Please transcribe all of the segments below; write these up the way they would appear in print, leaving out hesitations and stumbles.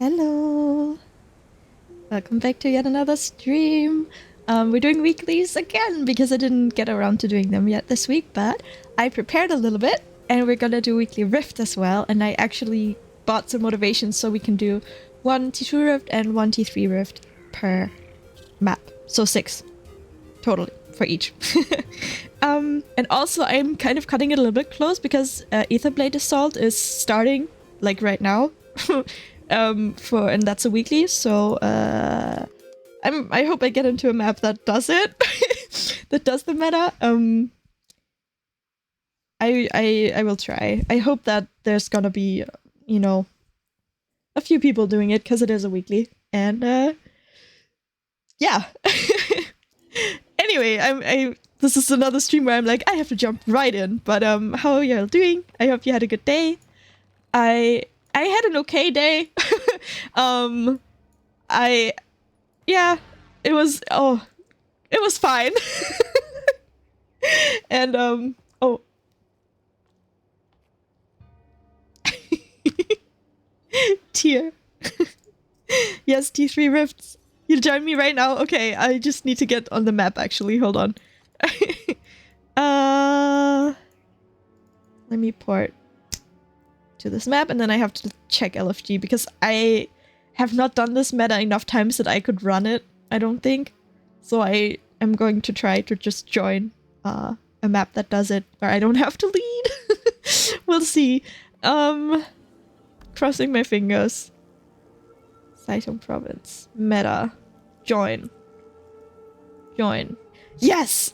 Hello! Welcome back to yet another stream. We're doing weeklies again because I didn't get around to doing them yet this week, but I prepared a little bit and we're gonna do weekly rift as well, and I actually bought some motivations so we can do one T2 rift and one T3 rift per map. So 6 total for each. And also I'm kind of cutting it a little bit close because Aetherblade Assault is starting like right now. And that's a weekly, so I hope I get into a map that does it. That does the meta. I will try. I hope that there's gonna be, you know, a few people doing it because it is a weekly. And yeah. Anyway, this is another stream where I'm like, I have to jump right in. But how are y'all doing? I hope you had a good day. I had an okay day. Yeah, it was fine. And oh. Tier. Yes, T3 rifts. You join me right now? Okay, I just need to get on the map actually. Hold on. Let me port to this map, and then I have to check LFG because I have not done this meta enough times that I could run it, I don't think. So I am going to try to just join a map that does it where I don't have to lead. We'll see. Crossing my fingers. Saitung province. Meta. Join. Join. Yes!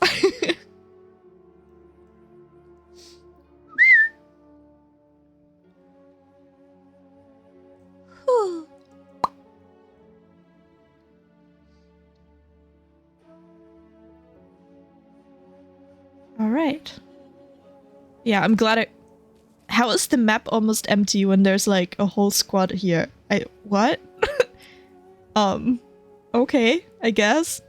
Alright. Yeah, I'm glad How is the map almost empty when there's like a whole squad here? What? Okay, I guess.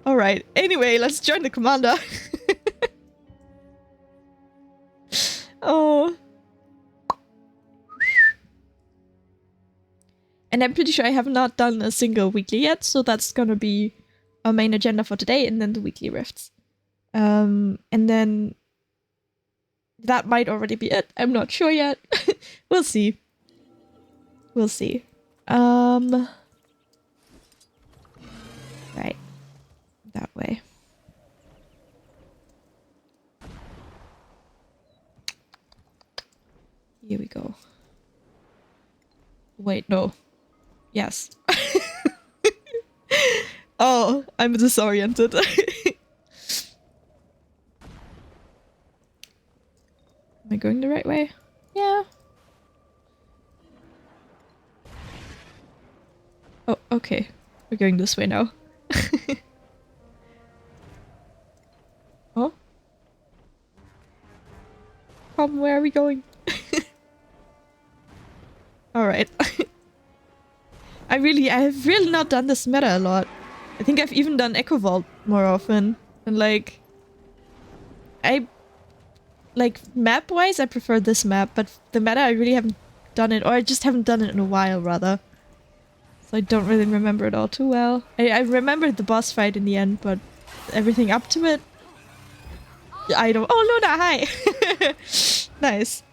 Alright, anyway, let's join the commander. Oh. And I'm pretty sure I have not done a single weekly yet, so that's gonna be our main agenda for today, and then the weekly rifts. And then that might already be it. I'm not sure yet. We'll see. We'll see. Right. That way. Here we go. Wait, no. Yes. Oh, I'm disoriented. Am I going the right way? Yeah. Oh, okay. We're going this way now. Oh? Where are we going? Alright. I have really not done this meta a lot. I think I've even done Echo Vault more often. And like map-wise I prefer this map, but the meta I really haven't done it, or I just haven't done it in a while rather. So I don't really remember it all too well. I remembered the boss fight in the end, but everything up to it I don't— Oh, Luna, hi! Nice.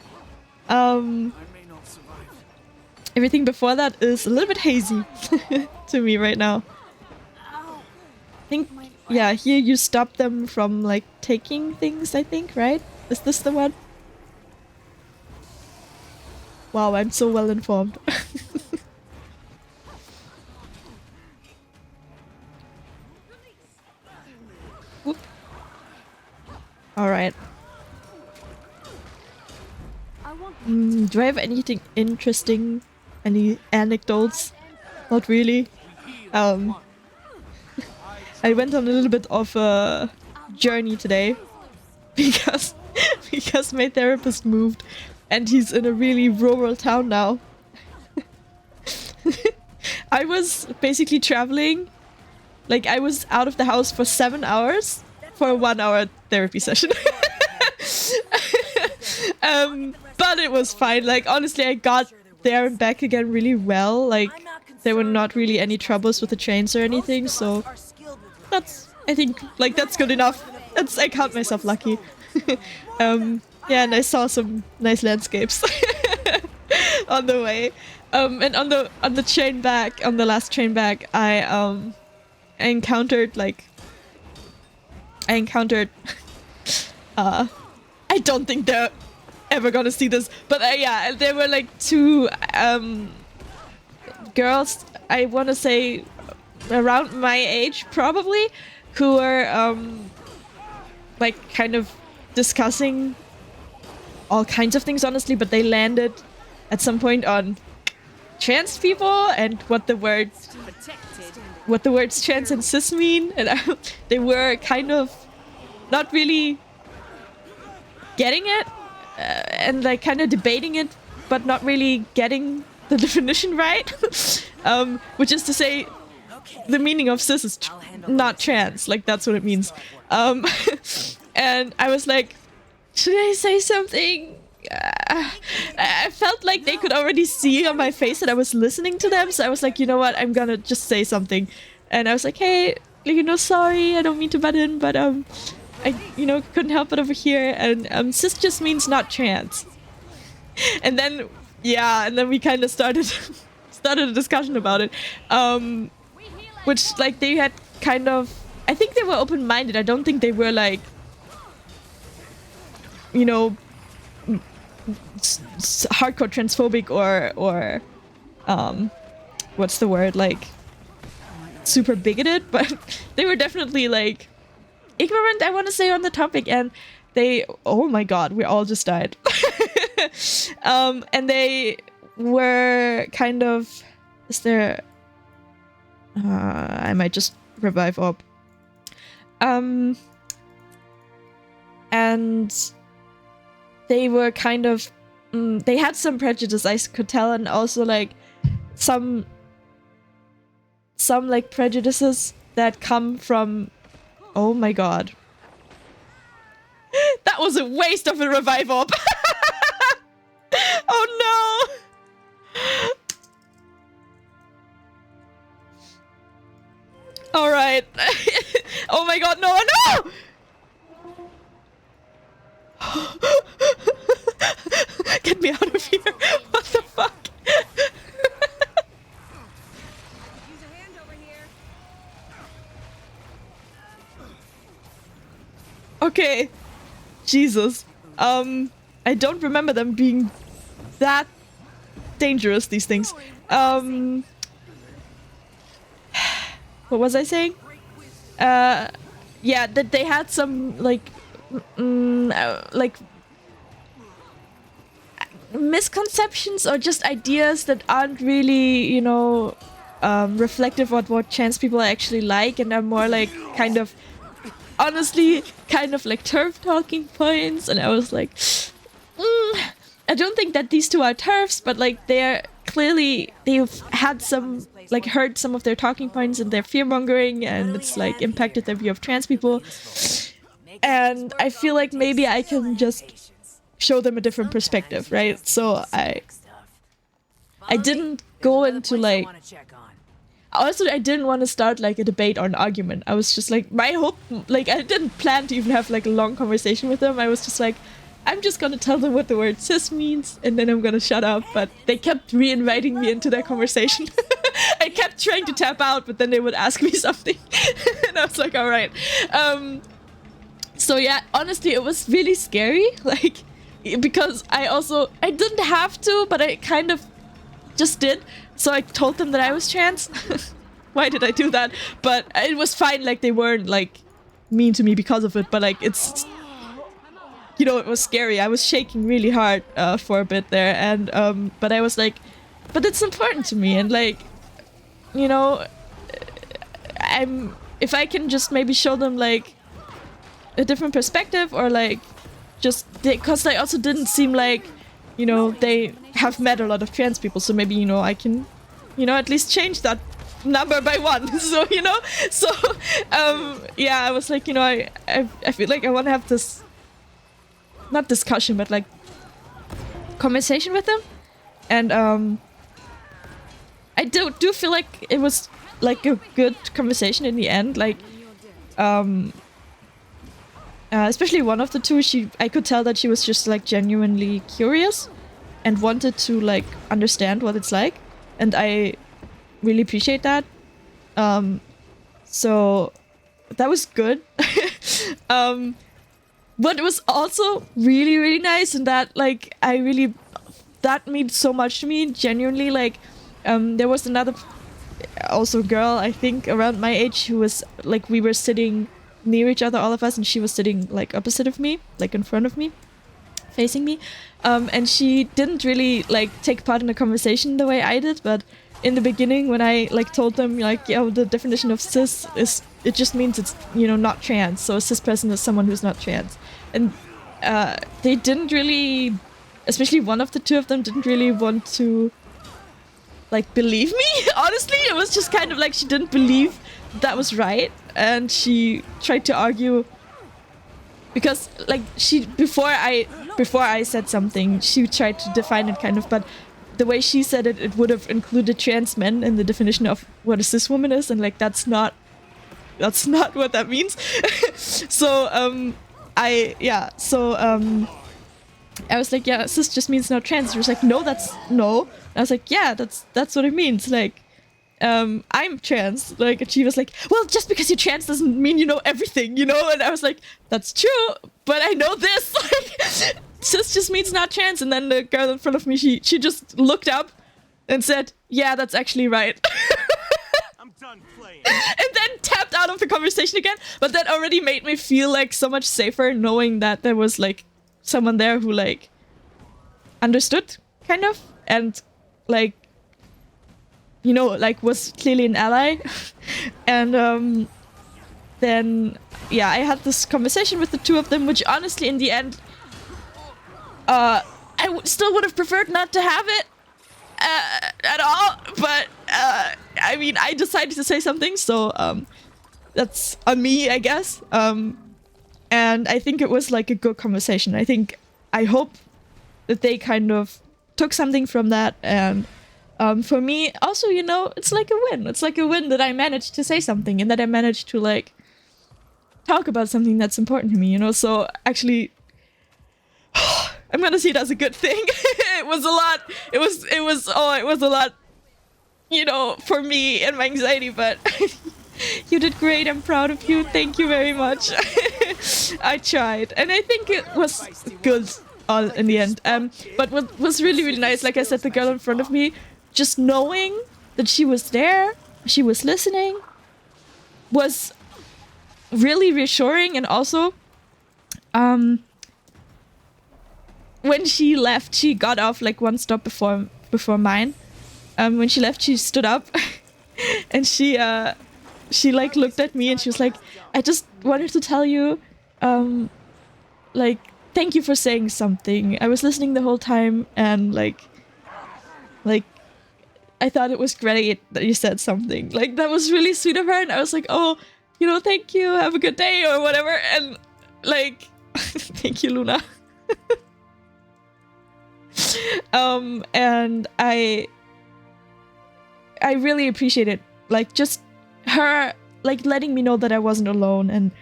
Everything before that is a little bit hazy to me right now. I think, yeah, here you stop them from like taking things, I think, right? Is this the one? Wow, I'm so well informed. Alright. Do I have anything interesting? Any anecdotes? Not really. I went on a little bit of a journey today because my therapist moved and he's in a really rural town now. I was basically traveling Like, I was out of the house for 7 hours for a 1-hour therapy session. But it was fine. Like, honestly, I got there and back again really well. Like, there were not really any troubles with the trains or anything, so that's, I think, like, that's good enough. I count myself lucky. Yeah, and I saw some nice landscapes on the way. And on the train back, on the last train back, I encountered I don't think they're ever gonna see this, but yeah, there were like two girls, I want to say around my age probably, who were like kind of discussing all kinds of things, honestly, but they landed at some point on trans people and what the words trans and cis mean, and they were kind of not really getting it, and like kind of debating it, but not really getting the definition right. Which is to say, the meaning of cis is not trans, like that's what it means. And I was like, should I say something? I felt like they could already see on my face that I was listening to them, so I was like, you know what, I'm gonna just say something. And I was like, hey, you know, sorry, I don't mean to butt in, but I, you know, couldn't help it over here, and cis just means not trans. And then, yeah, and then we kind of started a discussion about it, which, like, they had kind of, I think they were open-minded. I don't think they were like, you know, hardcore transphobic or what's the word, like super bigoted, but they were definitely like ignorant, I want to say, on the topic, and they, oh my god, we all just died. And they were kind of, is there, I might just revive up, and they were kind of, they had some prejudice, I could tell, and also like some like prejudices that come from, oh my god, that was a waste of a revive up. Oh no. All right. Oh my god, no, no. Get me out of here. What the fuck? Okay. Jesus. I don't remember them being that dangerous, these things. What was I saying? Yeah, that they had some, like, like misconceptions or just ideas that aren't really, you know, reflective of what trans people are actually like, and are more like kind of, honestly, kind of like turf talking points. And I was like, I don't think that these two are turfs, but like they're clearly, they've had some, like, heard some of their talking points and their fear mongering, and it's like impacted their view of trans people. And I feel like maybe I can just show them a different perspective, right? So I didn't go into like, also I didn't want to start like a debate or an argument. I was just like, my hope, like, I didn't plan to even have like a long conversation with them. I was just like, I'm just gonna tell them what the word cis means, and then I'm gonna shut up. But they kept re-inviting me into their conversation. I kept trying to tap out, but then they would ask me something. And I was like, all right. So yeah, honestly, it was really scary. Like, because I didn't have to, but I kind of just did. So I told them that I was trans. Why did I do that? But it was fine. Like, they weren't like mean to me because of it, but like, it's, you know, it was scary. I was shaking really hard for a bit there, and but I was like, but it's important to me, and like, you know, if I can just maybe show them like a different perspective, or like just, because they also didn't seem like, you know, they have met a lot of trans people, so maybe, you know, I can, you know, at least change that number by 1. So, you know, so, yeah, I was like, you know, I feel like I want to have this, not discussion, but like conversation with him. And, I do feel like it was like a good conversation in the end. Like, especially one of the two, I could tell that she was just like genuinely curious and wanted to like understand what it's like. And I really appreciate that. So that was good. But it was also really, really nice, and that like that means so much to me, genuinely. Like, there was another also girl, I think around my age, who was like, we were sitting near each other, all of us, and she was sitting like opposite of me, like in front of me, facing me. And she didn't really like take part in the conversation the way I did, but in the beginning, when I like told them like, yeah, the definition of cis is, it just means it's, you know, not trans. So a cis person is someone who's not trans. And they didn't really, especially one of the two of them, didn't really want to like believe me. Honestly, it was just kind of like she didn't believe that was right, and she tried to argue because like before I said something, she tried to define it kind of, but the way she said it, it would have included trans men in the definition of what a cis woman is, and like that's not what that means. So I was like, yeah, cis just means not trans. She was like, no, that's no. And I was like, yeah, that's what it means. Like, I'm trans. Like, and she was like, well, just because you're trans doesn't mean you know everything, you know? And I was like, that's true, but I know this. Like, cis just means not trans. And then the girl in front of me, she just looked up and said, yeah, that's actually right. I'm done playing. And then tapped out of the conversation again. But that already made me feel like so much safer, knowing that there was like someone there who like understood, kind of, and like, you know, like was clearly an ally. And then yeah, I had this conversation with the two of them, which honestly in the end I still would have preferred not to have it at all, but I mean, I decided to say something, so that's on me, I guess. And I think it was like a good conversation. I hope that they kind of took something from that, and for me also, you know, it's like a win. It's like a win that I managed to say something, and that I managed to like talk about something that's important to me, you know. So actually I'm gonna see it as a good thing. It was a lot, it was a lot, you know, for me and my anxiety, but you did great. I'm proud of you. Thank you very much. I tried, and I think it was good all in the end. But what was really, really nice, like I said, the girl in front of me, just knowing that she was there, she was listening, was really reassuring. And also, when she left, she got off like one stop before mine. When she left, she stood up and she like looked at me and she was like, I just wanted to tell you, like, thank you for saying something. I was listening the whole time, and like I thought it was great that you said something. Like, that was really sweet of her, and I was like, oh, you know, thank you, have a good day or whatever. And like, thank you, Luna. And I really appreciate it. Like, just her like letting me know that I wasn't alone, and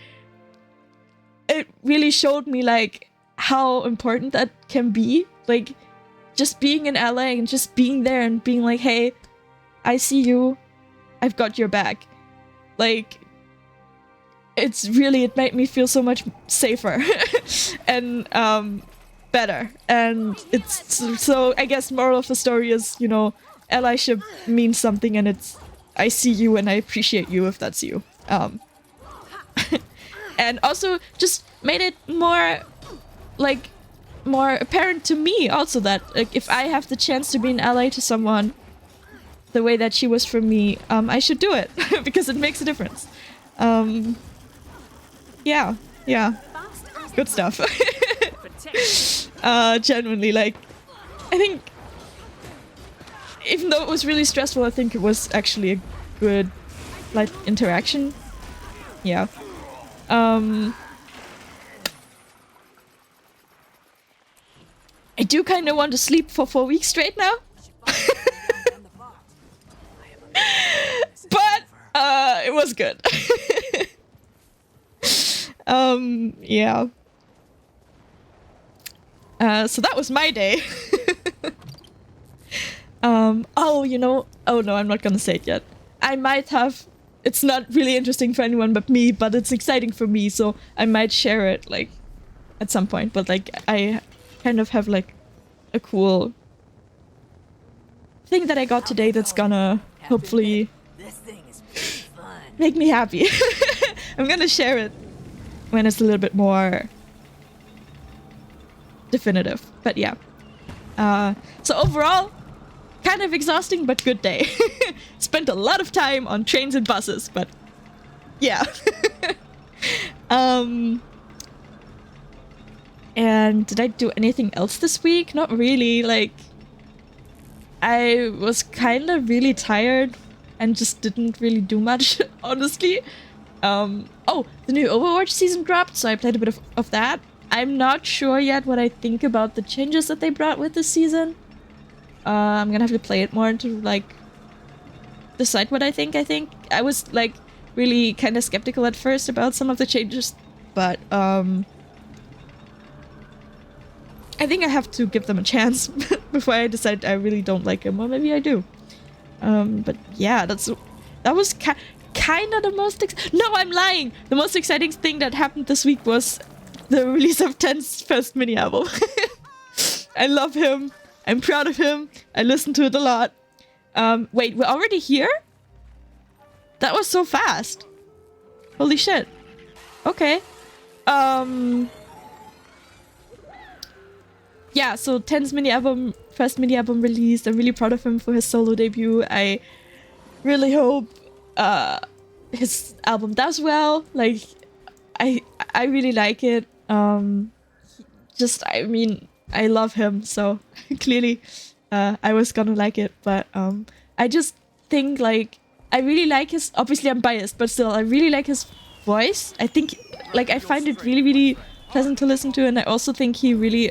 it really showed me like how important that can be. Like, just being in LA and just being there and being like, hey, I see you, I've got your back. Like, it made me feel so much safer and better. And it's so, I guess moral of the story is, you know, allyship means something, and it's, I see you and I appreciate you if that's you. And also just made it more apparent to me also that like, if I have the chance to be an ally to someone the way that she was for me, I should do it because it makes a difference. Yeah, good stuff. Genuinely, like, I think even though it was really stressful, I think it was actually a good like interaction. Yeah. I do kind of want to sleep for 4 weeks straight now. But it was good. Yeah. So that was my day. Oh, you know, oh no, I'm not gonna say it yet. I might have, it's not really interesting for anyone but me, but it's exciting for me, so I might share it, like, at some point, but like, I kind of have like a cool thing that I got today that's gonna hopefully make me happy. I'm gonna share it when it's a little bit more definitive, but yeah. So overall, kind of exhausting, but good day. Spent a lot of time on trains and buses, but yeah. And did I do anything else this week? Not really. Like, I was kind of really tired and just didn't really do much, honestly. Oh, the new Overwatch season dropped, so I played a bit of that. I'm not sure yet what I think about the changes that they brought with this season. I'm gonna have to play it more to, like, decide what I think. I was, like, really kind of skeptical at first about some of the changes, but, I think I have to give them a chance before I decide I really don't like them, or maybe I do. But yeah, that was kind of the most no, I'm lying! The most exciting thing that happened this week was the release of Ten's first mini album. I love him. I'm proud of him. I listen to it a lot. Wait, we're already here? That was so fast. Holy shit. Okay. Yeah, so Ten's first mini album released. I'm really proud of him for his solo debut. I really hope his album does well. Like, I really like it. I mean, I love him, so clearly I was gonna like it, but I just think, like, I really like his, obviously I'm biased, but still, I really like his voice. I think, like, I find it really, really pleasant to listen to, and I also think he really,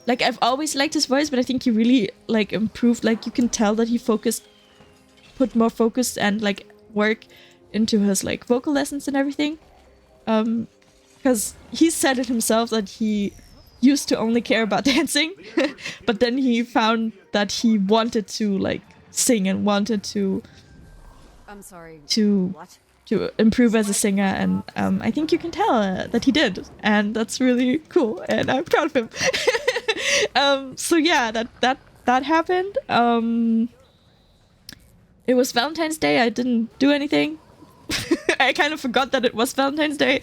like, I've always liked his voice, but I think he really, like, improved. Like, you can tell that he put more focus and, like, work into his, like, vocal lessons and everything. Because he said it himself that he used to only care about dancing, but then he found that he wanted to, like, sing and wanted to improve as a singer, and I think you can tell that he did, and that's really cool, and I'm proud of him. So yeah, that happened. It was Valentine's Day. I didn't do anything. I kind of forgot that it was Valentine's Day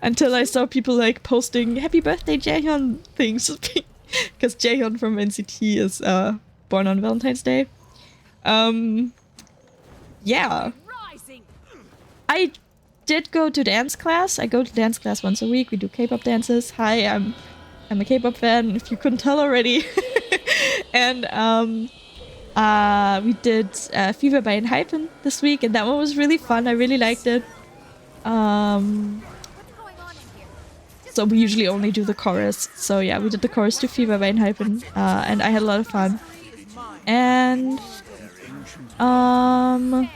until I saw people, like, posting "Happy Birthday, Jaehyun" things, because Jaehyun from NCT is born on Valentine's Day. Yeah. I did go to dance class. I go to dance class once a week. We do K-pop dances. Hi, I'm a K-pop fan, if you couldn't tell already. And we did Fever by Hypen this week, and that one was really fun. I really liked it. So we usually only do the chorus. So yeah, we did the chorus to Fever by Hypen, and I had a lot of fun. And I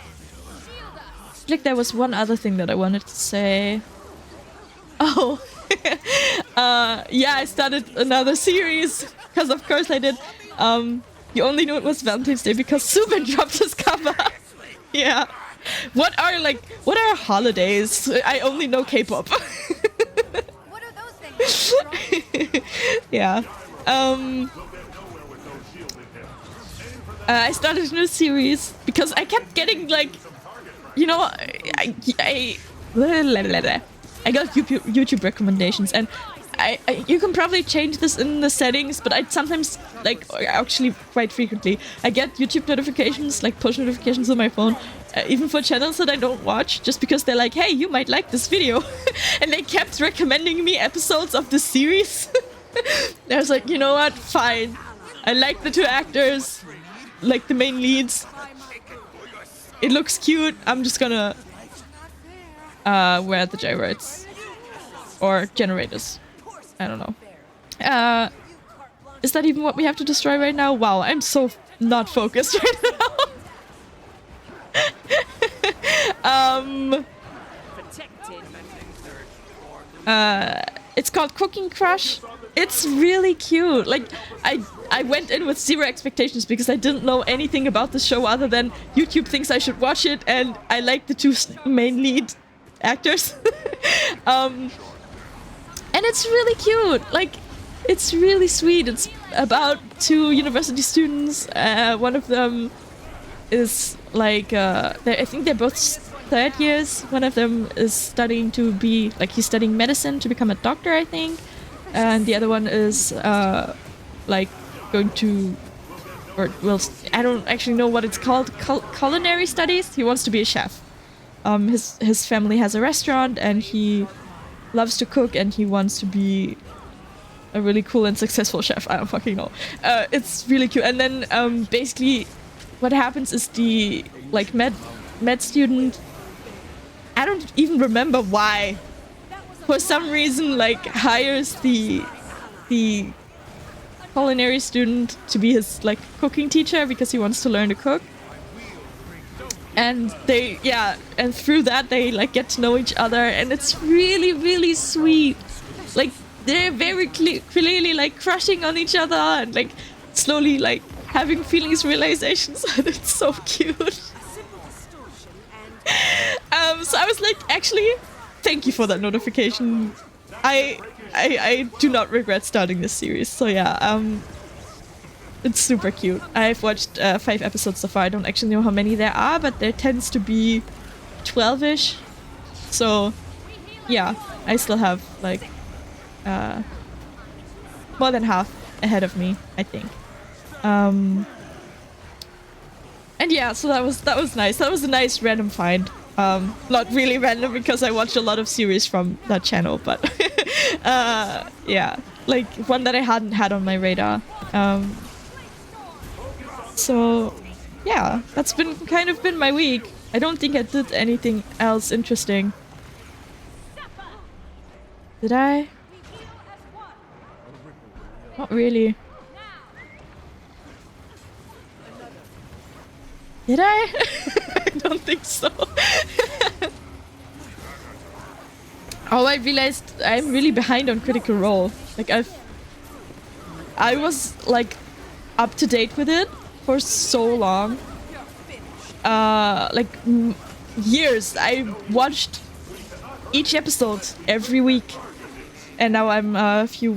think there was one other thing that I wanted to say. Oh, yeah, I started another series, because of course I did. You only knew it was Valentine's Day because Subin dropped his cover. Yeah. What are holidays? I only know K-pop. What are those things? Yeah. I started a new series because I kept getting, like, you know, I got YouTube recommendations, and you can probably change this in the settings, but I sometimes, like, actually quite frequently, I get YouTube notifications, like push notifications on my phone, even for channels that I don't watch, just because they're like, hey, you might like this video. And they kept recommending me episodes of this series. I was like, you know what, fine. I like the two actors, like the main leads. it looks cute. I'm just gonna wear the gyroids or generators. I don't know. Is that even what we have to destroy right now? Wow, I'm so not focused right now. It's called Cooking Crush. It's really cute. Like, I went in with zero expectations because I didn't know anything about the show other than YouTube thinks I should watch it, and I like the two main lead actors. And it's really cute. Like, it's really sweet. It's about two university students. One of them is like, I think they're both third years. One of them is studying to be, like, he's studying medicine to become a doctor, I think. And the other one is, like, going to, or, well, I don't actually know what it's called, culinary studies? He wants to be a chef. His family has a restaurant, and he loves to cook, and he wants to be a really cool and successful chef. I don't fucking know. It's really cute. And then, basically, what happens is the, like, med student, I don't even remember why, for some reason, like, hires the culinary student to be his, like, cooking teacher because he wants to learn to cook. And they, yeah, and through that they, like, get to know each other, and it's really, really sweet. Like, they're very clearly, like, crushing on each other and, like, slowly, like, having feelings, realizations, and it's so cute. So I was like, actually, thank you for that notification. I do not regret starting this series. So yeah, it's super cute. I've watched 5 episodes so far. I don't actually know how many there are, but there tends to be 12-ish. So yeah, I still have like more than half ahead of me, I think. And yeah, so that was nice. That was a nice random find. Not really random because I watched a lot of series from that channel, but yeah, like one that I hadn't had on my radar. So yeah, that's been kind of been my week. I don't think I did anything else interesting. Did I? Not really. Did I? I don't think so. Oh, I realized I'm really behind on Critical Role. Like, I was, like, up to date with it for so long. Like, years. I watched each episode every week. And now I'm a few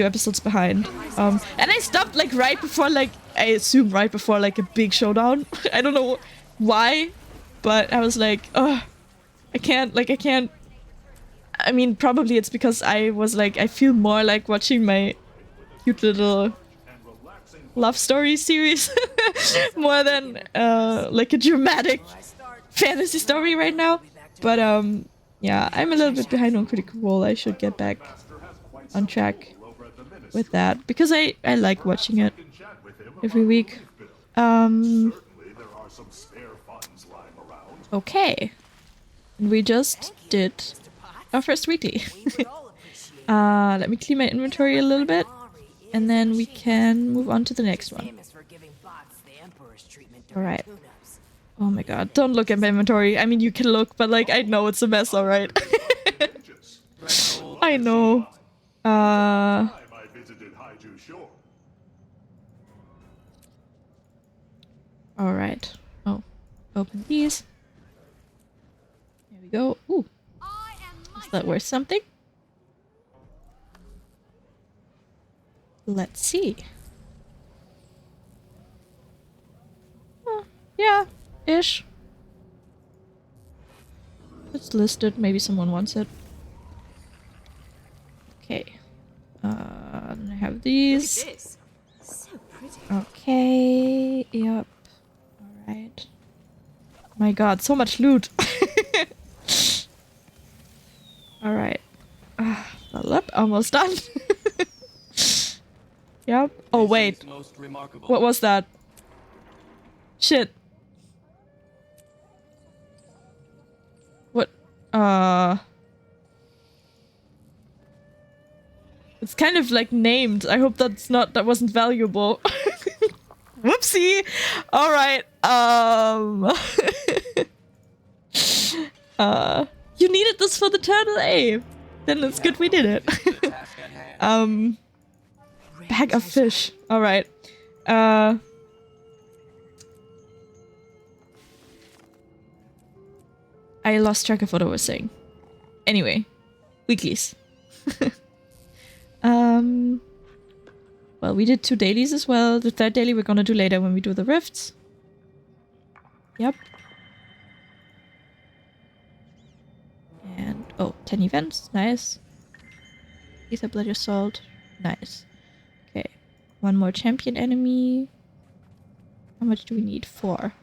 episodes behind. And I stopped, like, right before, like, I assume right before, like, a big showdown. I don't know why, but I was like, oh, I can't. I mean, probably it's because I was like, I feel more like watching my cute little love story series more than, like, a dramatic fantasy story right now. But, yeah, I'm a little bit behind on Critical Role. I should get back on track with that because I like watching it every week. Okay. We just did our first weekly. Let me clean my inventory a little bit and then we can move on to the next one. Alright. Oh my god, don't look at my inventory. I mean, you can look, but like, I know it's a mess, alright? I know. Alright. Oh, open these. There we go. Ooh. Is that worth something? Let's see. Yeah, ish. It's listed. Maybe someone wants it. Okay. I have these. Okay. Yep. Alright. My god, so much loot. Alright. Level up. Almost done. Yep. Oh, wait. What was that? Shit. It's kind of like named. I hope that wasn't valuable. Whoopsie. All right. You needed this for the turtle, eh? Then it's good we did it. Bag of fish. All right. I lost track of what I was saying. Anyway, weeklies. Well, we did 2 dailies as well. The 3rd daily we're gonna do later when we do the rifts. Yep. And, oh, 10 events. Nice. Ether Bloody Assault. Nice. Okay. 1 more champion enemy. How much do we need? 4.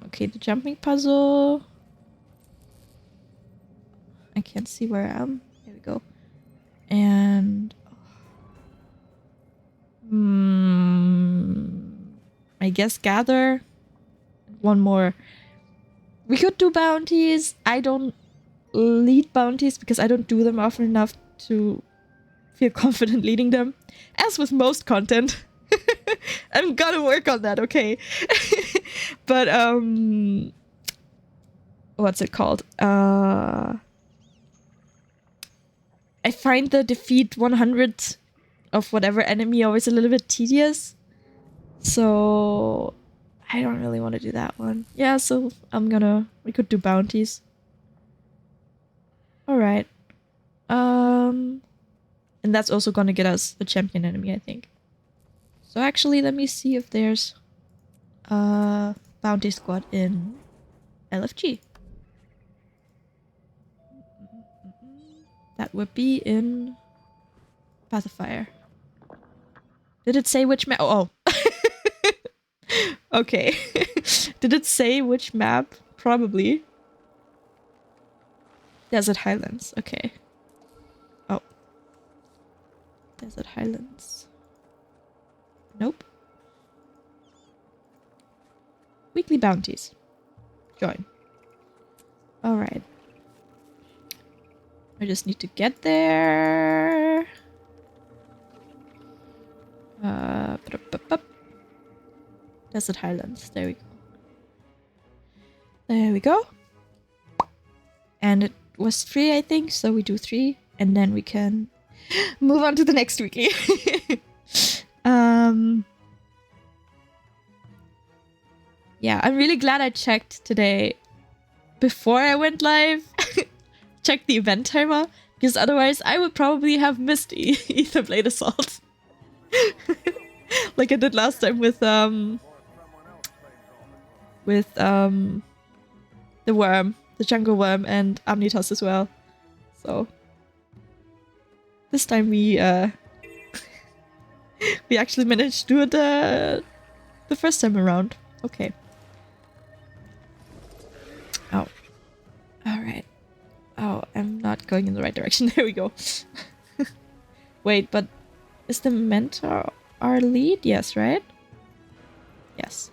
Okay, the jumping puzzle. I can't see where I am. There we go. And I guess gather. 1 more. We could do bounties. I don't lead bounties because I don't do them often enough to feel confident leading them. As with most content. I'm gonna work on that, okay? But what's it called? I find the defeat 100 of whatever enemy always a little bit tedious. So I don't really want to do that one. Yeah, so we could do bounties. Alright. And that's also gonna get us a champion enemy, I think. So actually, let me see if there's a bounty squad in LFG. That would be in Pacifier. Did it say which map? Oh. Okay. Did it say which map? Probably. Desert Highlands. Okay. Oh. Desert Highlands. Nope. Weekly bounties. Join. Alright. I just need to get there. Desert Highlands. There we go. There we go. And it was 3, I think, so we do 3. And then we can move on to the next weekly. Yeah, I'm really glad I checked today before I went live. Check the event timer, because otherwise I would probably have missed Ether Blade Assault. Like I did last time with the worm, the jungle worm, and Amnitas as well. So this time we we actually managed to do it the first time around. Okay. Oh. Alright. Oh, I'm not going in the right direction. There we go. Wait, but is the mentor our lead? Yes, right? Yes.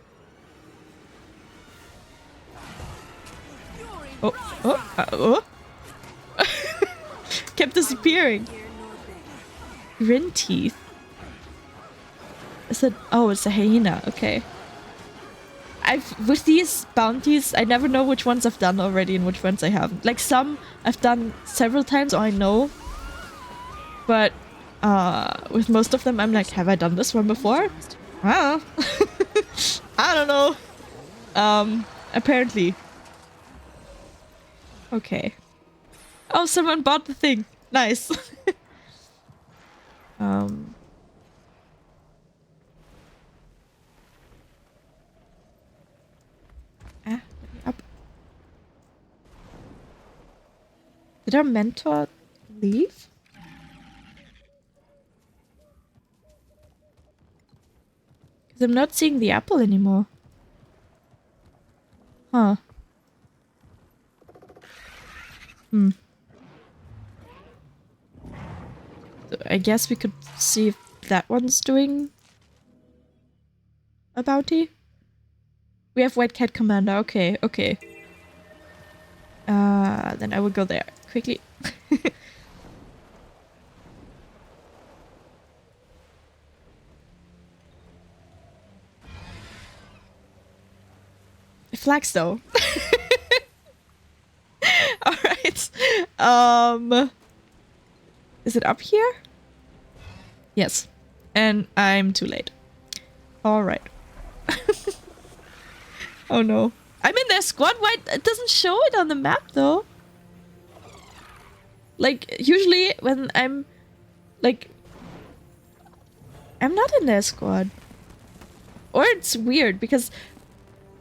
Oh, oh. Kept disappearing. Grin teeth. Is it? Oh, it's a hyena. Okay. With these bounties, I never know which ones I've done already and which ones I haven't. Like some I've done several times, or I know. But with most of them, I'm like, have I done this one before? I don't know. Apparently. Okay. Oh, someone bought the thing. Nice. Let me up. Did our mentor leave? Because I'm not seeing the apple anymore. Huh. So I guess we could see if that one's doing a bounty. We have White Cat Commander. Okay, okay. Then I will go there quickly. It flags though. Alright. Is it up here? Yes. And I'm too late. Alright. Oh no. I'm in their squad? Why? It doesn't show it on the map though. Like, usually when I'm... Like... I'm not in their squad. Or it's weird because...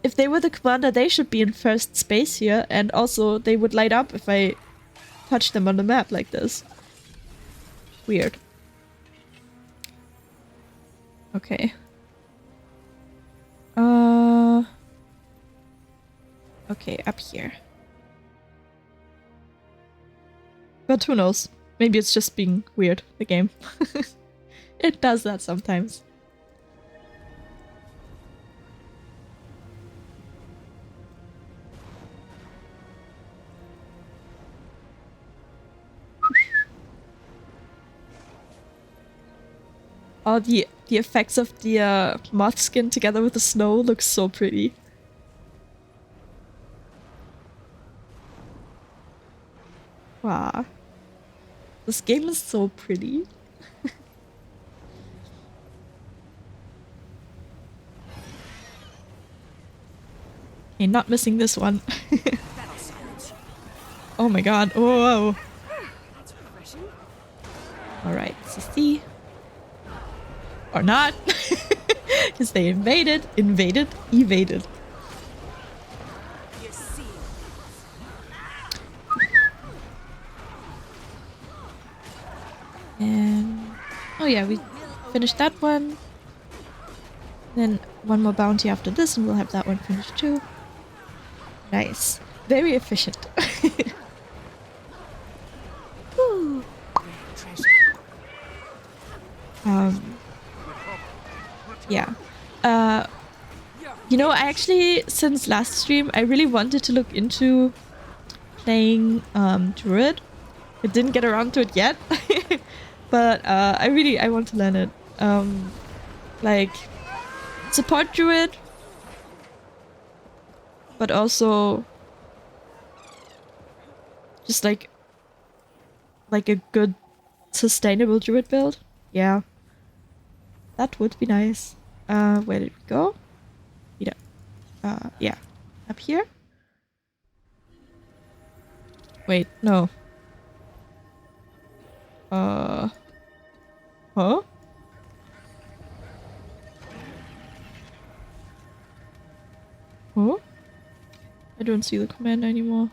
If they were the commander, they should be in first space here. And also, they would light up if I touch them on the map like this. Weird. Okay. Okay, up here. But who knows? Maybe it's just being weird, the game. It does that sometimes. Oh, the effects of the moth skin together with the snow looks so pretty. Wow. This game is so pretty. Okay, not missing this one. Oh my god. Whoa. Alright, CC. Or not. Because they evaded. And... oh yeah, we finished that one. Then one more bounty after this and we'll have that one finished too. Nice. Very efficient. Woo. Yeah. You know, I actually, since last stream, I really wanted to look into playing Druid. I didn't get around to it yet. But I want to learn it. Like, support Druid. But also just like a good sustainable Druid build. Yeah. That would be nice. Where did we go? Yeah. Up here? Wait, no. Huh? Huh? I don't see the command anymore.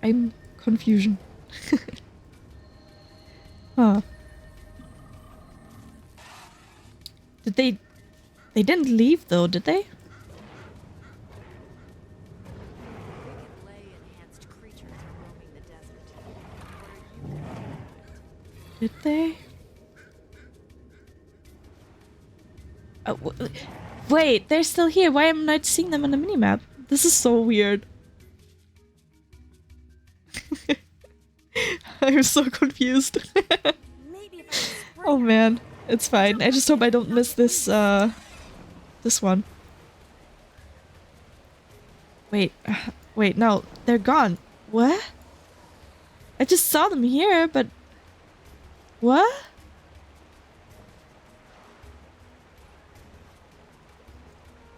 I'm confusion. Huh. Did they didn't leave though, did they? Did they? Oh, wait, they're still here. Why am I not seeing them on the minimap? This is so weird. I'm so confused. Oh man, it's fine. I just hope I don't miss this this one. Wait, no, they're gone. What? I just saw them here, but what?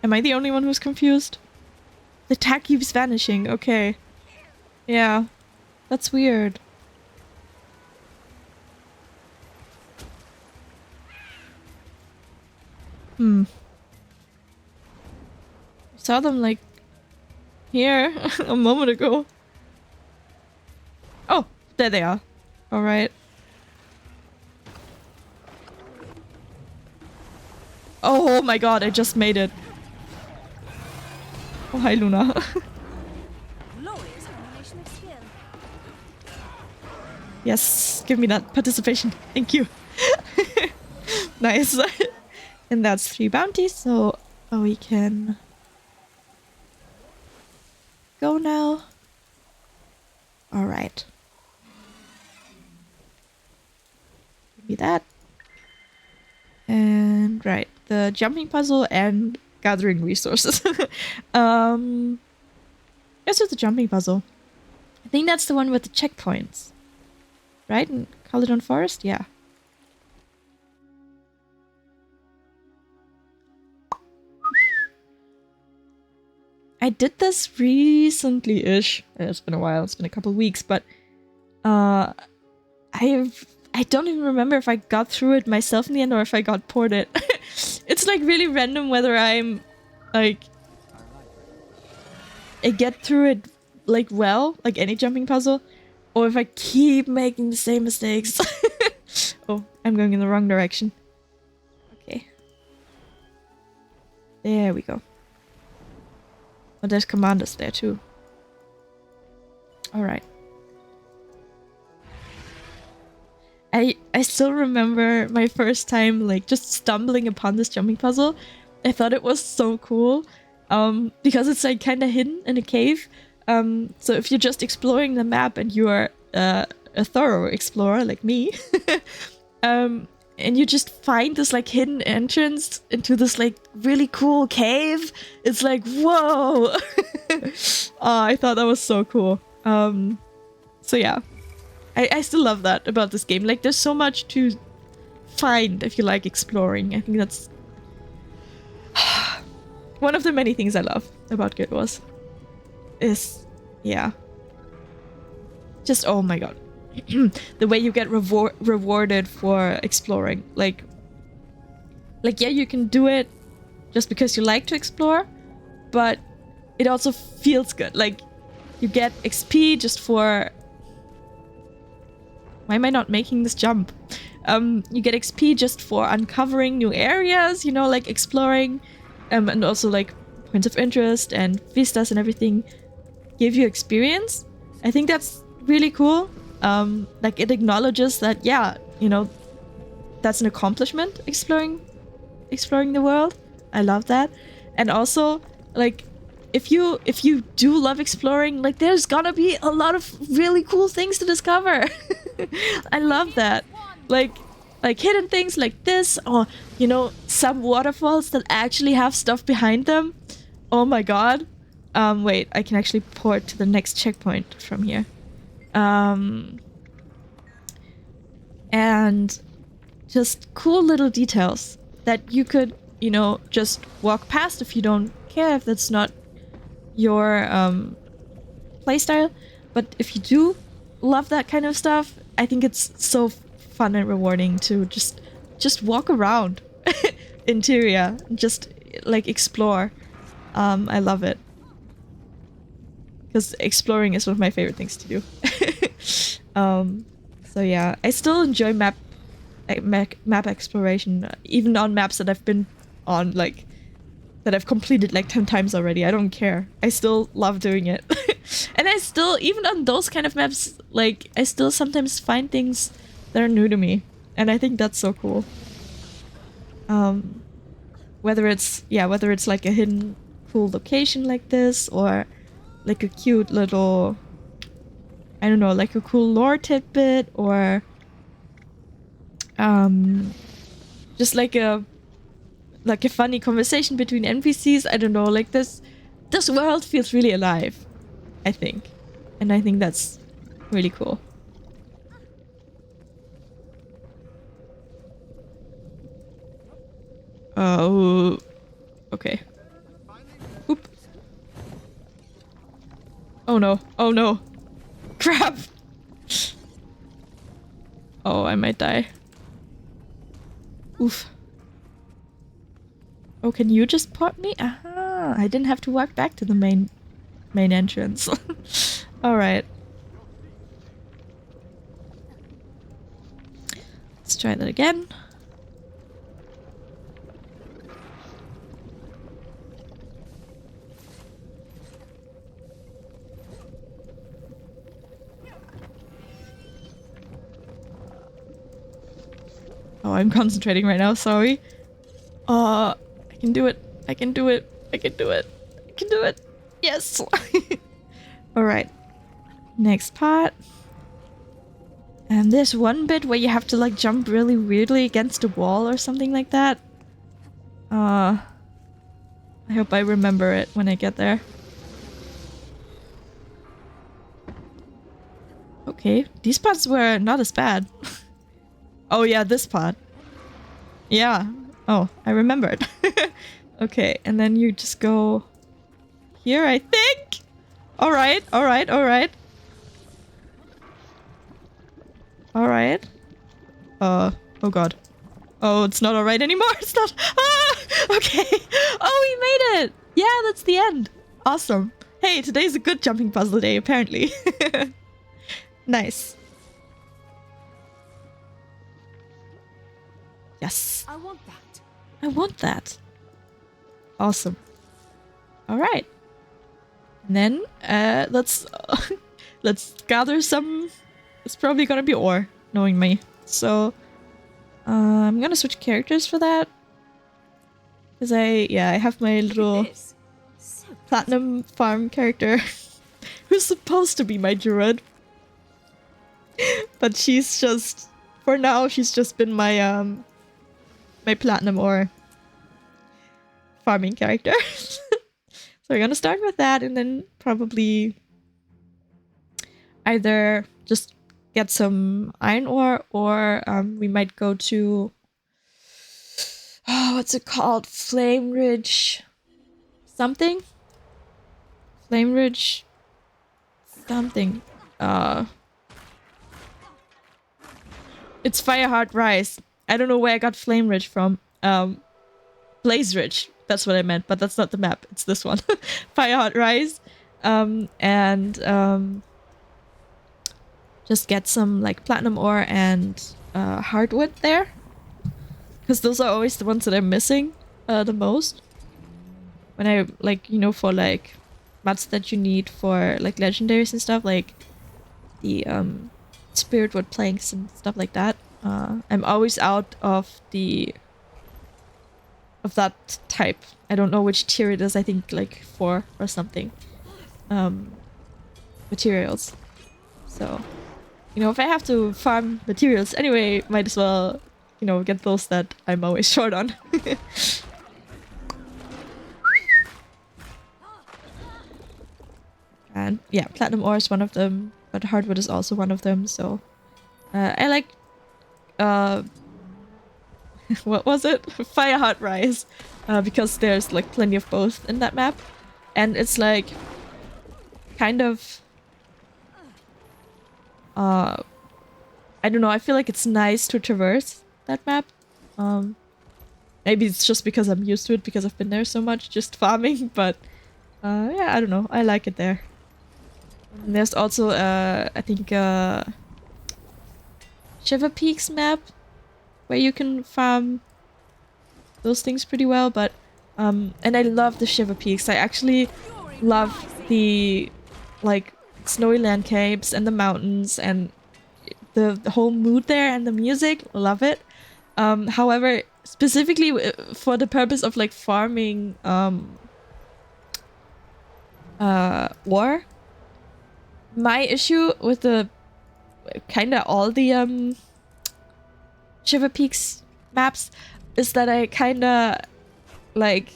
Am I the only one who's confused? The tag keeps vanishing. Okay. Yeah. That's weird. Saw them like here a moment ago. Oh, there they are. All right. Oh my god, I just made it. Oh, hi Luna. Yes, give me that participation. Thank you. Nice. And that's 3 bounties, so we can go now. Alright. Give me that. And right, the jumping puzzle and gathering resources. Let's do the jumping puzzle. I think that's the one with the checkpoints. Right? In Caledon Forest? Yeah. I did this recently-ish. It's been a while. It's been a couple weeks, but I don't even remember if I got through it myself in the end or if I got ported. It's like really random whether I'm like I get through it like well, like any jumping puzzle, or if I keep making the same mistakes. Oh, I'm going in the wrong direction. Okay. There we go. Oh, there's commanders there too. Alright. I still remember my first time like just stumbling upon this jumping puzzle. I thought it was so cool. Because it's like kind of hidden in a cave. So if you're just exploring the map and you are a thorough explorer like me, and you just find this like hidden entrance into this like really cool cave, it's like, whoa! I thought that was so cool. So yeah, I still love that about this game. Like there's so much to find if you like exploring. I think that's one of the many things I love about Guild Wars. Is, yeah. Just, oh my god. The way you get rewarded for exploring. Like, yeah, you can do it just because you like to explore, but it also feels good. Like, you get XP just for... Why am I not making this jump? You get XP just for uncovering new areas, you know, like exploring, and also like points of interest and vistas and everything give you experience. I think that's really cool. Like it acknowledges that, yeah, you know, that's an accomplishment, exploring the world. I love that. And also, like, if you do love exploring, like there's gonna be a lot of really cool things to discover. I love that. Like hidden things like this, or you know, some waterfalls that actually have stuff behind them. Oh my god. Wait, I can actually port to the next checkpoint from here. And just cool little details that you could, you know, just walk past if you don't care, if that's not your playstyle. But if you do love that kind of stuff, I think it's so fun and rewarding to just walk around interior and just like explore. I love it. Because exploring is one of my favorite things to do. So yeah, I still enjoy map exploration, even on maps that I've been on, like, that I've completed like 10 times already. I don't care. I still love doing it. And I still, even on those kind of maps, like, I still sometimes find things that are new to me. And I think that's so cool. Whether it's like a hidden cool location like this, or like a cute little, I don't know, like a cool lore tidbit, or just like a funny conversation between NPCs. I don't know, like this world feels really alive, I think. And I think that's really cool. Oh, okay. Oop. Oh no, oh no. Crap! Oh, I might die. Oof. Oh, can you just port me? Aha! I didn't have to walk back to the main entrance. Alright. Let's try that again. Oh, I'm concentrating right now, sorry. I can do it. I can do it. I can do it. I can do it. Yes. Alright. Next part. And there's one bit where you have to like jump really weirdly against a wall or something like that. I hope I remember it when I get there. Okay, these parts were not as bad. Oh yeah, this part. Yeah. Oh, I remembered. Okay, and then you just go here, I think? Alright, alright, alright. Alright. Oh god. Oh, it's not alright anymore. It's not. Ah! Okay. Oh, we made it. Yeah, that's the end. Awesome. Hey, today's a good jumping puzzle day, apparently. Nice. Yes. I want that. I want that. Awesome. Alright. And then, let's gather some. It's probably gonna be ore, knowing me. So, I'm gonna switch characters for that. Because I have my little platinum farm character who's supposed to be my druid. But she's just, for now, she's just been my, my platinum ore farming character. So we're gonna start with that and then probably either just get some iron ore or we might go to, oh, what's it called? Flame Ridge something? Flame Ridge something. It's Fireheart Rise. I don't know where I got Flame Ridge from. Blaze Ridge. That's what I meant, but that's not the map. It's this one. Fireheart Rise. Just get some like platinum ore and hardwood there. Because those are always the ones that I'm missing the most. When I, like, you know, for like mats that you need for like legendaries and stuff, like the spirit wood planks and stuff like that. I'm always out of that type. I don't know which tier it is. I think like 4 or something. Materials. So, you know, if I have to farm materials anyway, might as well, you know, get those that I'm always short on. And yeah, platinum ore is one of them, but hardwood is also one of them. So I like what was it? Fireheart Rise, because there's like plenty of both in that map, and it's like kind of I don't know, I feel like it's nice to traverse that map. Maybe it's just because I'm used to it because I've been there so much just farming, but yeah, I don't know, I like it there. And there's also I think Shiver Peaks map where you can farm those things pretty well, but and I love the Shiver Peaks. I actually love the like snowy land caves and the mountains and the whole mood there and the music. Love it. However, specifically for the purpose of like farming ore, my issue with the kind of all the Shiver Peaks maps is that I kind of like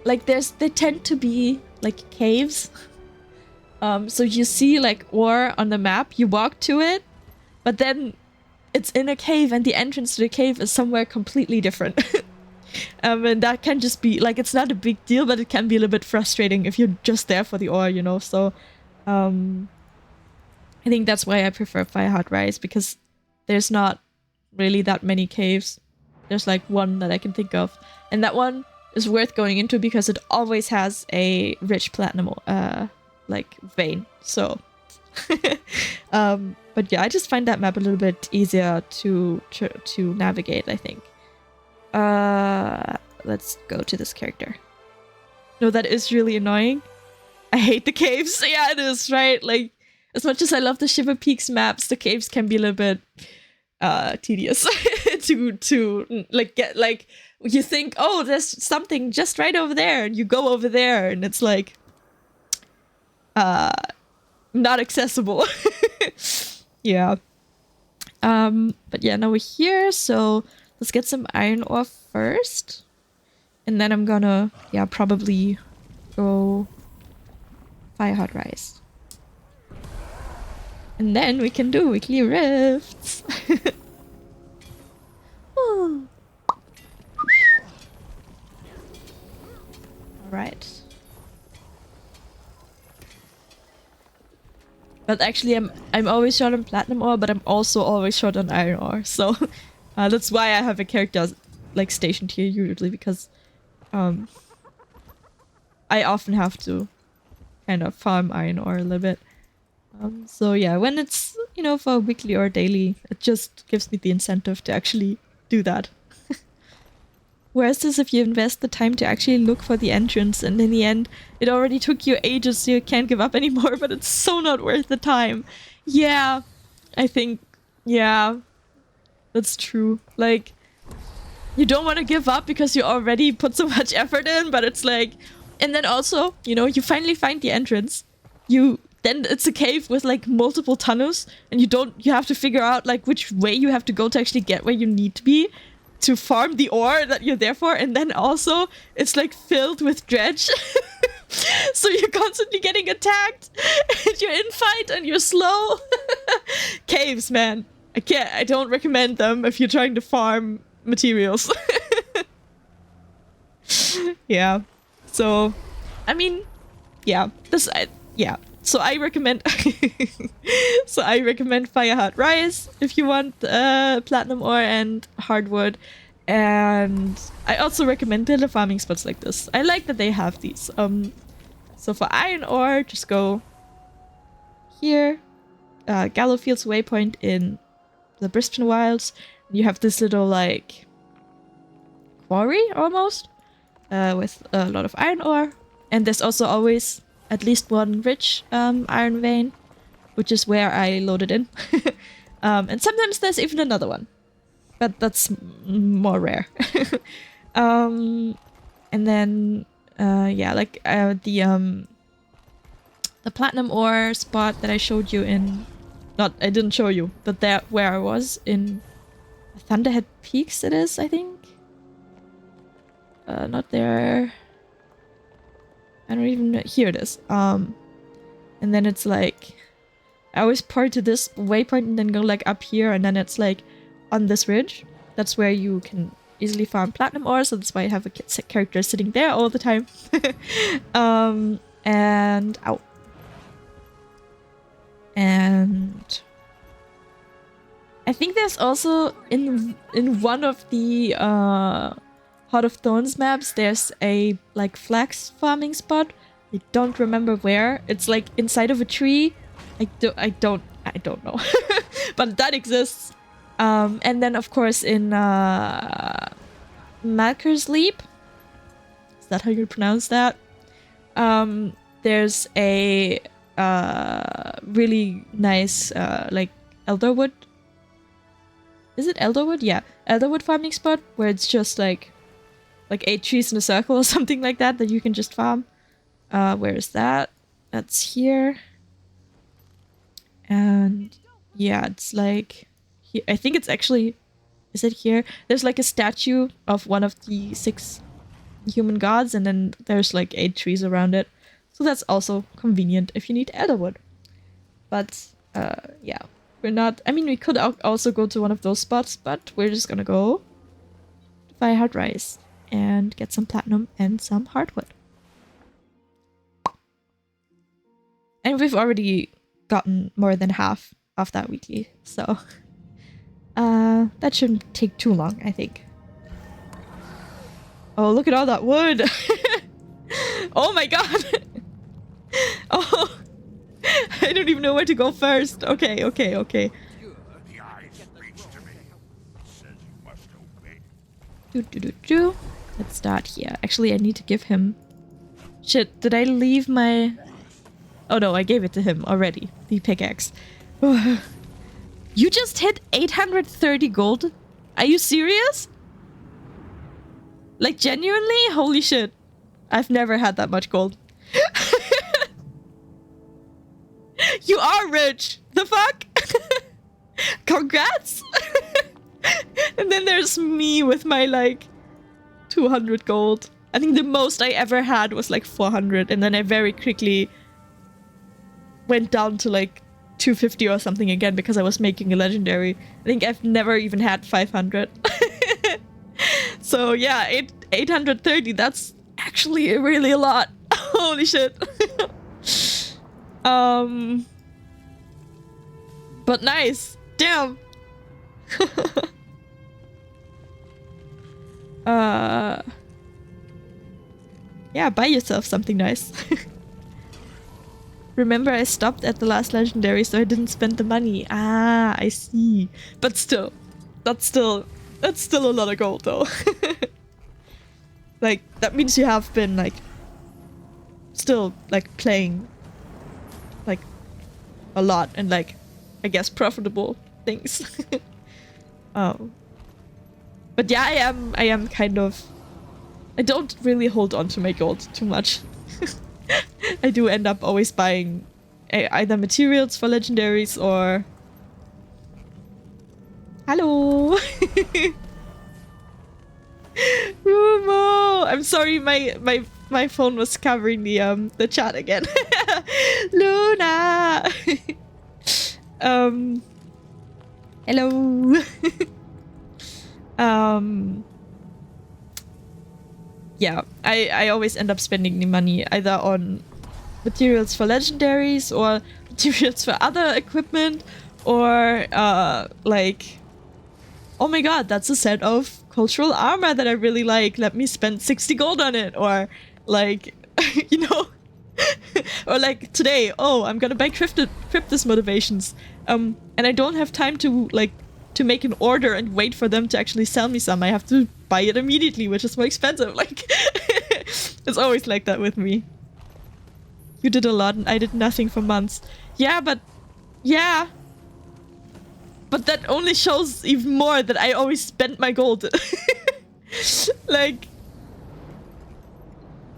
they tend to be like caves. So you see like ore on the map, you walk to it, but then it's in a cave and the entrance to the cave is somewhere completely different. And that can just be like, it's not a big deal, but it can be a little bit frustrating if you're just there for the ore, you know. So I think that's why I prefer Fireheart Rise, because there's not really that many caves. There's like one that I can think of, and that one is worth going into because it always has a rich platinum like vein. So but yeah, I just find that map a little bit easier to navigate, I think. Let's go to this character. No, that is really annoying. I hate the caves. Yeah, it is, right? Like, as much as I love the Shiver Peaks maps, the caves can be a little bit tedious to like get like you think, oh, there's something just right over there, and you go over there and it's like not accessible. Yeah. But yeah, now we're here, so let's get some iron ore first. And then I'm gonna, yeah, probably go fire hot rice. And then we can do weekly rifts. Alright. But actually I'm always short on platinum ore, but I'm also always short on iron ore. So that's why I have a character like stationed here usually, because I often have to kind of farm iron ore a little bit. So yeah, when it's, you know, for weekly or daily, it just gives me the incentive to actually do that. Whereas this, if you invest the time to actually look for the entrance, and in the end, it already took you ages, so you can't give up anymore, but it's so not worth the time. Yeah, I think, yeah, that's true. Like, you don't want to give up because you already put so much effort in, but it's like, and then also, you know, you finally find the entrance. Then it's a cave with like multiple tunnels, and you have to figure out like which way you have to go to actually get where you need to be to farm the ore that you're there for. And then also it's like filled with dredge. So you're constantly getting attacked and you're in fight and you're slow. Caves, man. I don't recommend them if you're trying to farm materials. Yeah. So, I mean, yeah. So I recommend fire hot rice if you want platinum ore and hardwood, and I also recommend little farming spots like this. I like that they have these. So for iron ore, just go here, Gallowfields Waypoint in the Brisbane Wilds. You have this little like quarry almost with a lot of iron ore, and there's also always at least one rich iron vein, which is where I loaded in. And sometimes there's even another one, but that's more rare. And then yeah, like the platinum ore spot that I showed you in, I didn't show you, but there where I was in Thunderhead Peaks, it is, I think. Not there. I don't even know. Here it is. And then it's like, I always point to this waypoint and then go like up here, and then it's like on this ridge. That's where you can easily farm platinum ore, so that's why I have a character sitting there all the time. And ow. And I think there's also in one of the Heart of Thorns maps, there's a like flax farming spot. I don't remember where. It's like inside of a tree. I don't know. But that exists. And then of course in Malker's Leap, is that how you pronounce that? There's a really nice like elderwood. Is it elderwood? Yeah, elderwood farming spot where it's just like 8 trees in a circle or something like that you can just farm. Where is that? That's here. And yeah, it's like here. I think it's actually, is it here? There's like a statue of one of the 6 human gods, and then there's like 8 trees around it. So that's also convenient if you need elderwood. But yeah, we're not, I mean, we could also go to one of those spots, but we're just gonna go to Fire Hard Rice and get some platinum and some hardwood. And we've already gotten more than half of that weekly, so that shouldn't take too long, I think. Oh, look at all that wood! Oh my god! Oh, I don't even know where to go first. Okay. Let's start here. Actually, I need to give him... Shit, did I leave my... Oh no, I gave it to him already. The pickaxe. You just hit 830 gold? Are you serious? Like, genuinely? Holy shit. I've never had that much gold. You are rich! The fuck? Congrats! And then there's me with my, like, 200 gold. I think the most I ever had was, like, 400. And then I very quickly went down to, like, 250 or something again because I was making a legendary. I think I've never even had 500. So, yeah, 830. That's actually really a lot. Holy shit. But nice. Damn. Yeah, buy yourself something nice. Remember, I stopped at the last legendary, so I didn't spend the money. Ah, I see. But still, that's still a lot of gold, though. Like, that means you have been, like, still, like, playing, like, a lot and, like, I guess profitable things. Oh. But yeah, I am kind of... I don't really hold on to my gold too much. I do end up always buying either materials for legendaries or... Hello! Rumo! I'm sorry, my phone was covering the chat again. Luna! Hello! Yeah, I always end up spending the money either on materials for legendaries or materials for other equipment or like, oh my god, that's a set of cultural armor that I really like, let me spend 60 gold on it, or like, you know, or like today, oh, I'm gonna buy Cryptus motivations, and I don't have time to like to make an order and wait for them to actually sell me some. I have to buy it immediately, which is more expensive. Like, it's always like that with me. You did a lot and I did nothing for months. Yeah, but that only shows even more that I always spent my gold. Like,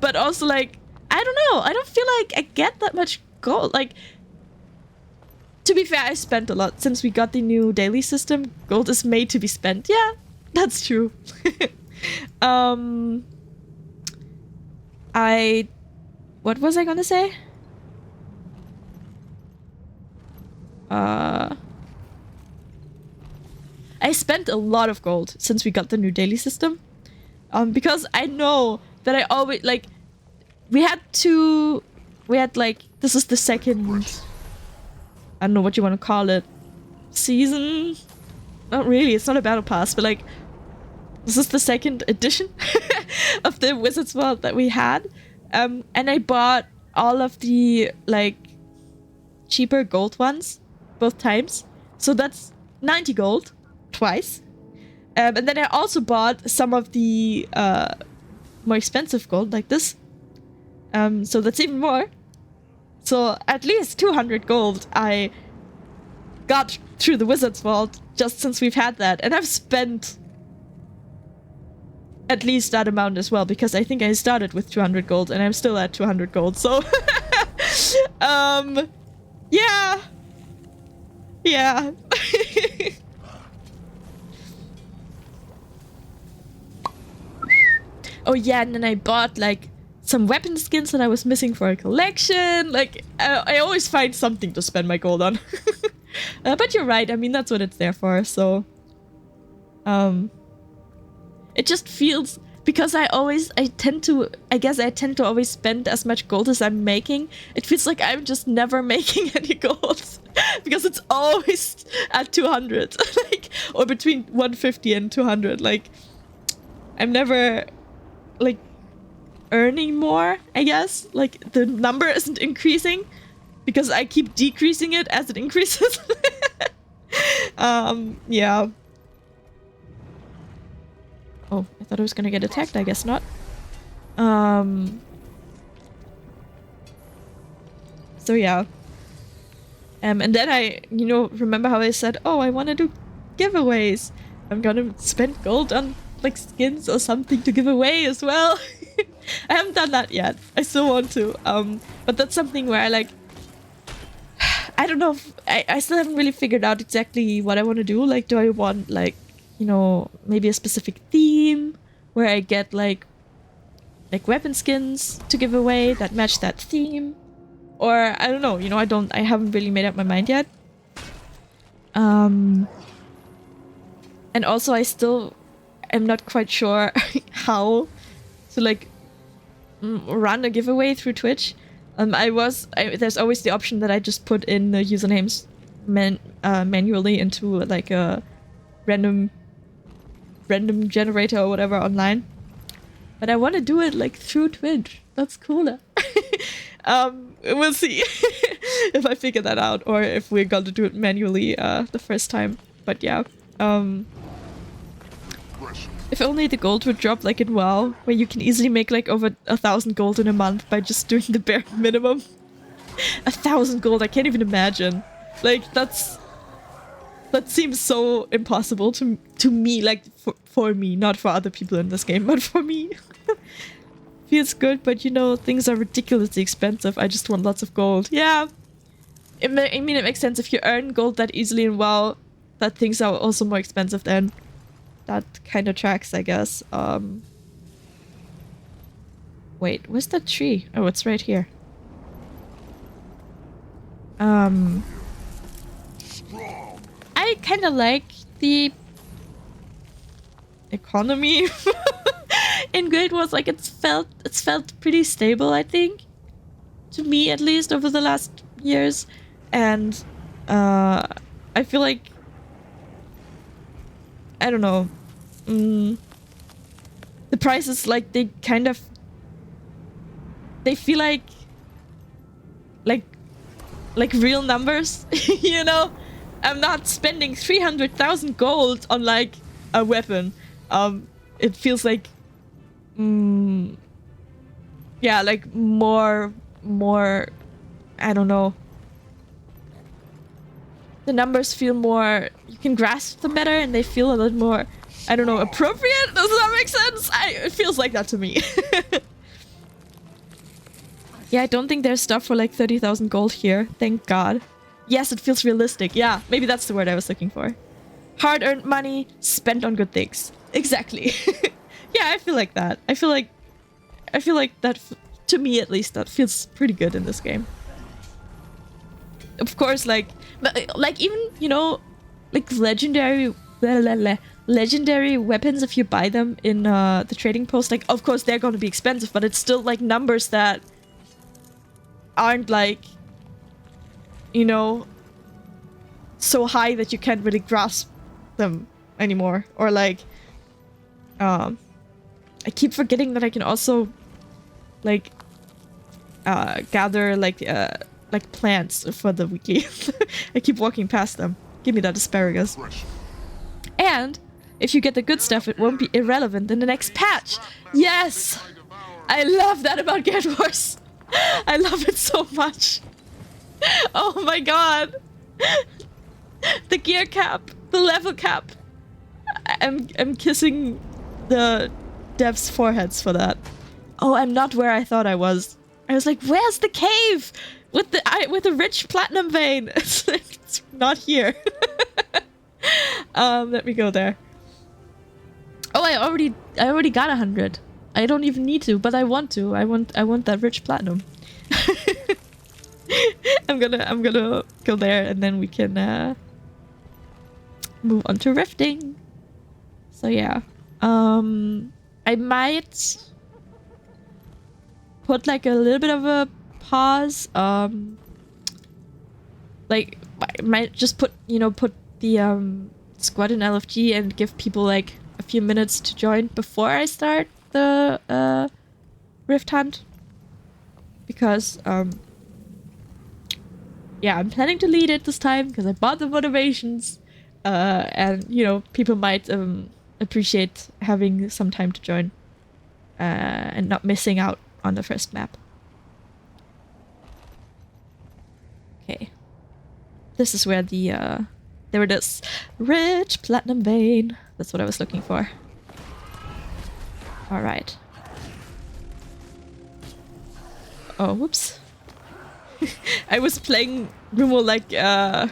but also like, I don't know, I don't feel like I get that much gold. Like, to be fair, I spent a lot since we got the new daily system. Gold is made to be spent. Yeah, that's true. What was I gonna say? I spent a lot of gold since we got the new daily system. Because I know that I always, like, we had like, this is the second, I don't know what you want to call it, season? Not really, it's not a battle pass, but like, this is the second edition of the Wizards World that we had. And I bought all of the, like, cheaper gold ones, both times. So that's 90 gold, twice. And then I also bought some of the more expensive gold, like this. So that's even more. So at least 200 gold I got through the Wizards World just since we've had that. And I've spent at least that amount as well, because I think I started with 200 gold and I'm still at 200 gold. So, yeah. Yeah. Oh yeah, and then I bought like some weapon skins that I was missing for a collection. Like, I always find something to spend my gold on. But you're right, I mean, that's what it's there for, so... It just feels... Because I tend to always spend as much gold as I'm making. It feels like I'm just never making any gold. Because it's always at 200. Like, or between 150 and 200. Like, I'm never, like, earning more, I guess. Like, the number isn't increasing. Because I keep decreasing it as it increases. Yeah. Oh, I thought I was gonna get attacked, I guess not. So yeah. And then I, remember how I said, oh, I want to do giveaways. I'm gonna spend gold on like skins or something to give away as well. I haven't done that yet. I still want to. But that's something where I like, I don't know if, I still haven't really figured out exactly what I want to do. Like, do I want like, maybe a specific theme where I get like weapon skins to give away that match that theme? Or I don't know, I haven't really made up my mind yet. And also I still am not quite sure how to like run a giveaway through Twitch. There's always the option that I just put in the usernames manually into like a random generator or whatever online. But I want to do it like through Twitch. That's cooler. We'll see if I figure that out or if we're going to do it manually the first time. But yeah. If only the gold would drop like in WoW, where you can easily make like over 1,000 gold in a month by just doing the bare minimum. 1,000 gold, I can't even imagine. Like that seems so impossible to me, like for me, not for other people in this game, but for me. Feels good, but things are ridiculously expensive. I just want lots of gold. Yeah. It makes sense if you earn gold that easily in WoW, that things are also more expensive then. That kind of tracks, I guess. Wait, where's that tree? Oh, it's right here. I kind of like the economy in Guild Wars. Like it's felt pretty stable, I think, to me at least over the last years, and I feel like, I don't know, the prices, like they feel like real numbers. I'm not spending 300,000 gold on like a weapon. It feels like yeah, like more I don't know, the numbers feel more, you can grasp them better and they feel a little more, I don't know, appropriate. Does that make sense? It feels like that to me. Yeah, I don't think there's stuff for like 30,000 gold here, thank God. Yes, it feels realistic. Yeah, maybe that's the word I was looking for. Hard-earned money spent on good things. Exactly. Yeah, I feel like that. I feel like that, to me at least, that feels pretty good in this game. Of course, like even, like legendary weapons, if you buy them in the trading post, like of course they're going to be expensive, but it's still like numbers that aren't like, so high that you can't really grasp them anymore. Or like, I keep forgetting that I can also like gather like plants for the weekly. I keep walking past them. Give me that asparagus. And if you get the good stuff, it won't be irrelevant in the next patch. Yes! I love that about Guild Wars. I love it so much. Oh my god. The gear cap, the level cap. I'm kissing the devs' foreheads for that. Oh, I'm not where I thought I was. I was like, where's the cave with the rich platinum vein? It's like, it's not here. Let me go there. Oh, I already got 100. I don't even need to, but I want to. I want that rich platinum. I'm gonna go there and then we can move on to rifting. So yeah, I might put like a little bit of a pause. Like I might just put the squad in LFG and give people like a few minutes to join before I start the rift hunt, because yeah, I'm planning to lead it this time because I bought the motivations, and people might appreciate having some time to join and not missing out on the first map. Okay. this is where the there it is. Rich platinum vein. That's what I was looking for. All right. Oh, whoops. I was playing Rumo like I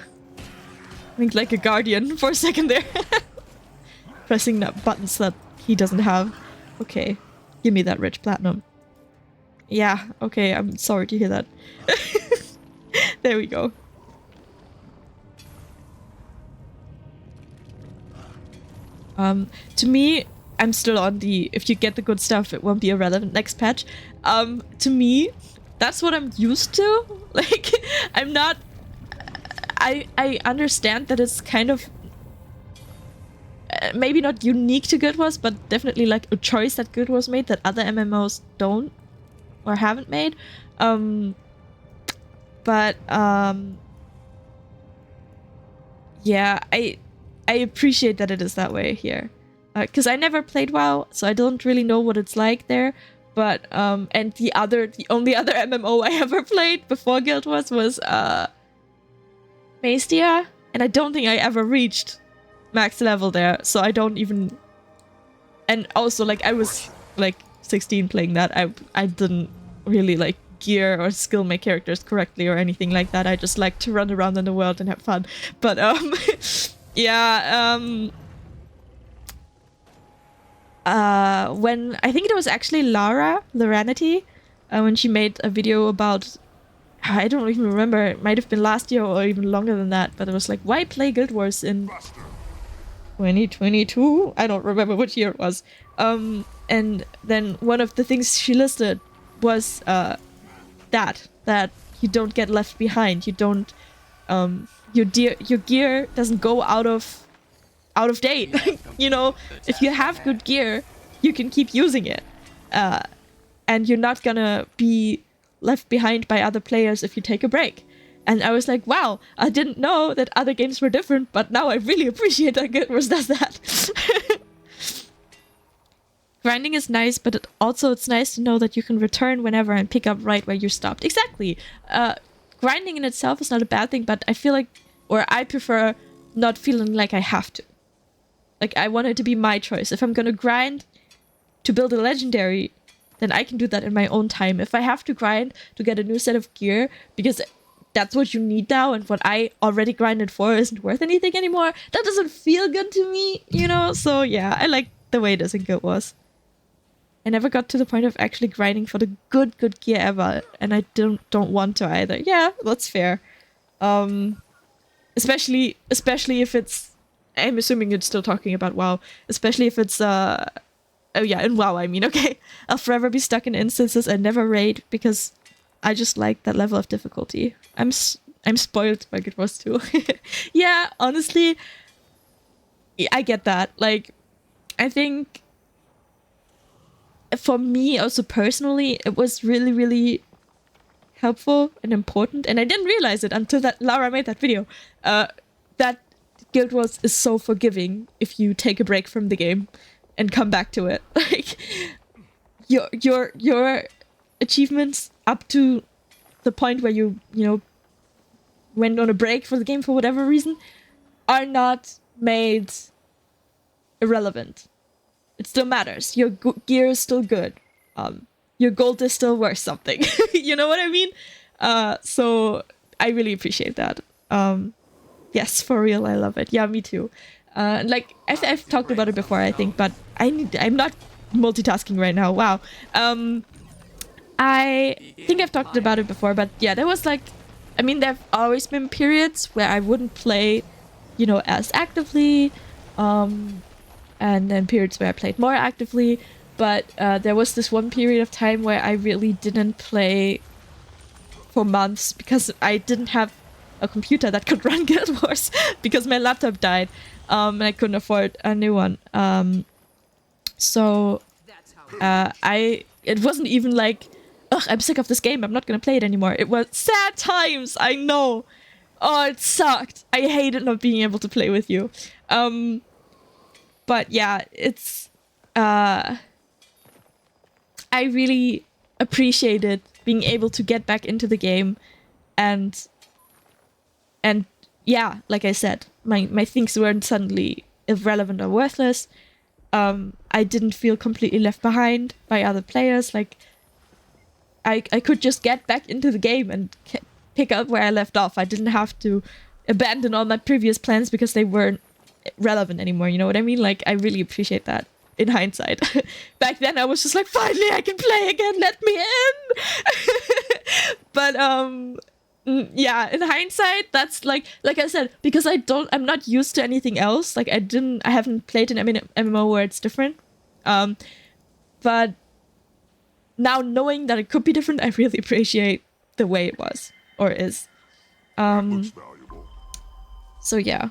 think like a guardian for a second there. Pressing that buttons that he doesn't have. Okay. Give me that rich platinum. Yeah, okay, I'm sorry to hear that. There we go. To me, I'm still on the if you get the good stuff, it won't be irrelevant next patch. To me, that's what I'm used to. Like, I'm not... I understand that it's kind of... maybe not unique to Guild Wars, but definitely like a choice that Guild Wars made that other MMOs don't or haven't made. Yeah, I appreciate that it is that way here. Because I never played WoW, so I don't really know what it's like there. But, and the only other MMO I ever played before Guild Wars was, Maestia. And I don't think I ever reached max level there, so I don't even... And also, like, I was, like, 16 playing that. I didn't really, like, gear or skill my characters correctly or anything like that. I just like to run around in the world and have fun. But, yeah, when I think it was actually Laranity, when she made a video about, I don't even remember, it might have been last year or even longer than that, but it was like, why play Guild Wars in 2022? I don't remember which year it was. And then one of the things she listed was that you don't get left behind. You don't your gear doesn't go out of date. You know, if you have good gear, you can keep using it. And you're not gonna be left behind by other players if you take a break. And I was like, wow, I didn't know that other games were different, but now I really appreciate that Guild Wars does that. Grinding is nice, but it's nice to know that you can return whenever and pick up right where you stopped. Exactly. Grinding in itself is not a bad thing, but I feel like, or I prefer not feeling like I have to. Like, I want it to be my choice. If I'm gonna grind to build a legendary, then I can do that in my own time. If I have to grind to get a new set of gear, because that's what you need now, and what I already grinded for isn't worth anything anymore, that doesn't feel good to me, you know? So yeah, I like the way it is in Guild Wars. I never got to the point of actually grinding for the good gear ever, and I don't want to either. Yeah, that's fair. Especially if it's... I'm assuming you're still talking about WoW. Especially if it's, oh yeah, in WoW, I mean, okay. I'll forever be stuck in instances and never raid, because I just like that level of difficulty. I'm spoiled by Guild Wars 2. Yeah, honestly, I get that. Like, I think... for me, also personally, it was really, really helpful and important. And I didn't realize it until that Lara made that video. That Guild Wars is so forgiving if you take a break from the game and come back to it. Like, your achievements up to the point where you know, went on a break for the game for whatever reason are not made irrelevant. It still matters. Your gear is still good. Your gold is still worth something. You know what I mean? So I really appreciate that. Yes, for real, I love it. Yeah, me too. Like I've talked about it before, I think, but I'm not multitasking right now. Wow. I think I've talked about it before, but yeah, there was like, I mean, there've always been periods where I wouldn't play, you know, as actively. And then periods where I played more actively, but there was this one period of time where I really didn't play for months because I didn't have a computer that could run Guild Wars because my laptop died, and I couldn't afford a new one. So it wasn't even like, ugh, I'm sick of this game, I'm not gonna play it anymore. It was sad times, I know. Oh, it sucked. I hated not being able to play with you. But yeah, it's... I really appreciated being able to get back into the game and yeah, like I said, my things weren't suddenly irrelevant or worthless. I didn't feel completely left behind by other players. Like, I could just get back into the game and pick up where I left off. I didn't have to abandon all my previous plans because they weren't relevant anymore. You know what I mean? Like, I really appreciate that in hindsight. Back then, I was just like, finally, I can play again. Let me in. But yeah, in hindsight, that's like I said, because I'm not used to anything else. Like, I haven't played an MMO where it's different. But now knowing that it could be different, I really appreciate the way it was or is. So yeah.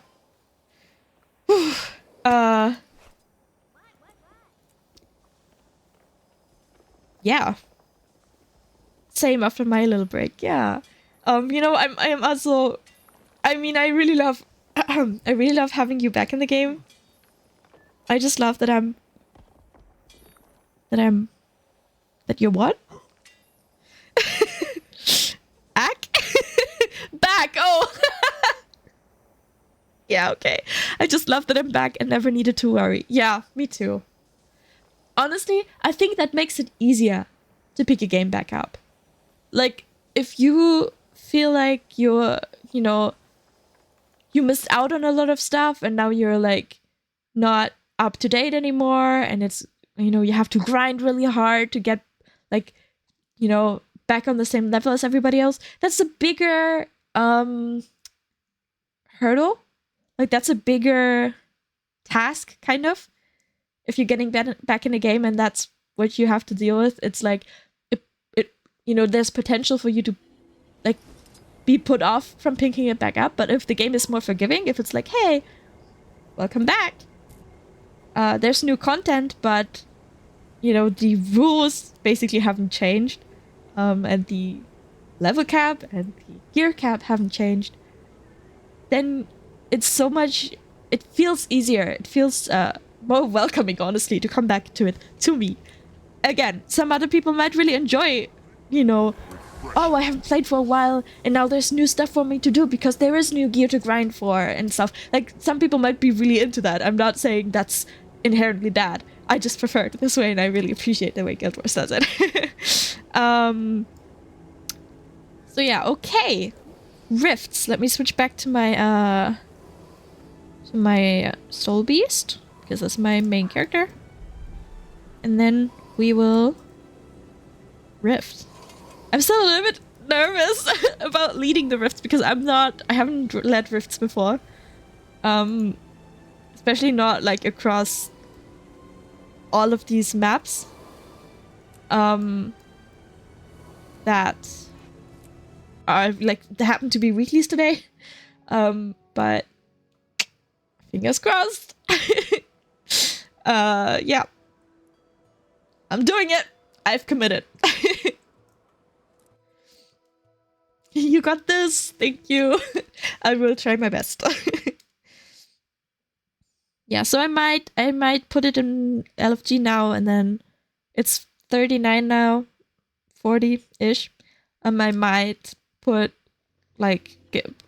Yeah. Same after my little break. Yeah. You know, I am also, I mean, I really love I really love having you back in the game. I just love that that you're what? Ack? Back. Oh. Yeah, okay. I just love that I'm back and never needed to worry. Yeah, me too. Honestly, I think that makes it easier to pick a game back up. Like, if you feel like you're, you know, you missed out on a lot of stuff and now you're like not up to date anymore and it's, you know, you have to grind really hard to get like, you know, back on the same level as everybody else. That's a bigger hurdle. Like, that's a bigger task, kind of. If you're getting back in a game and that's what you have to deal with, it's like, it you know, there's potential for you to, like, be put off from picking it back up. But if the game is more forgiving, if it's like, hey, welcome back. There's new content, but, you know, the rules basically haven't changed. And the level cap and the gear cap haven't changed. Then it's so much, it feels easier. It feels more welcoming, honestly, to come back to it, to me. Again, some other people might really enjoy, you know, oh, I haven't played for a while and now there's new stuff for me to do because there is new gear to grind for and stuff. Like, some people might be really into that. I'm not saying that's inherently bad. I just prefer it this way and I really appreciate the way Guild Wars does it. So yeah, okay. Rifts. Let me switch back to my Soul Beast, because that's my main character. And then we will rift. I'm still a little bit nervous about leading the rifts because I haven't led rifts before. Especially not like across all of these maps. That are like, there happen to be weeklies today. But fingers crossed. Yeah. I'm doing it. I've committed. You got this. Thank you. I will try my best. Yeah, so I might put it in LFG now, and then it's 39 now, 40-ish. I might put like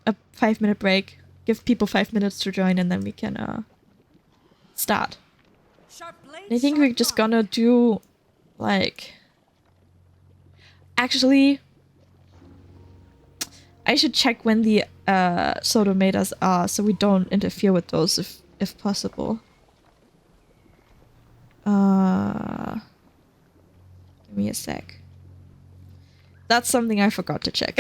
a 5-minute break, give people 5 minutes to join, and then we can start. And I think we're just gonna do like, actually, I should check when the Sodometas are so we don't interfere with those if possible. Give me a sec. That's something I forgot to check.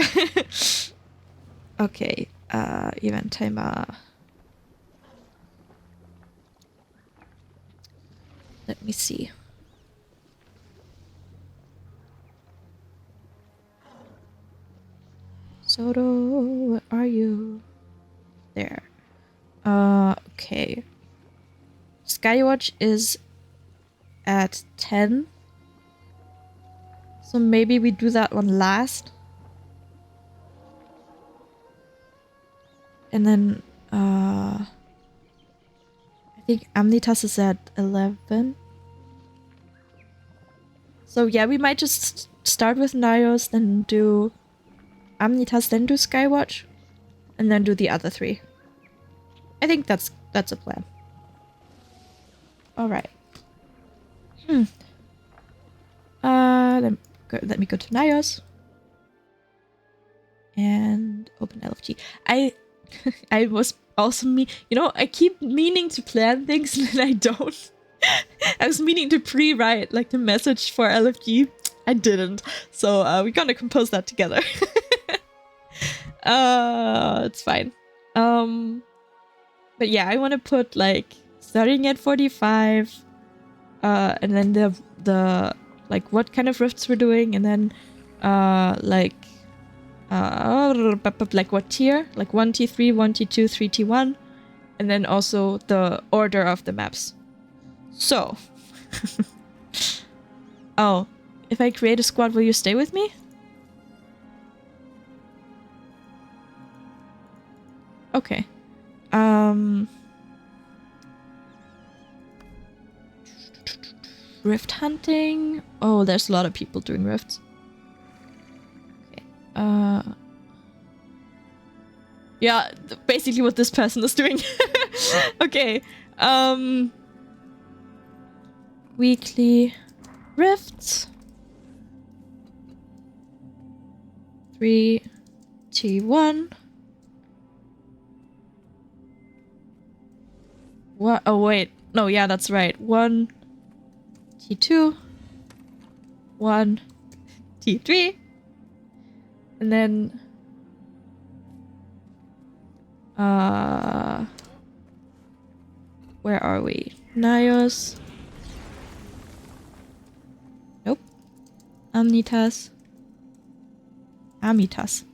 Okay, event timer. Let me see. Soto, where are you? There. Okay. Skywatch is at 10. So maybe we do that one last. And then, I think Amnitas is at 11. So yeah, we might just start with Nios, then do Amnitas, then do Skywatch. and then do the other 3. I think that's a plan. All right. Let me go to Nios and open LFG. I was also I keep meaning to plan things and then I don't. I was meaning to pre-write like the message for LFG. I didn't. So we're gonna compose that together. It's fine. But yeah, I want to put like starting at 45, and then the like what kind of rifts we're doing, and then like what tier, like 1 T3, 1 T2, 3 T1, and then also the order of the maps. So, oh, if I create a squad, will you stay with me? Okay. Rift hunting. Oh, there's a lot of people doing rifts. Okay. Yeah, basically what this person is doing. Okay. Weekly rifts. 3 T1. What? Oh, wait. No, yeah, that's right. 1 T2. 1 T3. And then... where are we? Nios. Nope. Amitas. Amitas.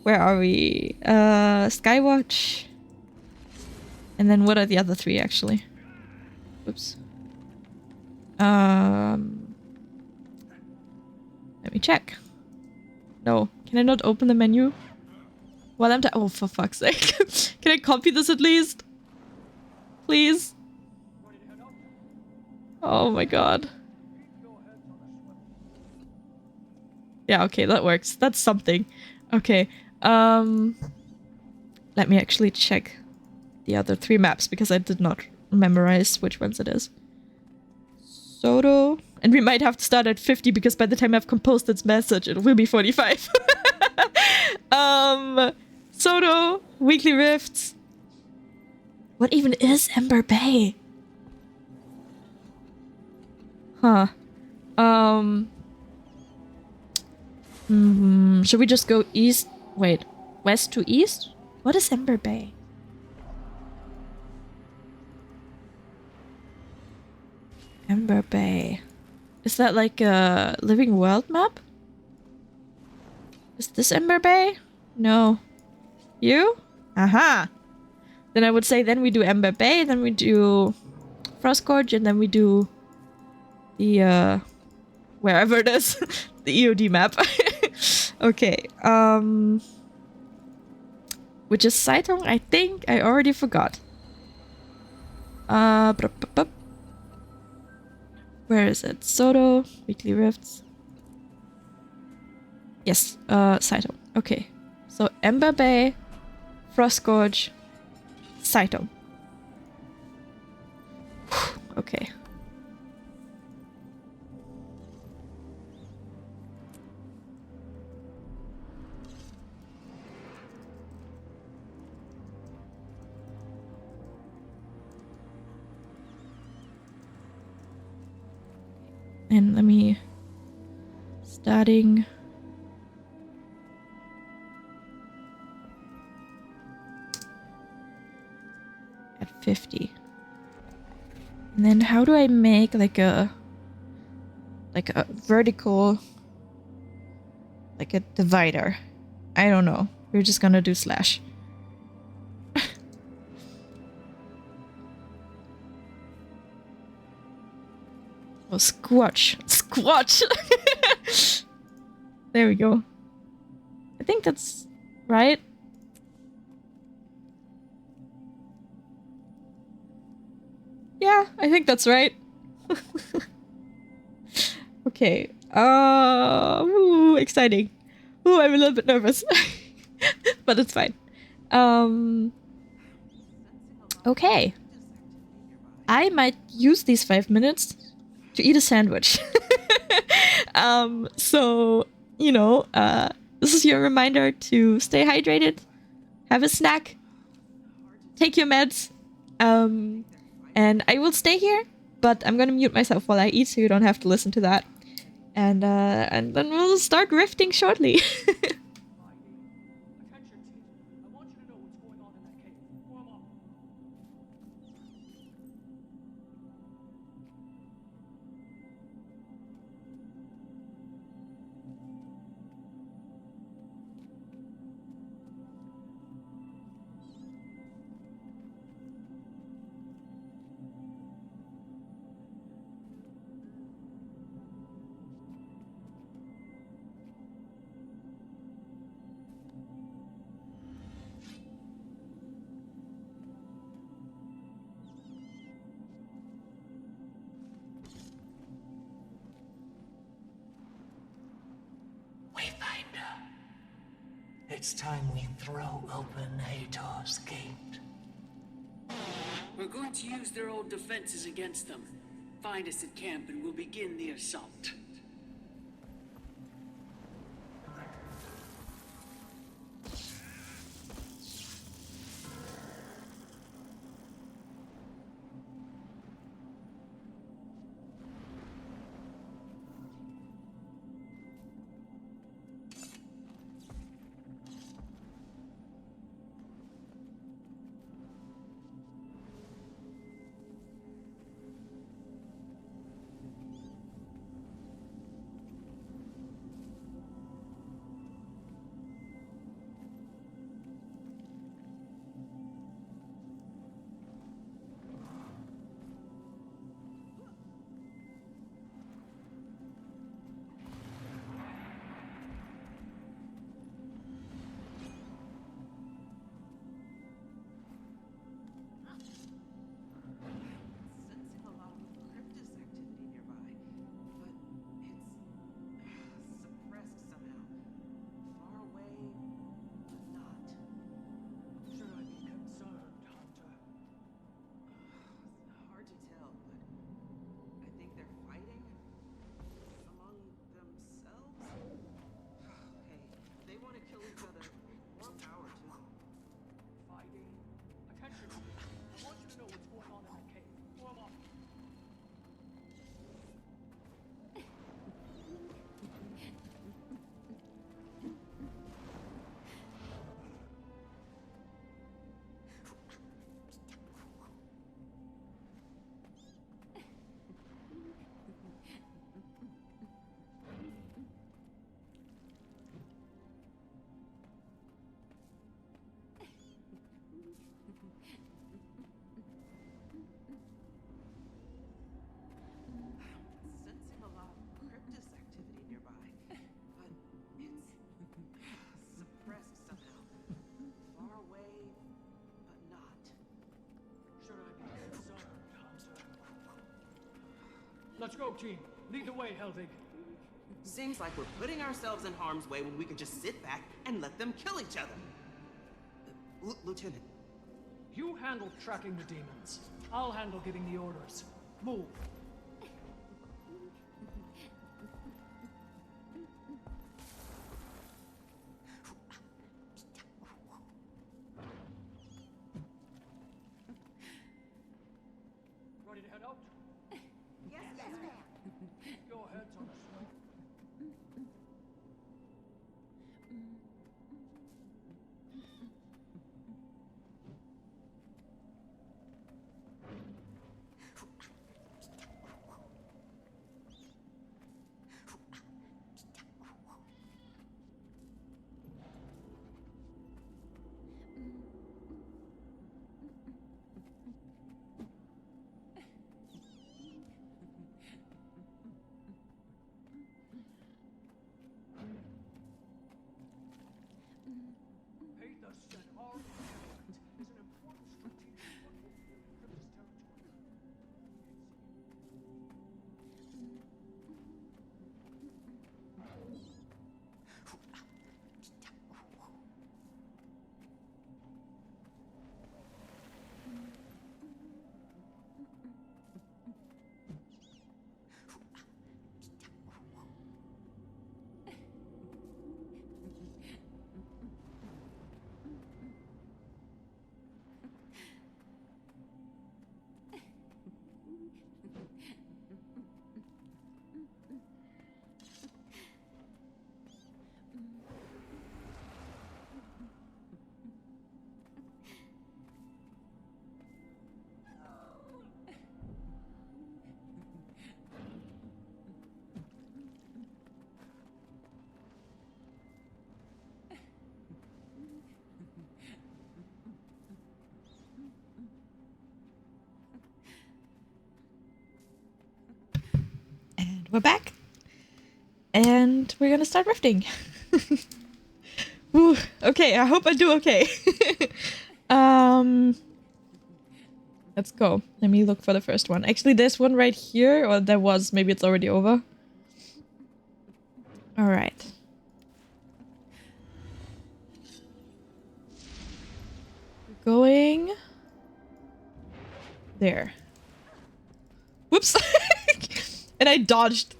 Where are we? Skywatch. And then what are the other 3 actually? Oops. Let me check. No. Can I not open the menu? While I'm oh, for fuck's sake. Can I copy this at least? Please? Oh my god. Yeah, okay, that works. That's something. Okay. Let me actually check the other 3 maps because I did not memorize which ones it is. Soto. And we might have to start at 50 because by the time I've composed this message, it will be 45. Soto. Weekly rifts. What even is Ember Bay? Huh. Should we just go east? Wait, west to east? What is Ember Bay? Ember Bay. Is that like a living world map? Is this Ember Bay? No. You? Aha! Then I would say then we do Ember Bay, then we do Frostgorge, and then we do the wherever it is. The EOD map. Okay. Which is Saitong, I think. I already forgot. Where is it? Soto, Weekly Rifts. Yes, Saitong. Okay. So Ember Bay, Frostgorge, Saitong. Okay. And let me... starting... at 50. And then how do I make like a vertical, like a divider? I don't know. We're just gonna do slash. Oh, squatch. Squatch! There we go. I think that's right. Yeah, I think that's right. Okay. Ooh, exciting. Ooh, I'm a little bit nervous. But it's fine. Okay. I might use these 5 minutes to eat a sandwich. So, you know, this is your reminder to stay hydrated, have a snack, take your meds, and I will stay here, but I'm gonna mute myself while I eat so you don't have to listen to that. And then we'll start rifting shortly. Attention, team. I want you to know what's going on in that cave. Form up. Wayfinder, it's time we throw open Hator's gate. We're going to use their old defenses against them. Find us at camp and we'll begin the assault. Sensing a lot of cryptis activity nearby, but it's suppressed somehow. Far away, but not. Should I be concerned, Hunter? Hard to tell, but I think they're fighting among themselves. Hey, they want to kill each other. More power to them. Fighting. Attention, team. I want you to know what's going on in that cave. Form up. Sensing a lot of cryptis activity nearby, but it's suppressed somehow. Far away, but not. Should I be concerned, Hunter? Let's go, team. Lead the way, Helvig. Seems like we're putting ourselves in harm's way when we could just sit back and let them kill each other. Lieutenant, You handle tracking the demons. I'll handle giving the orders. Move. Ready to head out? Yes, ma'am. Your head's on a swivel. And we're gonna start rifting. Ooh, okay, I hope I do okay. Let's go. Let me look for the first one. Actually, there's one right here, or there was. Maybe it's already over. Alright. Going... there. Whoops! And I dodged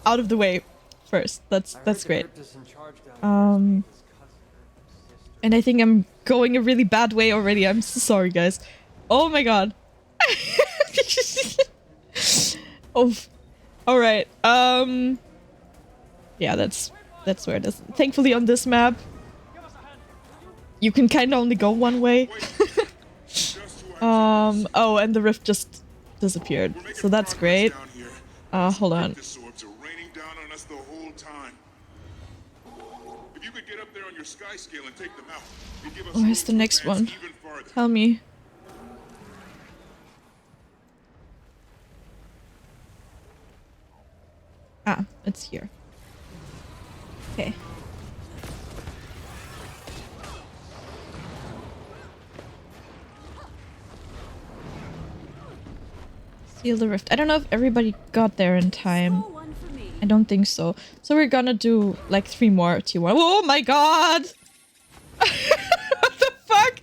out of the way first. That's great. And I think I'm going a really bad way already. I'm so sorry, guys. Oh my god. Oh. Alright. Yeah, that's where it is. Thankfully on this map, you can kind of only go one way. Oh, and the rift just disappeared. So that's great. Hold on. Where's the next one? Tell me. Ah, it's here. Okay. Seal the rift. I don't know if everybody got there in time. I don't think so. So we're gonna do like 3 more T1. Oh my god! What the fuck?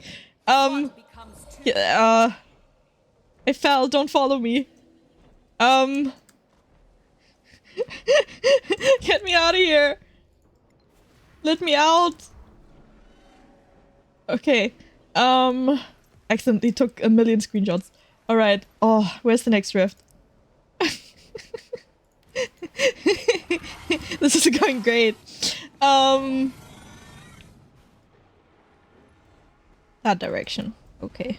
Yeah, I fell. Don't follow me. Get me out of here. Let me out. Okay. Accidentally took a million screenshots. Alright. Oh, where's the next rift? This is going great. That direction. Okay.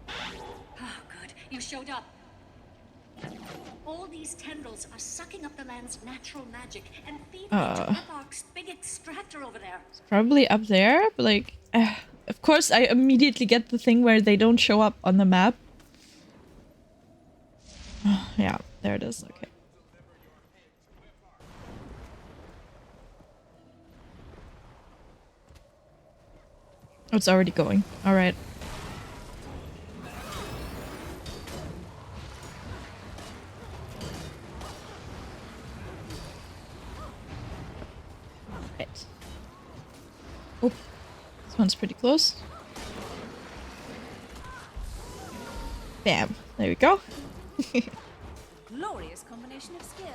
Oh, good. You showed up. All these tendrils are sucking up the land's natural magic and feeding it to Evark's big extractor over there. It's probably up there, but like... of course, I immediately get the thing where they don't show up on the map. Yeah, there it is. Okay. Oh, it's already going. All right. Right. Oh, this one's pretty close. Bam. There we go. Glorious combination of skill.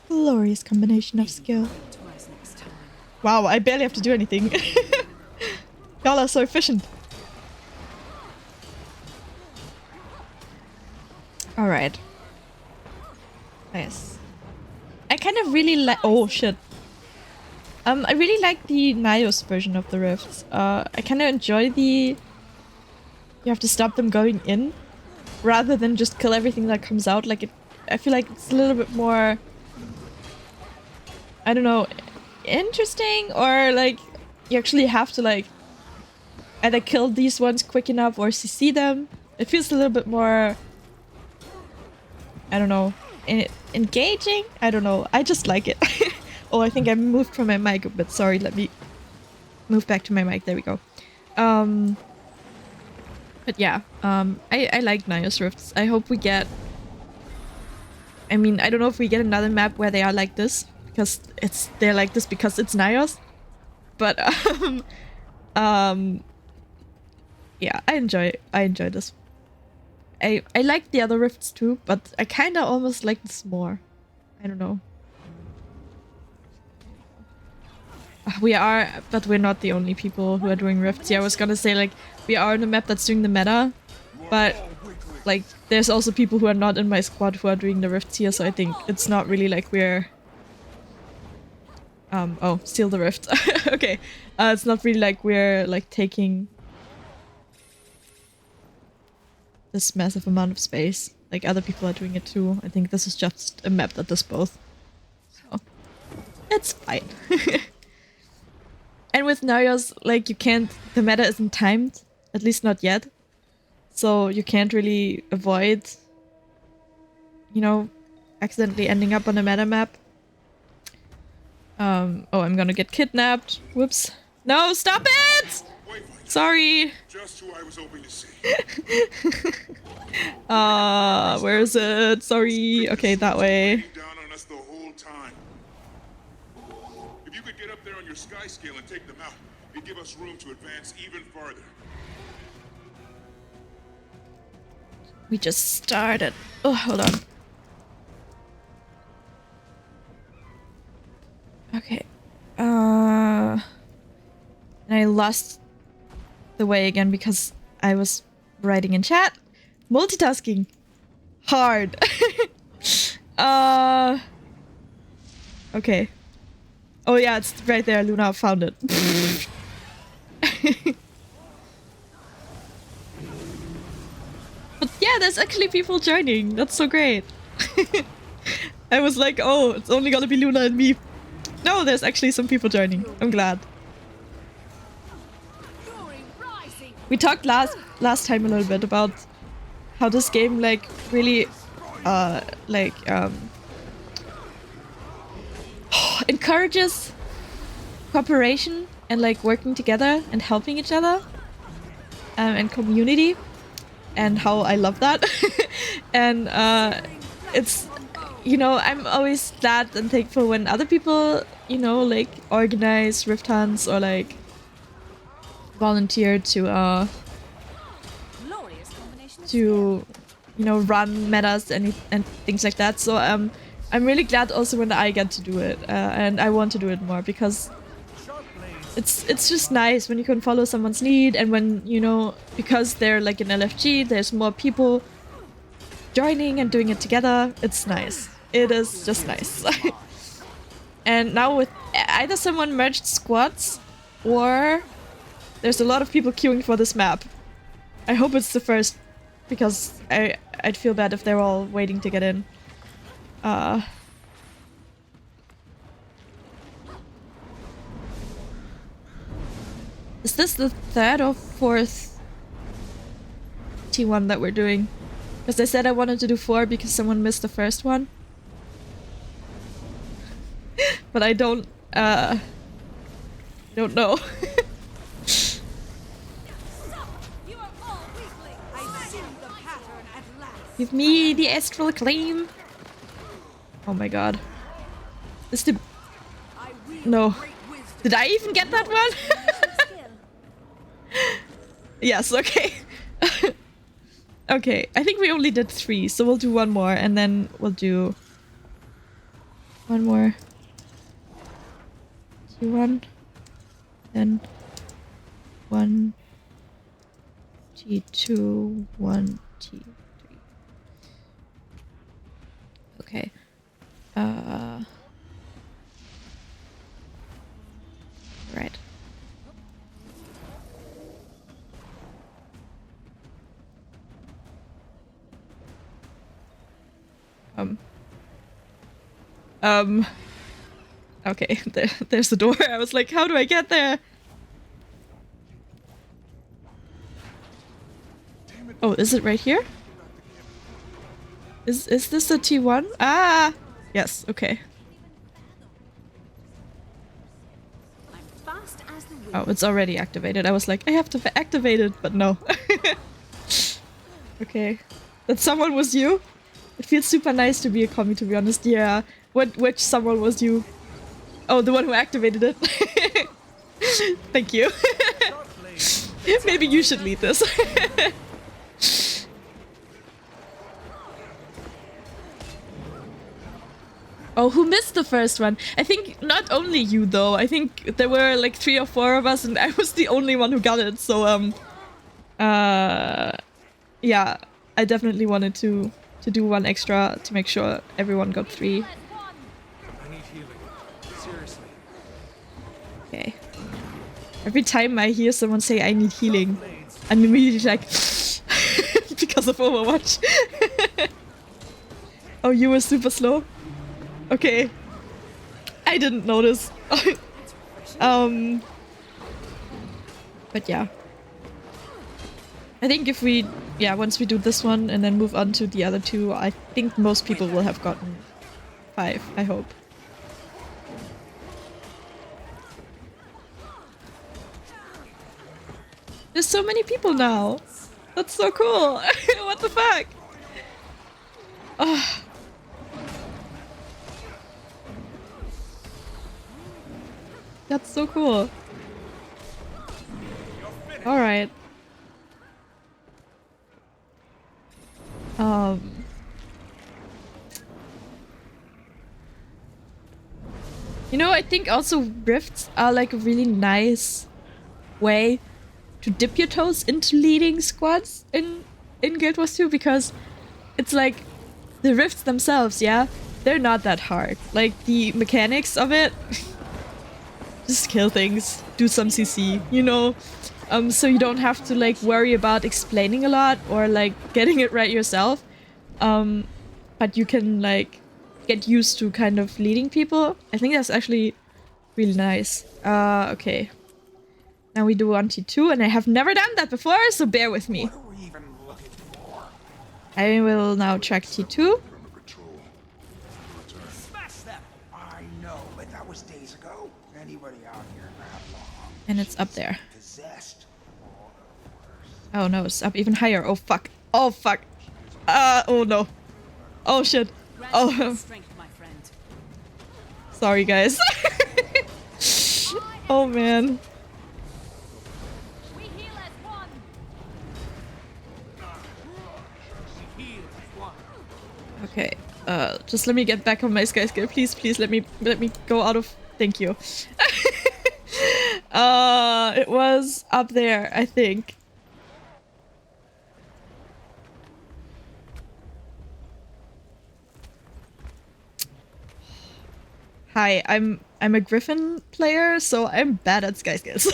Glorious combination of skill. Twice next time. Wow, I barely have to do anything. Y'all are so efficient. Alright. Nice. I kind of really like... oh, shit. I really like the Nios version of the rifts. I kind of enjoy the... you have to stop them going in, rather than just kill everything that comes out. Like, I feel like it's a little bit more... I don't know, interesting, or like, you actually have to like either kill these ones quick enough or CC them. It feels a little bit more, I don't know, engaging? I don't know, I just like it. Oh, I think I moved from my mic a bit, sorry, let me move back to my mic, there we go. But yeah, I like Nios Rifts. I hope we get... I mean, I don't know if we get another map where they are like this, because they're like this because it's Nios. But yeah, I enjoy this. I like the other rifts too, but I kind of almost like this more. I don't know. We are, but we're not the only people who are doing rifts. Yeah, I was gonna say, like, we are on a map that's doing the meta, but like there's also people who are not in my squad who are doing the rifts here, so I think it's not really like we're oh, steal the rift. Okay. It's not really like we're like taking this massive amount of space. Like other people are doing it too. I think this is just a map that does both. So it's fine. And with Nios, like you can't, the meta isn't timed, at least not yet. So you can't really avoid, you know, accidentally ending up on a meta map. Oh, I'm gonna get kidnapped. Whoops. No, stop it! Sorry. Just who I was hoping to see. Where is it? Sorry. Okay, that way. Down on us the whole time. If you could get up there on your sky scale and take them out, it'd give us room to advance even farther. We just started. Oh, hold on. Okay. And I lost the way again because I was writing in chat. Multitasking. Hard. Okay. Oh yeah, it's right there. Luna found it. But yeah, there's actually people joining. That's so great. I was like, oh, it's only gonna be Luna and me. No, there's actually some people joining. I'm glad. We talked last time a little bit about how this game like really encourages cooperation and like working together and helping each other and community, and how I love that. And it's, you know, I'm always glad and thankful when other people, you know, like organize rift hunts or like volunteer to you know, run metas and things like that. So I'm really glad also when I get to do it, and I want to do it more because it's just nice when you can follow someone's lead, and when, you know, because they're like an LFG, there's more people joining and doing it together. It's nice. It is just nice. And now with either someone merged squads or there's a lot of people queuing for this map. I hope it's the first, because I'd feel bad if they're all waiting to get in. Is this the third or fourth T1 that we're doing? Because I said I wanted to do 4 because someone missed the first one. But I don't know. Give me the astral claim. Oh my god. Is the... No. Did I even get that one? Yes, okay. Okay, I think we only did 3, so we'll do one more and then we'll do one more. T1. Then 1 T2, 1 T3. Okay. Right. Okay, there's the door. I was like, how do I get there? Oh, is it right here? Is this a T1? Ah! Yes, okay. Oh, it's already activated. I was like, I have to activate it, but no. Okay. That someone was you? It feels super nice to be a commie, to be honest. Yeah. Which someone was you? Oh, the one who activated it. Thank you. Maybe you should lead this. Oh, who missed the first one? I think not only you though. I think there were like 3 or 4 of us and I was the only one who got it. So yeah, I definitely wanted to do one extra to make sure everyone got 3. I need healing. Seriously. Okay. Every time I hear someone say I need healing, I'm immediately like because of Overwatch. Oh, you were super slow? Okay. I didn't notice. But yeah. I think if we, yeah, once we do this one and then move on to the other 2, I think most people will have gotten 5, I hope. There's so many people now. That's so cool. What the fuck? Oh. That's so cool. Alright. You know, I think also rifts are like a really nice way to dip your toes into leading squads in Guild Wars 2, because it's like the rifts themselves, yeah, they're not that hard. Like the mechanics of it, just kill things, do some CC, you know? So you don't have to like worry about explaining a lot or like getting it right yourself. But you can like get used to kind of leading people. I think that's actually really nice. Okay. Now we do on T2, and I have never done that before, so bear with me. What are we even looking for? I will now track T2. Smash them! I know, but that was days ago. Anybody out here that long? And it's up there. Possessed or worse. Oh no, it's up even higher. Oh fuck. Oh fuck. Oh no. Oh shit. Oh. Sorry guys. Oh man. Okay, just let me get back on my skyscraper, please, please let me go out of. Thank you. It was up there, I think. Hi, I'm a Griffin player, so I'm bad at skyscapes.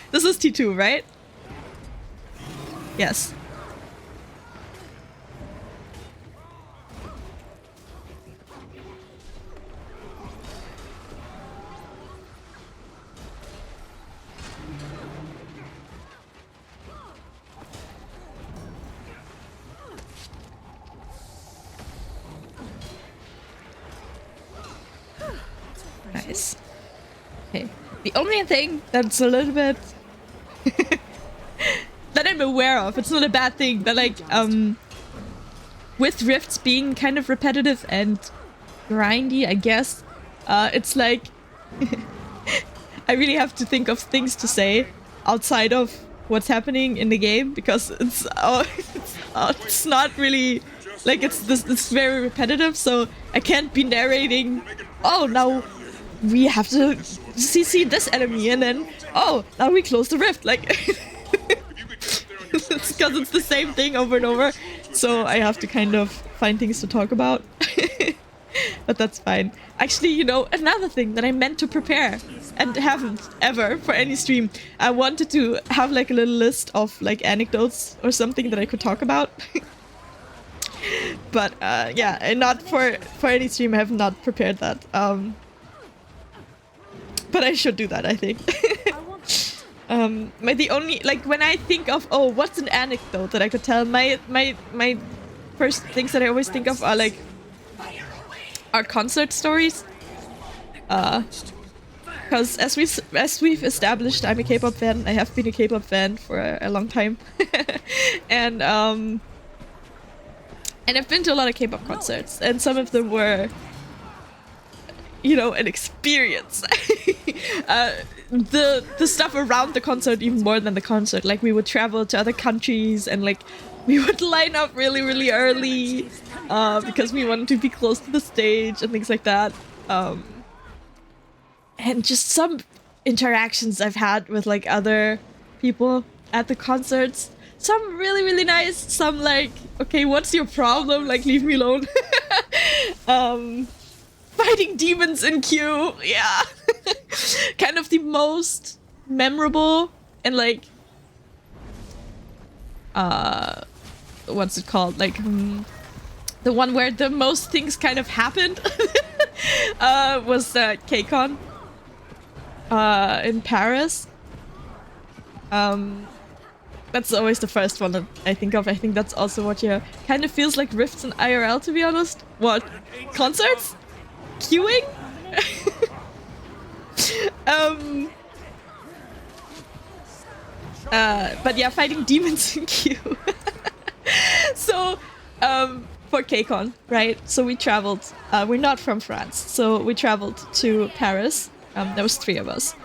This is T2, right? Yes. Nice. Okay. The only thing that's a little bit that I'm aware of, it's not a bad thing, but like with rifts being kind of repetitive and grindy, I guess, it's like I really have to think of things to say outside of what's happening in the game, because it's not really like it's very repetitive, so I can't be narrating, oh now we have to CC this enemy, and then oh now we close the rift, like it's because it's the same thing over and over, so I have to kind of find things to talk about. But that's fine. Actually, you know, another thing that I meant to prepare and haven't ever for any stream, I wanted to have like a little list of like anecdotes or something that I could talk about. But yeah, and not for any stream, I have not prepared that. But I should do that, I think. The only, like, when I think of, oh, what's an anecdote that I could tell, my first things that I always think of are like our concert stories. Because as we've established, I'm a K-pop fan. I have been a K-pop fan for a long time. And I've been to a lot of K-pop concerts, and some of them were, you know, an experience. The stuff around the concert even more than the concert. Like, we would travel to other countries, and like we would line up really, really early because we wanted to be close to the stage and things like that. And just some interactions I've had with like other people at the concerts. Some really, really nice. Some like, okay, what's your problem? Like, leave me alone. Fighting demons in queue. Yeah. Kind of the most memorable and like, what's it called? Like, the one where the most things kind of happened was KCON in Paris. That's always the first one that I think of. I think that's also what you kind of feels like rifts in IRL, to be honest. What? Concerts? queuing. But yeah, fighting demons in queue. So, for KCON, right? So we traveled. We're not from France, so we traveled to Paris. There was 3 of us,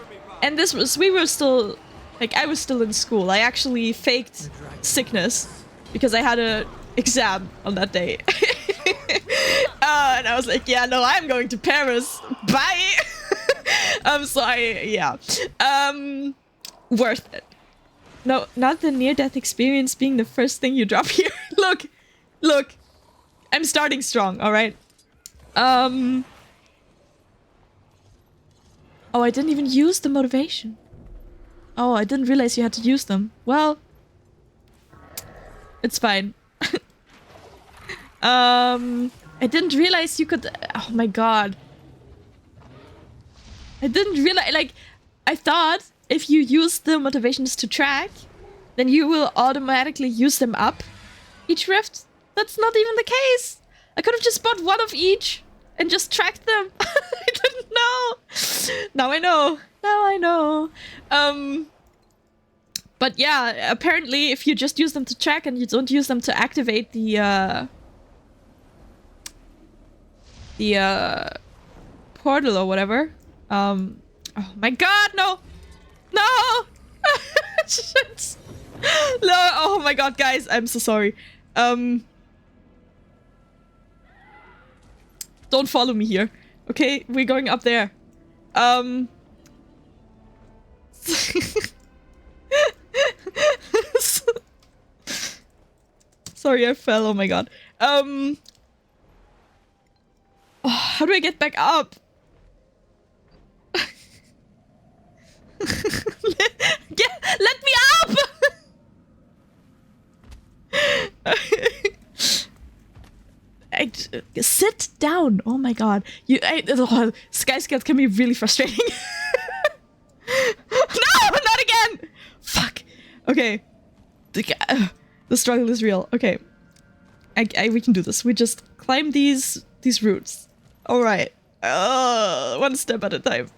and we were still, like, I was still in school. I actually faked sickness because I had a exam on that day. And I was like, yeah, no, I'm going to Paris. Bye. Worth it. No, not the near-death experience being the first thing you drop here. Look. I'm starting strong, alright? Oh, I didn't even use the motivation. Oh, I didn't realize you had to use them. Well, it's fine. I didn't realize you could... Oh my god. I didn't realize... Like, I thought if you use the motivations to track, then you will automatically use them up each rift. That's not even the case. I could have just bought one of each and just tracked them. I didn't know. Now I know. Now I know. But yeah, apparently if you just use them to track and you don't use them to activate the portal or whatever. Oh my god, no! No! Shit. No, oh my god, guys, I'm so sorry. Don't follow me here. Okay, we're going up there. Sorry, I fell. Oh my god. Oh, how do I get back up? Let me up! Sit down. Oh my god. Sky scales can be really frustrating. No, not again. Fuck. Okay. The struggle is real. Okay. We can do this. We just climb these roots. All right. One step at a time.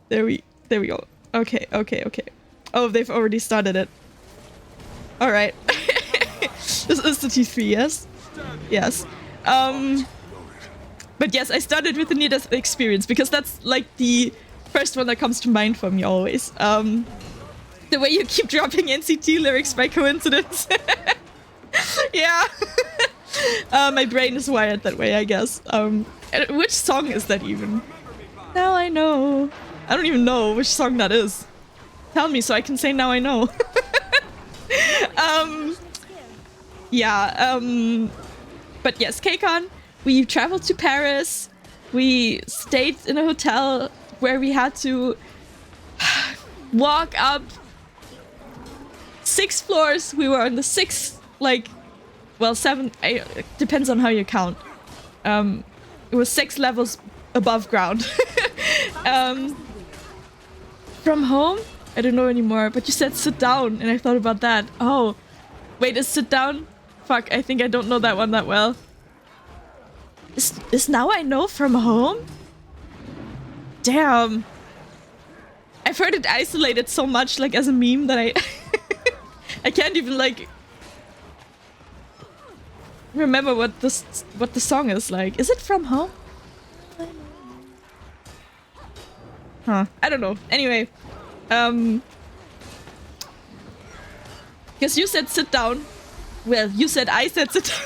There we go. Okay. Oh, they've already started it. All right. This is the T3, yes? Yes. But yes, I started with the near-death experience because that's like the first one that comes to mind for me always. The way you keep dropping NCT lyrics by coincidence. Yeah. My brain is wired that way, I guess. Which song is that even? Now I know. I don't even know which song that is. Tell me so I can say now I know. Yeah, but yes, KCON, we traveled to Paris. We stayed in a hotel where we had to walk up 6 floors. We were on the 6th, like, well, 7, depends on how you count. It was 6 levels above ground. From home? I don't know anymore, but you said sit down, and I thought about that. Oh, wait, is sit down? Fuck, I think I don't know that one that well. Is now I know from home? Damn. I've heard it isolated so much, like, as a meme that I... I can't even, like... remember what the song is like. Is it from home? Huh. I don't know. Anyway. Because you said sit down. Well, you said I said sit down.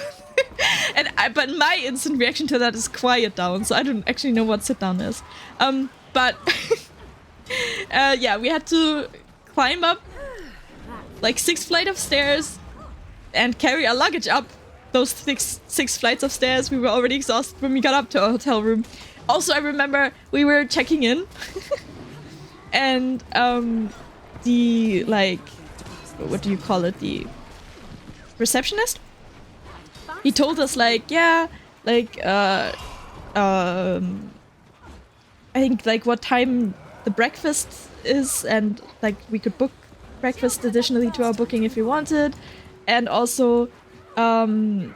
But my instant reaction to that is quiet down, so I don't actually know what sit down is. But yeah, we had to climb up like 6 flights of stairs and carry our luggage up those 6 flights of stairs. We were already exhausted when we got up to our hotel room. Also, I remember we were checking in and the, like, what do you call it? The receptionist? He told us, like, yeah, like, I think, like, what time the breakfast is, and, like, we could book breakfast additionally to our booking if we wanted. And also, the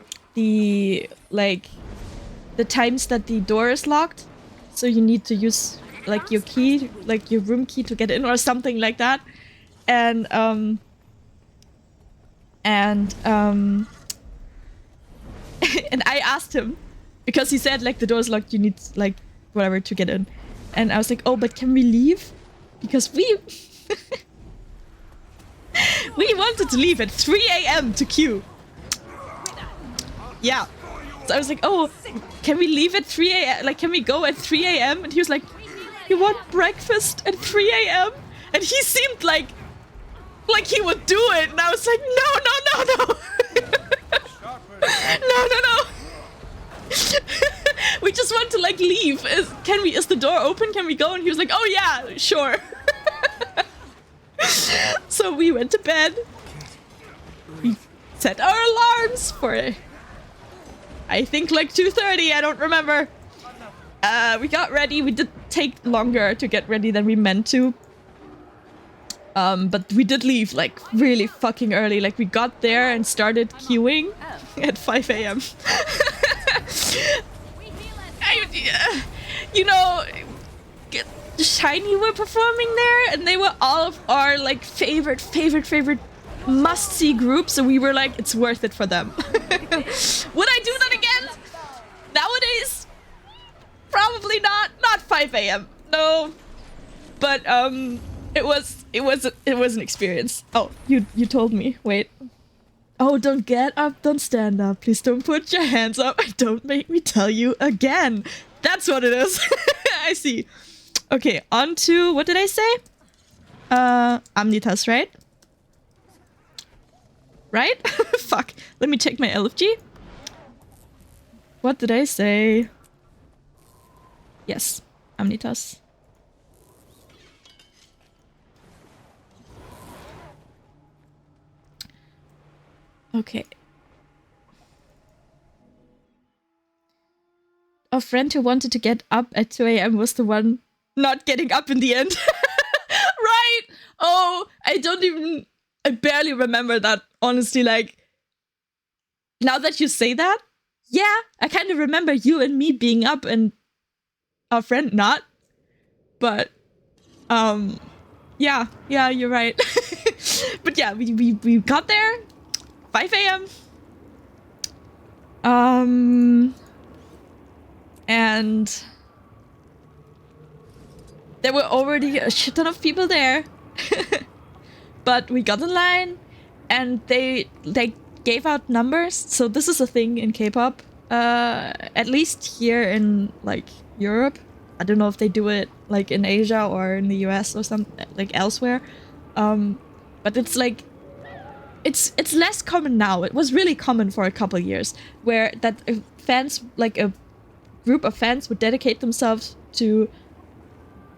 the times that the door is locked. So you need to use like your key, like your room key to get in or something like that. And and I asked him because he said like the door's locked, you need like whatever to get in. And I was like, oh, but can we leave? Because we we wanted to leave at 3 a.m. to queue. Yeah. So I was like, oh, can we leave at 3 a.m.? Like, can we go at 3 a.m.? And he was like, you want breakfast at 3 a.m.? And he seemed like he would do it. And I was like, no. No. We just want to like leave. Is the door open? Can we go? And he was like, oh yeah, sure. So we went to bed. We set our alarms for I think like 2:30, I don't remember. We got ready. We did take longer to get ready than we meant to. But we did leave like really fucking early. Like we got there and started queuing at 5 a.m. You know, Shiny were performing there, and they were all of our like favorite must-see groups. So we were like, it's worth it for them. Would I do that again? Nowadays? Probably not. Not 5 a.m. No. But it was an experience. Oh, you told me. Wait. Oh, don't get up, don't stand up. Please don't put your hands up. Don't make me tell you again. That's what it is. I see. Okay, on to what did I say? Amnitas, right? Right? Fuck. Let me check my LFG. What did I say? Yes, Amnitas. Okay. A friend who wanted to get up at 2 a.m. was the one not getting up in the end. Right? Oh, I barely remember that, honestly. Like, now that you say that, yeah, I kind of remember you and me being up and our friend not. But, yeah, you're right. But yeah, we got there, 5 a.m. And there were already a shit ton of people there. But we got in line and they gave out numbers. So this is a thing in K-pop, at least here in like Europe. I don't know if they do it like in Asia or in the US or something like elsewhere. But it's like it's less common now. It was really common for a couple years where that fans, like a group of fans, would dedicate themselves to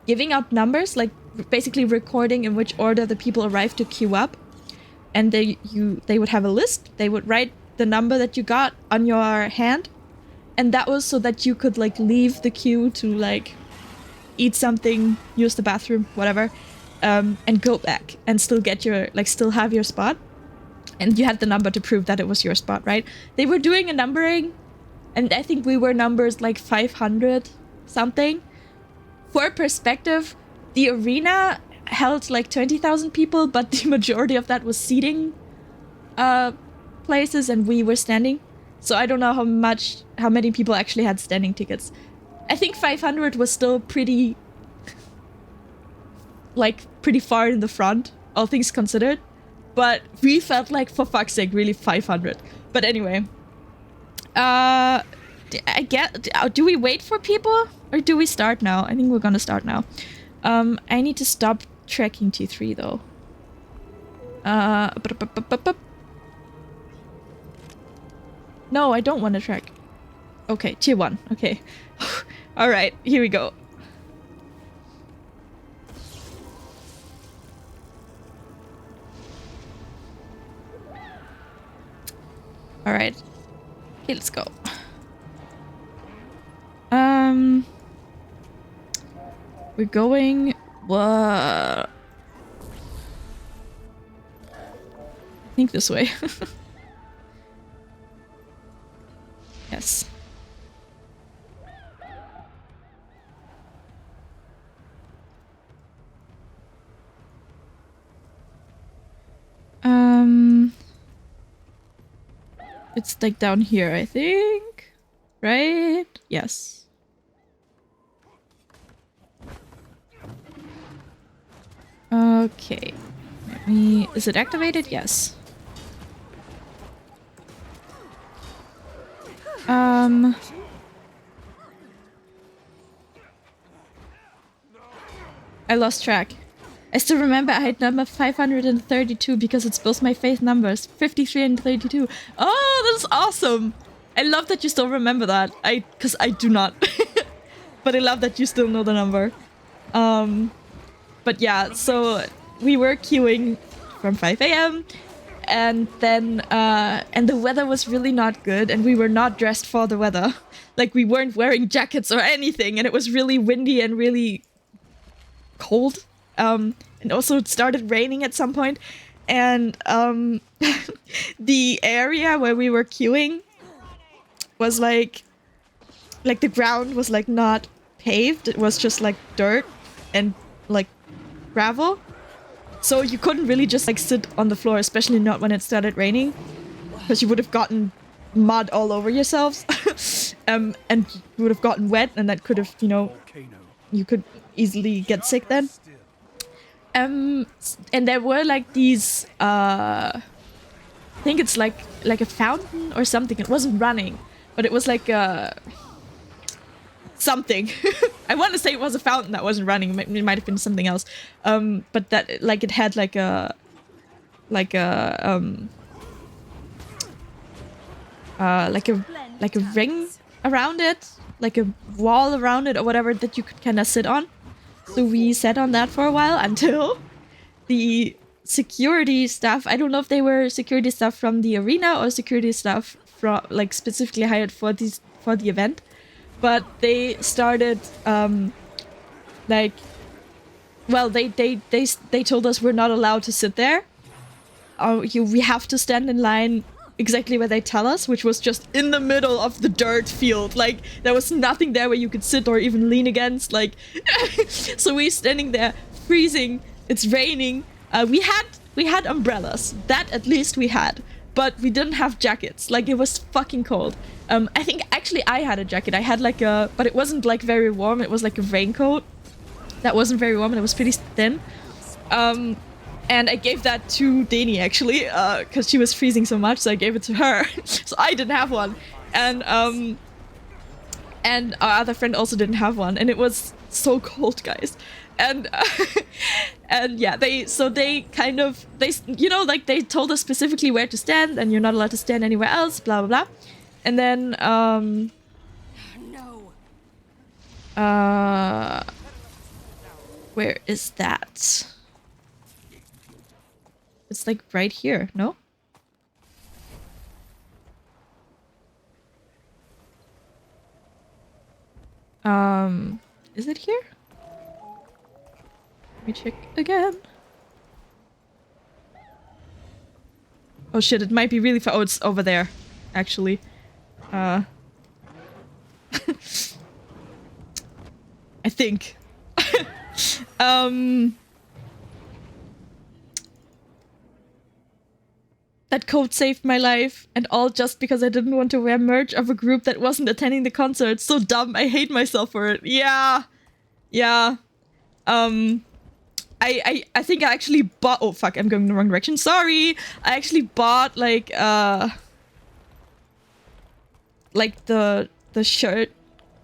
giving out numbers, like basically recording in which order the people arrived to queue up, and they would have a list. They would write the number that you got on your hand, and that was so that you could like leave the queue to like eat something, use the bathroom, whatever, and go back and still get your still have your spot, and you had the number to prove that it was your spot, right? They were doing a numbering, and I think we were numbers like 500 something. For perspective, the arena held like 20,000 people, but the majority of that was seating places, and we were standing. So I don't know how many people actually had standing tickets. I think 500 was still pretty far in the front, all things considered. But we felt like, for fuck's sake, really 500. But anyway, do we wait for people or do we start now? I think we're gonna start now. I need to stop tracking T3 though. No, I don't want to track. Okay, tier 1. Okay. Alright, here we go. Alright. Okay, let's go. We're going... What? I think this way. Yes. It's like down here, I think. Right? Yes. Okay. Let me... Is it activated? Yes. I lost track. I still remember I had number 532 because it's both my faith numbers, 53 and 32. Oh, that's awesome! I love that you still remember that. Because I do not. But I love that you still know the number. But yeah, so we were queuing from 5 a.m. and then and the weather was really not good and we were not dressed for the weather. Like we weren't wearing jackets or anything and it was really windy and really cold. And also it started raining at some point. And the area where we were queuing was like the ground was like not paved. It was just like dirt and like gravel. So you couldn't really just like sit on the floor, especially not when it started raining, because you would have gotten mud all over yourselves. And you would have gotten wet and that could have, you know, you could easily get sick then. And there were like these, I think it's like a fountain or something. It wasn't running, but it was like something. I want to say it was a fountain that wasn't running. It might have been something else. But that like it had like a ring around it, like a wall around it or whatever that you could kind of sit on. So we sat on that for a while until the security staff, I don't know if they were security staff from the arena or security staff from like specifically hired for the event, but they started like, well, they told us we're not allowed to sit there. We have to stand in line exactly where they tell us, which was just in the middle of the dirt field. Like there was nothing there where you could sit or even lean against. Like, so we're standing there freezing. It's raining. We had umbrellas. That at least we had, but we didn't have jackets. Like it was fucking cold. I think actually I had a jacket. I had like a, but it wasn't like very warm. It was like a raincoat that wasn't very warm and it was pretty thin. And I gave that to Dani actually, because she was freezing so much, so I gave it to her. So I didn't have one. And our other friend also didn't have one. And it was so cold, guys. And and yeah, they kind of, you know, like they told us specifically where to stand and you're not allowed to stand anywhere else, blah, blah, blah. And then, where is that? It's like right here, no? Is it here? Let me check again. Oh shit, it might be really far. Oh, it's over there, actually. I think. That code saved my life, and all just because I didn't want to wear merch of a group that wasn't attending the concert. So dumb, I hate myself for it. Yeah. Yeah. I think I actually bought— oh fuck, I'm going the wrong direction. Sorry! I actually bought like the shirt.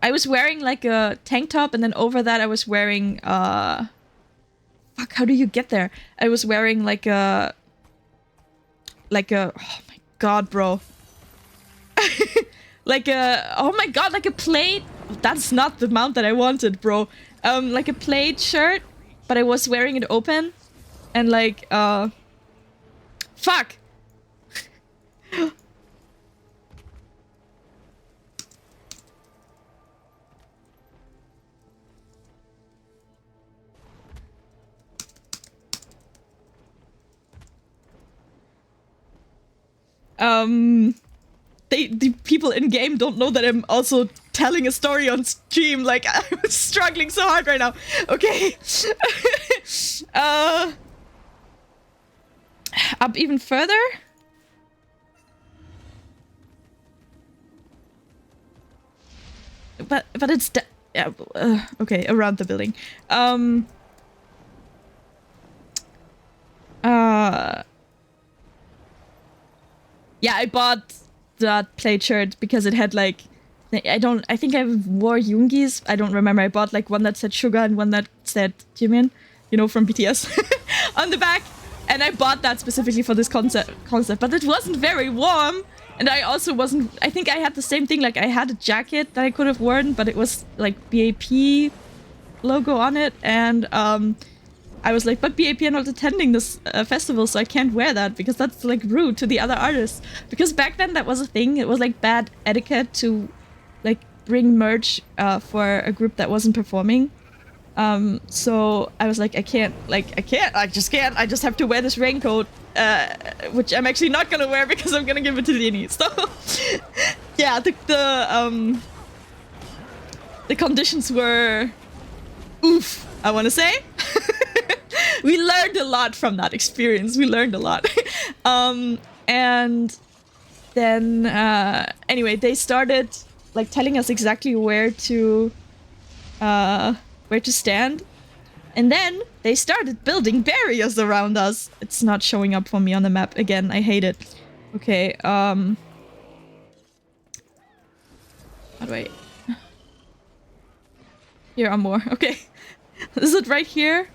I was wearing like a tank top and then over that I was wearing fuck, how do you get there? I was wearing like a oh my god, bro. like a— oh my god, like a plaid— that's not the mount that I wanted, bro. Like a plaid shirt, but I was wearing it open and like fuck. The people in game don't know that I'm also telling a story on stream. Like, I'm struggling so hard right now. Okay. Up even further? but it's yeah, okay, around the building. Yeah, I bought that plaid shirt because it had like, I think I wore Yoongi's. I don't remember. I bought like one that said Sugar and one that said Jimin, you know, from BTS on the back. And I bought that specifically for this concept, but it wasn't very warm. And I also wasn't, I think I had the same thing, like I had a jacket that I could have worn, but it was like BAP logo on it. And I was like, but BAP are not attending this festival, so I can't wear that because that's like rude to the other artists. Because back then that was a thing. It was like bad etiquette to like bring merch for a group that wasn't performing. So I was like, I just can't. I just have to wear this raincoat, which I'm actually not gonna wear because I'm gonna give it to Dini. So yeah, the conditions were oof, I want to say. We learned a lot from that experience. We learned a lot. And then anyway, they started like telling us exactly where to stand. And then they started building barriers around us. It's not showing up for me on the map again. I hate it. Okay, how do I... Here are more. Okay. Is it right here?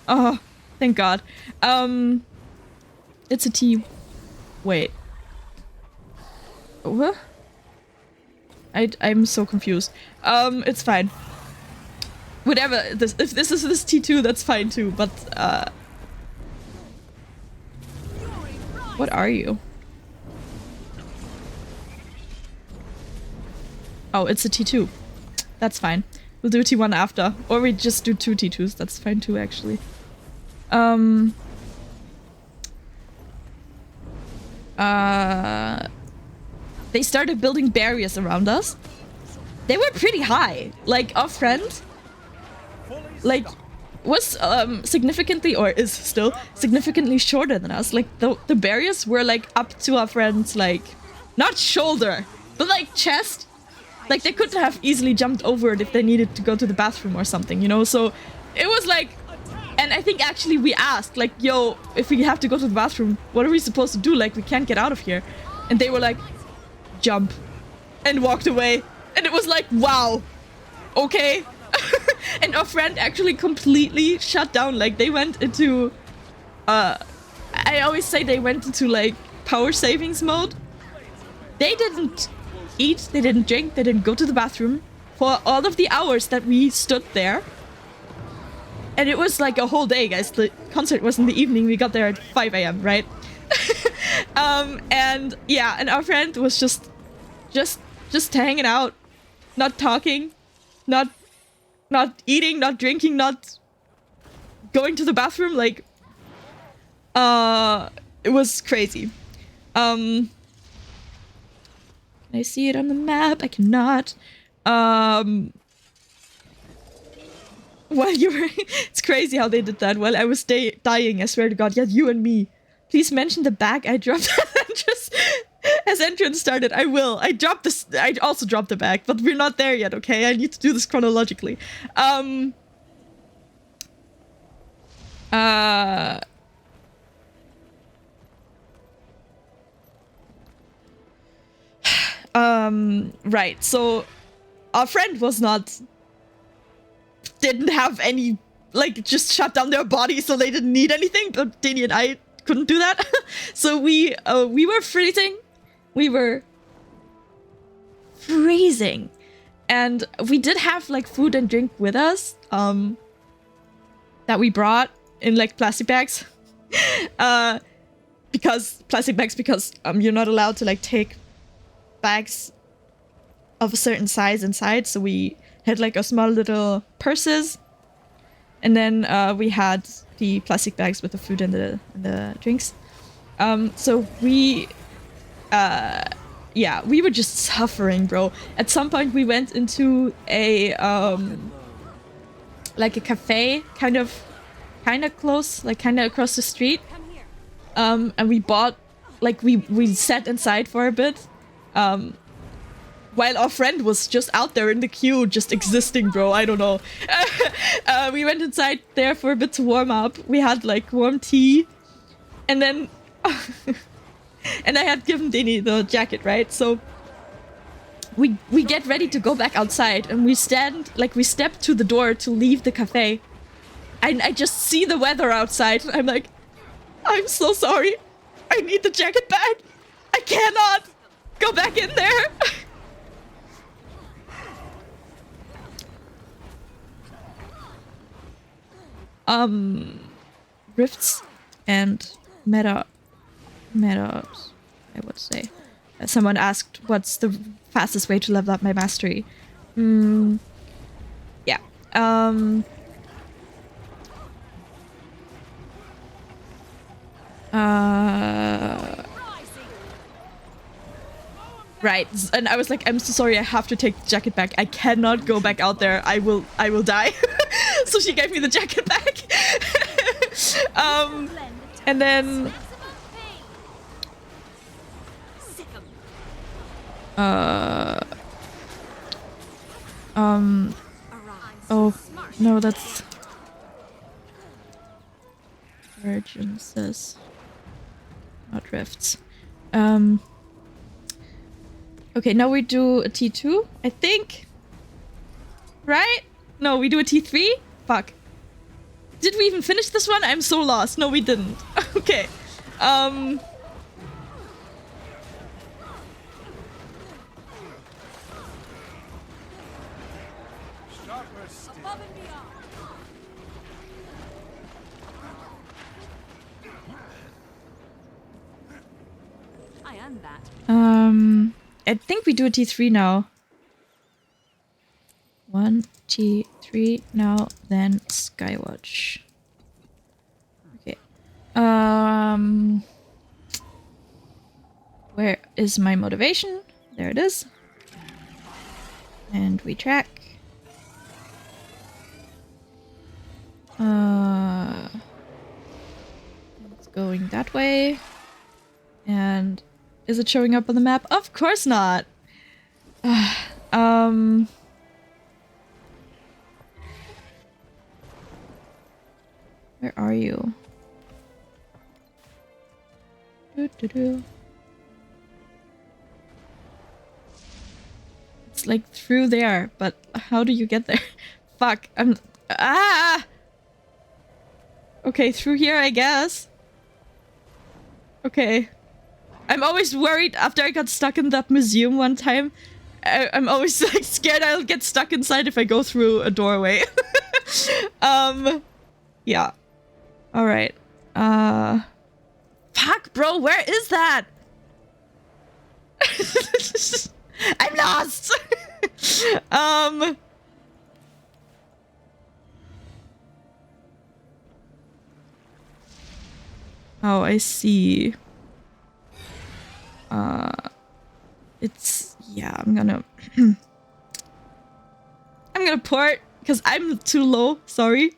Oh, thank God. It's a T. Wait. What? I'm so confused. It's fine. Whatever. If this is this T2, that's fine too. But what are you? Oh, it's a T2. That's fine. We'll do T1 after. Or we just do 2 T2s. That's fine too, actually. They started building barriers around us. They were pretty high. Like, our friend, like, was significantly, or is still, significantly shorter than us. Like, the barriers were, like, up to our friend's, like, not shoulder, but, like, chest. Like, they could have easily jumped over it if they needed to go to the bathroom or something, you know? So, it was like... And I think actually we asked, like, yo, if we have to go to the bathroom, what are we supposed to do? Like, we can't get out of here. And they were like, jump. And walked away. And it was like, wow. Okay. And our friend actually completely shut down. Like, they went into... I always say they went into, like, power savings mode. They didn't eat, they didn't drink, they didn't go to the bathroom for all of the hours that we stood there. And it was like a whole day, guys. The concert was in the evening. We got there at 5 a.m., right? And yeah, and our friend was just hanging out, not talking, not eating, not drinking, not going to the bathroom. Like, it was crazy. Can I see it on the map? I cannot. While you were... It's crazy how they did that. While I was dying, I swear to God. Yeah, you and me. Please mention the bag I dropped as entrance started. I will. I also dropped the bag, but we're not there yet, okay? I need to do this chronologically. Right, so our friend was didn't have any, like, just shut down their body so they didn't need anything, but Danny and I couldn't do that. So we were freezing. We were freezing. And we did have, like, food and drink with us, that we brought in, like, plastic bags. Because you're not allowed to, like, take bags of a certain size inside, so we had like a small little purses, and then we had the plastic bags with the food and the drinks. So we yeah, we were just suffering, bro. At some point we went into a like a cafe, kind of close, like kind of across the street, and we bought, like, we sat inside for a bit. while our friend was just out there in the queue, just existing, bro. I don't know. We went inside there for a bit to warm up. We had like warm tea, and then and I had given Dini the jacket, right? So we get ready to go back outside, and we step to the door to leave the cafe. And I just see the weather outside. I'm like, I'm so sorry. I need the jacket back. I cannot go back in there. Rifts and metas, I would say. Someone asked, what's the fastest way to level up my mastery? Yeah. Right, and I was like, I'm so sorry, I have to take the jacket back. I cannot go back out there. I will die. So she gave me the jacket back. And then oh no, that's Urgences, not Rifts. Okay, now we do a T2, I think. Right? No, we do a T3? Fuck. Did we even finish this one? I'm so lost. No, we didn't. Okay. I think we do a T3 now. 1, T3 now, then Skywatch. Okay. Where is my motivation? There it is. And we track. It's going that way. And is it showing up on the map? Of course not. Where are you? It's like through there, but how do you get there? Fuck, okay, through here, I guess. Okay. I'm always worried after I got stuck in that museum one time. I'm always like scared I'll get stuck inside if I go through a doorway. Yeah. Alright. Fuck, bro, where is that? I'm lost! Oh, I see. It's... yeah, I'm gonna... I'm gonna port, because I'm too low, sorry.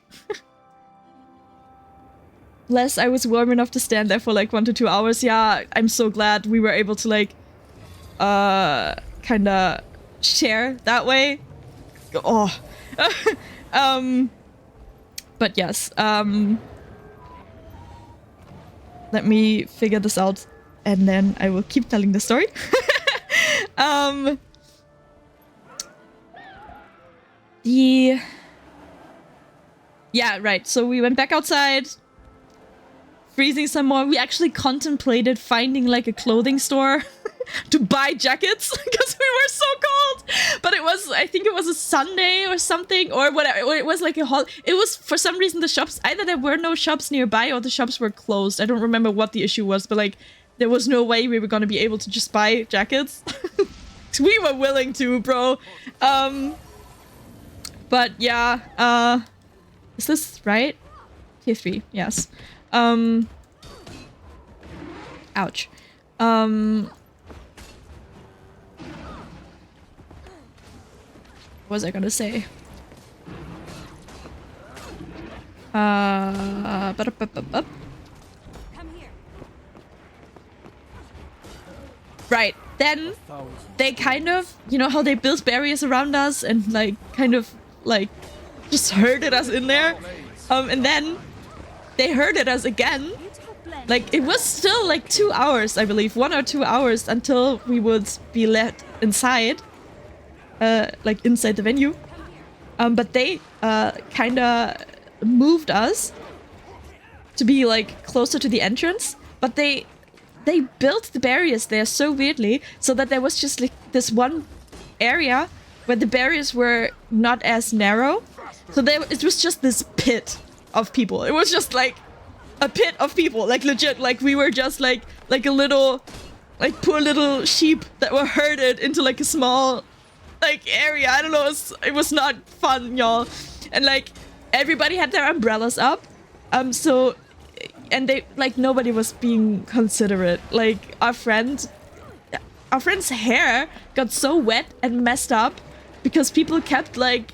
Less I was warm enough to stand there for like 1 to 2 hours. Yeah, I'm so glad we were able to like... kinda... share that way. Oh. But yes, let me figure this out, and then I will keep telling the story. Yeah, right. So we went back outside, freezing some more. We actually contemplated finding like a clothing store to buy jackets because we were so cold. But it was, I think it was a Sunday or something, or whatever. Or it was like a it was, for some reason, the shops, either there were no shops nearby or the shops were closed. I don't remember what the issue was, but like there was no way we were going to be able to just buy jackets. We were willing to, bro. But yeah, is this right? Tier 3, yes. Ouch. What was I gonna say? Come here. Right. then they kind of, you know how they built barriers around us and like kind of like just herded us in there. And then they herded us again. Like it was still like 2 hours, I believe, 1 or 2 hours until we would be let inside, like inside the venue. But they kind of moved us to be like closer to the entrance. But they built the barriers there so weirdly, so that there was just like this one area where the barriers were not as narrow. So it was just this pit of people. It was just like a pit of people, like legit. Like we were just like a little, like poor little sheep that were herded into like a small like area. I don't know. It was not fun, y'all. And like everybody had their umbrellas up. So, and they like nobody was being considerate. Like our friend's hair got so wet and messed up because people kept like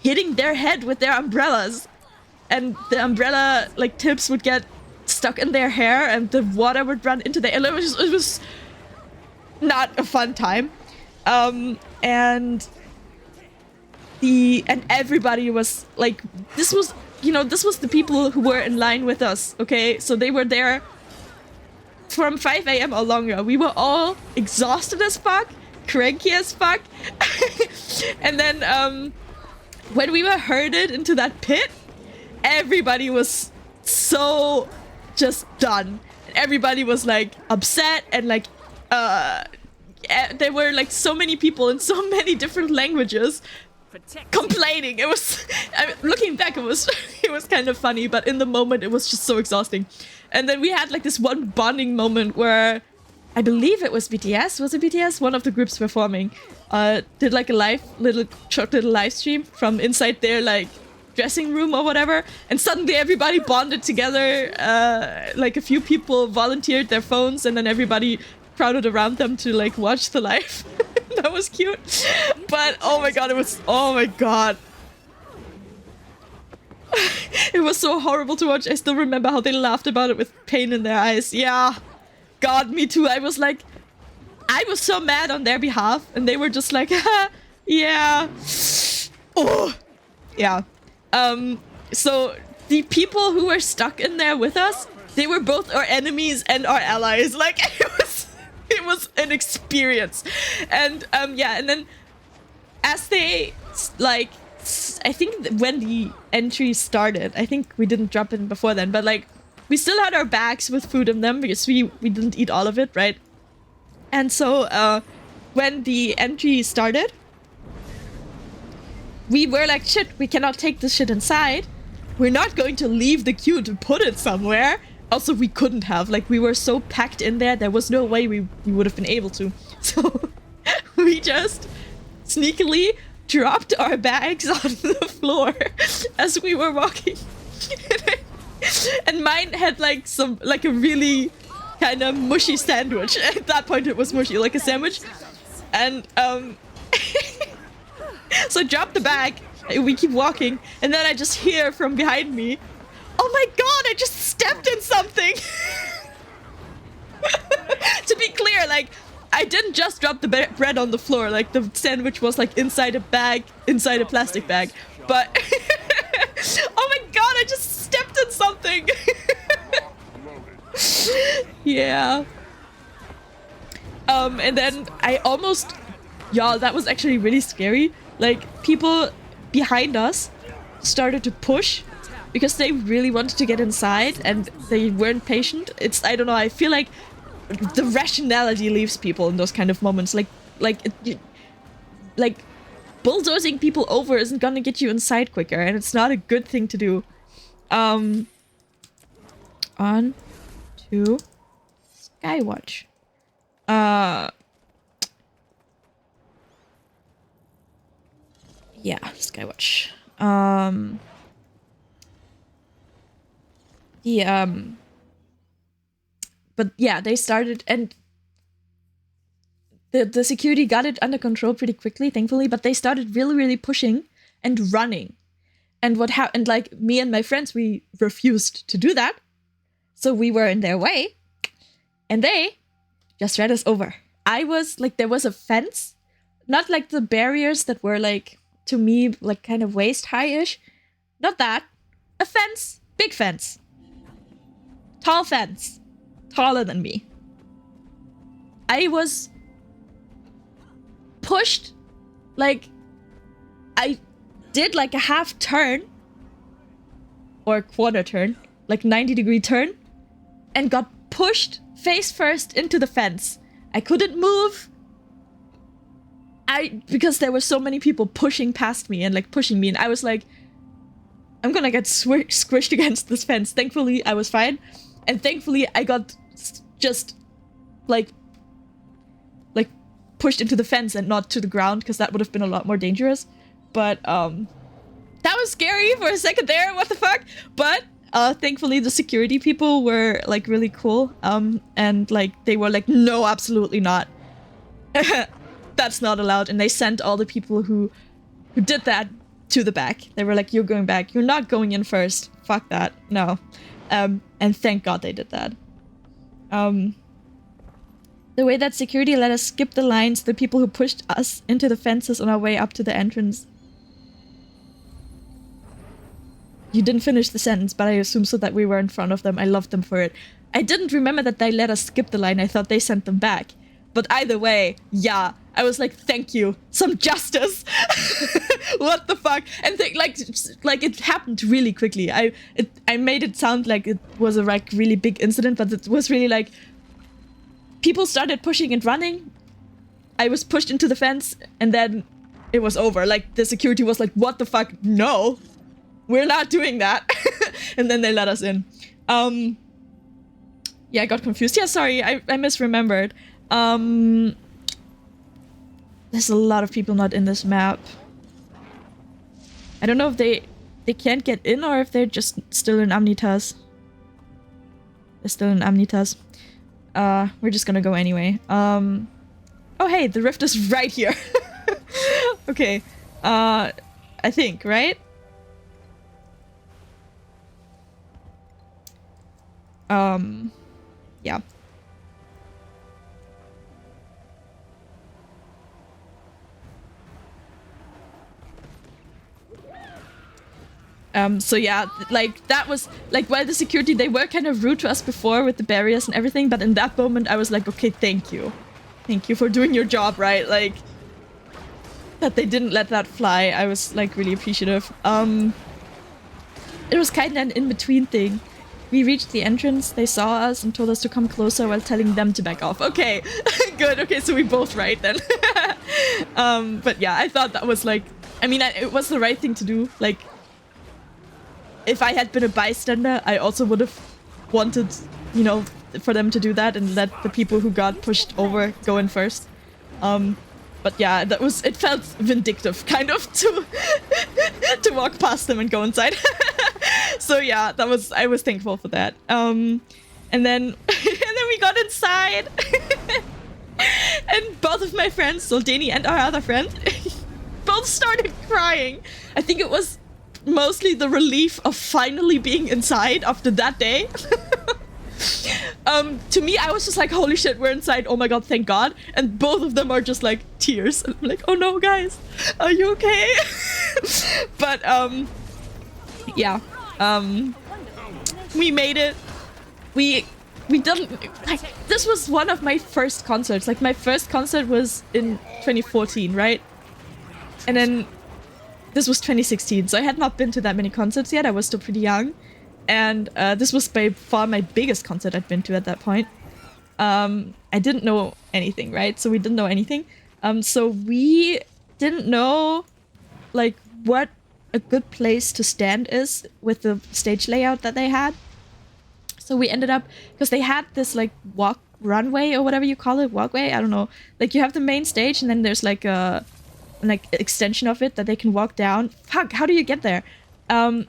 hitting their head with their umbrellas, and the umbrella like tips would get stuck in their hair and the water would run into their. It was not a fun time. And everybody was like, this was the people who were in line with us. Okay, so they were there from 5 a.m. or longer. We were all exhausted as fuck, cranky as fuck. And then when we were herded into that pit, everybody was so just done. Everybody was like upset, and like there were like so many people in so many different languages complaining. It was, looking back, it was kind of funny, but in the moment it was just so exhausting. And then we had like this one bonding moment where I believe it was BTS. Was it BTS? One of the groups performing did like a short little live stream from inside their like dressing room or whatever, and suddenly everybody bonded together. Like a few people volunteered their phones, and then everybody crowded around them to like watch the live. That was cute. But oh my god, it was so horrible to watch. I still remember how they laughed about it with pain in their eyes. Yeah, god, me too. I was so mad on their behalf, and they were just like, yeah, oh yeah. So the people who were stuck in there with us, they were both our enemies and our allies. Like it was an experience. And yeah, and then as they like, I think when the entry started, I think we didn't drop in before then, but like we still had our bags with food in them because we didn't eat all of it, right? And so when the entry started, we were like, shit, we cannot take this shit inside. We're not going to leave the queue to put it somewhere. Also, we couldn't have. Like, we were so packed in there, there was no way we would have been able to. So we just sneakily dropped our bags on the floor as we were walking. And mine had like a really kind of mushy sandwich. At that point it was mushy, like a sandwich. And so I dropped the bag, we keep walking, and then I just hear from behind me, oh my god, I just stepped in something! To be clear, like, I didn't just drop the bread on the floor, like the sandwich was like inside a bag, inside a plastic bag. But oh my god, I just stepped in something! Yeah. And then I almost, y'all, that was actually really scary. Like, people behind us started to push because they really wanted to get inside and they weren't patient. I don't know, I feel like the rationality leaves people in those kind of moments. Like bulldozing people over isn't gonna get you inside quicker, and it's not a good thing to do. On to Skywatch. Yeah, Skywatch. But yeah, they started, and the security got it under control pretty quickly, thankfully, but they started really, really pushing and running. And what happened, like, me and my friends, we refused to do that. So we were in their way, and they just ran us over. I was like, there was a fence, not like the barriers that were like, to me, like kind of waist high-ish. Not that. A fence. Big fence. Tall fence. Taller than me. I was pushed, like, I did like a half turn, or a quarter turn, like 90-degree turn, and got pushed face first into the fence. I couldn't move. Because there were so many people pushing past me and like pushing me, and I was like, I'm gonna get squished against this fence. Thankfully, I was fine. And thankfully, I got just like pushed into the fence and not to the ground, because that would have been a lot more dangerous. But that was scary for a second there. What the fuck? But thankfully, the security people were like really cool. And like they were like, no, absolutely not. That's not allowed. And they sent all the people who did that to the back. They were like, you're going back. You're not going in first. Fuck that. No. And thank God they did that. The way that security let us skip the lines, the people who pushed us into the fences on our way up to the entrance. You didn't finish the sentence, but I assume so that we were in front of them. I loved them for it. I didn't remember that they let us skip the line. I thought they sent them back. But either way, yeah. I was like, thank you. Some justice. What the fuck? And like it happened really quickly. I made it sound like it was a like really big incident, but it was really like people started pushing and running. I was pushed into the fence, and then it was over. Like the security was like, what the fuck? No. We're not doing that. And then they let us in. Yeah, I got confused. Yeah, sorry, I misremembered. There's a lot of people not in this map. I don't know if they can't get in or if they're just still in Amnitas. They're still in Amnitas. We're just gonna go anyway. Oh hey, the rift is right here. Okay. I think, right? Yeah. So yeah, like that was like, while the security, they were kind of rude to us before with the barriers and everything, but in that moment I was like, okay, thank you. Thank you for doing your job, right? Like, that they didn't let that fly. I was like really appreciative. It was kind of an in-between thing. We reached the entrance, they saw us and told us to come closer while telling them to back off. Okay, good, okay, so we both right then. But yeah, I thought that was like, I mean, it was the right thing to do. Like, if I had been a bystander, I also would have wanted, you know, for them to do that and let the people who got pushed over go in first. But yeah, it felt vindictive, kind of, to walk past them and go inside. So yeah, I was thankful for that. And then we got inside. And both of my friends, Soldani and our other friend, both started crying. I think it was mostly the relief of finally being inside after that day. To me, I was just like, holy shit, we're inside, oh my god, thank god. And both of them are just like tears. And I'm like, oh no, guys, are you okay? But yeah, we made it. We didn't, like, this was one of my first concerts. Like, my first concert was in 2014, right? And then this was 2016, so I had not been to that many concerts yet. I was still pretty young. And this was by far my biggest concert I'd been to at that point. I didn't know anything, right? So we didn't know anything. So we didn't know, like, what a good place to stand is with the stage layout that they had. So we ended up, because they had this, like, runway or whatever you call it, walkway, I don't know. Like, you have the main stage and then there's, like, a extension of it that they can walk down. Fuck, how do you get there? And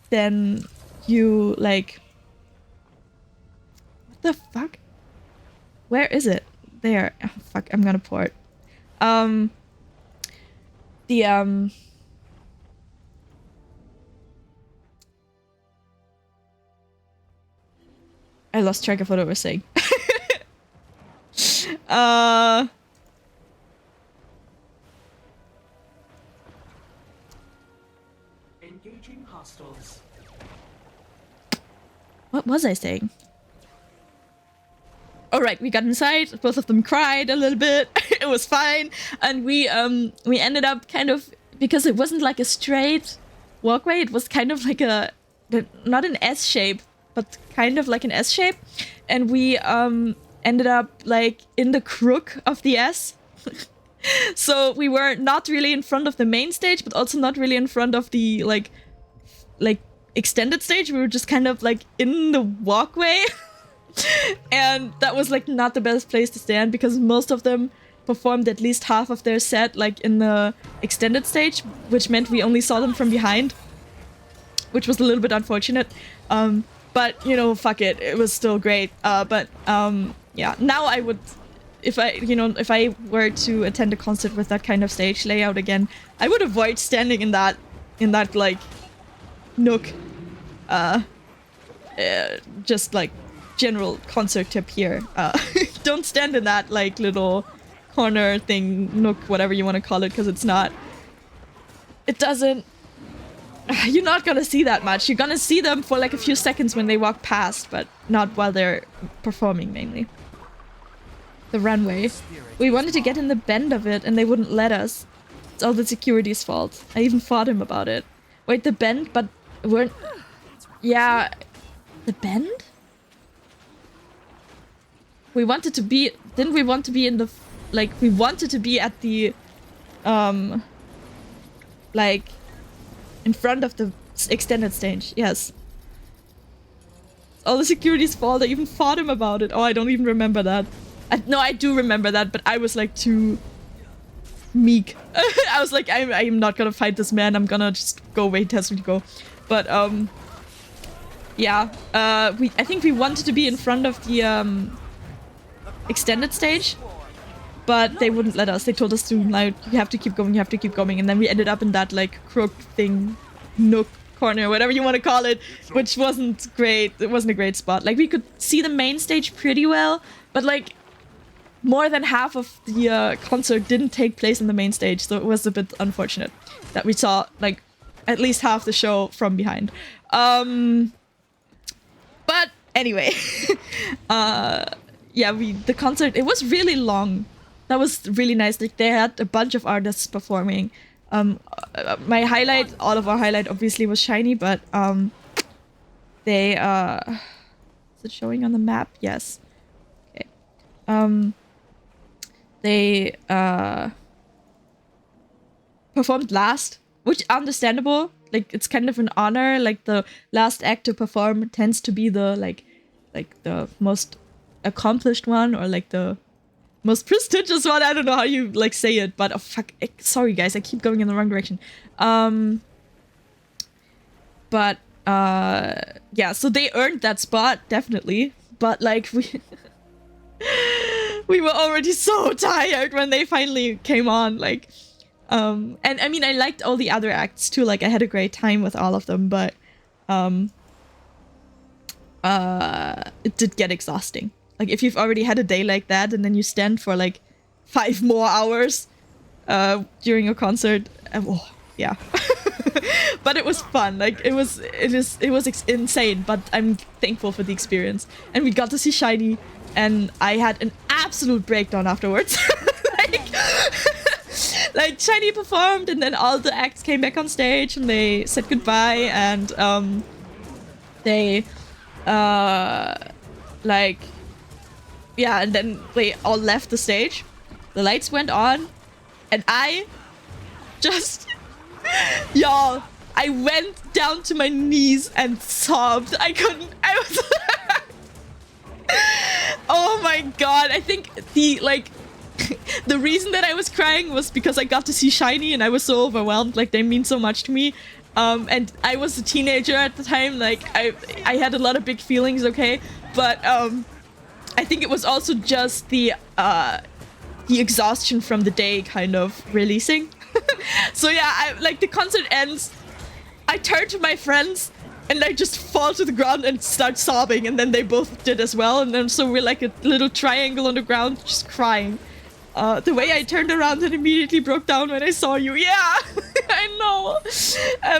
then you, like, what the fuck? Where is it? There. Oh, fuck, I'm gonna pour it. I lost track of what I was saying. Engaging hostiles. What was I saying? All right, we got inside. Both of them cried a little bit. It was fine, and we ended up kind of, because it wasn't like a straight walkway. It was kind of like not an S shape, but kind of like an S shape, and we ended up like in the crook of the S. So we were not really in front of the main stage, but also not really in front of the like extended stage. We were just kind of like in the walkway. And that was like not the best place to stand, because most of them performed at least half of their set like in the extended stage, which meant we only saw them from behind, which was a little bit unfortunate. But you know, fuck it, it was still great. Yeah, now I would, if I were to attend a concert with that kind of stage layout again, I would avoid standing in that like nook. Just like general concert tip here. Don't stand in that like little corner thing, nook, whatever you want to call it, because it doesn't, you're not gonna see that much. You're gonna see them for like a few seconds when they walk past, but not while they're performing mainly. The runway. We wanted to get in the bend of it and they wouldn't let us. It's all the security's fault. I even fought him about it. Wait, the bend? But weren't... Yeah... The bend? We wanted to be... Didn't we want to be in the... Like, we wanted to be at the... Like... In front of the extended stage. Yes. All the security's fault. I even fought him about it. Oh, I don't even remember that. No, I do remember that, but I was like too... meek. I was like, I'm not gonna fight this man. I'm gonna just go away, test me to go. But, yeah, I think we wanted to be in front of the extended stage, but they wouldn't let us. They told us to, like, you have to keep going, you have to keep going, and then we ended up in that like crook thing, nook, corner, whatever you want to call it, which wasn't great. It wasn't a great spot. Like, we could see the main stage pretty well, but like more than half of the concert didn't take place in the main stage, so it was a bit unfortunate that we saw like at least half the show from behind. But anyway, yeah, the concert, it was really long. That was really nice. Like, they had a bunch of artists performing. My highlight, all of our highlight obviously was Shiny, but they is it showing on the map? Yes. Okay. They performed last, which understandable. Like, it's kind of an honor. Like, the last act to perform tends to be the like the most accomplished one, or like the most prestigious one. I don't know how you like say it, but oh fuck, sorry guys, I keep going in the wrong direction. But yeah, so they earned that spot definitely, but like we were already so tired when they finally came on, like, and I mean, I liked all the other acts too, like I had a great time with all of them, but it did get exhausting. Like, if you've already had a day like that and then you stand for like 5 more hours during a concert, oh, yeah. But it was fun. Like, it was insane, but I'm thankful for the experience. And we got to see Shiny, and I had an absolute breakdown afterwards. like Shiny performed, and then all the acts came back on stage and they said goodbye, and they like, yeah, and then they all left the stage. The lights went on, and I just y'all, I went down to my knees and sobbed. I was oh my god. I think the reason that I was crying was because I got to see Shiny and I was so overwhelmed. Like, they mean so much to me. And I was a teenager at the time. Like, I had a lot of big feelings, okay? But I think it was also just the exhaustion from the day kind of releasing. So yeah, like, the concert ends. I turned to my friends and I just fall to the ground and start sobbing, and then they both did as well, and then so we're like a little triangle on the ground just crying. The way I turned around and immediately broke down when I saw you. Yeah, I know.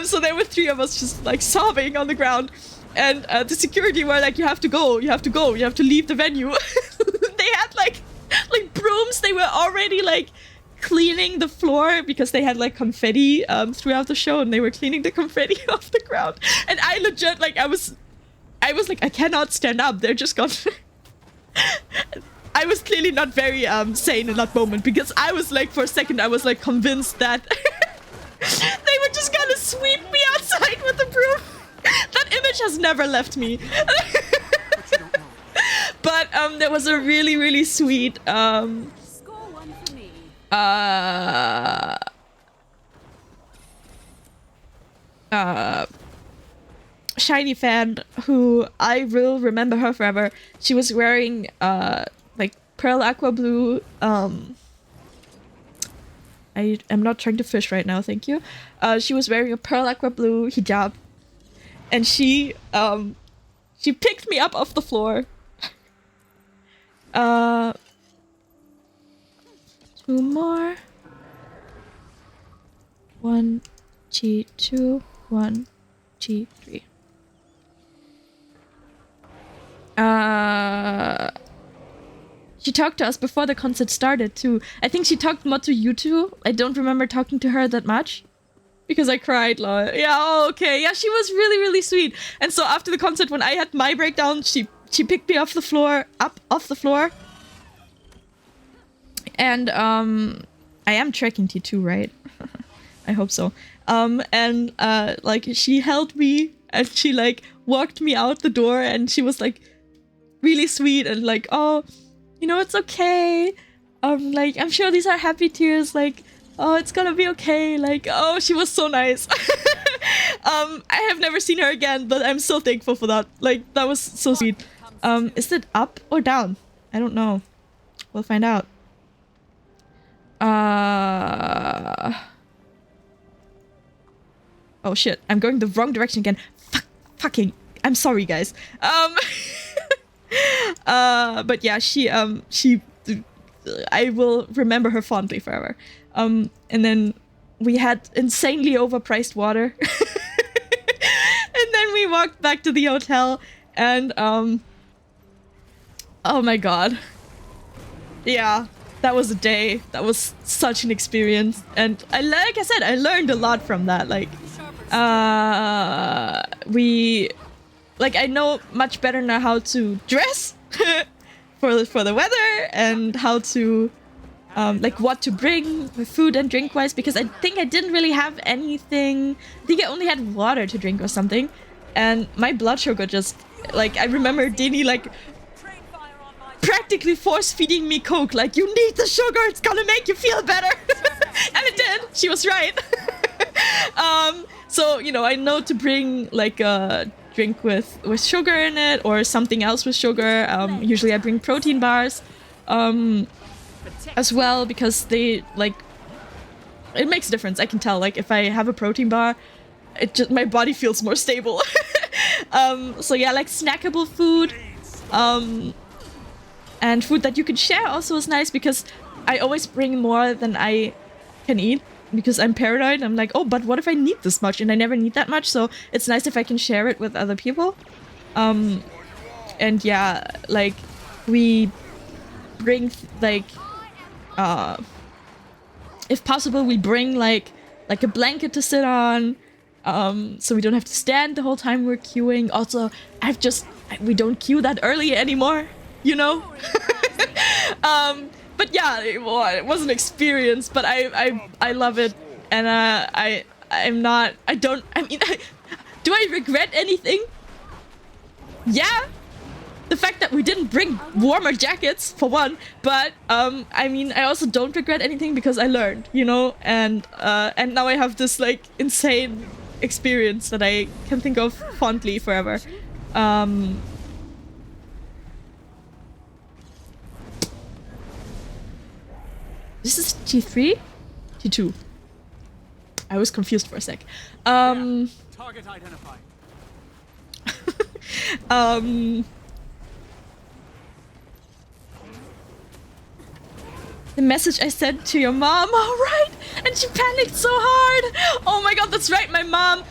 So there were 3 of us just like sobbing on the ground, and the security were like, you have to go, you have to go, you have to leave the venue. They had like brooms. They were already like cleaning the floor because they had like confetti throughout the show, and they were cleaning the confetti off the ground. And I legit like I was like, I cannot stand up. They're just gone. I was clearly not very sane in that moment, because I was like, for a second, I was like convinced that they were just gonna sweep me outside with the broom. That image has never left me. But there was a really, really sweet shiny fan who I will remember her forever. She was wearing like pearl aqua blue. I am not trying to fish right now, thank you. She was wearing a pearl aqua blue hijab, and she picked me up off the floor. 2 more. 1 G2 1 G3. She talked to us before the concert started too. I think she talked more to you two. I don't remember talking to her that much, because I cried. Like, yeah, oh, okay, yeah, she was really, really sweet. And so after the concert, when I had my breakdown, she picked me off the floor, off the floor. And I am tracking T2, right? I hope so. And like she held me, and she like walked me out the door, and she was like really sweet and like, oh, you know, it's okay. Like, I'm sure these are happy tears. Like, oh, it's gonna be okay. Like, oh, she was so nice. I have never seen her again, but I'm so thankful for that. Like, that was so sweet. Is it up or down? I don't know. We'll find out. Oh shit, I'm going the wrong direction again. Fucking, I'm sorry, guys. But yeah, she, I will remember her fondly forever. And then we had insanely overpriced water. And then we walked back to the hotel, and, oh my god. Yeah, that was a day. That was such an experience. And like I said, I learned a lot from that. Like, I know much better now how to dress for the weather, and how to like what to bring food and drink wise, because I think I didn't really have anything. I think I only had water to drink or something, and my blood sugar just, like, I remember Dini like practically force feeding me Coke, like, you need the sugar, it's gonna make you feel better. And it did. She was right. So, you know, I know to bring like a drink with sugar in it, or something else with sugar. Usually I bring protein bars as well, because they, like, it makes a difference. I can tell, like, if I have a protein bar, it just, my body feels more stable. So yeah, like snackable food, and food that you can share also is nice, because I always bring more than I can eat, because I'm paranoid. I'm like, oh, but what if I need this much? And I never need that much, so it's nice if I can share it with other people. And yeah, like, we bring, like, if possible, we bring, like a blanket to sit on, so we don't have to stand the whole time we're queuing. Also, we don't queue that early anymore, you know? But yeah, it was an experience, but I love it, and I mean, do I regret anything? Yeah, the fact that we didn't bring warmer jackets, for one, but I mean, I also don't regret anything, because I learned, you know, and now I have this like insane experience that I can think of fondly forever. This is T3? T2. I was confused for a sec. Target identified. The message I sent to your mom, alright! And she panicked so hard! Oh my god, that's right, my mom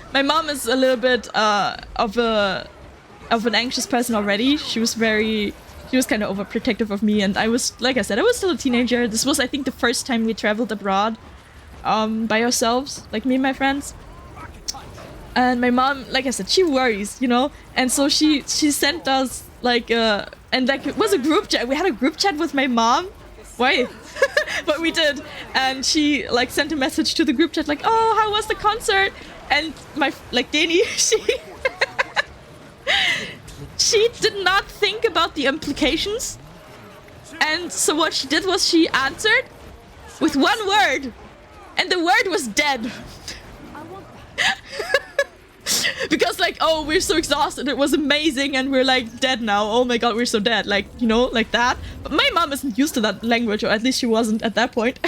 is a little bit of an anxious person already. She was kind of overprotective of me, and I was, like I said, I was still a teenager. This was, I think, the first time we traveled abroad by ourselves, like me and my friends. And my mom, like I said, she worries, you know? And so she sent us, like, and like, it was a group chat. We had a group chat with my mom. Why? But we did. And she, like, sent a message to the group chat, like, oh, how was the concert? And my, like, Dani, she did not think about the implications. And so what she did was she answered with one word. And the word was dead. Because, like, oh, we're so exhausted, it was amazing, and we're, like, dead now. Oh my god, we're so dead. Like, you know, like that. But my mom isn't used to that language, or at least she wasn't at that point.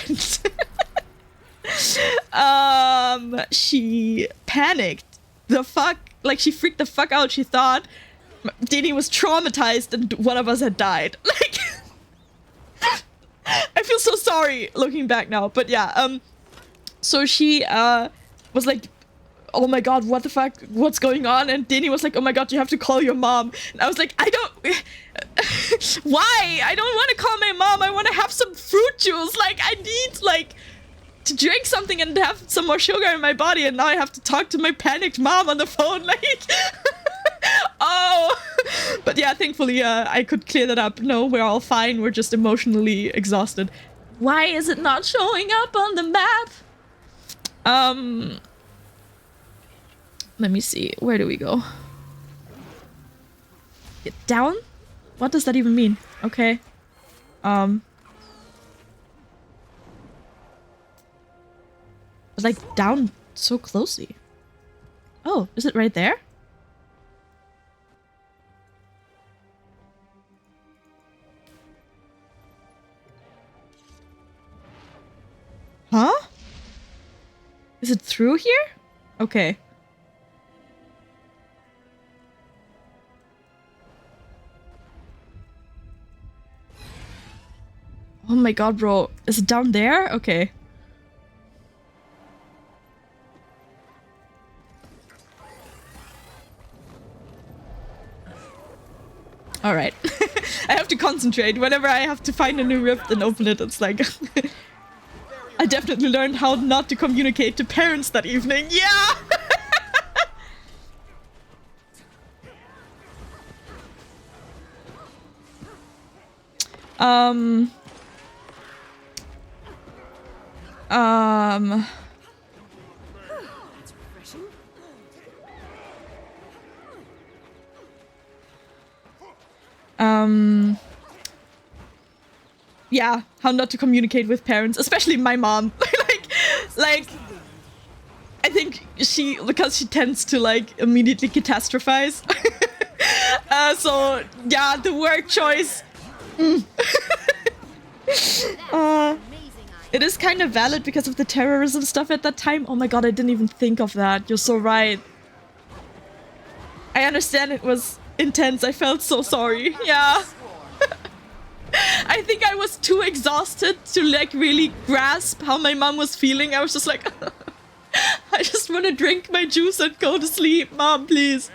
She panicked. The fuck? Like, she freaked the fuck out. She thought Dani was traumatized and one of us had died. Like, I feel so sorry looking back now. But yeah, so she, was like, oh my god, what the fuck? What's going on? And Dani was like, oh my god, you have to call your mom. And I was like, I don't... Why? I don't want to call my mom. I want to have some fruit juice. Like, I need, like, to drink something and have some more sugar in my body. And now I have to talk to my panicked mom on the phone. Like, oh. But yeah, thankfully, I could clear that up. No, we're all fine. We're just emotionally exhausted. Why is it not showing up on the map? Let me see. Where do we go? Get down? What does that even mean? Okay. Like, down so closely. Oh, is it right there? Huh? Is it through here? Okay. Oh my god, bro. Is it down there? Okay. Alright. I have to concentrate. Whenever I have to find a new rift and open it, it's like... I definitely learned how not to communicate to parents that evening. Yeah! Yeah, how not to communicate with parents, especially my mom. like, I think because she tends to, like, immediately catastrophize. So, yeah, the word choice. It is kind of valid because of the terrorism stuff at that time. Oh my god, I didn't even think of that. You're so right. I understand it was intense. I felt so sorry. Yeah. I think I was too exhausted to, like, really grasp how my mom was feeling. I was just like, I just want to drink my juice and go to sleep. Mom, please.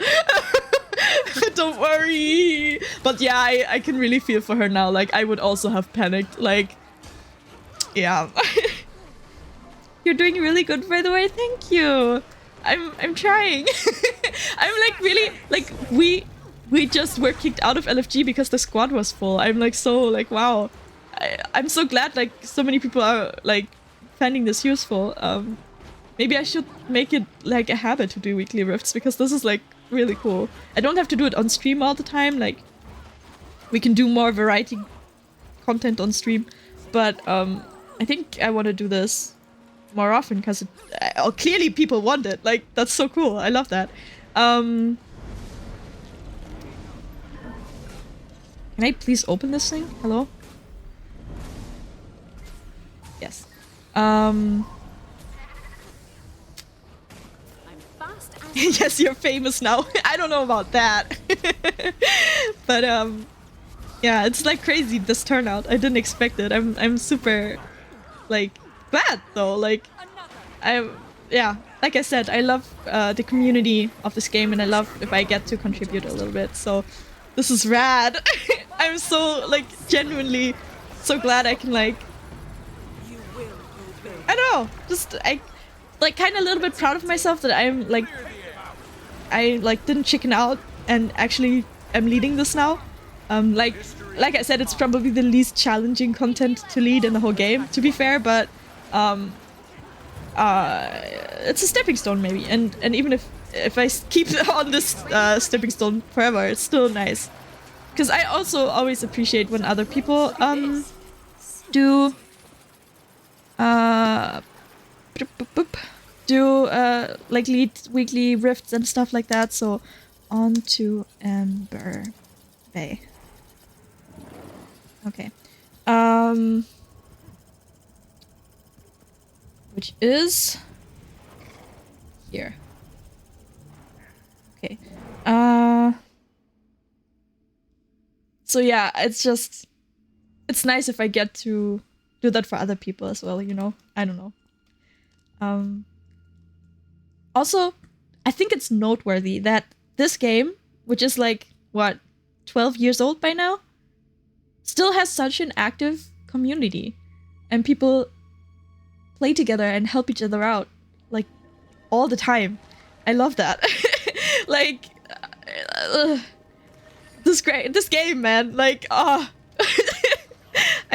Don't worry. But yeah, I can really feel for her now. Like, I would also have panicked. Like, yeah. You're doing really good, by the way. Thank you. I'm trying. I'm like really, like, we just were kicked out of LFG because the squad was full. I'm like, so, like, wow. I'm so glad, like, so many people are, like, finding this useful. Maybe I should make it, like, a habit to do weekly rifts, because this is, like, really cool. I don't have to do it on stream all the time. Like, we can do more variety content on stream. But, I think I want to do this more often, because clearly people want it. Like, that's so cool. I love that. Can I please open this thing? Hello? Yes. I'm fine. Yes, you're famous now. I don't know about that. But yeah, it's like crazy this turnout. I didn't expect it. I'm super like glad though. Like yeah, like I said, I love the community of this game, and I love if I get to contribute a little bit. So this is rad. I'm so like genuinely so glad I can like, I don't know, just I like kind of a little bit proud of myself that I'm like, I like didn't chicken out and actually am leading this now. Like I said, it's probably the least challenging content to lead in the whole game, to be fair, but it's a stepping stone maybe, and even if I keep on this stepping stone forever, it's still nice. Because I also always appreciate when other people do like lead weekly rifts and stuff like that. So on to Amber Bay. Okay. Which is here. Okay. So yeah, it's nice if I get to do that for other people as well, you know? I don't know. Also, I think it's noteworthy that this game, which is like, what, 12 years old by now, still has such an active community. And people play together and help each other out, like, all the time. I love that. Like, this game, man, like, I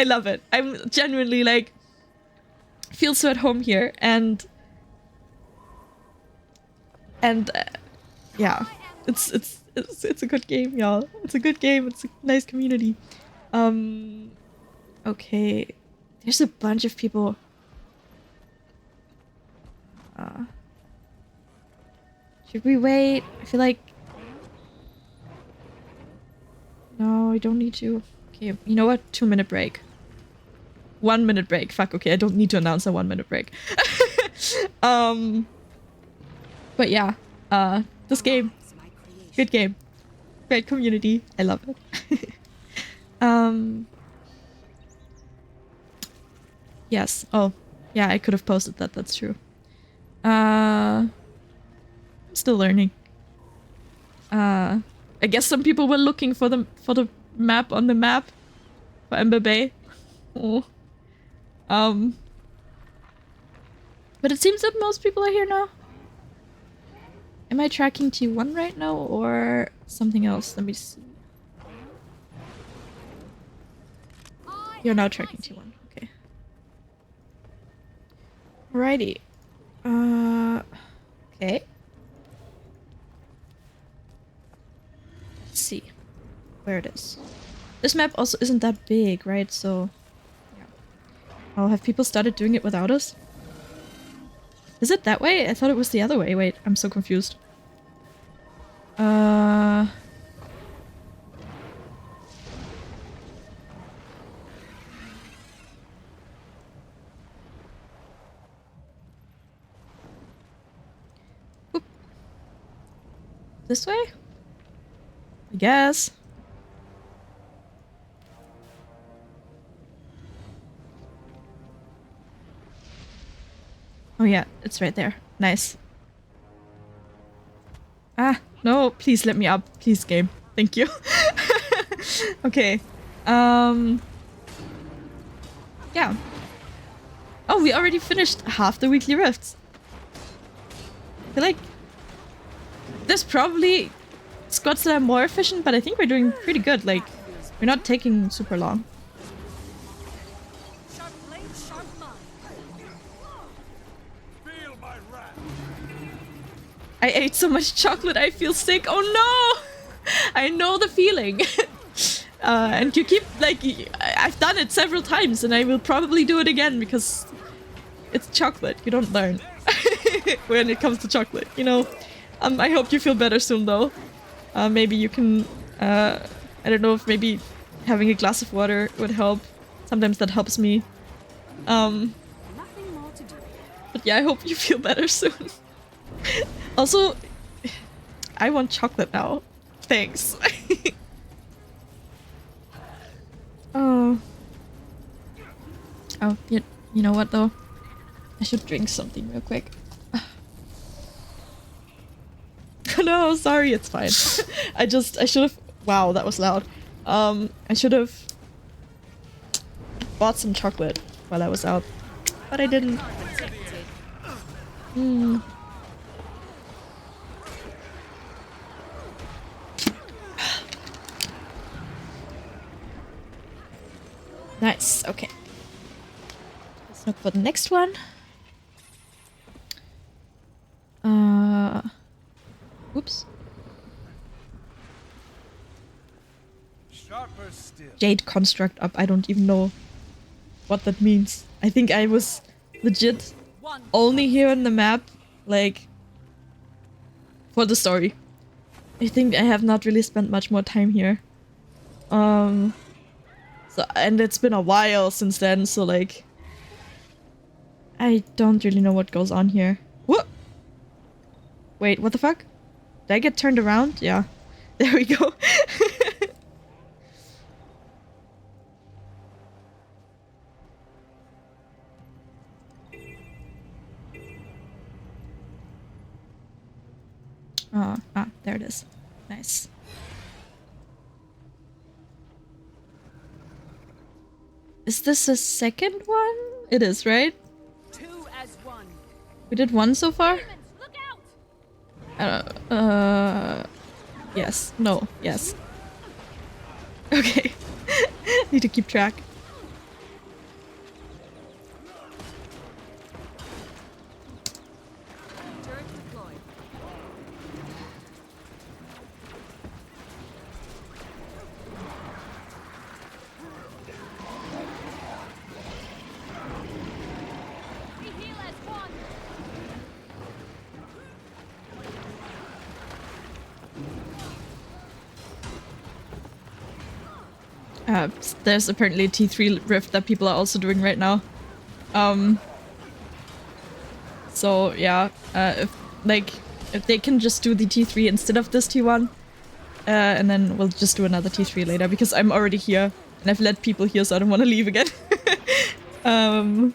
love it. I'm genuinely like feel so at home here, and yeah, it's a good game, y'all. It's a good game. It's a nice community. Okay, there's a bunch of people. Should we wait? I feel like no, I don't need to. Okay, you know what? 2-minute break. 1-minute break. Fuck, okay, I don't need to announce a 1-minute break. But yeah, this game. Good game. Great community. I love it. Yes. Oh, yeah, I could have posted that. That's true. I'm still learning. I guess some people were looking for the map on the map for Ember Bay. Oh. But it seems that most people are here now. Am I tracking T1 right now or something else? Let me see. You're now tracking T1. Okay. Alrighty. Okay. Let's see where it is. This map also isn't that big, right? So, yeah. Oh, have people started doing it without us? Is it that way? I thought it was the other way. Wait, I'm so confused. Oop. This way? I guess. Oh yeah, it's right there. Nice. Ah, no, please let me up. Please, game. Thank you. Okay. Yeah. Oh, we already finished half the weekly rifts. I feel like there's probably squads that are more efficient, but I think we're doing pretty good. Like, we're not taking super long. I ate so much chocolate, I feel sick. Oh no! I know the feeling. And you keep, like, I've done it several times and I will probably do it again because it's chocolate. You don't learn when it comes to chocolate, you know? I hope you feel better soon though. Maybe you can, I don't know if maybe having a glass of water would help. Sometimes that helps me. But yeah, I hope you feel better soon. Also, I want chocolate now. Thanks. Oh. Oh, you know what though? I should drink something real quick. No, sorry, it's fine. I should have. Wow, that was loud. I should have bought some chocolate while I was out, but I didn't. Hmm. Nice. Okay. Let's look for the next one. Oops. Sharper still. Jade construct up. I don't even know what that means. I think I was legit only here on the map, like, for the story. I think I have not really spent much more time here. So, and it's been a while since then, so like, I don't really know what goes on here. What? Wait, what the fuck? Did I get turned around? Yeah. There we go. Oh, there it is. Nice. Is this a second one? It is, right? 2 as 1. We did one so far? Yes. No. Yes. Okay. Need to keep track. Turret deployed. We heal as one. There's apparently a T3 rift that people are also doing right now. So yeah, if they can just do the T3 instead of this T1, and then we'll just do another T3 later because I'm already here and I've let people here, so I don't want to leave again. Oh,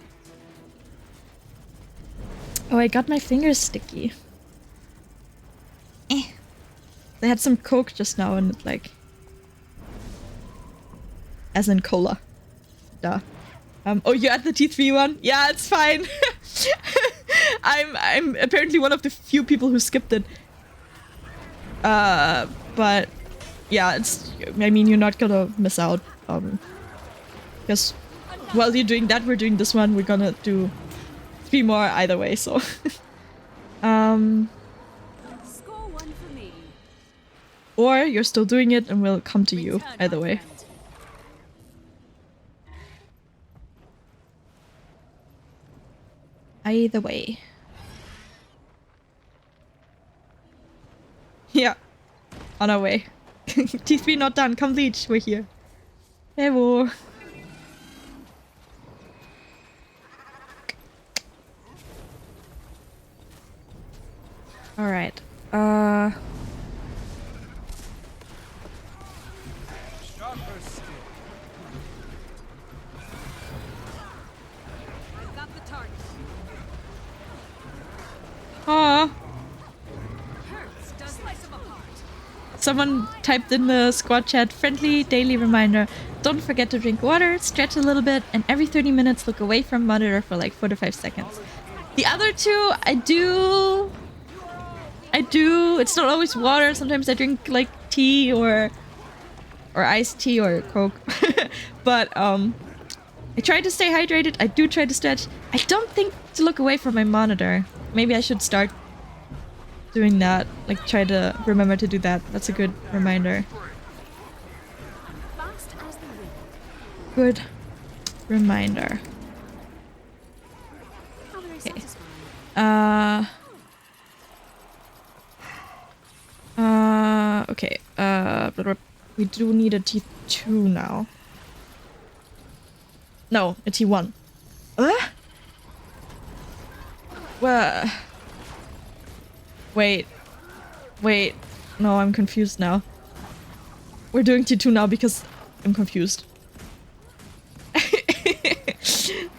I got my fingers sticky. They had some Coke just now and it like, as in cola. Duh. Oh, you're at the T3 one? Yeah, it's fine. I'm apparently one of the few people who skipped it. But yeah, I mean, you're not gonna miss out. Because while you're doing that, we're doing this one. We're gonna do 3 more either way, so. Score 1 for me. Or you're still doing it and we'll come to you Return, either my way. friend. Either way. Yeah. On our way. T3 not done. Come Leech. We're here. Hello. Alright. Sharper still. I've got the target. Aw. Hurts, does slice them apart. Someone typed in the squad chat, friendly daily reminder. Don't forget to drink water, stretch a little bit, and every 30 minutes look away from monitor for like 4 to 5 seconds. The other two, I do. It's not always water. Sometimes I drink like tea or iced tea or Coke. But I try to stay hydrated. I do try to stretch. I don't think to look away from my monitor. Maybe I should start doing that. Like try to remember to do that. That's a good reminder. Fast as the wind. Good reminder. How very Okay. satisfying. Okay. We do need a T2 now. No, a T1. Well, Wait. Wait. No, I'm confused now. We're doing T2 now because I'm confused.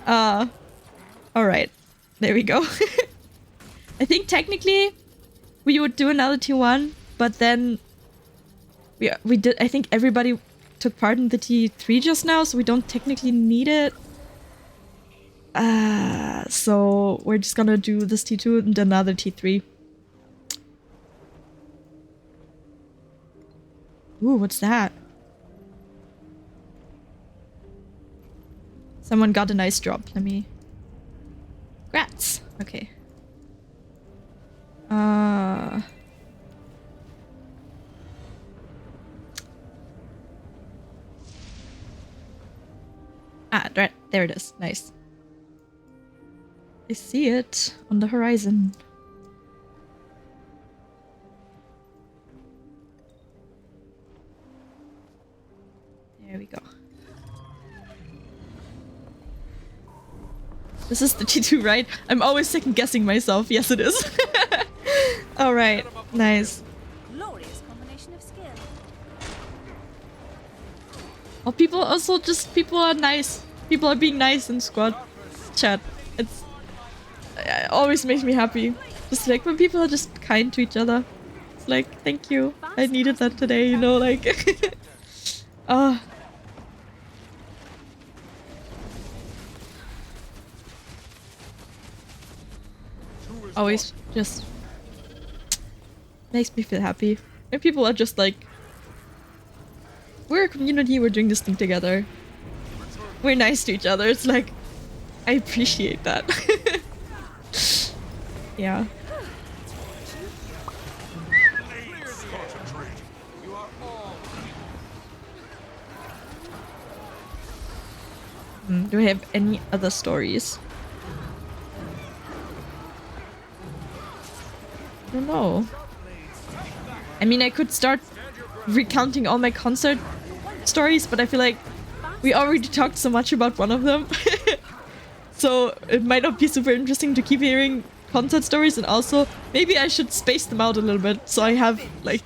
Alright. There we go. I think technically we would do another T1, but then we did. I think everybody took part in the T3 just now, so we don't technically need it. So we're just gonna do this T2 and another T3. Ooh, what's that? Someone got a nice drop. Let me... Grats! Okay. Ah, right. There it is. Nice. I see it on the horizon. There we go. This is the T2, right? I'm always second guessing myself. Yes, it is. Alright. Nice. Glorious combination of skill. Oh, people also just... People are nice. People are being nice in squad chat. It always makes me happy. Just like when people are just kind to each other. It's like, thank you. I needed that today, you know, like... Always just makes me feel happy. And people are just like, we're a community, we're doing this thing together. We're nice to each other. It's like, I appreciate that. Yeah. Do I have any other stories? I don't know. I mean, I could start recounting all my concert stories, but I feel like we already talked so much about one of them. So it might not be super interesting to keep hearing concert stories, and also maybe I should space them out a little bit so I have like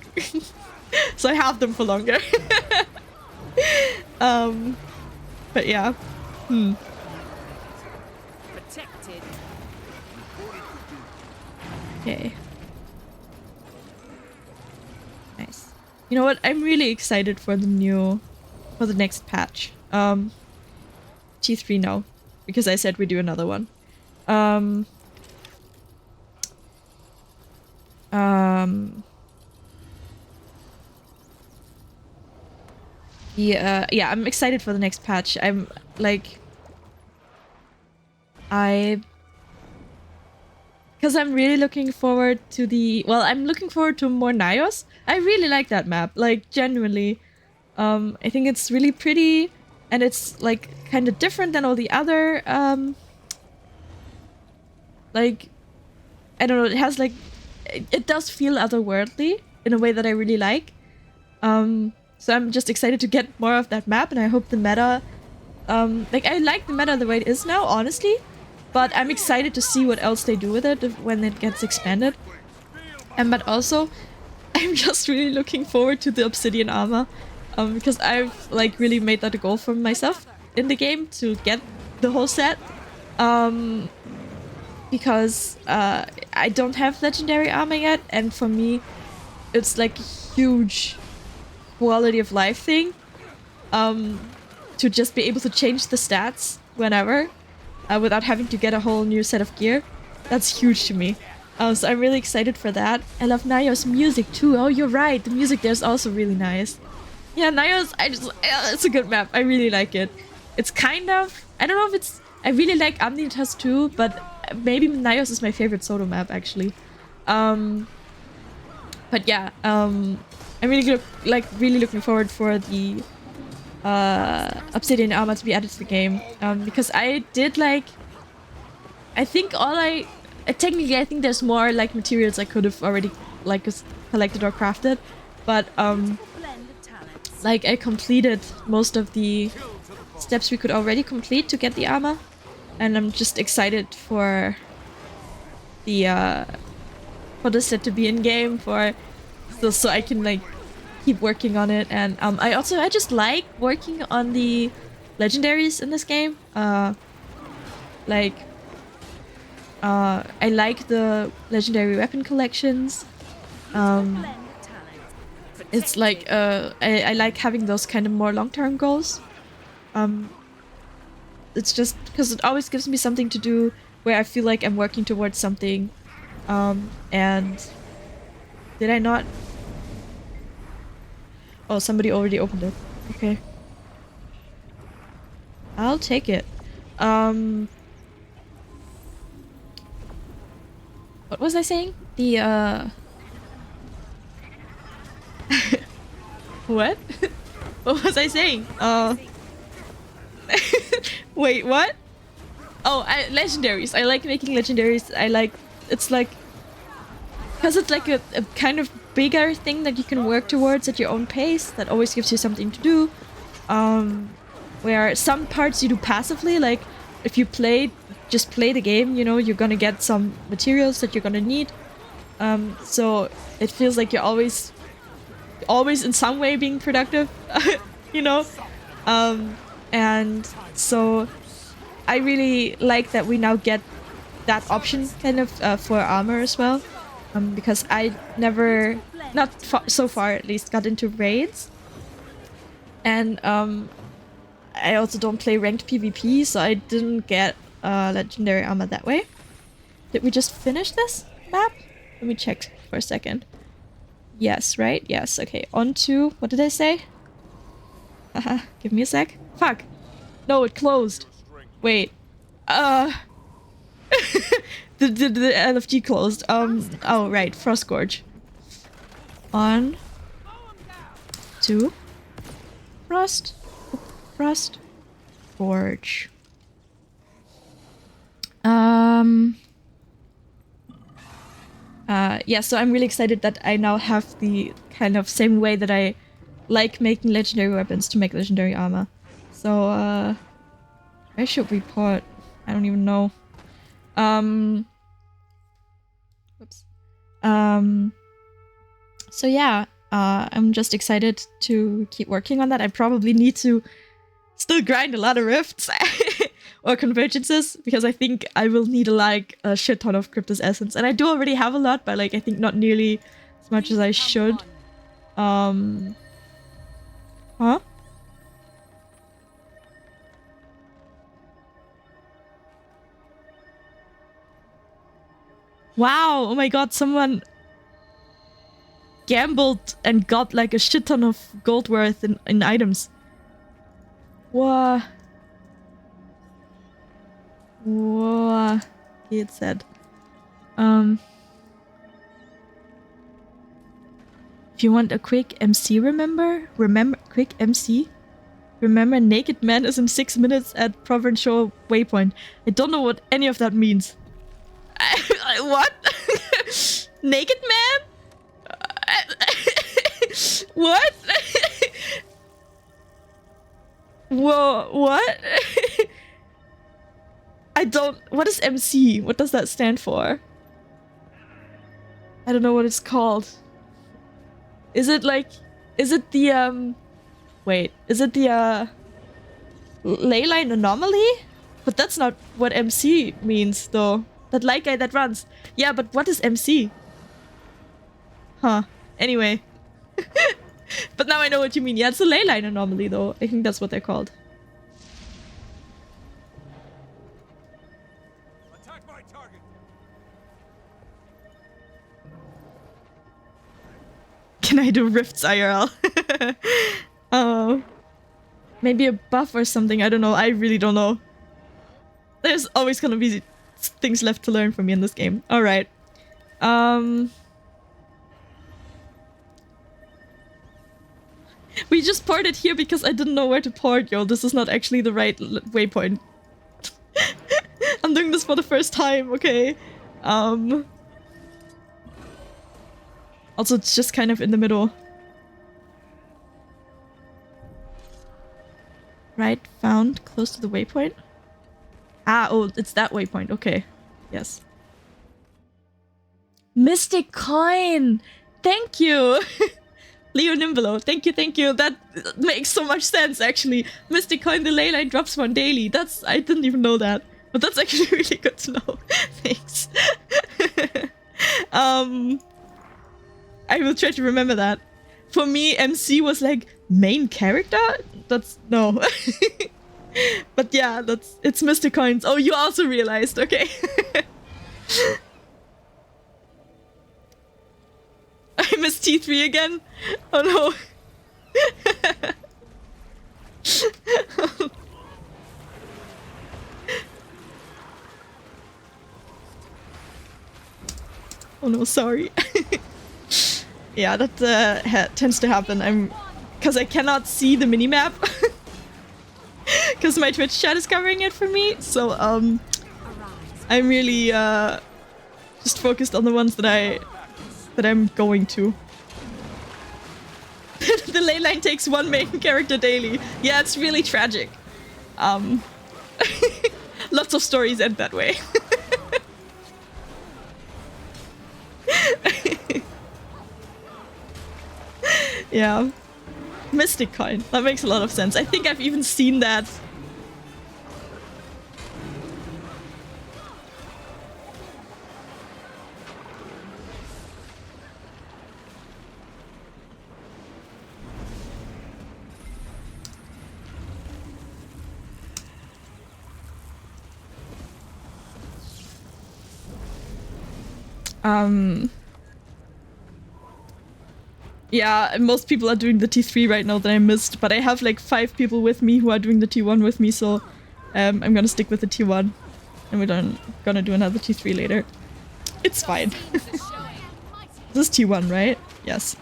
so I have them for longer. But yeah. Protected. Okay. Nice. You know what? I'm really excited for the next patch. T3 now, because I said we do another one. Yeah, I'm excited for the next patch. I'm like, because I'm really looking forward to I'm looking forward to more Nios. I really like that map, like genuinely. I think it's really pretty, and it's like kind of different than all the other, like, I don't know, it has like, it does feel otherworldly in a way that I really like. So I'm just excited to get more of that map, and I hope the meta, like, I like the meta the way it is now, honestly, but I'm excited to see what else they do with it when it gets expanded. But also, I'm just really looking forward to the obsidian armor, because I've like really made that a goal for myself in the game to get the whole set, because I don't have legendary armor yet, and for me it's like a huge quality of life thing, to just be able to change the stats whenever, without having to get a whole new set of gear. That's huge to me. So I'm really excited for that. I love Nayo's music too. Oh, you're right. The music there is also really nice. Yeah, Nayo's, it's a good map. I really like it. It's kind of, I don't know if it's, I really like Amnitas too, but maybe Nayo's is my favorite solo map actually. But yeah, I'm really really looking forward for the obsidian armor to be added to the game, because I did like, I think technically I think there's more like materials I could have already like collected or crafted, but like I completed most of the steps we could already complete to get the armor, and I'm just excited for the for the set to be in game for so I can like keep working on it. And I just like working on the legendaries in this game. I like the legendary weapon collections. It's like I like having those kind of more long-term goals. It's just because it always gives me something to do where I feel like I'm working towards something. And did I not? Oh, somebody already opened it. Okay. I'll take it. What was I saying? The what? What was I saying? Wait, what? Oh, legendaries. I like making legendaries. It's like, because it's like a kind of bigger thing that you can work towards at your own pace, that always gives you something to do. Where some parts you do passively, like if you just play the game, you know, you're gonna get some materials that you're gonna need. So it feels like you're always in some way being productive, you know? And so I really like that we now get that option kind of for armor as well. Because I never, so far at least, got into raids. And I also don't play ranked PvP, so I didn't get legendary armor that way. Did we just finish this map? Let me check for a second. Yes, right? Yes, okay. On to... What did I say? Haha, give me a sec. Fuck! No, it closed. Wait. The LFG closed. Oh, right. Frost Gorge. On to Frost Gorge. Yeah, so I'm really excited that I now have the kind of same way that I like making legendary weapons to make legendary armor. So, where should we port? I don't even know. Whoops. So yeah, I'm just excited to keep working on that. I probably need to still grind a lot of rifts or convergences, because I think I will need like a shit ton of Cryptus Essence. And I do already have a lot, but like I think not nearly as much as I should. Huh? Wow, oh my god, someone gambled and got like a shit ton of gold worth in items. Whoa. Whoa. It said. If you want a quick MC, remember quick MC? Remember, Naked Man is in 6 minutes at Provincial Waypoint. I don't know what any of that means. What? Naked Man? What? Whoa, what? I don't... What is MC? What does that stand for? I don't know what it's called. Is it like... Is it the, Wait, is it the, Leyline Anomaly? But that's not what MC means, though. That light guy that runs. Yeah, but what is MC? Huh. Anyway. But now I know what you mean. Yeah, it's a Leyline Anomaly, though. I think that's what they're called. Attack my target. Can I do Rifts IRL? Oh. Maybe a buff or something. I don't know. I really don't know. There's always gonna be things left to learn for me in this game. Alright. We just ported here because I didn't know where to port, yo. This is not actually the right waypoint. I'm doing this for the first time, okay? Also, it's just kind of in the middle. Right, found, close to the waypoint. Ah, oh, it's that waypoint, okay. Yes. Mystic coin! Thank you! Leo Nimbolo, thank you, thank you. That makes so much sense, actually. Mystic coin, the ley line drops one daily. I didn't even know that. But that's actually really good to know. Thanks. I will try to remember that. For me, MC was like, main character? That's, no. But yeah, it's Mystic coins. Oh, you also realized, okay. I missed T3 again. Oh no. Oh no, sorry. Yeah, that tends to happen. Because I cannot see the minimap. Because my Twitch chat is covering it for me. So, I'm really, just focused on the ones that I'm going to. The ley line takes one main character daily. Yeah, it's really tragic. Lots of stories end that way. Yeah. Mystic coin. That makes a lot of sense. I think I've even seen that. Yeah, most people are doing the T3 right now that I missed, but I have like 5 people with me who are doing the T1 with me, so I'm gonna stick with the T1, and we're gonna do another T3 later. It's fine. This is T1, right? Yes.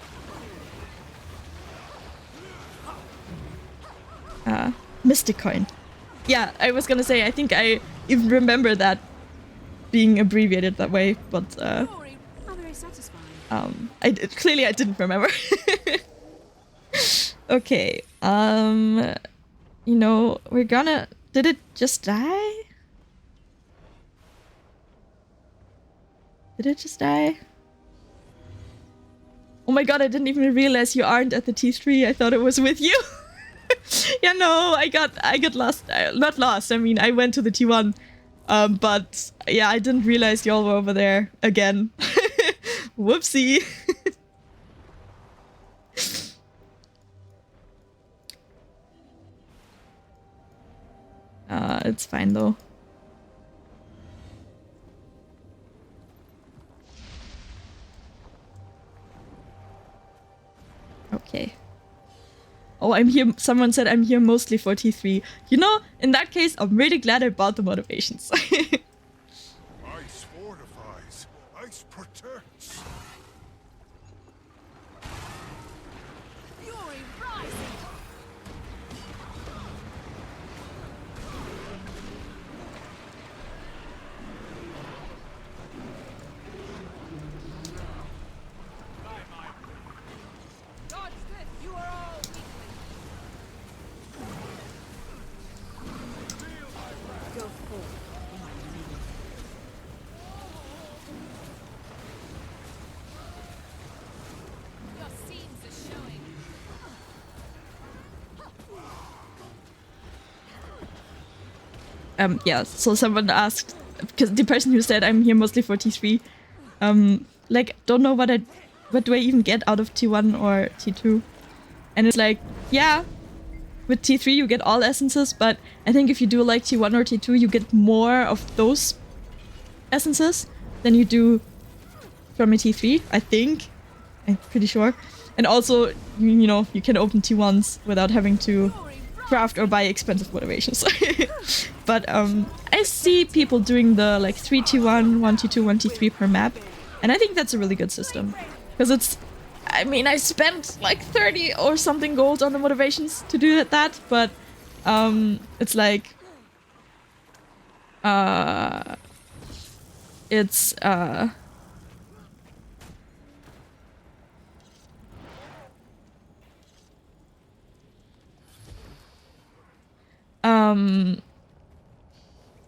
Mystic coin. Yeah, I was gonna say, I think I even remember that being abbreviated that way, but clearly I didn't remember. Okay, you know, we're gonna... Did it just die? Did it just die? Oh my god, I didn't even realize you aren't at the T3. I thought it was with you. Yeah, no, I got lost. Not lost, I mean, I went to the T1. But yeah, I didn't realize y'all were over there again. Whoopsie. It's fine though. Okay. Oh, I'm here. Someone said I'm here mostly for T3. You know, in that case, I'm really glad I bought the motivations. Ice fortifies. Ice protects. Fury rising. Dodge this. You are all weaklings. Go forward. Your seams are showing. Yeah, so someone asked, because the person who said I'm here mostly for T3, like, don't know what do I even get out of T1 or T2? And it's like, yeah, with T3 you get all essences, but I think if you do like T1 or T2, you get more of those essences than you do from a T3, I think. I'm pretty sure. And also, you know, you can open T1s without having to craft or buy expensive motivations. But I see people doing the like 3 T1, 1 T2, 1 T3 per map, and I think that's a really good system. Because it's, I mean, I spent like 30 or something gold on the motivations to do that, but it's like it's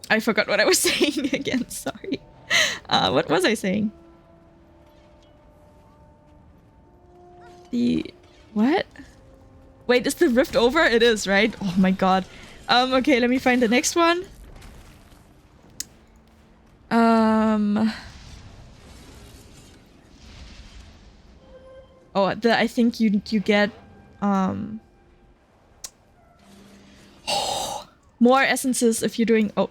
I forgot what I was saying again, sorry. What was I saying? the... What? Wait, is the rift over? It is, right? Oh my god. Okay, let me find the next one. Oh, I think you get, more essences if you're doing... Oh.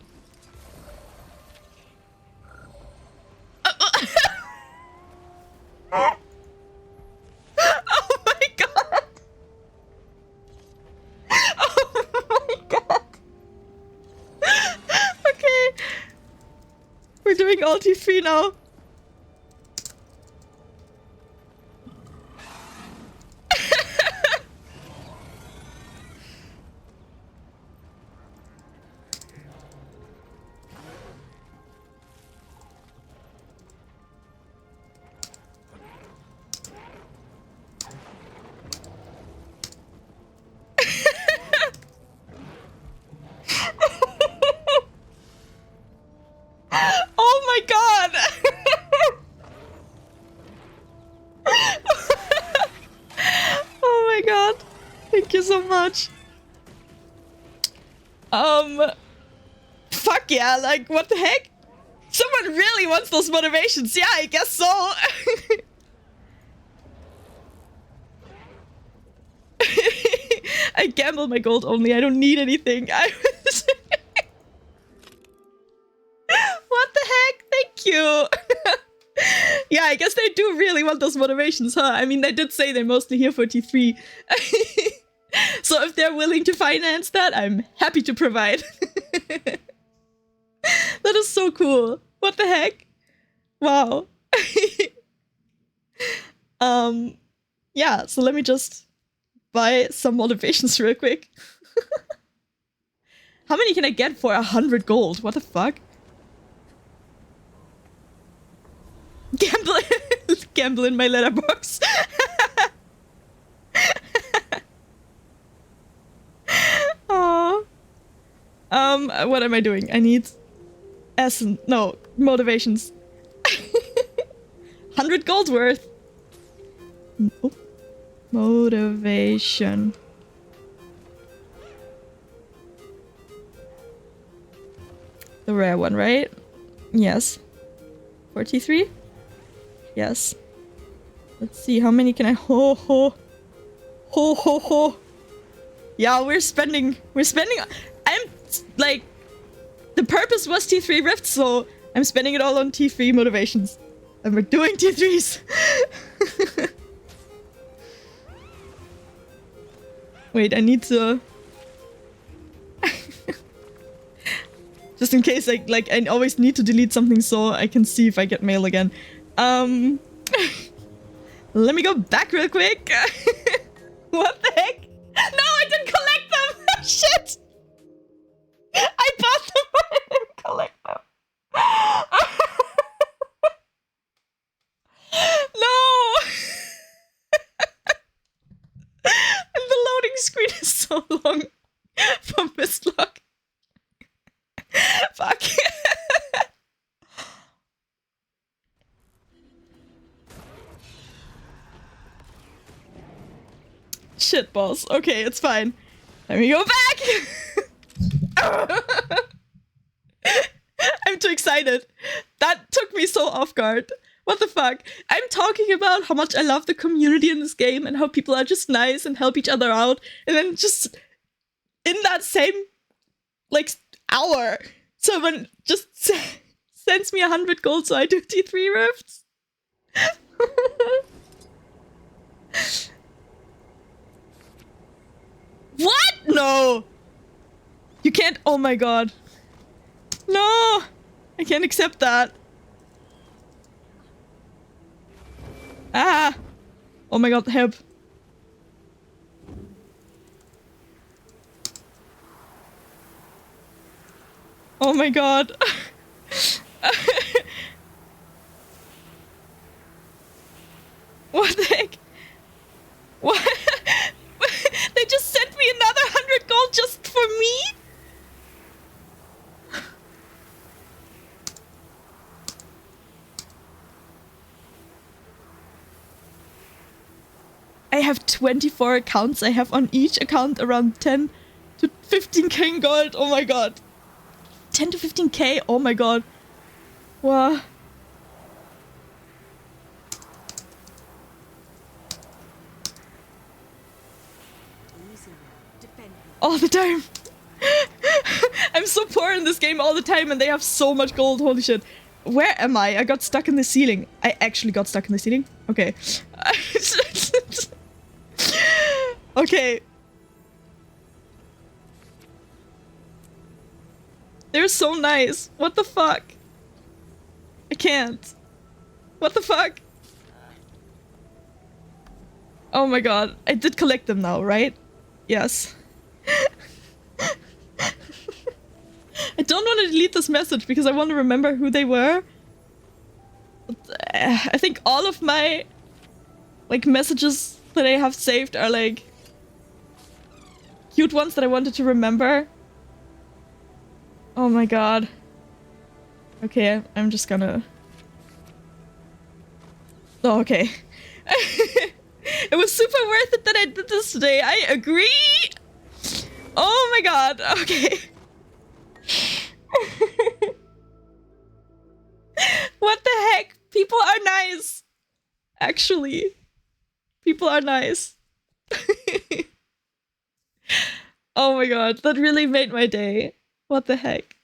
Oh my god! Oh my god! Okay. We're doing ulti 3 now. Oh my god! Oh my god. Thank you so much. Fuck yeah, like what the heck? Someone really wants those motivations. Yeah, I guess so. I gamble my gold only. I don't need anything. What the heck? Thank you. Yeah, I guess they do really want those motivations, huh? I mean, they did say they're mostly here for T3. So if they're willing to finance that, I'm happy to provide. That is so cool. What the heck? Wow. Yeah, so let me just buy some motivations real quick. How many can I get for 100 gold? What the fuck? Gamble in my letterbox. Aww. What am I doing? I need motivations. 100 gold worth. Oh. Motivation. The rare one, right? Yes. 43? Yes. Let's see, how many can I... Ho ho. Ho ho ho. Yeah, we're spending... I'm, like... The purpose was T3 Rift, so I'm spending it all on T3 motivations. And we're doing T3s. Wait, I need to... Just in case, I always need to delete something so I can see if I get mail again. Let me go back real quick. What the heck? No, I didn't collect them! Shit! I bought them, but I didn't collect them. No! And the loading screen is so long for Mistlock. Fuck. Shit, balls. Okay, it's fine. Let me go back! I'm too excited. That took me so off guard. What the fuck? I'm talking about how much I love the community in this game and how people are just nice and help each other out. And then just in that same, like, hour, someone just sends me 100 gold so I do T3 rifts. What? No! You can't- oh my god. No! I can't accept that. Ah! Oh my god, help. Oh my god. What the heck? What? They just sent me another 100 gold just for me? I have 24 accounts. I have on each account around 10 to 15k gold. Oh my god. 10 to 15k? Oh my god. Wow. All the time. I'm so poor in this game all the time and they have so much gold. Holy shit. Where am I? I got stuck in the ceiling. I actually got stuck in the ceiling? Okay. Okay. They're so nice. What the fuck? I can't. What the fuck? Oh my god. I did collect them now, right? Yes. I don't want to delete this message because I want to remember who they were. But, I think all of my like messages that I have saved are like cute ones that I wanted to remember. Oh my god. Okay, I'm just gonna... Oh, okay. It was super worth it that I did this today. I agree. Oh my god. Okay. What the heck? People are nice. Actually. People are nice. Oh my god. That really made my day. What the heck?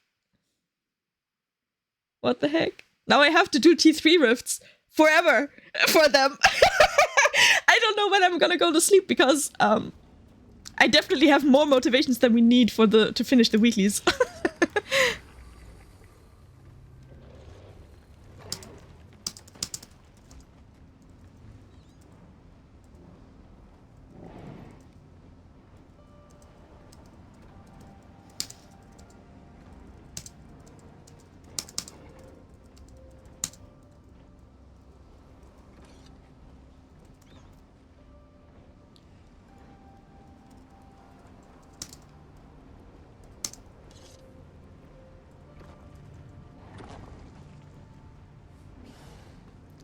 What the heck? Now I have to do T3 rifts forever for them. I don't know when I'm gonna go to sleep because I definitely have more motivations than we need for to finish the weeklies.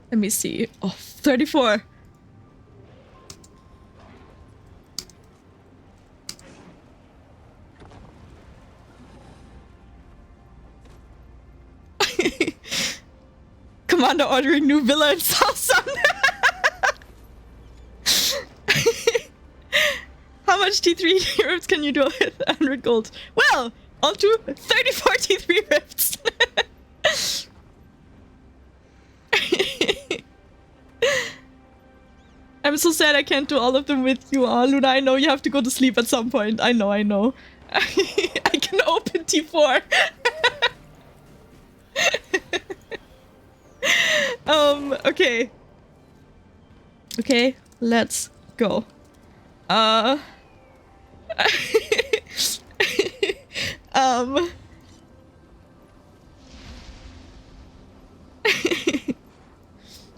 Let me see. Oh, 34. Commander ordering new villa in Southsun. How much T3 rifts can you do with 100 gold? Well, on to 34 T3 rifts. I'm so sad I can't do all of them with you, Luna. I know you have to go to sleep at some point. I know, I know. I can open T4. Okay. Okay, let's go.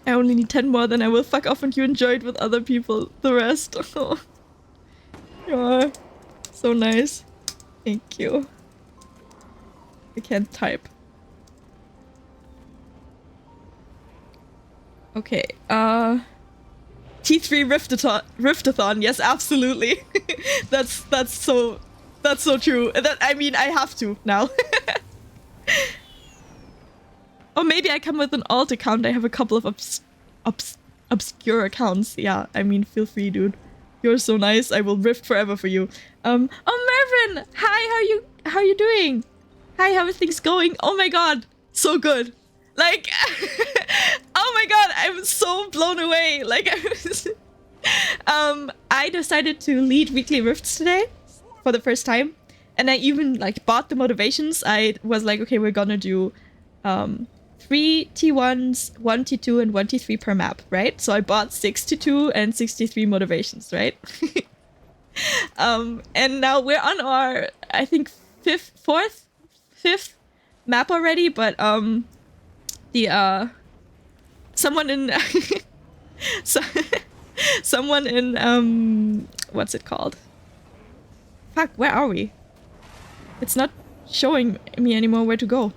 I only need 10 more, then I will fuck off and you enjoy it with other people. The rest. Oh. You are so nice. Thank you. I can't type. Okay, T3 Riftathon, yes, absolutely. that's so true. I mean, I have to now. Or maybe I come with an alt account. I have a couple of obscure accounts. Yeah, I mean, feel free, dude. You're so nice. I will rift forever for you. Oh, Mervin! Hi, how are you doing? Hi, how are things going? Oh my god, so good. Like, oh my god, I'm so blown away. Like, I decided to lead weekly rifts today for the first time. And I even, like, bought the motivations. I was like, okay, we're gonna do 3 T1s, 1 T2, and 1 T3 per map, right? So I bought 62 and 63 motivations, right? And now we're on our, I think, fifth map already, but someone in someone in what's it called? Fuck, where are we? It's not showing me anymore where to go.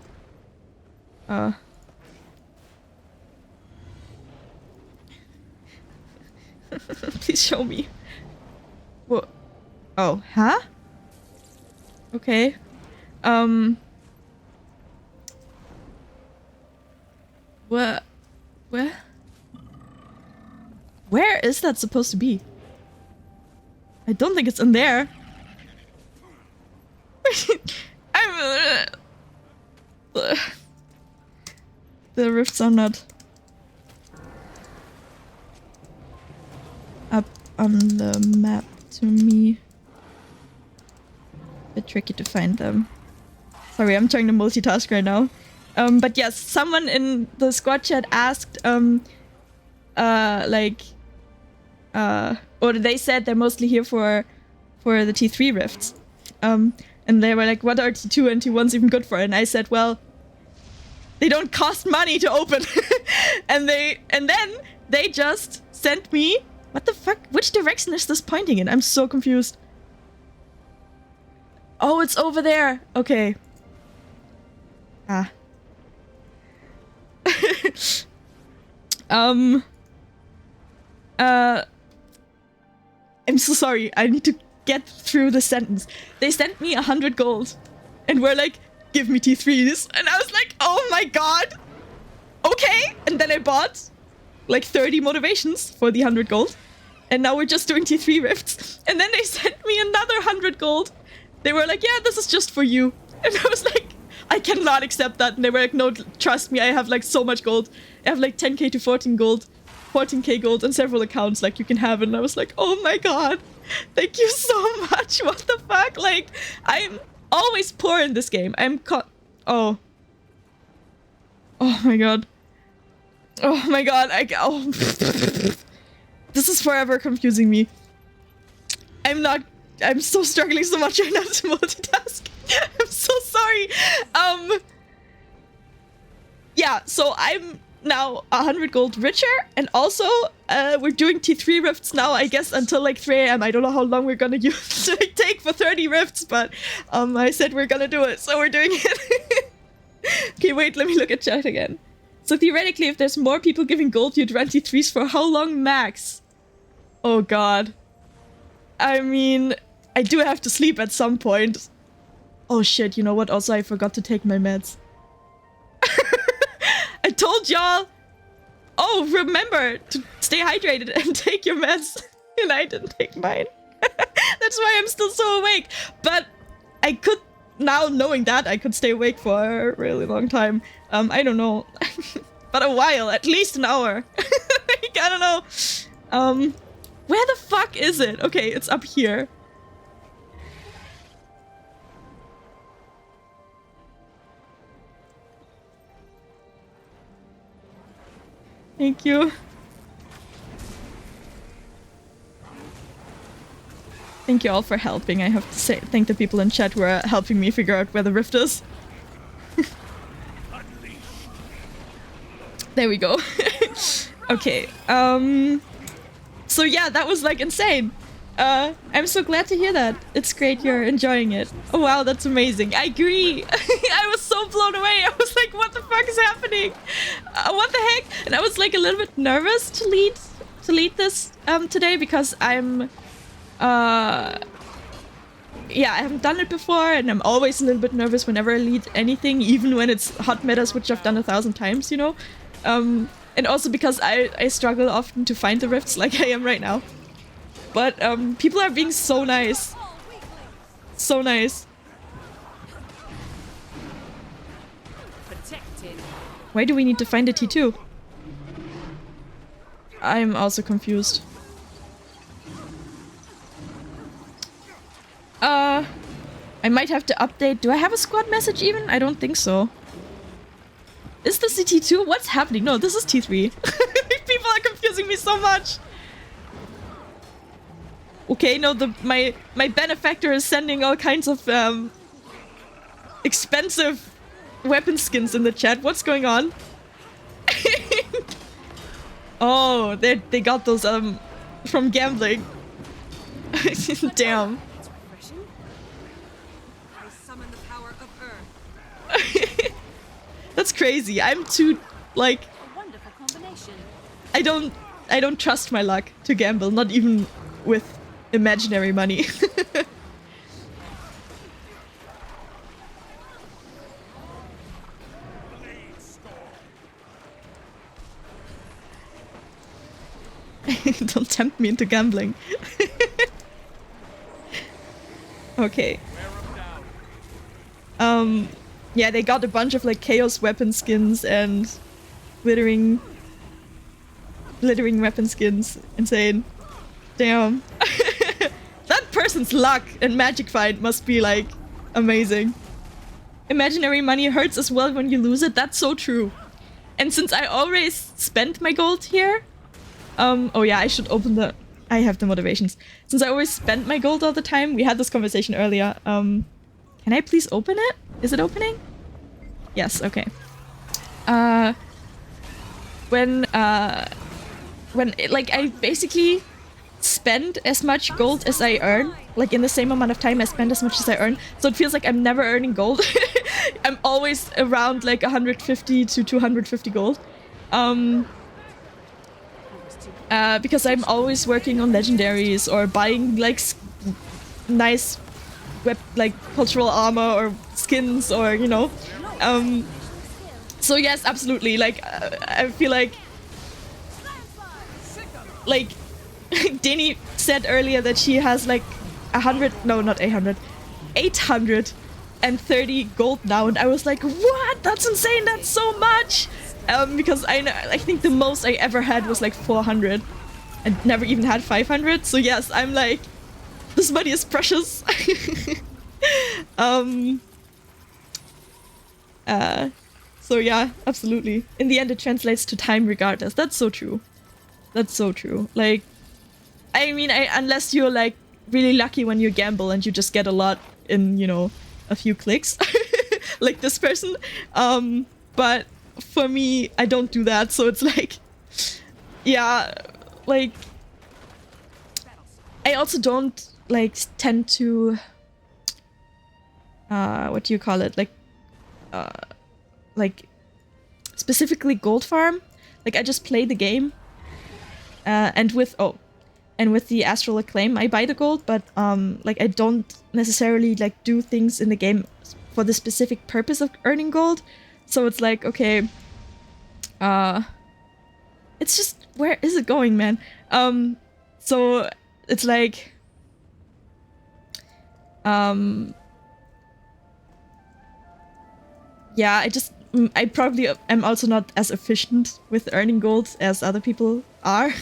Please show me. What? Oh, huh? Okay. What? Where? Where is that supposed to be? I don't think it's in there. The rifts are not up on the map to me. A bit tricky to find them. Sorry, I'm trying to multitask right now. But yes, someone in the squad chat asked, or they said they're mostly here for the T3 rifts. And they were like, what are T2 and T1s even good for? And I said, well, they don't cost money to open. and then they just sent me, what the fuck? Which direction is this pointing in? I'm so confused. Oh, it's over there. Okay. Ah. I'm so sorry. I need to get through the sentence. They sent me 100 gold and were like, give me T3s. And I was like, oh my god. Okay. And then I bought like 30 motivations for the 100 gold. And now we're just doing T3 rifts. And then they sent me another 100 gold. They were like, yeah, this is just for you. And I was like, I cannot accept that. And they were like, no, trust me, I have like so much gold. I have like 10k to 14k gold on several accounts like you can have. And I was like, oh my god, thank you so much. What the fuck? Like, I'm always poor in this game. Oh. Oh my god. Oh my god. This is forever confusing me. I'm so struggling so much right now to multitask. I'm so sorry. Yeah, so I'm now 100 gold richer, and also we're doing T3 rifts now, I guess, until like 3 AM. I don't know how long we're gonna take for 30 rifts, but I said we're gonna do it, so we're doing it. Okay, wait, let me look at chat again. So theoretically, if there's more people giving gold, you'd run T3s for how long max? Oh god. I mean, I do have to sleep at some point. Oh shit, you know what? Also, I forgot to take my meds. I told y'all! Oh, remember to stay hydrated and take your meds. And I didn't take mine. That's why I'm still so awake. But I could, now knowing that, I could stay awake for a really long time. I don't know. But a while, at least an hour. Like, I don't know. Where the fuck is it? Okay, it's up here. Thank you. Thank you all for helping. I have to say, thank the people in chat who are helping me figure out where the rift is. There we go. Okay. So yeah, that was like insane. I'm so glad to hear that. It's great you're enjoying it. Oh wow, that's amazing. I agree. I was so blown away. I was like, what the fuck is happening? What the heck? And I was like a little bit nervous to lead this today because I'm yeah, I haven't done it before, and I'm always a little bit nervous whenever I lead anything, even when it's hot metas, which I've done 1,000 times, you know? And also because I struggle often to find the rifts like I am right now. But people are being so nice. So nice. Why do we need to find a T2? I'm also confused. I might have to update. Do I have a squad message even? I don't think so. Is this the T2? What's happening? No, this is T3. People are confusing me so much. Okay, no, my benefactor is sending all kinds of expensive weapon skins in the chat. What's going on? Oh, they got those from gambling. Damn. That's crazy. I'm too, like, I I don't trust my luck to gamble, not even with imaginary money. Don't tempt me into gambling. Okay. Yeah, they got a bunch of like chaos weapon skins and glittering weapon skins. Insane. Damn. That person's luck and magic find must be like amazing. Imaginary money hurts as well when you lose it. That's so true. And since I always spent my gold here, oh yeah, I should open the... I have the motivations. Since I always spent my gold all the time, we had this conversation earlier. Can I please open it? Is it opening? Yes, okay. When like, I basically spend as much gold as I earn. Like, in the same amount of time, I spend as much as I earn. So it feels like I'm never earning gold. I'm always around, like, 150 to 250 gold. Because I'm always working on legendaries or buying like nice like cultural armor or skins or, you know. So yes, absolutely. Like I feel like Dani said earlier that she has like 830 gold now, and I was like, what? That's insane. That's so much. Because I think the most I ever had was like 400 and never even had 500. So yes, I'm like, this money is precious. So yeah, absolutely. In the end, it translates to time regardless. That's so true. That's so true. Like, I mean, unless you're like really lucky when you gamble and you just get a lot in, you know, a few clicks, like this person. But for me, I don't do that, so it's like, yeah, like, I also don't, like, tend to, what do you call it, like, specifically gold farm. Like, I just play the game, and with the Astral Acclaim, I buy the gold, but, like, I don't necessarily, like, do things in the game for the specific purpose of earning gold. So it's like, okay, it's just, where is it going, man? So it's like, yeah, I probably am also not as efficient with earning gold as other people are.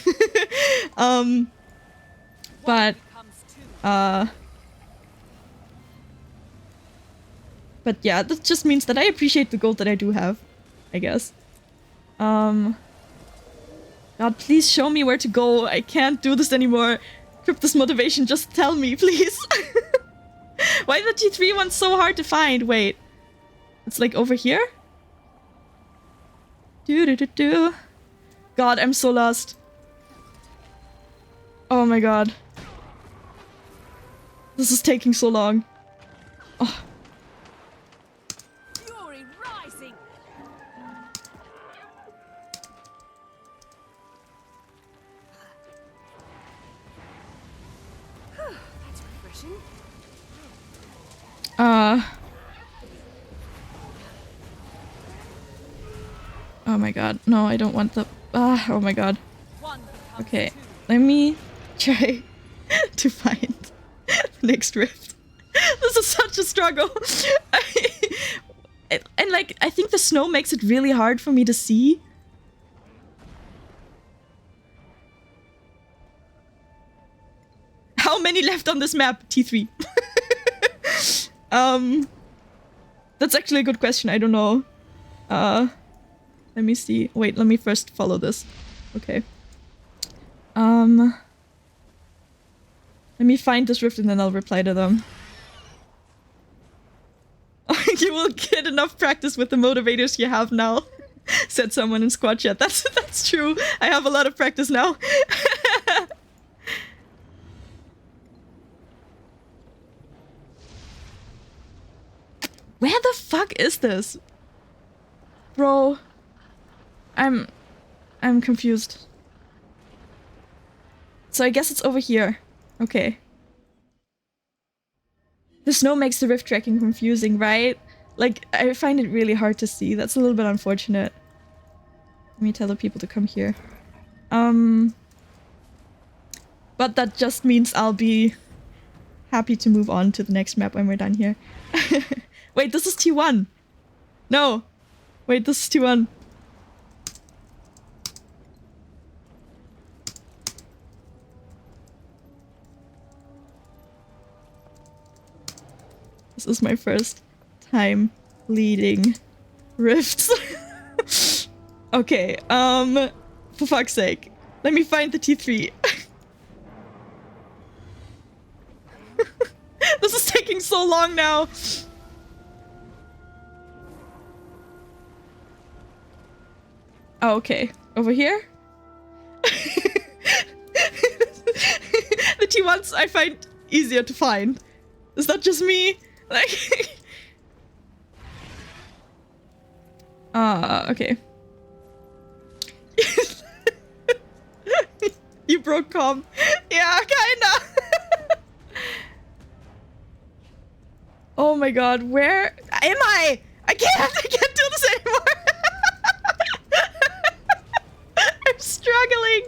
But yeah, that just means that I appreciate the gold that I do have, I guess. God, please show me where to go. I can't do this anymore. Cryptus motivation, just tell me, please. Why is the T3 one so hard to find? Wait. It's like over here? God, I'm so lost. Oh my god. This is taking so long. Oh. Fury rising. That's refreshing. Oh my god. No, I don't want the... oh my god. Okay, let me try to find the next rift. This is such a struggle. And like, I think the snow makes it really hard for me to see. How many left on this map? T3. That's actually a good question. I don't know. Let me see. Wait, let me first follow this. Okay. Let me find this rift and then I'll reply to them. You will get enough practice with the motivators you have now, said someone in squad chat. That's true. I have a lot of practice now. Where the fuck is this? Bro. I'm confused. so I guess it's over here. Okay. The snow makes the rift tracking confusing, right? Like, I find it really hard to see. That's a little bit unfortunate. Let me tell the people to come here. But that just means I'll be happy to move on to the next map when we're done here. Wait, this is T1. No. Wait, this is T1. This is my first time leading rifts. Okay, for fuck's sake. Let me find the T3. This is taking so long now. Oh, okay. Over here? The T1s I find easier to find. Is that just me? Like... okay. You broke comm. Yeah, kinda. Oh my god, where am I? I can't do this anymore. I'm struggling.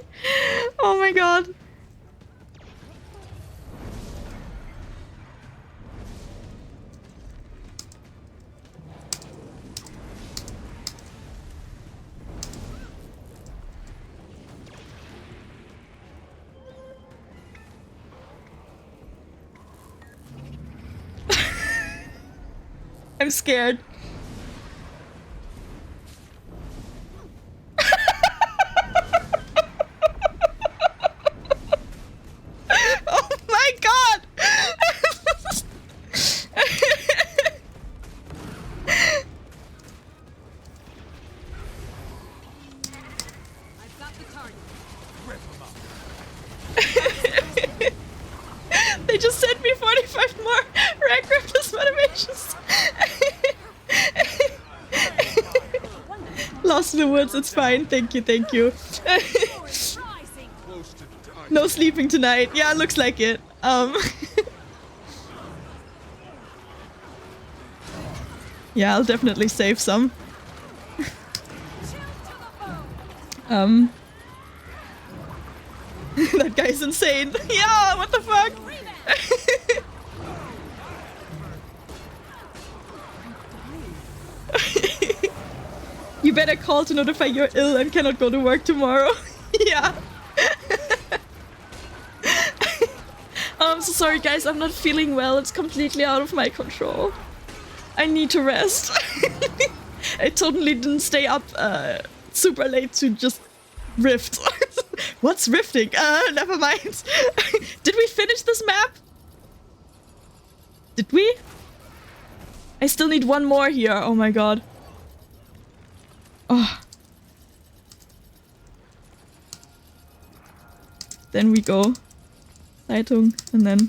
Oh my god. I'm scared. Oh my god! I've got the target. They just sent me 45 more rank Raptors motivations. Lost in the woods, it's fine. Thank you, thank you. No sleeping tonight. Yeah, looks like it. Yeah, I'll definitely save some. That guy's insane. Yeah, what the fuck? You better call to notify you're ill and cannot go to work tomorrow. Yeah. I'm so sorry guys, I'm not feeling well. It's completely out of my control. I need to rest. I totally didn't stay up super late to just rift. What's rifting? Never mind. Did we finish this map? Did we? I still need one more here. Oh my god. Oh. Then we go Zeitung and then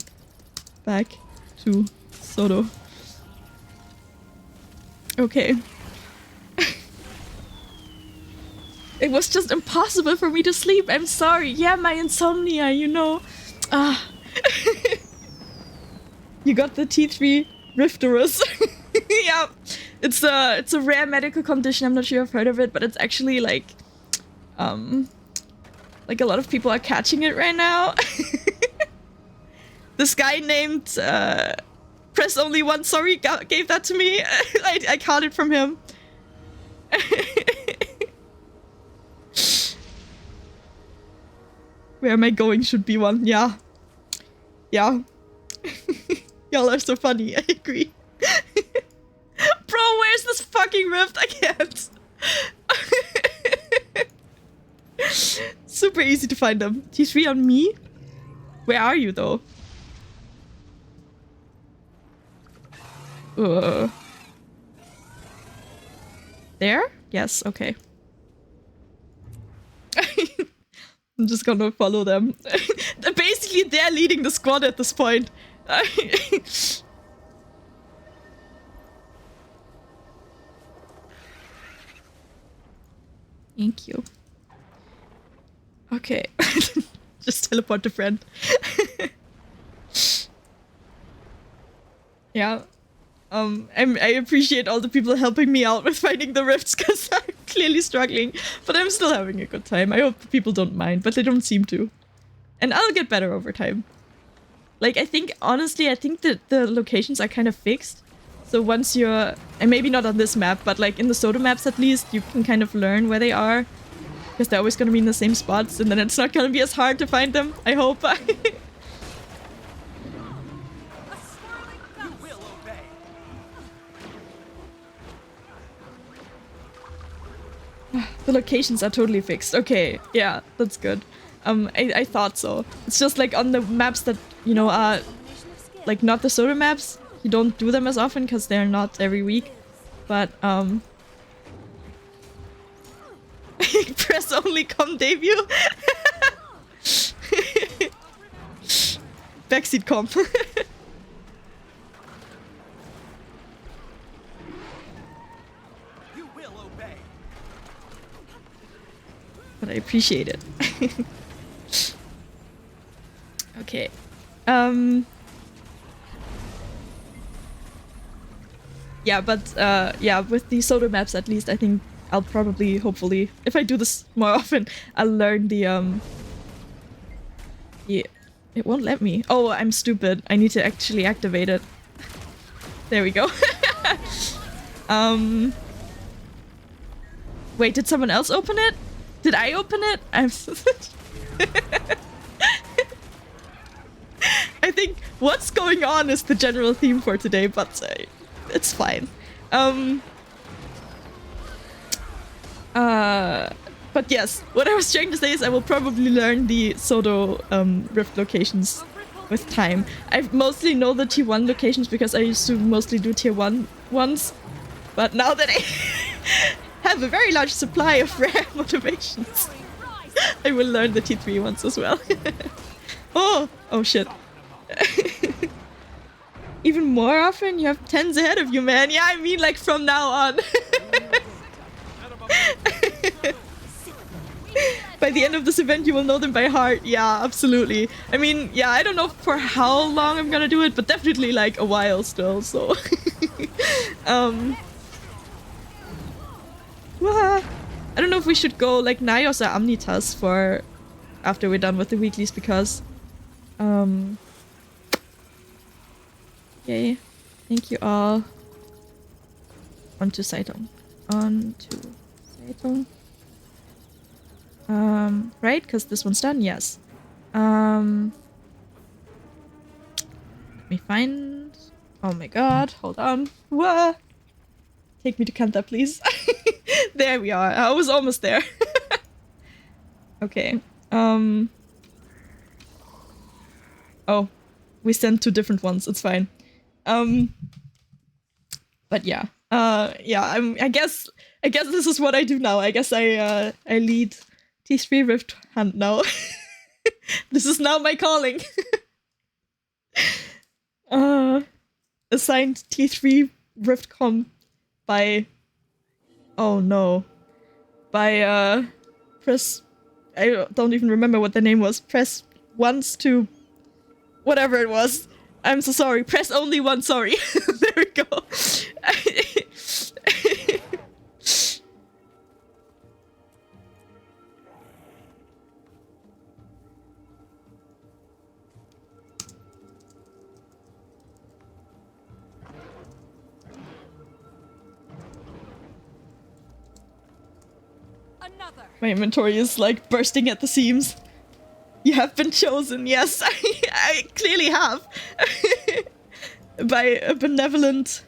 back to Sodo. Okay. It was just impossible for me to sleep. I'm sorry. Yeah, my insomnia, you know. Ah. You got the T3 Rifterus. Yeah. It's a rare medical condition. I'm not sure if you've heard of it, but it's actually like a lot of people are catching it right now. This guy named Press Only One Sorry gave that to me. I caught it from him. Where am I going should be one. Yeah. Yeah. Y'all are so funny. I agree. Bro, where's this fucking rift? I can't. Super easy to find them. T3 on me? Where are you though? There? Yes, okay. I'm just gonna follow them. Basically, they're leading the squad at this point. Thank you. Okay. Just teleport to friend. Yeah. I appreciate all the people helping me out with finding the rifts because I'm clearly struggling, but I'm still having a good time. I hope the people don't mind, but they don't seem to. And I'll get better over time. Like, honestly, I think that the locations are kind of fixed. So once you're, and maybe not on this map, but like in the Soda maps at least, you can kind of learn where they are. Because they're always going to be in the same spots, and then it's not going to be as hard to find them, I hope. The locations are totally fixed. Okay, yeah, that's good. I thought so. It's just like on the maps that, you know, are like not the Soda maps, you don't do them as often because they're not every week. But, press only com debut. Backseat comp. You will obey. But I appreciate it. Okay. Yeah, but yeah, with the Soda maps at least, I think I'll probably, hopefully, if I do this more often, I'll learn the yeah, it won't let me. Oh, I'm stupid. I need to actually activate it. There we go. Wait, did someone else open it? Did I open it? I'm I think what's going on is the general theme for today, but it's fine. But yes, what I was trying to say is I will probably learn the Sodo rift locations with time. I mostly know the tier 1 locations because I used to mostly do tier 1 ones. But now that I have a very large supply of rare motivations, I will learn the tier 3 ones as well. Oh shit. Even more often? You have 10s ahead of you, man. Yeah, I mean like from now on. By the end of this event, you will know them by heart. Yeah, absolutely. I mean, yeah, I don't know for how long I'm gonna do it, but definitely like a while still, so... I don't know if we should go like Nios or Amnitas for after we're done with the weeklies because... Okay, thank you all. On to Saitong. On to Saitong. Right? Because this one's done? Yes. Let me find... Oh my god, hold on. Whoa! Take me to Kanta, please. There we are. I was almost there. Okay. Oh. We sent 2 different ones. It's fine. But yeah. Yeah, I guess this is what I do now. I guess I lead T3 Rift Hunt now. This is now my calling. Assigned T3 Rift Comp by... Oh no. By, press... I don't even remember what the name was. Press once to... Whatever it was. I'm so sorry. Press only one, sorry. There we go. Another. My inventory is like bursting at the seams. You have been chosen, yes, I clearly have. By a benevolent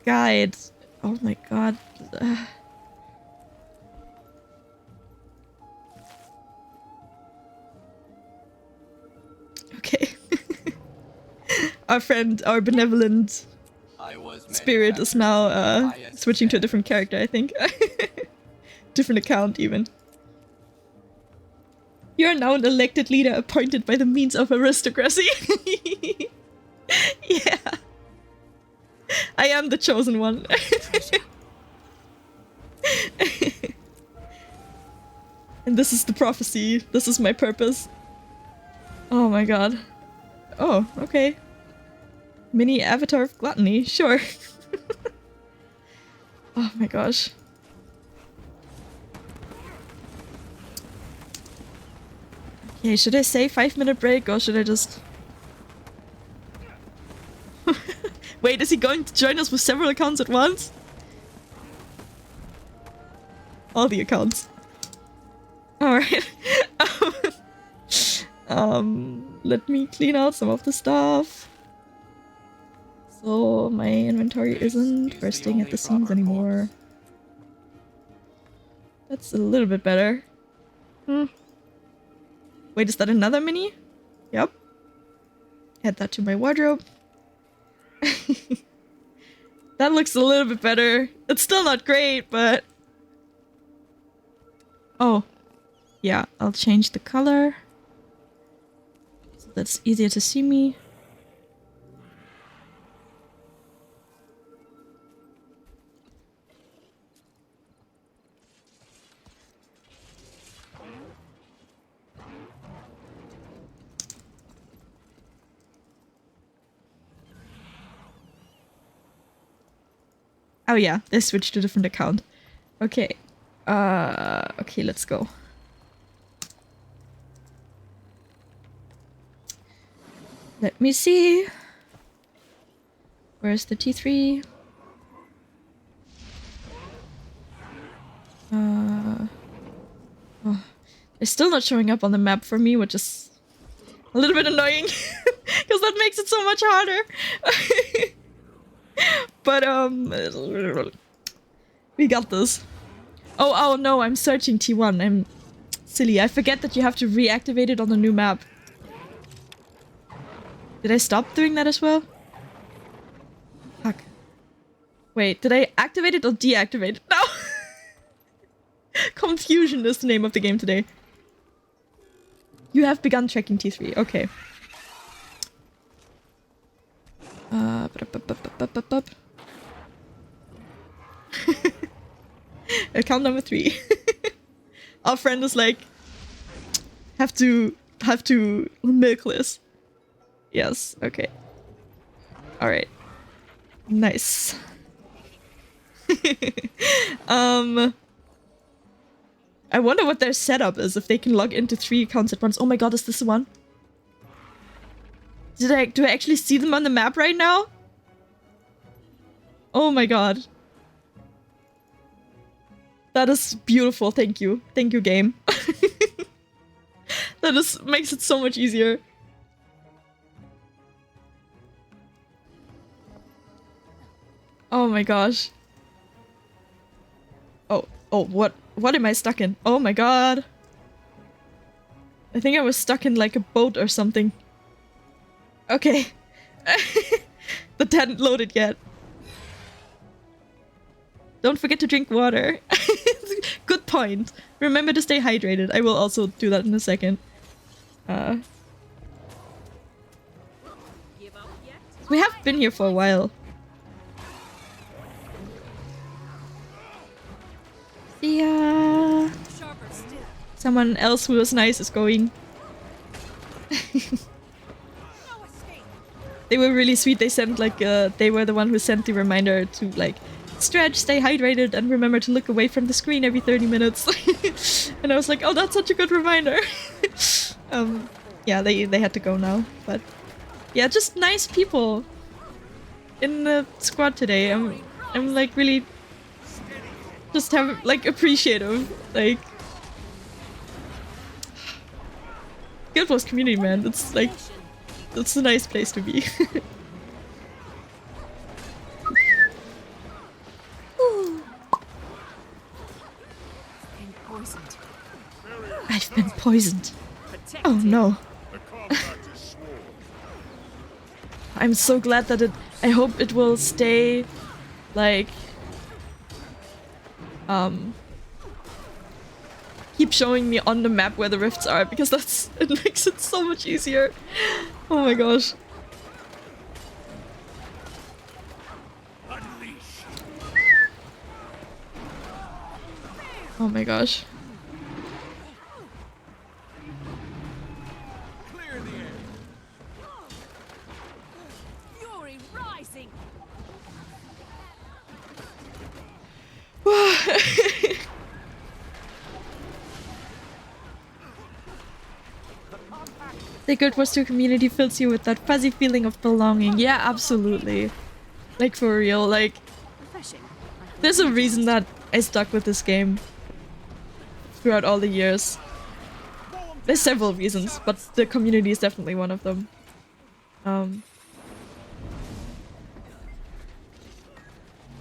guide. Oh my god. Okay. Our friend, our benevolent spirit is now switching to a different character, I think. Different account, even. You are now an elected leader appointed by the means of aristocracy. Yeah. I am the chosen one. And this is the prophecy. This is my purpose. Oh my god. Oh, okay. Mini avatar of gluttony, sure. Oh my gosh. Okay, should I say 5-minute break or should I just... Wait, is he going to join us with several accounts at once? All the accounts. Alright. Let me clean out some of the stuff. So my inventory isn't bursting at the seams anymore. That's a little bit better. Wait, is that another mini? Yep. Add that to my wardrobe. That looks a little bit better. It's still not great, but... Oh. Yeah, I'll change the color. So that's easier to see me. Oh yeah, they switched to a different account. Okay. Okay, let's go. Let me see. Where's the T3? Oh. They're still not showing up on the map for me, which is a little bit annoying. Because that makes it so much harder. But, we got this. Oh no, I'm searching T1. I'm silly. I forget that you have to reactivate it on the new map. Did I stop doing that as well? Fuck. Wait, did I activate it or deactivate it? No! Confusion is the name of the game today. You have begun tracking T3. Okay. Account number 3. Our friend is like, have to milk this. Yes, okay. Alright. Nice. I wonder what their setup is, if they can log into 3 accounts at once. Oh my god, is this the one? Do I actually see them on the map right now? Oh my god. That is beautiful, thank you. Thank you, game. Makes it so much easier. Oh my gosh. Oh, what am I stuck in? Oh my god. I think I was stuck in like a boat or something. Okay. That hadn't loaded yet. Don't forget to drink water. Good point. Remember to stay hydrated. I will also do that in a second. We have been here for a while. Yeah. Someone else who was nice is going. They were really sweet. They sent like they were the one who sent the reminder to like stretch, stay hydrated, and remember to look away from the screen every 30 minutes. And I was like, oh, that's such a good reminder. Yeah, they had to go now, but yeah, just nice people in the squad today. I'm like really just like appreciative, like Guild Wars community, man. It's like it's a nice place to be. I've been poisoned. Oh no. I'm so glad that I hope it will stay like keep showing me on the map where the rifts are, because it makes it so much easier. Oh my gosh. Oh my gosh. The Guild Wars 2 community fills you with that fuzzy feeling of belonging. Yeah, absolutely. Like, for real, like... There's a reason that I stuck with this game throughout all the years. There's several reasons, but the community is definitely one of them.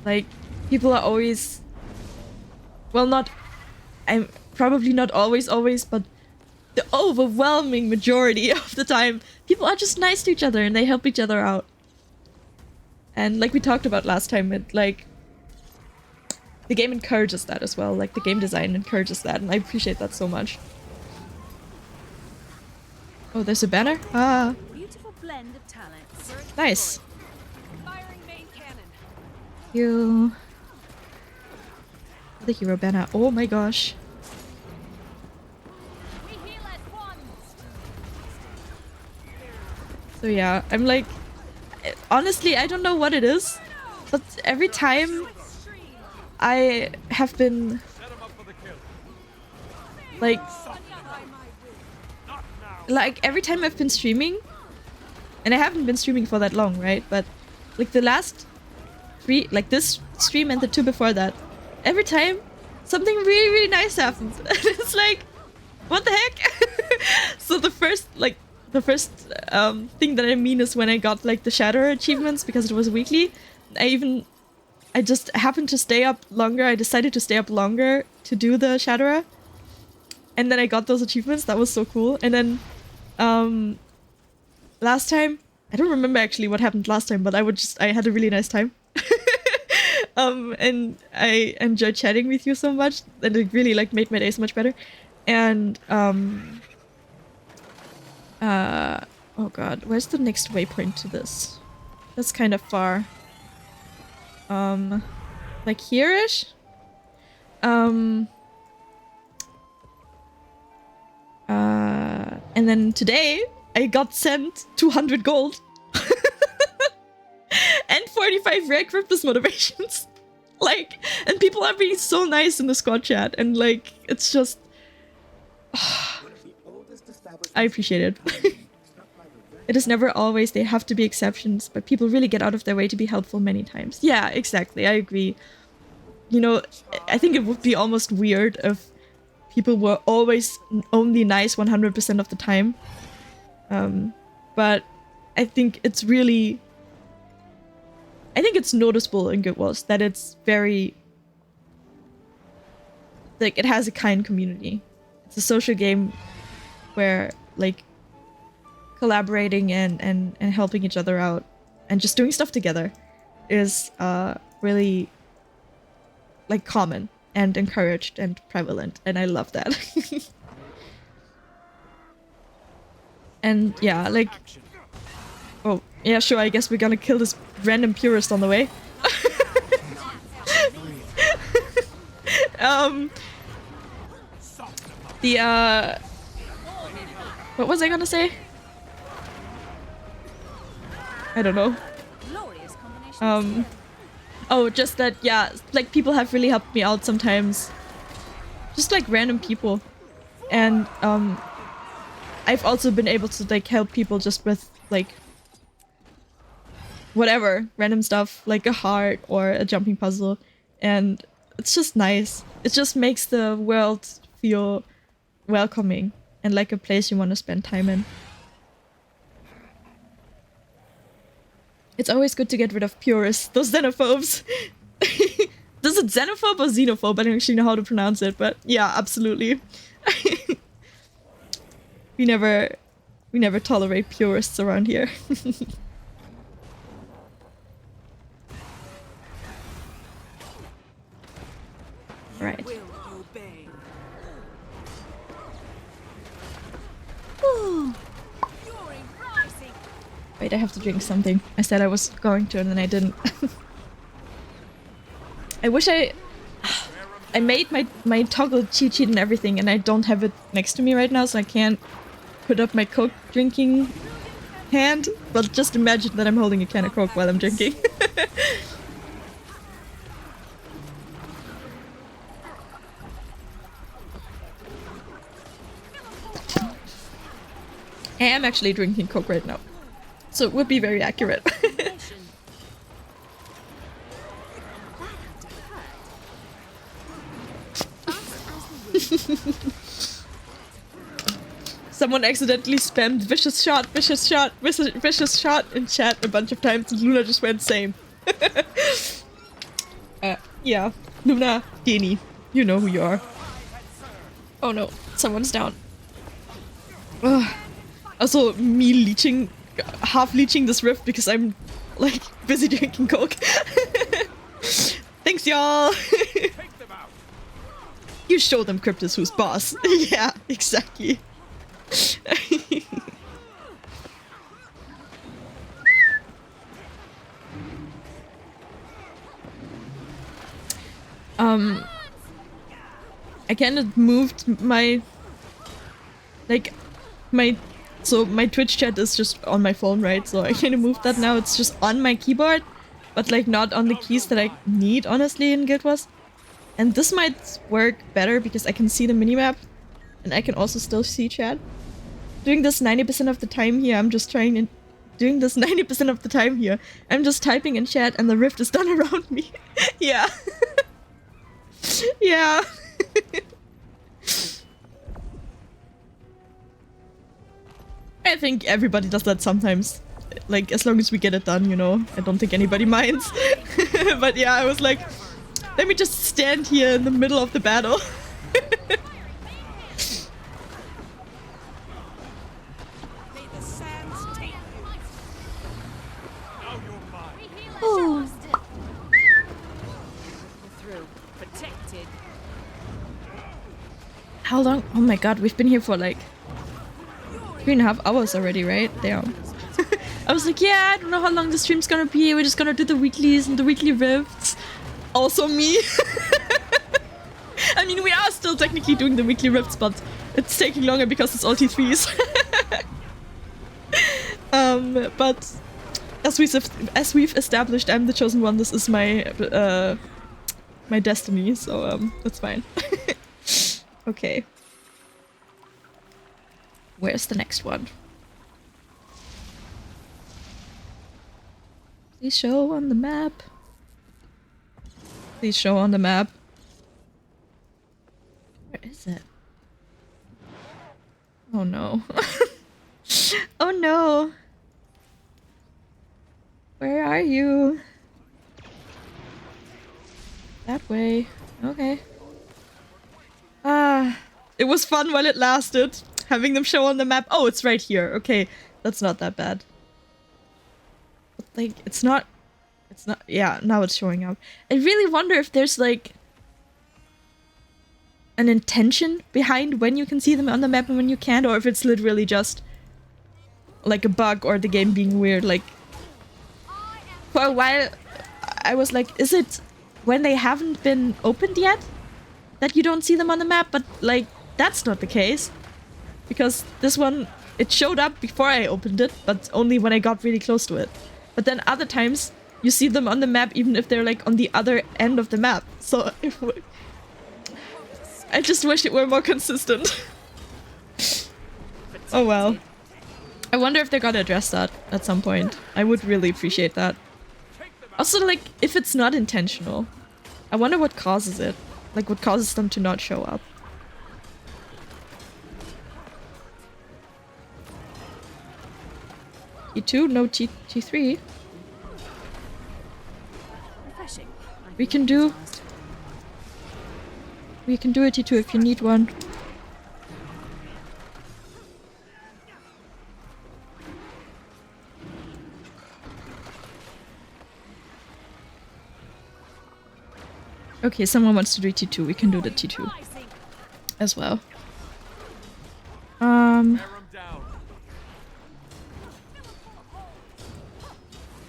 Like, people are always... Well, not... I'm probably not always, but the overwhelming majority of the time, people are just nice to each other and they help each other out. And like we talked about last time, it like... The game encourages that as well, like the game design encourages that, and I appreciate that so much. Oh, there's a banner? Ah. Beautiful blend of talents. Nice. Firing main cannon. You. The hero banner. Oh my gosh. We heal at once. So yeah, I'm like, honestly, I don't know what it is, but every time I have been like every time I've been streaming, and I haven't been streaming for that long, right? But like the last 3, like this stream and the 2 before that, every time something really, really nice happens. And it's like, what the heck? So the first thing that I mean is when I got like the Shadow achievements, because it was weekly. I just happened to stay up longer. I decided to stay up longer to do the Shadow. And then I got those achievements. That was so cool. And then last time, I don't remember actually what happened last time, but I had a really nice time. And I enjoyed chatting with you so much, and it really like made my day so much better. And oh god, where's the next waypoint to this? That's kind of far. Like here-ish? And then today I got sent 200 gold and 45 rare Cryptus motivations. Like, and people are being so nice in the squad chat, and like, it's just... I appreciate it. It is never always, they have to be exceptions, but people really get out of their way to be helpful many times. Yeah, exactly, I agree. You know, I think it would be almost weird if people were always only nice 100% of the time. But I think it's really... I think it's noticeable in Guild Wars that it's very... Like, it has a kind community. It's a social game where, like, collaborating and helping each other out and just doing stuff together is really, like, common and encouraged and prevalent, and I love that. And yeah, like... Oh, yeah, sure, I guess we're gonna kill this random purist on the way. What was I gonna say? I don't know. Oh, just that, yeah, like, people have really helped me out sometimes. Just, like, random people. And, I've also been able to, like, help people just with, like, whatever, random stuff, like a heart or a jumping puzzle. And it's just nice. It just makes the world feel welcoming and like a place you want to spend time in. It's always good to get rid of purists, those xenophobes. Does it xenophobe or xenophobe? I don't actually know how to pronounce it, but yeah, absolutely. We never tolerate purists around here. Right. Wait, I have to drink something. I said I was going to and then I didn't. I wish I made my toggle cheat sheet and everything, and I don't have it next to me right now, so I can't put up my Coke drinking hand. But just imagine that I'm holding a can of Coke while I'm drinking. I am actually drinking Coke right now, so it would be very accurate. Someone accidentally spammed vicious shot in chat a bunch of times and Luna just went same. Yeah. Luna, Danny, you know who you are. Oh no, someone's down. Ugh. Also, me leeching, half leeching this rift because I'm like busy drinking Coke. Thanks y'all! You show them Cryptus who's boss. Yeah, exactly. I kind of moved my so my Twitch chat is just on my phone, right? So I kind of moved that now. It's just on my keyboard, but like not on the keys that I need, honestly, in Guild Wars. And this might work better because I can see the minimap and I can also still see chat. Doing this 90% of the time here, I'm just trying and doing this 90% of the time here. I'm just typing in chat and the rift is done around me. Yeah. Yeah. I think everybody does that sometimes. Like, as long as we get it done, you know. I don't think anybody minds. But yeah, I was like, let me just stand here in the middle of the battle. Oh. How long? Oh my god, we've been here for like 3.5 hours already, right? Damn. I was like, yeah, I don't know how long the stream's gonna be. We're just gonna do the weeklies and the weekly rifts. Also me. I mean, we are still technically doing the weekly rifts, but it's taking longer because it's all T3s. But as we've established, I'm the chosen one. This is my my destiny, so that's fine. Okay. Where's the next one? Please show on the map. Please show on the map. Where is it? Oh no. Oh no. Where are you? That way. Okay. Ah, it was fun while it lasted. Having them show on the map. Oh, it's right here. Okay, that's not that bad. But, like, it's not... Yeah, now it's showing up. I really wonder if there's, like, an intention behind when you can see them on the map and when you can't, or if it's literally just, like, a bug or the game being weird. Like, for a while, I was like, is it when they haven't been opened yet that you don't see them on the map? But, like, that's not the case. Because this one, it showed up before I opened it, but only when I got really close to it. But then other times, you see them on the map even if they're like on the other end of the map. So, I just wish it were more consistent. Oh well. I wonder if they're gonna address that at some point. I would really appreciate that. Also, like, if it's not intentional, I wonder what causes it. Like, what causes them to not show up. T2, no T3. We can do a T2 if you need one. Okay, someone wants to do T2. We can do the T2 as well.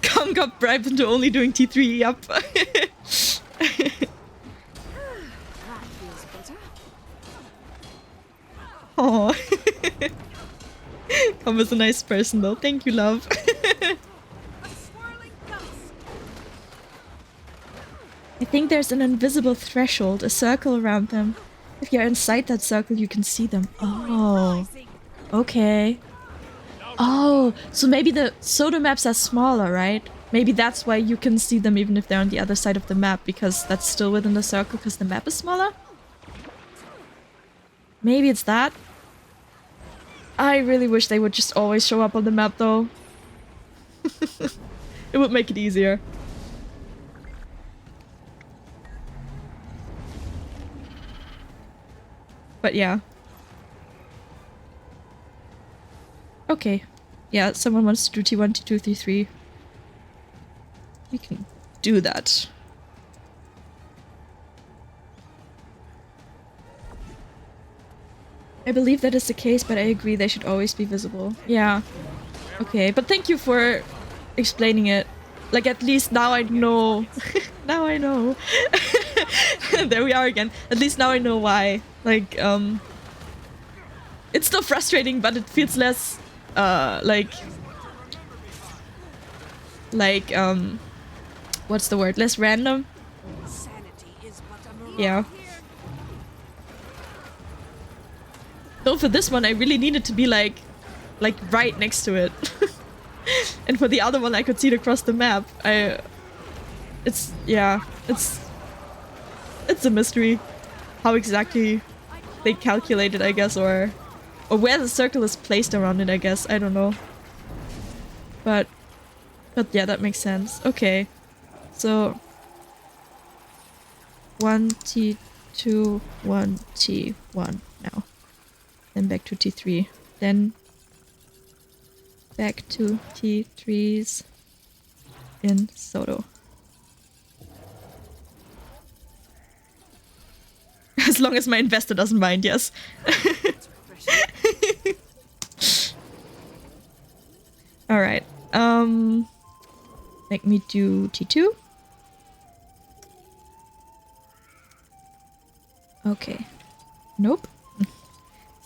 Tom got bribed into only doing T3, yup. Oh, Tom is a nice person though. Thank you, love. I think there's an invisible threshold, a circle around them. If you're inside that circle, you can see them. Oh, okay. Oh, so maybe the Soda maps are smaller, right? Maybe that's why you can see them even if they're on the other side of the map, because that's still within the circle because the map is smaller? Maybe it's that? I really wish they would just always show up on the map though. It would make it easier. But yeah. Okay. Yeah, someone wants to do T1, T2, T3. We can do that. I believe that is the case, but I agree they should always be visible. Yeah. Okay, but thank you for explaining it. Like, at least now I know. Now I know. There we are again. At least now I know why. Like, it's still frustrating, but it feels less, what's the word? Less random? Yeah. Though for this one, I really needed to be like right next to it. And for the other one, I could see it across the map. It's a mystery how exactly they calculate it, I guess, or where the circle is placed around it, I guess. I don't know. But yeah, that makes sense. Okay. So 1 T2, 1 T1 now. Then back to T3. Then back to T3s in Soto. As long as my investor doesn't mind, yes. Alright. Make me do T2. Okay. Nope.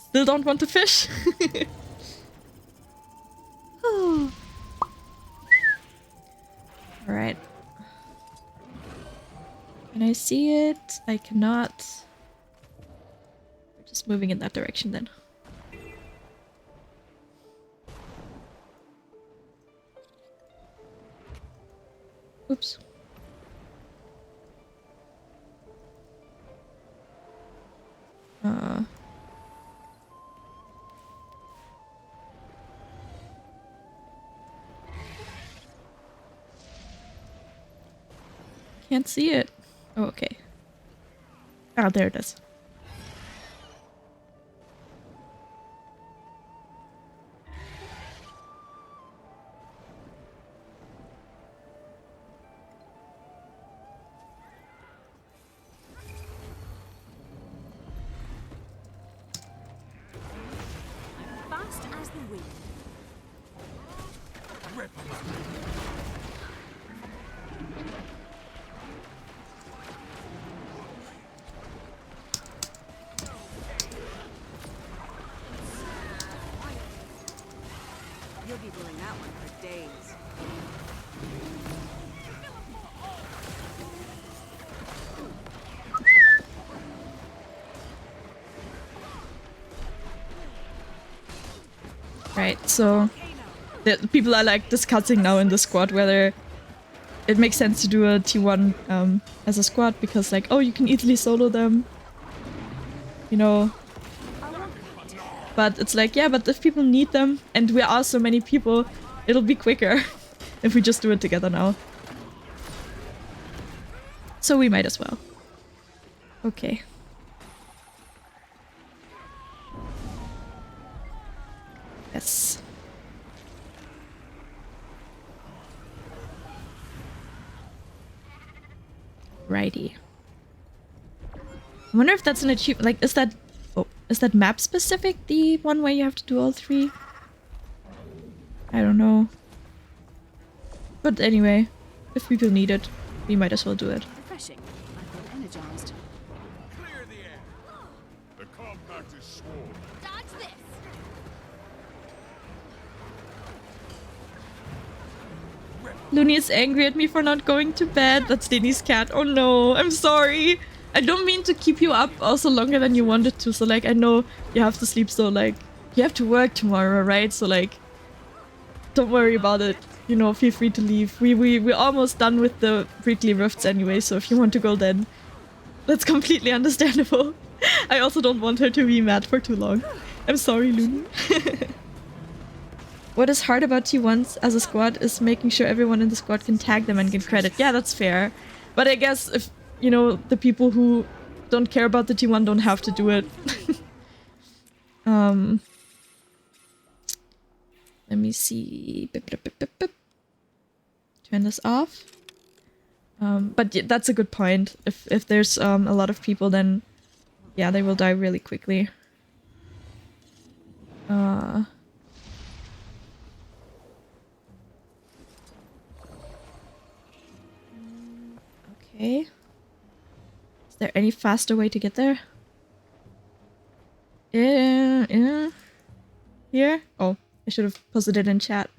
Still don't want to fish. Alright. Can I see it? I cannot. We're just moving in that direction then. Oops. Can't see it. Oh, okay. Ah, there it is. Fast as the wind. You'll be doing that one for days. Right, so the people are like discussing now in the squad whether it makes sense to do a T1 as a squad because like, oh, you can easily solo them, you know. But it's like, yeah, but if people need them and we are so many people, it'll be quicker if we just do it together now. So we might as well. Okay. Yes. Righty. I wonder if that's an achievement. Like, is that map specific? The one where you have to do all three? I don't know. But anyway, if people need it, we might as well do it. Refreshing. I feel energized. Clear the air. The compact is sworn. Dodge this. Looney is angry at me for not going to bed. That's Denny's cat. Oh no, I'm sorry. I don't mean to keep you up also longer than you wanted to. So like, I know you have to sleep, so like, you have to work tomorrow, right? So like, don't worry about it. You know, feel free to leave. We're almost done with the weekly rifts anyway, so if you want to go then, that's completely understandable. I also don't want her to be mad for too long. I'm sorry, Looney. What is hard about T1s as a squad is making sure everyone in the squad can tag them and get credit. Yeah, that's fair. But I guess if, you know, the people who don't care about the T1 don't have to do it. Let me see. Turn this off. But yeah, that's a good point. If there's a lot of people, then yeah, they will die really quickly. Okay. Is there any faster way to get there? Here? Oh, I should have posted it in chat.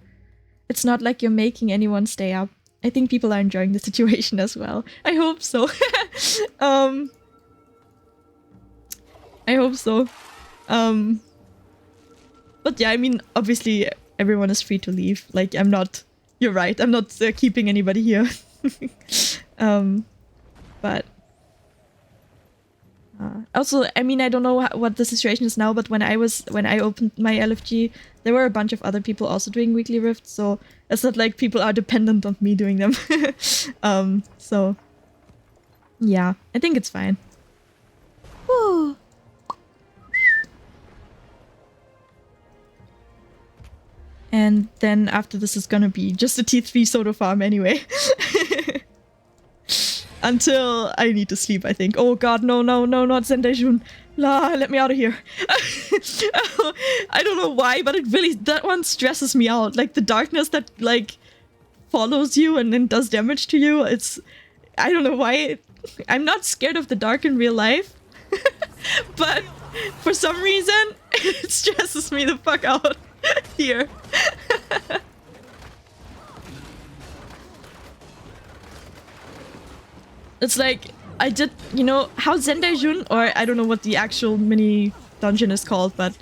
It's not like you're making anyone stay up. I think people are enjoying the situation as well. I hope so. I hope so. But yeah, I mean, obviously everyone is free to leave. Like, I'm not... You're right, I'm not keeping anybody here. But... also, I mean, I don't know what the situation is now, but when I opened my LFG, there were a bunch of other people also doing weekly rifts, so it's not like people are dependent on me doing them. So... yeah, I think it's fine. Woo! And then after this is gonna be just a T3 soda farm anyway. Until I need to sleep, I think. Oh god, no, no, no, not Zendajun. La, let me out of here. I don't know why, but it really, that one stresses me out. Like, the darkness that, like, follows you and then does damage to you. It's, I don't know why. I'm not scared of the dark in real life. But for some reason, it stresses me the fuck out here. It's like, I did, you know, how Zendaijun, or I don't know what the actual mini dungeon is called, but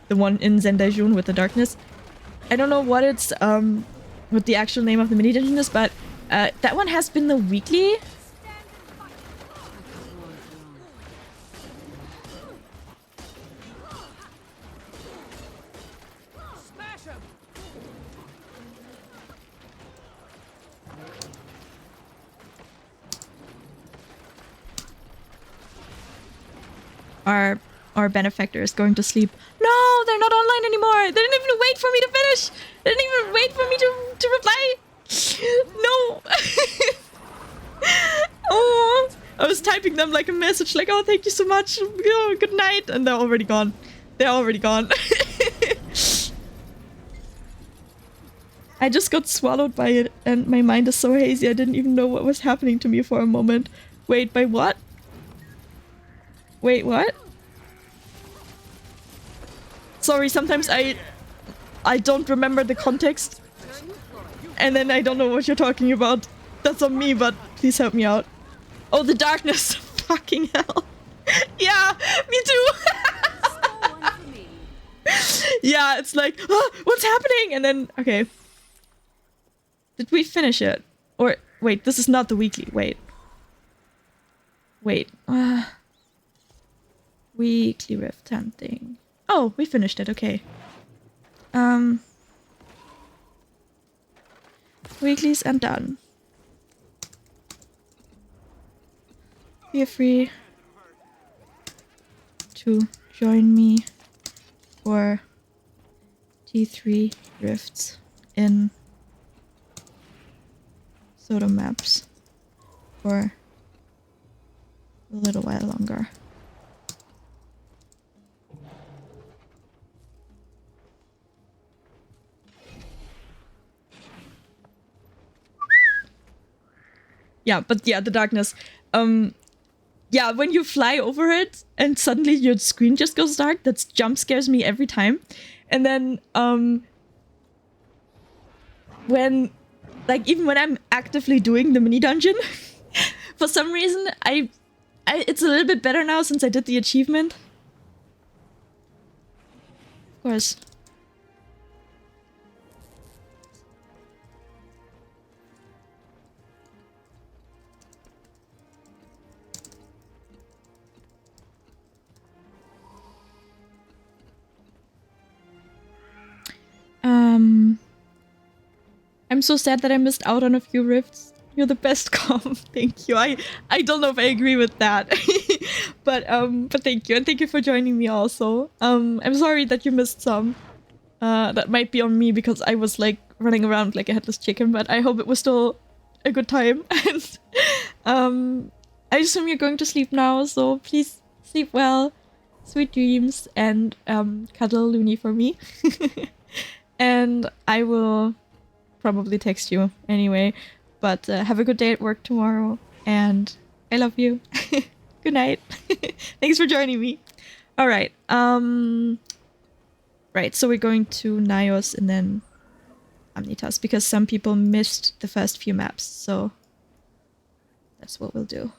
the one in Zendaijun with the darkness. I don't know what it's, what the actual name of the mini dungeon is, but that one has been the weekly. Our benefactor is going to sleep. No, they're not online anymore. They didn't even wait for me to finish. They didn't even wait for me to reply. No. Oh, I was typing them like a message, like, oh, thank you so much. Oh, good night. And they're already gone. They're already gone. I just got swallowed by it and my mind is so hazy. I didn't even know what was happening to me for a moment. Wait, by what? Wait, what? Sorry, sometimes I don't remember the context. And then I don't know what you're talking about. That's on me, but please help me out. Oh, the darkness. Fucking hell. Yeah, me too. Yeah, it's like, oh, what's happening? And then, okay. Did we finish it? Or, wait, this is not the weekly. Wait. Wait. Weekly rift hunting. Oh, we finished it, okay. Weeklies and done. Feel free to join me for T3 rifts in Soda maps for a little while longer. Yeah, but yeah, the darkness. Yeah, when you fly over it and suddenly your screen just goes dark, that jump scares me every time. And then, when, like, even when I'm actively doing the mini dungeon, for some reason, it's a little bit better now since I did the achievement. Of course. I'm so sad that I missed out on a few rifts. You're the best comp. Thank you. I don't know if I agree with that. but thank you, and thank you for joining me also. I'm sorry that you missed some. That might be on me because I was like running around like a headless chicken, but I hope it was still a good time. And I assume you're going to sleep now, so please sleep well, sweet dreams, and cuddle Looney for me. And I will probably text you anyway. But have a good day at work tomorrow, and I love you. Good night. Thanks for joining me. All right. Right, so we're going to Nios and then Amnitas because some people missed the first few maps, so that's what we'll do.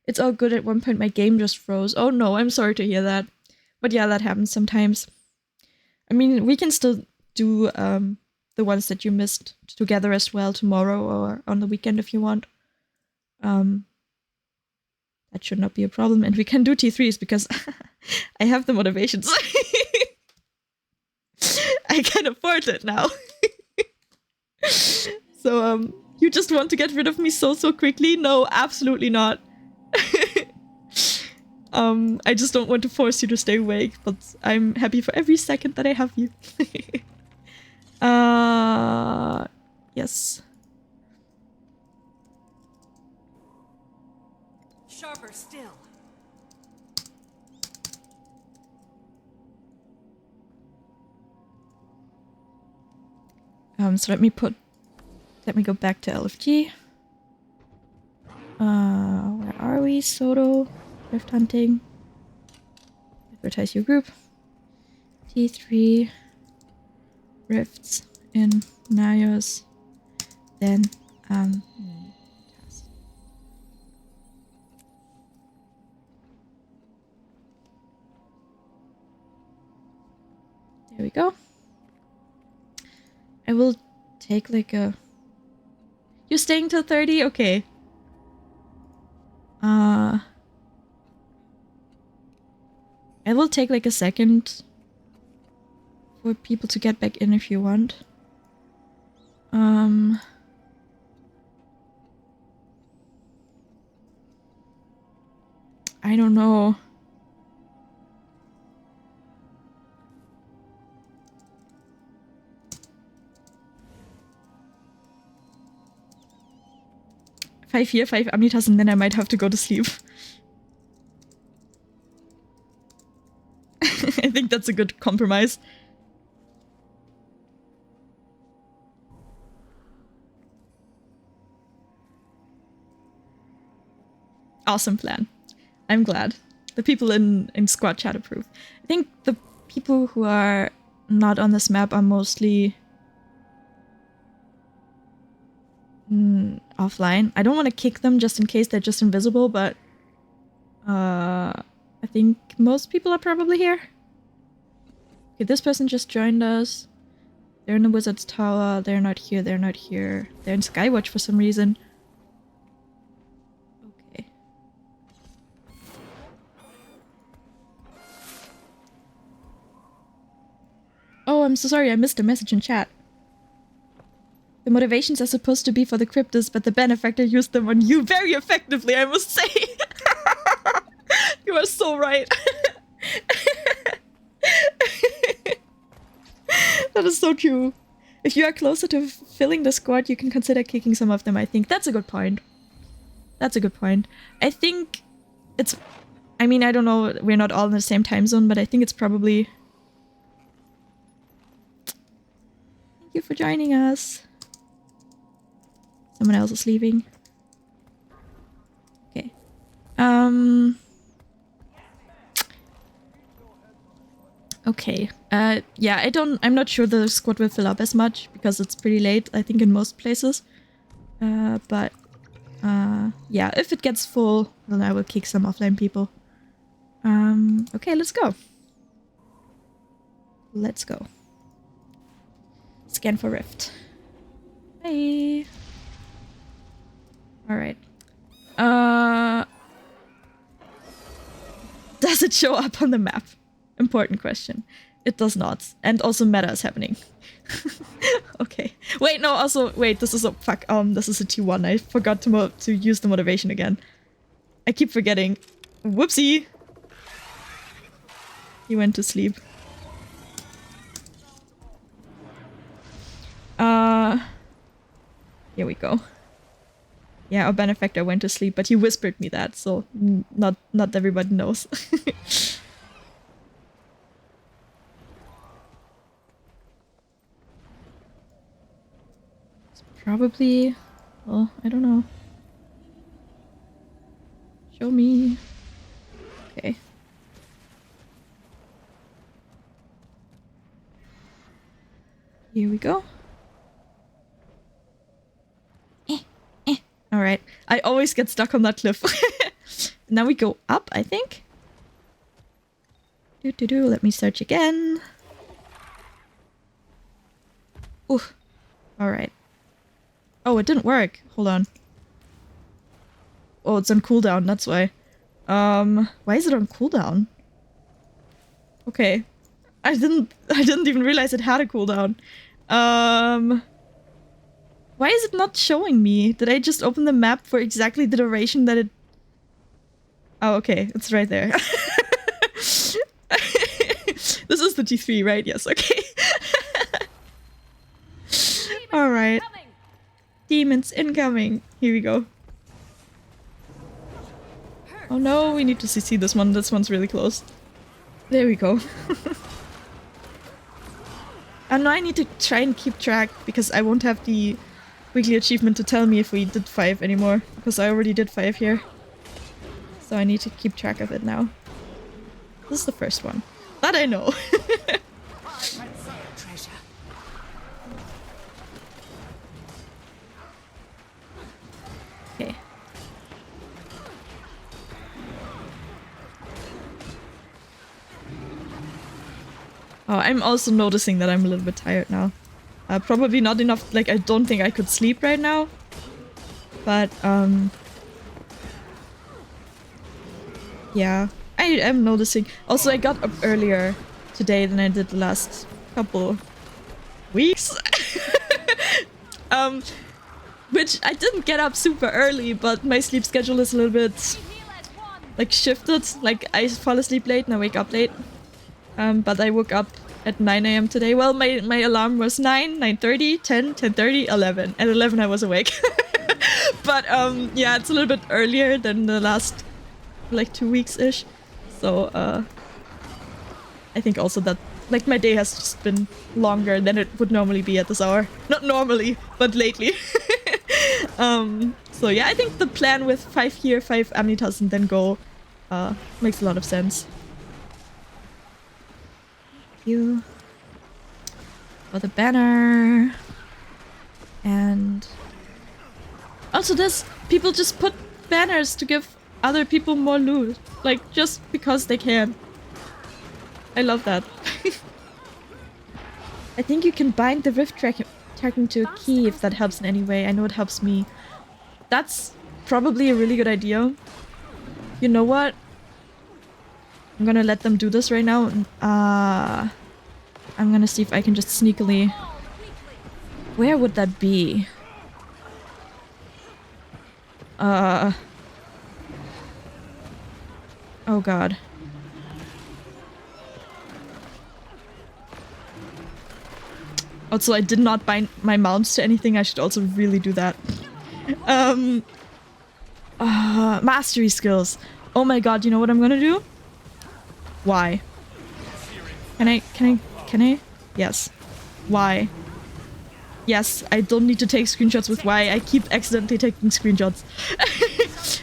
It's all good. At one point my game just froze. Oh no, I'm sorry to hear that. But yeah, that happens sometimes. I mean, we can still do the ones that you missed together as well tomorrow or on the weekend if you want. That should not be a problem. And we can do T3s because I have the motivations. I can afford it now. So, you just want to get rid of me so quickly? No, absolutely not. I just don't want to force you to stay awake, but I'm happy for every second that I have you. Yes. Sharper still. So let me go back to LFG. Where are we? Soto, rift hunting. Advertise your group. T3 rifts in Nios. Then there we go. I will take like a... You're staying till 30? Okay. I will take like a second for people to get back in if you want. I don't know. Five here, 5 Amnitas, and then I might have to go to sleep. I think that's a good compromise. Awesome plan. I'm glad. The people in squad chat approve. I think the people who are not on this map are mostly offline. I don't want to kick them just in case they're just invisible, but I think most people are probably here. Okay, this person just joined us. They're in the Wizard's Tower. They're not here. They're not here. They're in Skywatch for some reason. Okay. Oh, I'm so sorry. I missed a message in chat. The motivations are supposed to be for the cryptos, but the benefactor used them on you very effectively, I must say. You are so right. That is so true. If you are closer to filling the squad, you can consider kicking some of them, I think. That's a good point. That's a good point. I think it's... I mean, I don't know, we're not all in the same time zone, but I think it's probably... Thank you for joining us. Someone else is leaving. Okay. Okay. Yeah, I'm not sure the squad will fill up as much because it's pretty late, I think, in most places. But yeah, if it gets full, then I will kick some offline people. Okay, let's go. Let's go. Scan for Rift. Hey. Alright. Does it show up on the map? Important question. It does not. And also meta is happening. Okay. Wait, no, also, wait, this is a, fuck, this is a T1. I forgot to use the motivation again. I keep forgetting. Whoopsie! He went to sleep. Here we go. Yeah, our benefactor went to sleep, but he whispered me that, so not everybody knows. It's probably... well, I don't know. Show me. Okay. Here we go. Alright. I always get stuck on that cliff. Now we go up, I think. Let me search again. Ooh. Alright. Oh, it didn't work. Hold on. Oh, it's on cooldown, that's why. Why is it on cooldown? Okay. I didn't even realize it had a cooldown. Why is it not showing me? Did I just open the map for exactly the duration that it... oh, okay. It's right there. This is the T3, right? Yes, okay. Alright. Demons incoming. Here we go. Oh no, we need to CC this one. This one's really close. There we go. And now I need to try and keep track because I won't have the weekly achievement to tell me if we did 5 anymore, because I already did 5 here. So I need to keep track of it now. This is the first one. That I know. Okay. Oh, I'm also noticing that I'm a little bit tired now. Probably not enough, like I don't think I could sleep right now. But, yeah, I am noticing. Also, I got up earlier today than I did the last couple weeks. Which I didn't get up super early, but my sleep schedule is a little bit, like, shifted. Like, I fall asleep late and I wake up late. But I woke up at 9 AM today. Well, my alarm was 9, 9:30, 10, 10:30, 11. At 11 I was awake. But yeah, it's a little bit earlier than the last like 2 weeks-ish. So I think also that like my day has just been longer than it would normally be at this hour. Not normally, but lately. So yeah, I think the plan with 5 here, 5 Amnitas and then go makes a lot of sense. You for the banner. And also this, people just put banners to give other people more loot, like just because they can. I love that. I think you can bind the rift tracking to a key if that helps in any way. I know it helps me. That's probably a really good idea. You know what? I'm gonna let them do this right now. I'm gonna see if I can just sneakily... Where would that be? Oh god. Also, I did not bind my mounts to anything. I should also really do that. Mastery skills. Oh my god, you know what I'm gonna do? Why? Can I? Yes. Why? Yes, I don't need to take screenshots with Y. I keep accidentally taking screenshots.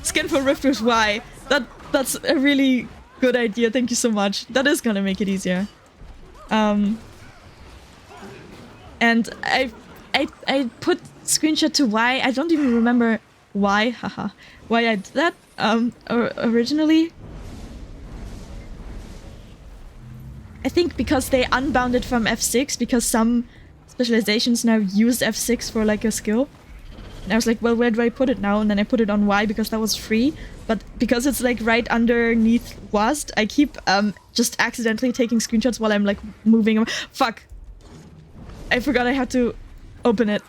Scan for rift with Y. That's a really good idea. Thank you so much. That is gonna make it easier. And I put screenshot to Y. I don't even remember why. Haha. Why I did that originally. I think because they unbounded from F6, because some specializations now use F6 for like a skill. And I was like, well, where do I put it now? And then I put it on Y because that was free. But because it's like right underneath WASD, I keep just accidentally taking screenshots while I'm like moving. Fuck. I forgot I had to open it.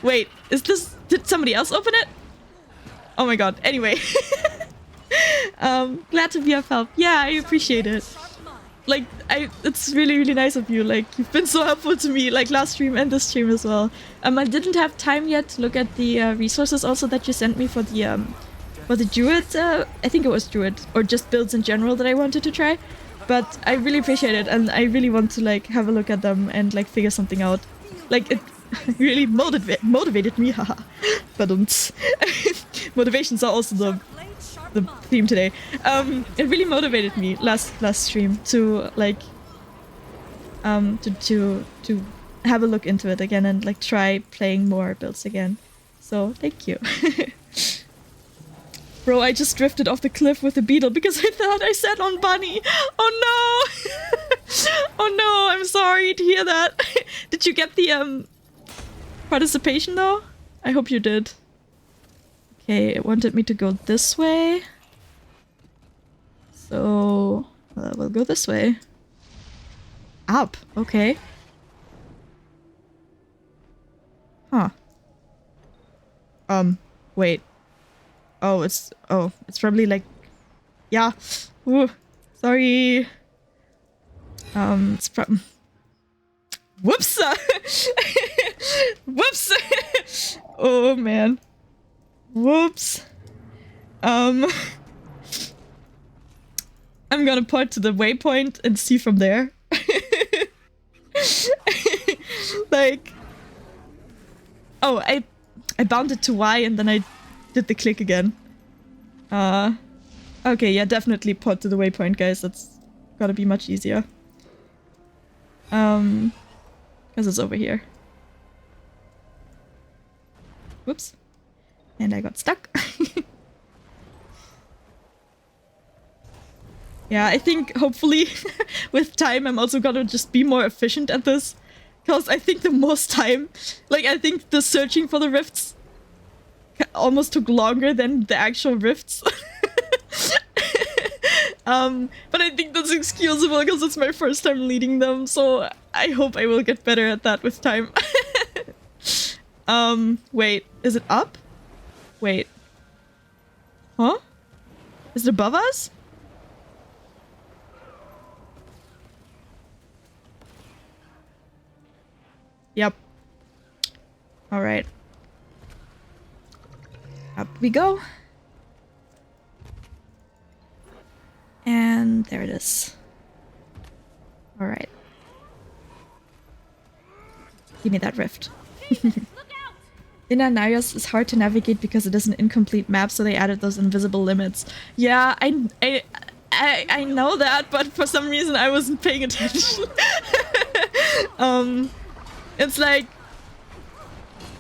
Wait, is this... Did somebody else open it? Oh my god. Anyway. Glad to be of help. Yeah, I appreciate it. Like, it's really, really nice of you. Like, you've been so helpful to me, like, last stream and this stream as well. I didn't have time yet to look at the resources also that you sent me for the Druid, I think it was Druid, or just builds in general that I wanted to try. But I really appreciate it, and I really want to, like, have a look at them and, like, figure something out. Like, it really motivated me, haha. But motivations are also the theme today. It really motivated me last stream to like to have a look into it again and like try playing more builds again. So thank you. Bro, I just drifted off the cliff with the beetle because I thought I sat on Bunny. Oh no! Oh no, I'm sorry to hear that. Did you get the participation though? I hope you did. Okay, it wanted me to go this way. So, we'll go this way. Up, okay. Huh. Wait. Oh, it's probably like... Yeah. Ooh, sorry. It's probably... Whoops! Whoops! Oh, man. Whoops. I'm gonna point to the waypoint and see from there. Like... Oh, I bounded to Y and then I did the click again. Okay, yeah, definitely point to the waypoint, guys. That's gotta be much easier. Because it's over here. Whoops. And I got stuck. Yeah, I think hopefully with time I'm also gonna just be more efficient at this. Because I think the most time, like I think the searching for the rifts almost took longer than the actual rifts. But I think that's excusable because it's my first time leading them, so I hope I will get better at that with time. Wait, is it up? Wait. Huh? Is it above us? Yep. Alright. Up we go. And there it is. Alright. Give me that rift. Inner Nios is hard to navigate because it is an incomplete map, so they added those invisible limits. Yeah, I know that, but for some reason I wasn't paying attention. It's like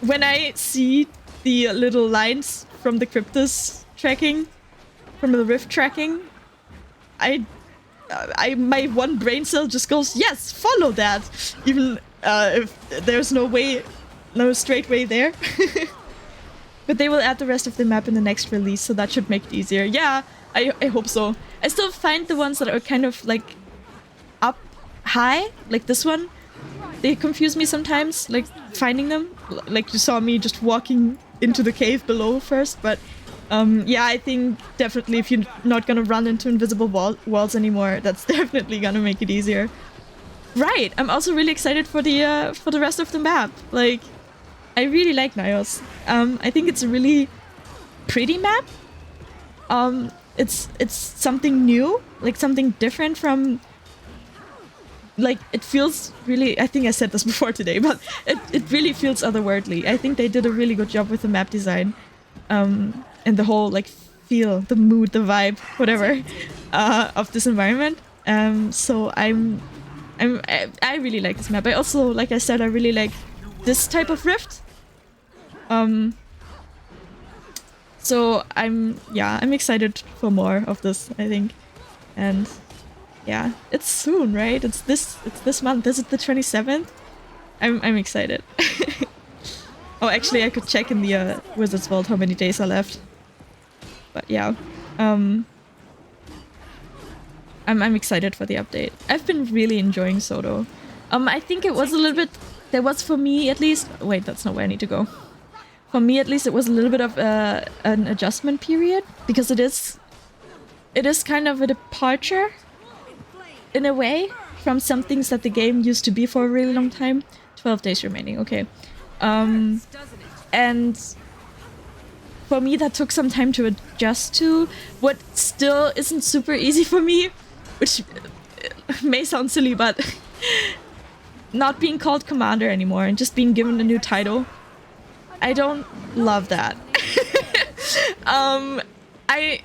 when I see the little lines from the Cryptus tracking, from the rift tracking, my one brain cell just goes, yes, follow that, even if there's no straight way there. But they will add the rest of the map in the next release, so that should make it easier. Yeah, I hope so. I still find the ones that are kind of like up high, like this one, they confuse me sometimes, like finding them. Like you saw me just walking into the cave below first, but yeah, I think definitely if you're not gonna run into invisible walls anymore, that's definitely gonna make it easier. Right, I'm also really excited for the rest of the map. Like, I really like Nios. I think it's a really pretty map. It's something new, like something different from... Like, it feels really... I think I said this before today, but it really feels otherworldly. I think they did a really good job with the map design. And the whole, like, feel, the mood, the vibe, whatever, of this environment. So I really like this map. I also, like I said, I really like this type of rift. So I'm excited for more of this, I think. And yeah, it's soon, right? It's this month. Is it the 27th? I'm excited. Oh, actually, I could check in the Wizard's Vault how many days are left. But yeah, I'm excited for the update. I've been really enjoying Soto. I think it was a little bit there was, for me at least, wait, that's not where I need to go. For me at least, it was a little bit of an adjustment period, because it is kind of a departure in a way from some things that the game used to be for a really long time. 12 days remaining, okay. And for me that took some time to adjust to, what still isn't super easy for me, which may sound silly, but not being called commander anymore and just being given a new title. I don't love that. I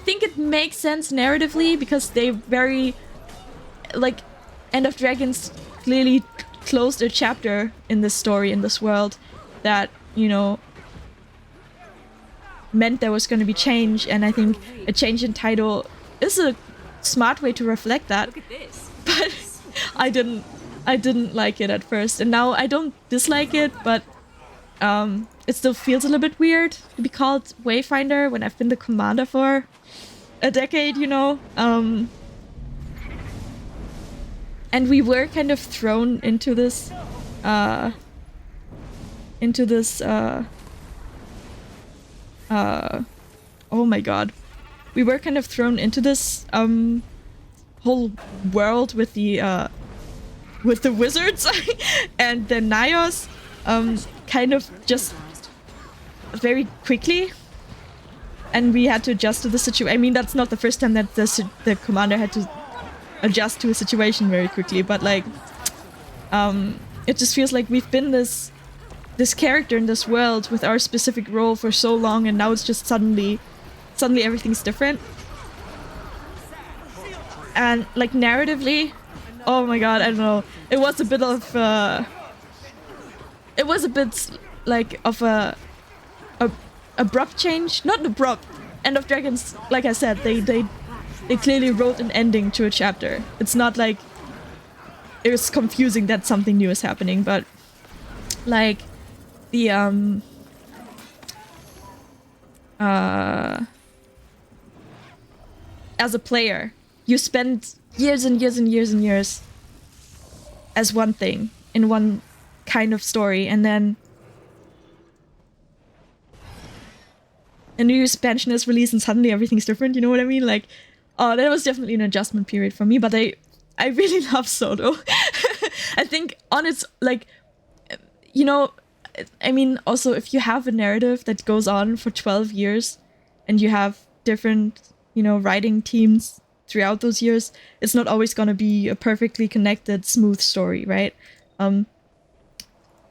think it makes sense narratively because they very, like, End of Dragons clearly closed a chapter in this story, in this world, that, you know, meant there was going to be change, and I think a change in title is a smart way to reflect that. Look at this. But I didn't like it at first, and now I don't dislike it, but it still feels a little bit weird to be called Wayfinder when I've been the commander for a decade, you know. And we were kind of thrown into this oh my god. We were kind of thrown into this whole world with the wizards and the Nyos kind of just very quickly, and we had to adjust to the situation. I mean, that's not the first time that the commander had to adjust to a situation very quickly, but like it just feels like we've been this character in this world with our specific role for so long, and now it's just suddenly everything's different. And like narratively, oh my god, I don't know, it was a bit of it was a bit like of a abrupt change. Not abrupt. End of Dragons, like I said, they clearly wrote an ending to a chapter. It's not like it was confusing that something new is happening, but like the as a player, you spend years and years and years and years as one thing in one kind of story, and then a new expansion is released and suddenly everything's different, you know what I mean? Like, oh, that was definitely an adjustment period for me, but I really love Soto. I think on its, like, you know, I mean, also if you have a narrative that goes on for 12 years and you have different, you know, writing teams throughout those years, it's not always going to be a perfectly connected, smooth story, right?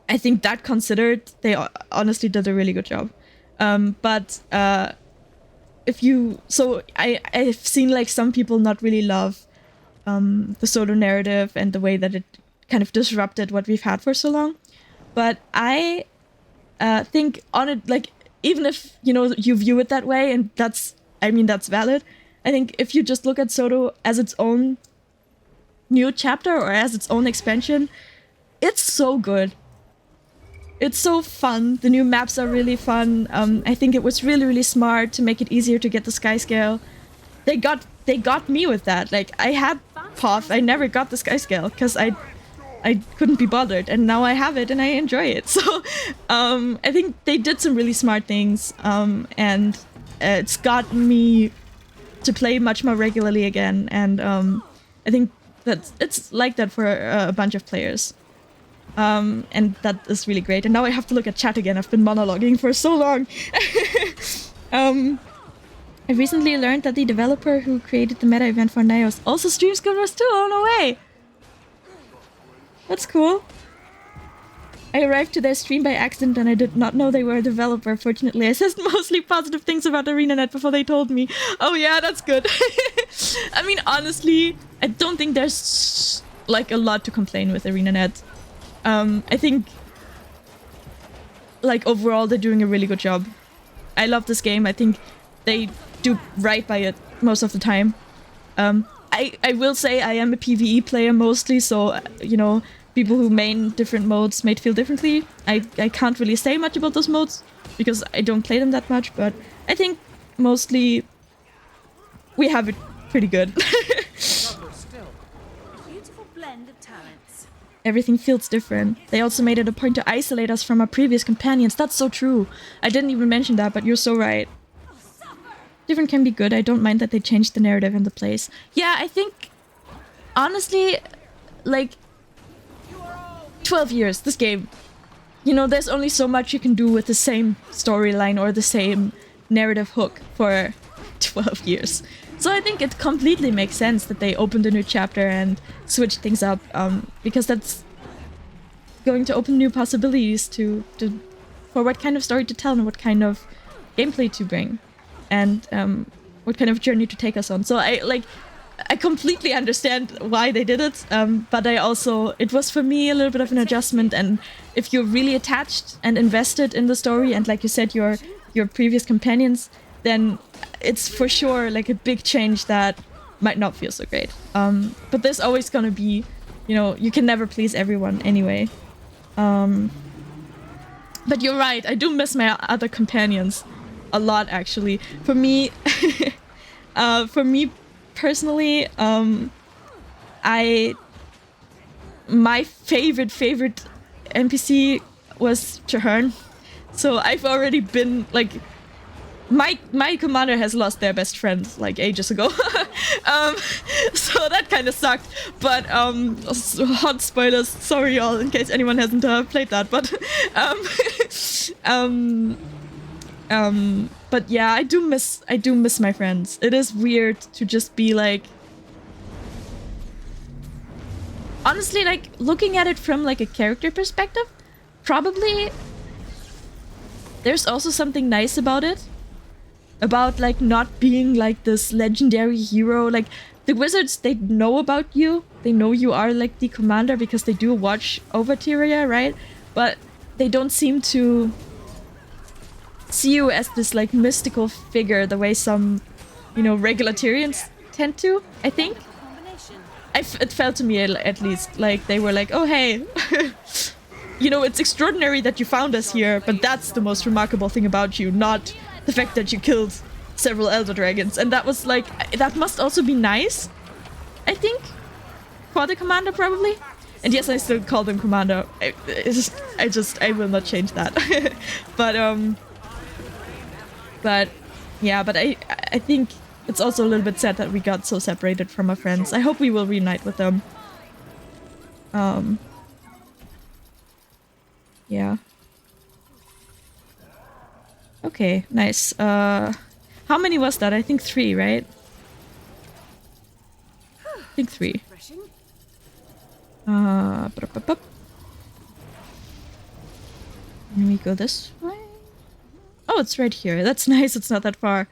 I think that considered, they honestly did a really good job. But if you, so I've seen like some people not really love the Soto narrative and the way that it kind of disrupted what we've had for so long. But I think on it, like, even if, you know, you view it that way, and that's, I mean, that's valid. I think if you just look at Soto as its own new chapter or as its own expansion, it's so good. It's so fun. The new maps are really fun. I think it was really, really smart to make it easier to get the sky scale. They got me with that. Like, I had Poth, I never got the sky scale because I couldn't be bothered, and now I have it and I enjoy it. So I think they did some really smart things, and it's got me to play much more regularly again, and I think that it's like that for a bunch of players. And that is really great. And now I have to look at chat again. I've been monologuing for so long. I recently learned that the developer who created the meta event for Nios also streams Guild Wars 2. Oh, no way! That's cool. I arrived to their stream by accident and I did not know they were a developer. Fortunately, I said mostly positive things about ArenaNet before they told me. Oh yeah, that's good. I mean, honestly, I don't think there's like a lot to complain with ArenaNet. I think, like, overall they're doing a really good job. I love this game. I think they do right by it most of the time. I will say I am a PvE player mostly, so, you know, people who main different modes may feel differently. I can't really say much about those modes because I don't play them that much, but I think mostly we have it pretty good. Beautiful blend of talents. everything feels different. They also made it a point to isolate us from our previous companions. That's so true. I didn't even mention that, but you're so right. Different can be good. I don't mind that they changed the narrative and the place. Yeah, I think, honestly, like, 12 years, this game. You know, there's only so much you can do with the same storyline or the same narrative hook for 12 years. So I think it completely makes sense that they opened a new chapter and switched things up, because that's going to open new possibilities for what kind of story to tell and what kind of gameplay to bring, and what kind of journey to take us on. So I completely understand why they did it, but it was for me a little bit of an adjustment. And if you're really attached and invested in the story, and like you said, your previous companions, then it's for sure like a big change that might not feel so great. But there's always gonna be, you know, you can never please everyone anyway. But you're right, I do miss my other companions a lot, actually. For me, personally, my favorite NPC was Chahern. So I've already been like, my commander has lost their best friend like ages ago. So that kind of sucked. But hot spoilers, sorry y'all, in case anyone hasn't played that. But yeah, I do miss my friends. It is weird to just be like, honestly, like looking at it from like a character perspective, probably there's also something nice about it. About like not being like this legendary hero. Like the wizards, they know about you. They know you are like the commander because they do watch over Tyria, right? But they don't seem to see you as this like mystical figure the way some, you know, regular Tyrians tend to, I think. It felt to me at least like they were like, oh hey, you know, it's extraordinary that you found us here, but that's the most remarkable thing about you, not the fact that you killed several elder dragons. And that was like, that must also be nice, I think, for the commander probably. And yes, I still call them commander. I will not change that. But yeah, but I think it's also a little bit sad that we got so separated from our friends. I hope we will reunite with them. Yeah. Okay, nice. How many was that? I think 3, right? I think 3. Let me go this way. Oh, it's right here. That's nice. It's not that far.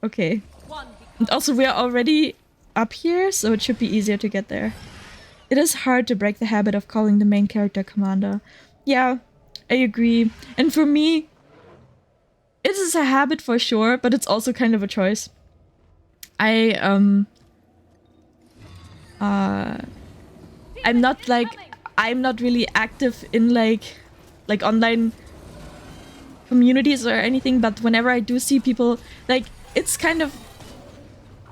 Okay. And also, we are already up here, so it should be easier to get there. It is hard to break the habit of calling the main character commander. Yeah, I agree. And for me, it is a habit for sure, but it's also kind of a choice. I'm not really active in like online communities or anything, but whenever I do see people, like, it's kind of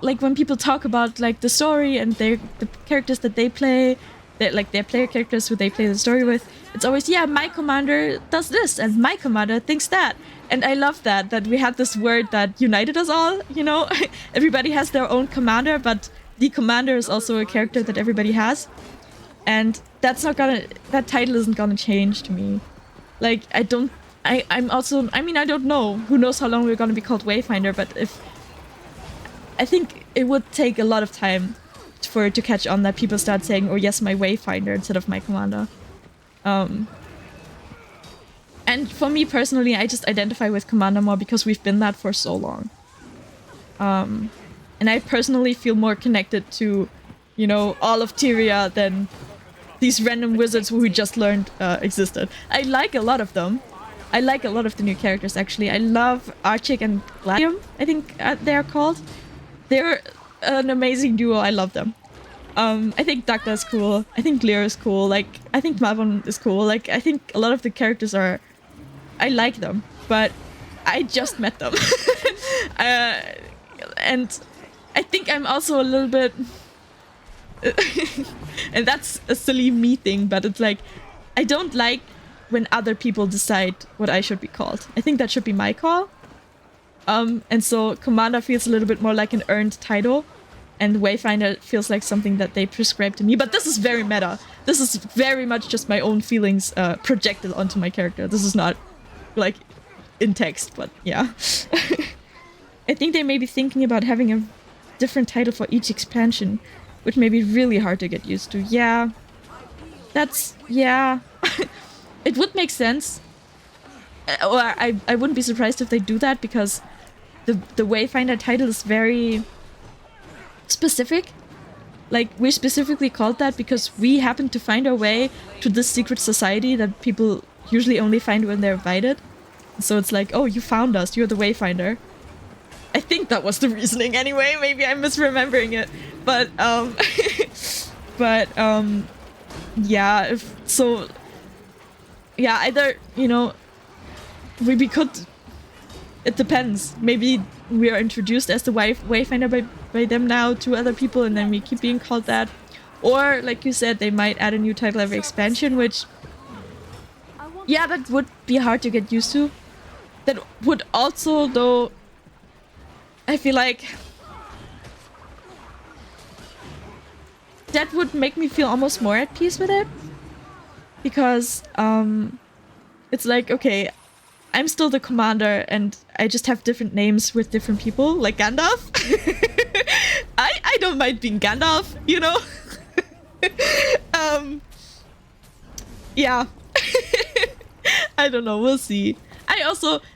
like when people talk about like the story and the characters that they play, like their player characters who they play the story with, it's always, yeah, my commander does this and my commander thinks that. And I love that we had this word that united us all, you know? Everybody has their own commander, but the commander is also a character that everybody has. And that title isn't gonna change to me. Like, I don't know. Who knows how long we're gonna be called Wayfinder, but I think it would take a lot of time for it to catch on that people start saying, oh yes, my Wayfinder instead of my commander. And for me personally, I just identify with commander more because we've been that for so long. And I personally feel more connected to, you know, all of Tyria than these random wizards who we just learned existed. I like a lot of them. I like a lot of the new characters, actually. I love Archik and Gladium, I think they're called. They're an amazing duo. I love them. I think Dagda is cool. I think Lear is cool. Like, I think Mavon is cool. Like, I think a lot of the characters are... I like them, but I just met them. And I think I'm also a little bit... And that's a silly me thing, but it's like, I don't like when other people decide what I should be called. I think that should be my call. And so Commander feels a little bit more like an earned title, and Wayfinder feels like something that they prescribe to me. But this is very meta. This is very much just my own feelings projected onto my character. This is not like in text, but yeah. I think they may be thinking about having a different title for each expansion, which may be really hard to get used to. Yeah. Yeah. It would make sense. Or I wouldn't be surprised if they do that, because the Wayfinder title is very specific. Like, we specifically called that because we happened to find our way to this secret society that people usually only find when they're invited. So it's like, oh, you found us, you're the Wayfinder. I think that was the reasoning anyway, maybe I'm misremembering it. But, yeah, yeah, either, you know, we could, it depends. Maybe we are introduced as the Wayfinder by them now to other people, and then we keep being called that. Or, like you said, they might add a new title every expansion, which, yeah, that would be hard to get used to. That would also, though, I feel like that would make me feel almost more at peace with it. Because, it's like, okay, I'm still the commander and I just have different names with different people, like Gandalf. I don't mind being Gandalf, you know? Yeah. I don't know, we'll see.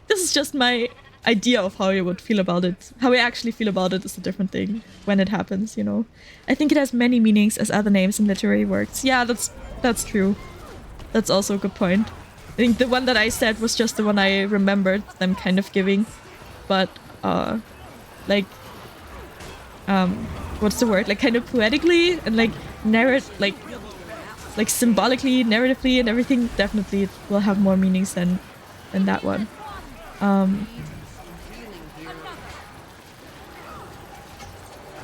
This is just my idea of how I would feel about it. How I actually feel about it is a different thing when it happens, you know? I think it has many meanings as other names in literary works. Yeah, that's true. That's also a good point. I think the one that I said was just the one I remembered them kind of giving. But, like, what's the word? Like, kind of poetically and, like, like symbolically, narratively and everything, definitely it will have more meanings than that one.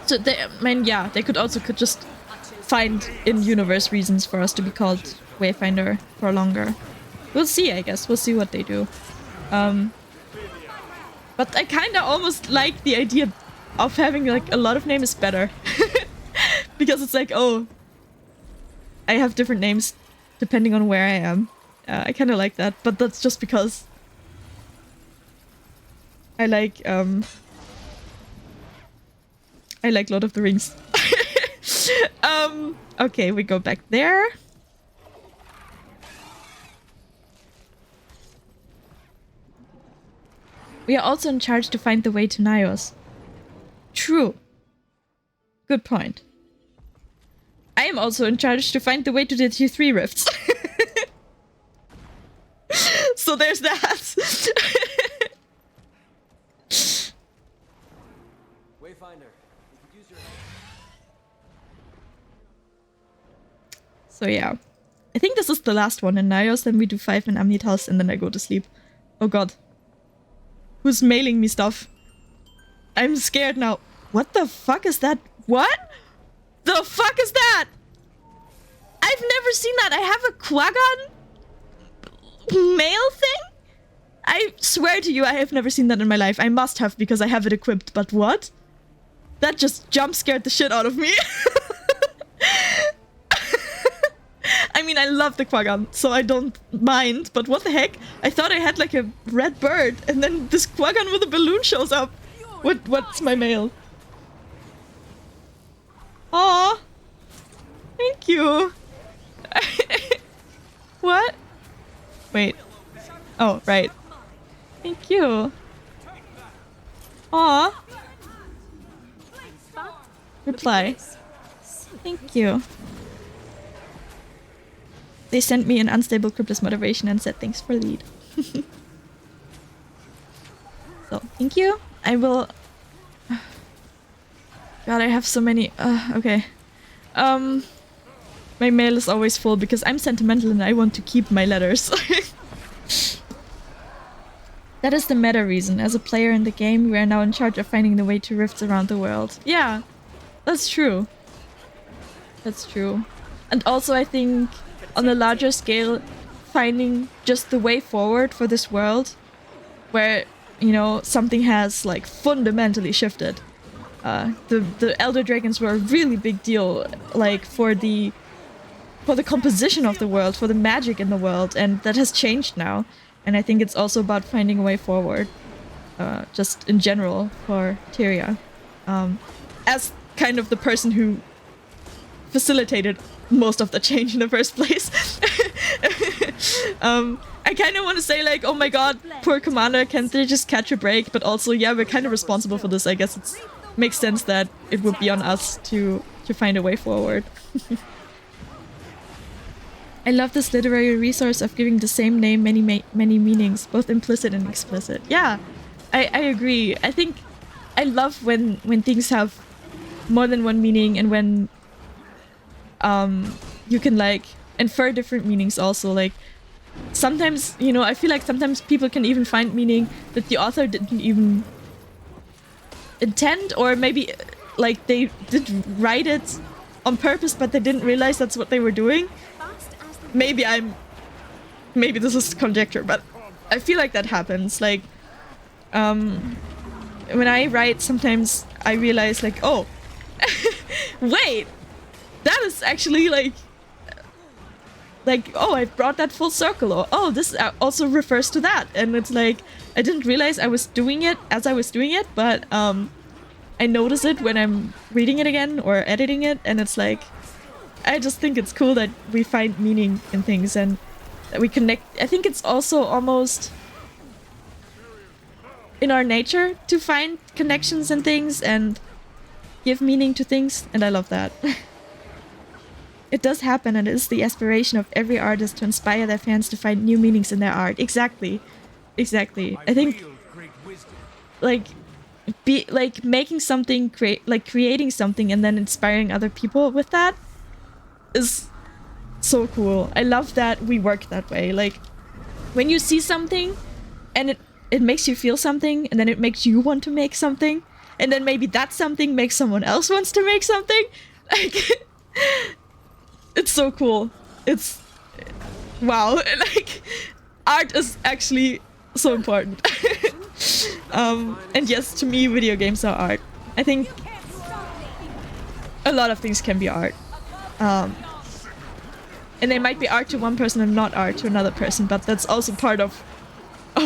So they, I mean, yeah, they could just find in-universe reasons for us to be called Wayfinder for longer. We'll see, I guess. We'll see what they do. But I kinda almost like the idea of having like a lot of names better. Because it's like, oh, I have different names depending on where I am. I kinda like that, but that's just because I like Lord of the Rings. Okay, we go back there. We are also in charge to find the way to Nios. True. Good point. I am also in charge to find the way to the T3 rifts. So there's that. Wayfinder, you could use your help. So yeah. I think this is the last one in Nios, then we do 5 in Amnitas and then I go to sleep. Oh god. Who's mailing me stuff? I'm scared now. What the fuck is that? What? The fuck is that? I've never seen that. I have a Quaggon mail thing? I swear to you, I have never seen that in my life. I must have because I have it equipped, but what? That just jump scared the shit out of me. I mean, I love the Quaggon, so I don't mind, but what the heck? I thought I had like a red bird, and then this Quaggon with a balloon shows up. What's my mail? Aw. Thank you. What? Wait. Oh, right. Thank you. Aw. Reply. Thank you. They sent me an unstable cryptus motivation and said thanks for lead. So, thank you. I will... God, I have so many... okay. My mail is always full because I'm sentimental and I want to keep my letters. That is the meta reason. As a player in the game, we are now in charge of finding the way to rifts around the world. Yeah, that's true. That's true. And also I think on a larger scale, finding just the way forward for this world where, you know, something has like fundamentally shifted. The Elder Dragons were a really big deal, like for the composition of the world, for the magic in the world, and that has changed now. And I think it's also about finding a way forward, just in general for Tyria. As kind of the person who facilitated most of the change in the first place. I kind of want to say like, oh my god, poor commander, can't they just catch a break? But also, yeah, we're kind of responsible for this. I guess it makes sense that it would be on us to find a way forward. I love this literary resource of giving the same name many meanings, both implicit and explicit. Yeah, I agree. I think I love when things have more than one meaning, and when you can like infer different meanings also. Like sometimes, you know, I feel like sometimes people can even find meaning that the author didn't even intend, or maybe like they did write it on purpose but they didn't realize that's what they were doing. Maybe this is conjecture, but I feel like that happens. Like when I write, sometimes I realize like, oh wait, that is actually like, oh, I brought that full circle, or oh, this also refers to that. And it's like, I didn't realize I was doing it as I was doing it, but I notice it when I'm reading it again or editing it, and it's like, I just think it's cool that we find meaning in things and that we connect. I think it's also almost in our nature to find connections and things and give meaning to things, and I love that. It does happen, and it is the aspiration of every artist to inspire their fans to find new meanings in their art. Exactly. Exactly. I think like making something, creating something and then inspiring other people with that is so cool. I love that we work that way. Like when you see something and it makes you feel something, and then it makes you want to make something, and then maybe that something makes someone else wants to make something. Like it's so cool. It's wow. Like art is actually so important. And yes, to me, video games are art. I think a lot of things can be art. And they might be art to one person and not art to another person, but that's also part of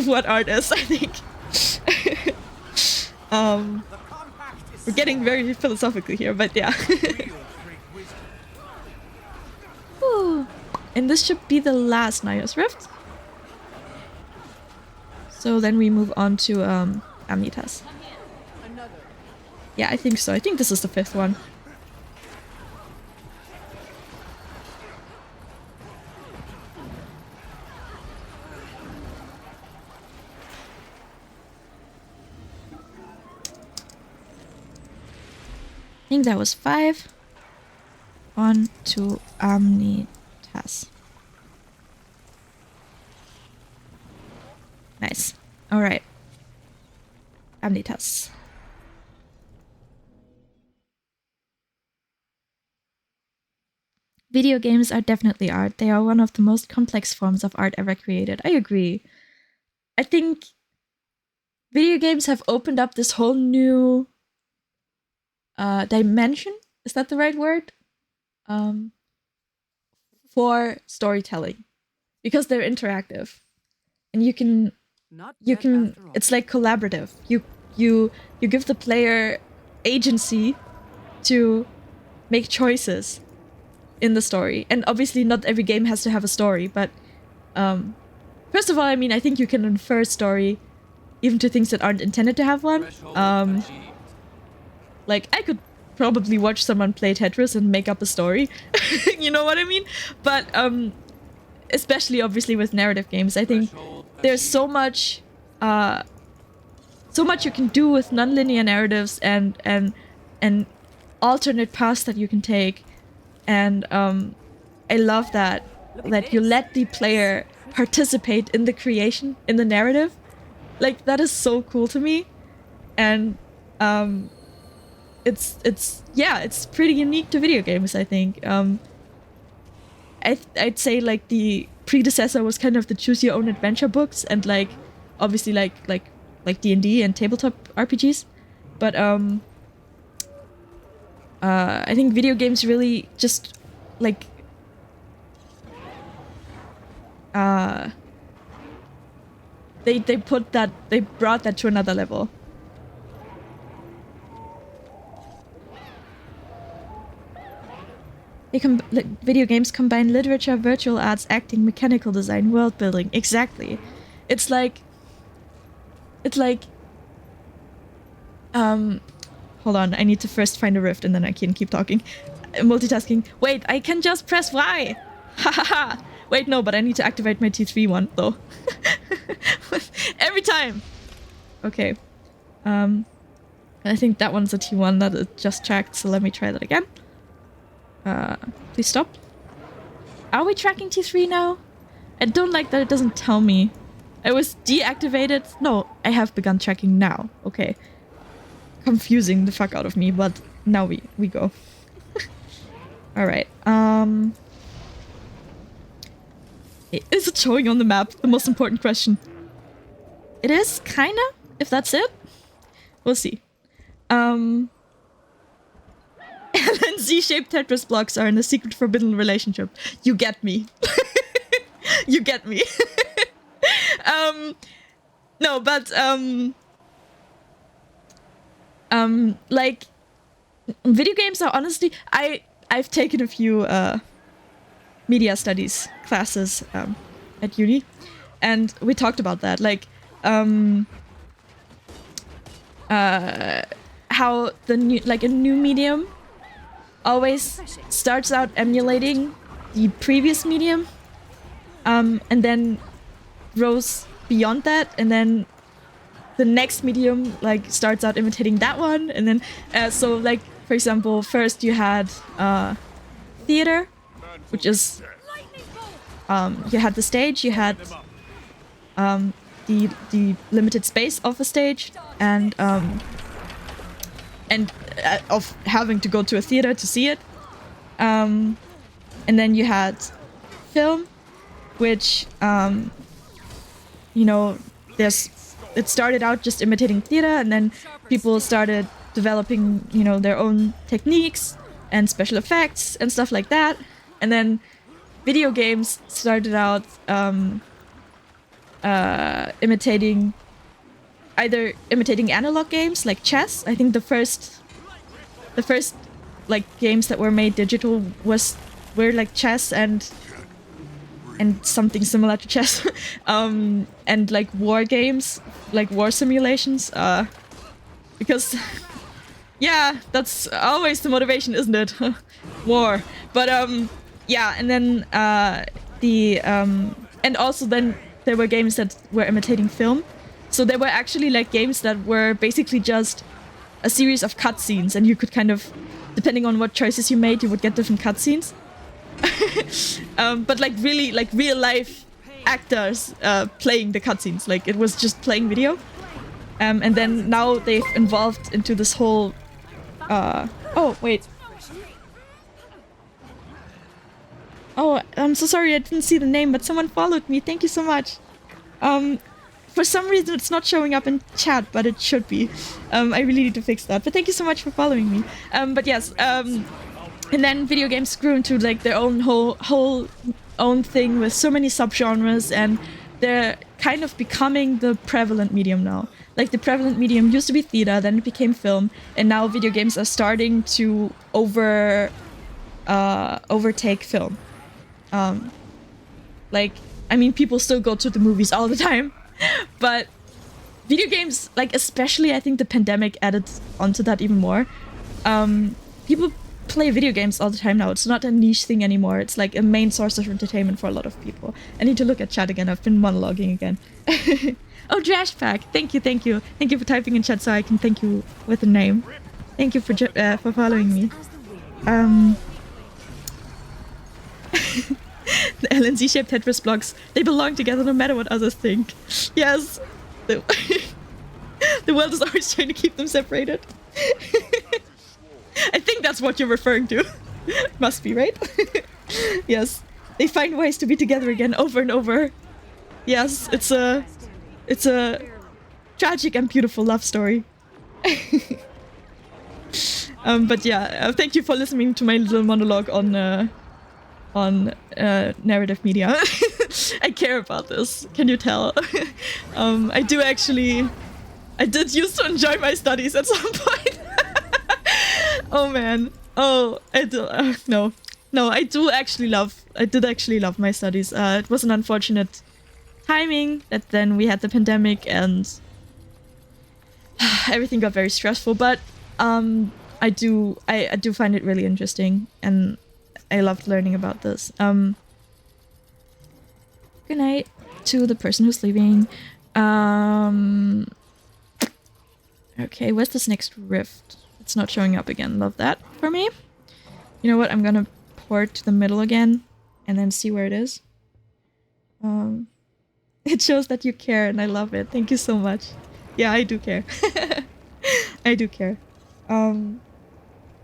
what art is, I think. We're getting very philosophical here, but yeah. Whew. And this should be the last Naya's Rift. So then we move on to Amnitas. Yeah, I think so. I think this is the 5th one. I think that was 5. On to Amnitas. Nice. Alright. Amnitas. Video games are definitely art. They are one of the most complex forms of art ever created. I agree. I think video games have opened up this whole new dimension. Is that the right word? For storytelling. Because they're interactive. And you can it's like collaborative. You give the player agency to make choices in the story. And obviously not every game has to have a story, but first of all, I mean, I think you can infer story even to things that aren't intended to have one. Like I could probably watch someone play Tetris and make up a story. You know what I mean? But especially obviously with narrative games, I think there's so much you can do with non-linear narratives and alternate paths that you can take. And I love that you let the player participate in the creation, in the narrative. Like that is so cool to me. And yeah, it's pretty unique to video games, I think. I'd say like the predecessor was kind of the choose your own adventure books, and like obviously like D&D and tabletop RPGs, but I think video games really just like they brought that to another level. Video games combine literature, virtual arts, acting, mechanical design, world building. Exactly. It's like hold on, I need to first find a rift and then I can keep talking. Multitasking. Wait, I can just press Y. Ha ha ha. Wait, no, but I need to activate my T3 one though. Every time. Okay. I think that one's a T1 that it just checked, so let me try that again. Please stop. Are we tracking T3 now? I don't like that it doesn't tell me. I was deactivated. No, I have begun tracking now. Okay. Confusing the fuck out of me, but now we go. Alright. Is it showing on the map? The most important question. It is, kinda, if that's it. We'll see. And then Z-shaped Tetris blocks are in a secret forbidden relationship. You get me. You get me. No, but like video games are honestly, I've taken a few media studies classes at uni, and we talked about that, like how a new medium always starts out emulating the previous medium, and then grows beyond that, and then the next medium like starts out imitating that one, and then so like for example, first you had theater, which is you had the stage, you had the limited space of a stage, and of having to go to a theater to see it, and then you had film, which you know, it started out just imitating theater, and then people started developing, you know, their own techniques and special effects and stuff like that, and then video games started out imitating analog games like chess. I think the first like games that were made digital were like chess and something similar to chess, and like war games, like war simulations, because yeah, that's always the motivation, isn't it? War. But yeah, and then and also then there were games that were imitating film. So there were actually like games that were basically just a series of cutscenes, and you could kind of, depending on what choices you made, you would get different cutscenes. But like really, like real life actors playing the cutscenes, like it was just playing video. And then now they've evolved into this whole oh wait, oh, I'm so sorry, I didn't see the name, but someone followed me. Thank you so much. For some reason it's not showing up in chat, but it should be. I really need to fix that, but thank you so much for following me. But yes, and then video games grew into like their own whole own thing with so many subgenres, and they're kind of becoming the prevalent medium now. Like the prevalent medium used to be theater, then it became film, and now video games are starting to overtake film. Like, I mean, people still go to the movies all the time, but video games, like especially I think the pandemic added onto that even more. People play video games all the time now. It's not a niche thing anymore. It's like a main source of entertainment for a lot of people. I need to look at chat again. I've been monologuing again. Oh, Trash Pack. Thank you. Thank you for typing in chat so I can thank you with a name. Thank you for following me. The LNZ-shaped Tetris blocks, they belong together no matter what others think. Yes. The world is always trying to keep them separated. I think that's what you're referring to. Must be, right? Yes. They find ways to be together again over and over. Yes, it's a tragic and beautiful love story. But yeah, thank you for listening to my little monologue on narrative media. I care about this. Can you tell? I did used to enjoy my studies at some point. Oh man. Oh, I do. No, I did actually love my studies. It was an unfortunate timing that then we had the pandemic and everything got very stressful. But I do find it really interesting, and I loved learning about this. Good night to the person who's leaving. Okay, where's this next rift? It's not showing up again. Love that for me. You know what? I'm gonna port to the middle again and then see where it is. It shows that you care and I love it. Thank you so much. Yeah, I do care. I do care.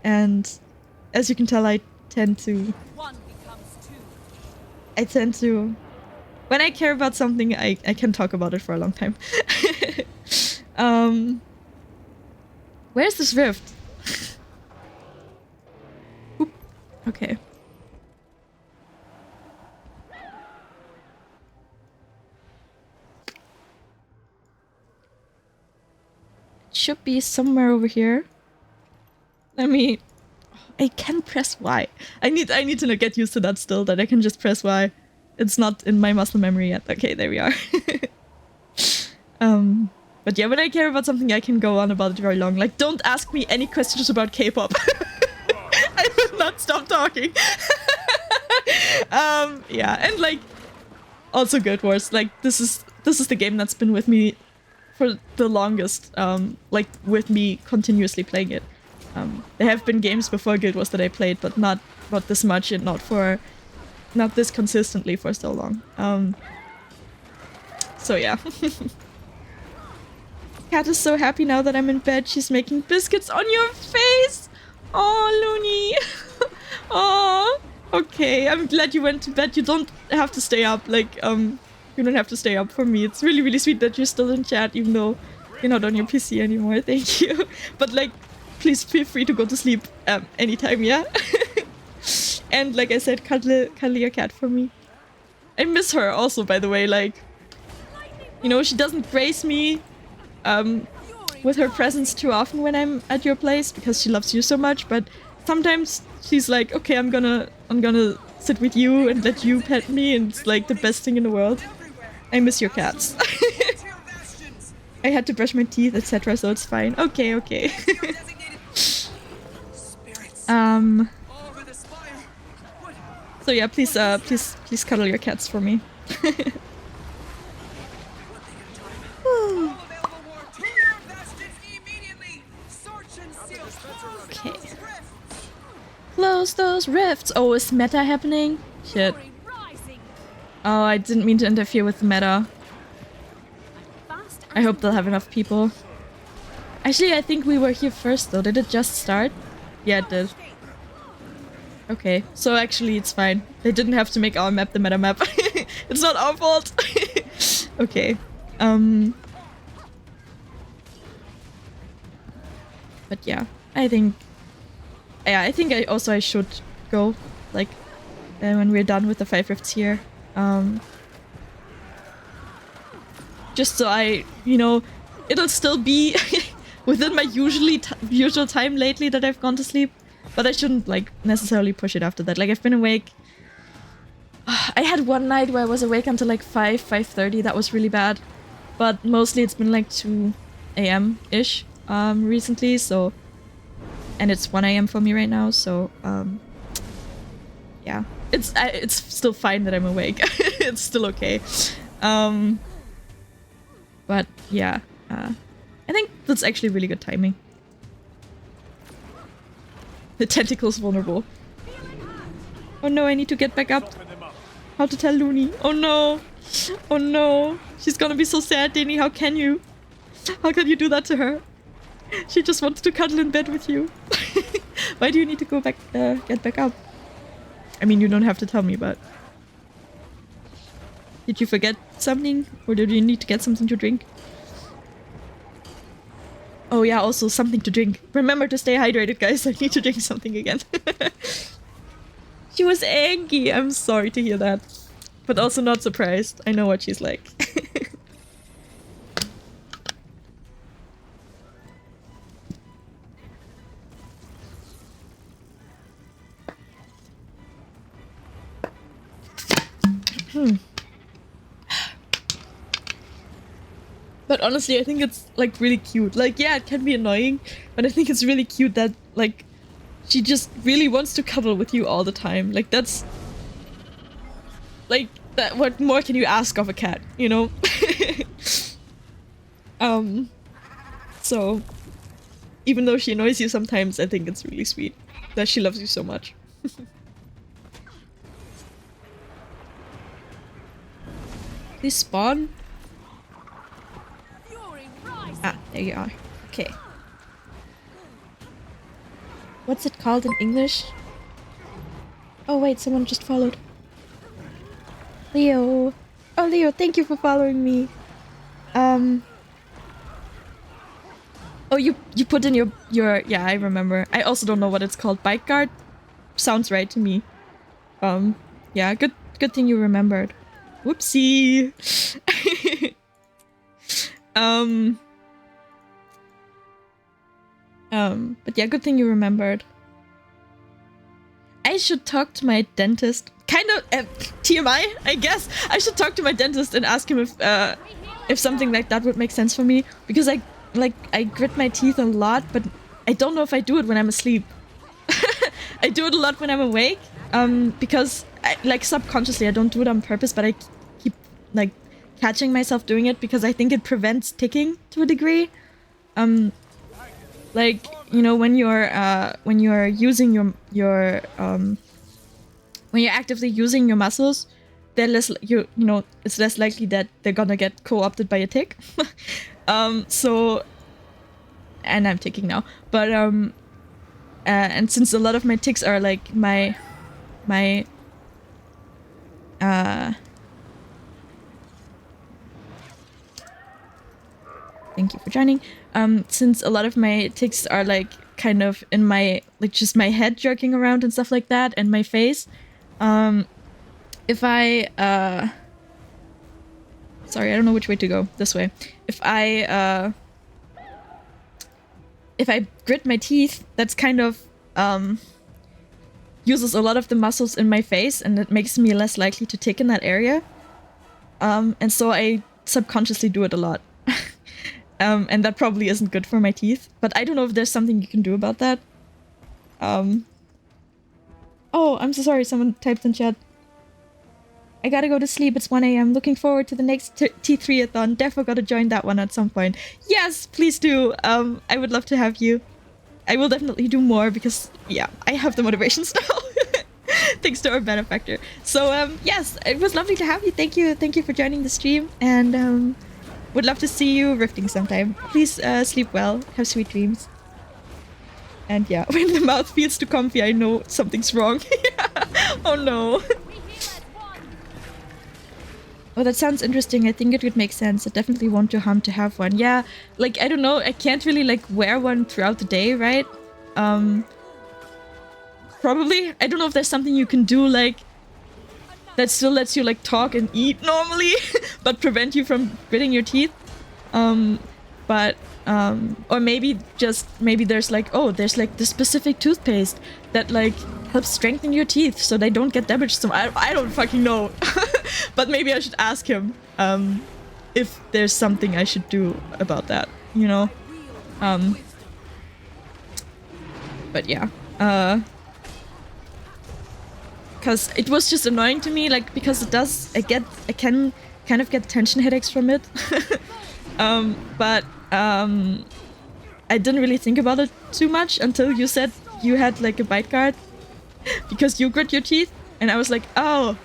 And as you can tell, I tend to... When I care about something, I can talk about it for a long time. Where's this rift? Oop. Okay. It should be somewhere over here. I can press Y. I need to get used to that still, that I can just press Y. It's not in my muscle memory yet. Okay, there we are. But yeah, when I care about something, I can go on about it very long. Like, don't ask me any questions about K-pop. I will not stop talking. Yeah, and like, also Guild Wars. Like, this is the game that's been with me for the longest. Like, with me continuously playing it. There have been games before Guild Wars that I played, but not this much and not this consistently for so long. So yeah. Cat is so happy now that I'm in bed. She's making biscuits on your face. Oh, Looney. Oh, okay. I'm glad you went to bed. You don't have to stay up. Like, you don't have to stay up for me. It's really, really sweet that you're still in chat, even though you're not on your PC anymore. Thank you. But like, please feel free to go to sleep anytime, yeah? And like I said, cuddle your cat for me. I miss her also, by the way. Like, you know, she doesn't grace me with her presence too often when I'm at your place because she loves you so much, but sometimes she's like, okay, I'm gonna sit with you and let you pet me, and it's like the best thing in the world. I miss your cats. I had to brush my teeth, etc., so it's fine. Okay. So yeah, please cuddle your cats for me. Okay. Close those rifts. Oh, is meta happening? Shit. Oh, I didn't mean to interfere with the meta. I hope they'll have enough people. Actually, I think we were here first though. Did it just start? Yeah, it did. Okay, so actually it's fine. They didn't have to make our map the meta map. It's not our fault. Okay. But yeah, I think I should go, like, when we're done with the 5 rifts here. Just so it'll still be within my usual time lately that I've gone to sleep. But I shouldn't, like, necessarily push it after that. Like, I've been awake. I had one night where I was awake until like 5:30. That was really bad. But mostly it's been like 2 a.m.-ish recently, so... And it's 1 a.m. for me right now, so... Yeah. It's still fine that I'm awake. It's still okay. But, yeah. I think that's actually really good timing. The tentacle's vulnerable. Oh no, I need to get back up. How to tell Looney? Oh no! Oh no! She's gonna be so sad, Danny. How can you? How can you do that to her? She just wants to cuddle in bed with you. Why do you need to go back, get back up? I mean, you don't have to tell me, but... Did you forget something? Or did you need to get something to drink? Oh yeah, also something to drink. Remember to stay hydrated, guys. I need to drink something again. She was angry. I'm sorry to hear that. But also not surprised. I know what she's like. But honestly, I think it's like really cute. Like, yeah, it can be annoying, but I think it's really cute that like she just really wants to cuddle with you all the time. Like that's like that. What more can you ask of a cat, you know? So even though she annoys you sometimes, I think it's really sweet that she loves you so much. They spawn? Ah, there you are. Okay. What's it called in English? Oh wait, someone just followed. Leo. Oh Leo, thank you for following me. Oh, you put in your yeah, I remember. I also don't know what it's called. Bike guard? Sounds right to me. Yeah, good thing you remembered. Whoopsie. But yeah, good thing you remembered. I should talk to my dentist. Kind of TMI, I guess. I should talk to my dentist and ask him if something like that would make sense for me, because I grit my teeth a lot, but I don't know if I do it when I'm asleep. I do it a lot when I'm awake, because like subconsciously I don't do it on purpose, but I keep like catching myself doing it because I think it prevents ticking to a degree. Like, you know, when you're using your when you're actively using your muscles, they're less you know, it's less likely that they're gonna get co-opted by a tick. So, and I'm ticking now, but and since a lot of my ticks are like my thank you for joining. Since a lot of my ticks are like kind of in my, like just my head jerking around and stuff like that, and my face, if I, sorry, I don't know which way to go. This way. If I grit my teeth, that's kind of, uses a lot of the muscles in my face, and it makes me less likely to tick in that area. And so I subconsciously do it a lot. And that probably isn't good for my teeth, but I don't know if there's something you can do about that. Oh, I'm so sorry, someone typed in chat. I gotta go to sleep, it's 1 AM. Looking forward to the next T3-a-thon. Defo gotta join that one at some point. Yes, please do. I would love to have you. I will definitely do more because, yeah, I have the motivations now. Thanks to our benefactor. So, yes, it was lovely to have you. Thank you for joining the stream, and would love to see you rifting sometime. Please sleep well, have sweet dreams. And yeah, when the mouth feels too comfy, I know something's wrong. Oh no. Oh, that sounds interesting. I think it would make sense. I definitely want to hunt to have one. Yeah, like, I don't know, I can't really like wear one throughout the day, right? Probably. I don't know if there's something you can do like that still lets you like talk and eat normally, but prevent you from gritting your teeth. Or maybe there's like, oh, there's like the specific toothpaste that like helps strengthen your teeth so they don't get damaged. So I don't fucking know. But maybe I should ask him if there's something I should do about that, you know? But yeah. Because it was just annoying to me, like, because it does, I can kind of get tension headaches from it. But I didn't really think about it too much until you said you had like a bite guard because you grit your teeth, and I was like, oh,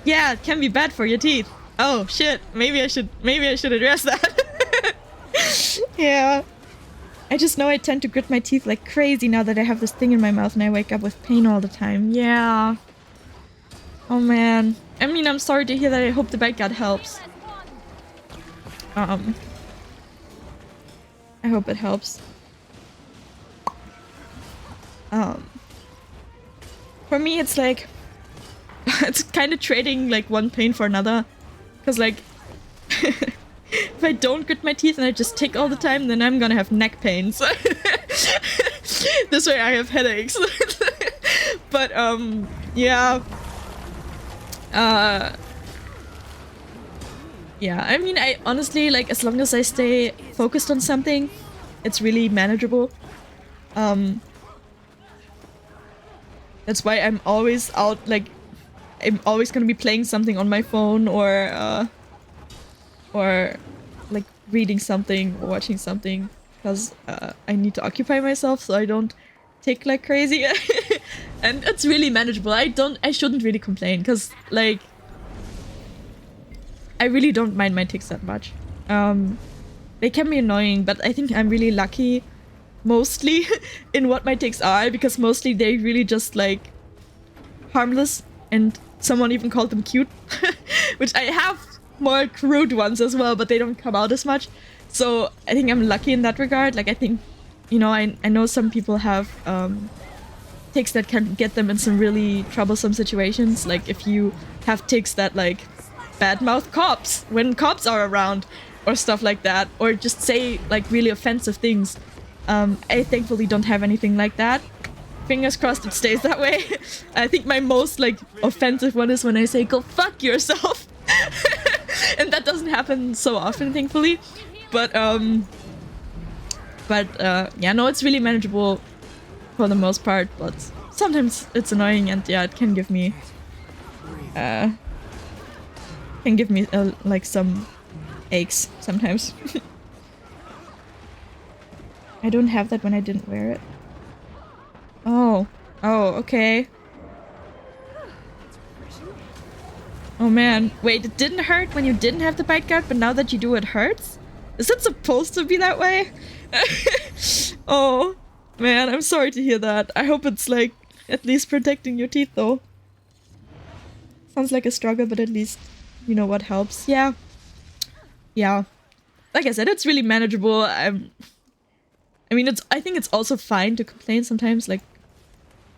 yeah, it can be bad for your teeth. Oh shit, maybe I should address that. Yeah. I just know I tend to grit my teeth like crazy now that I have this thing in my mouth and I wake up with pain all the time. Yeah. Oh man. I mean, I'm sorry to hear that. I hope the bite guard helps. I hope it helps. For me, it's like... it's kind of trading like one pain for another. Because like... if I don't grit my teeth and I just tick all the time, then I'm gonna have neck pains. This way I have headaches. But, yeah. Yeah, I mean, I honestly, like, as long as I stay focused on something, it's really manageable. That's why I'm always out, like, I'm always gonna be playing something on my phone or like, reading something or watching something, because I need to occupy myself so I don't tick like crazy. And it's really manageable. I shouldn't really complain, because, like, I really don't mind my ticks that much. They can be annoying, but I think I'm really lucky mostly in what my ticks are, because mostly they really just like harmless, and someone even called them cute. Which I have more crude ones as well, but they don't come out as much. So I think I'm lucky in that regard. Like, I think, you know, I know some people have ticks that can get them in some really troublesome situations. Like if you have ticks that like badmouth cops when cops are around or stuff like that, or just say like really offensive things. I thankfully don't have anything like that. Fingers crossed it stays that way. I think my most like offensive one is when I say go fuck yourself. And that doesn't happen so often, thankfully. But yeah, no, it's really manageable for the most part, but sometimes it's annoying, and yeah, it can give me like some aches sometimes. I don't have that when I didn't wear it. Oh, okay. Oh man, wait, it didn't hurt when you didn't have the bite guard, but now that you do it hurts? Is it supposed to be that way? Oh man, I'm sorry to hear that. I hope it's like at least protecting your teeth though. Sounds like a struggle, but at least you know what helps. Yeah. Yeah. Like I said, it's really manageable. I mean, I think it's also fine to complain sometimes, like,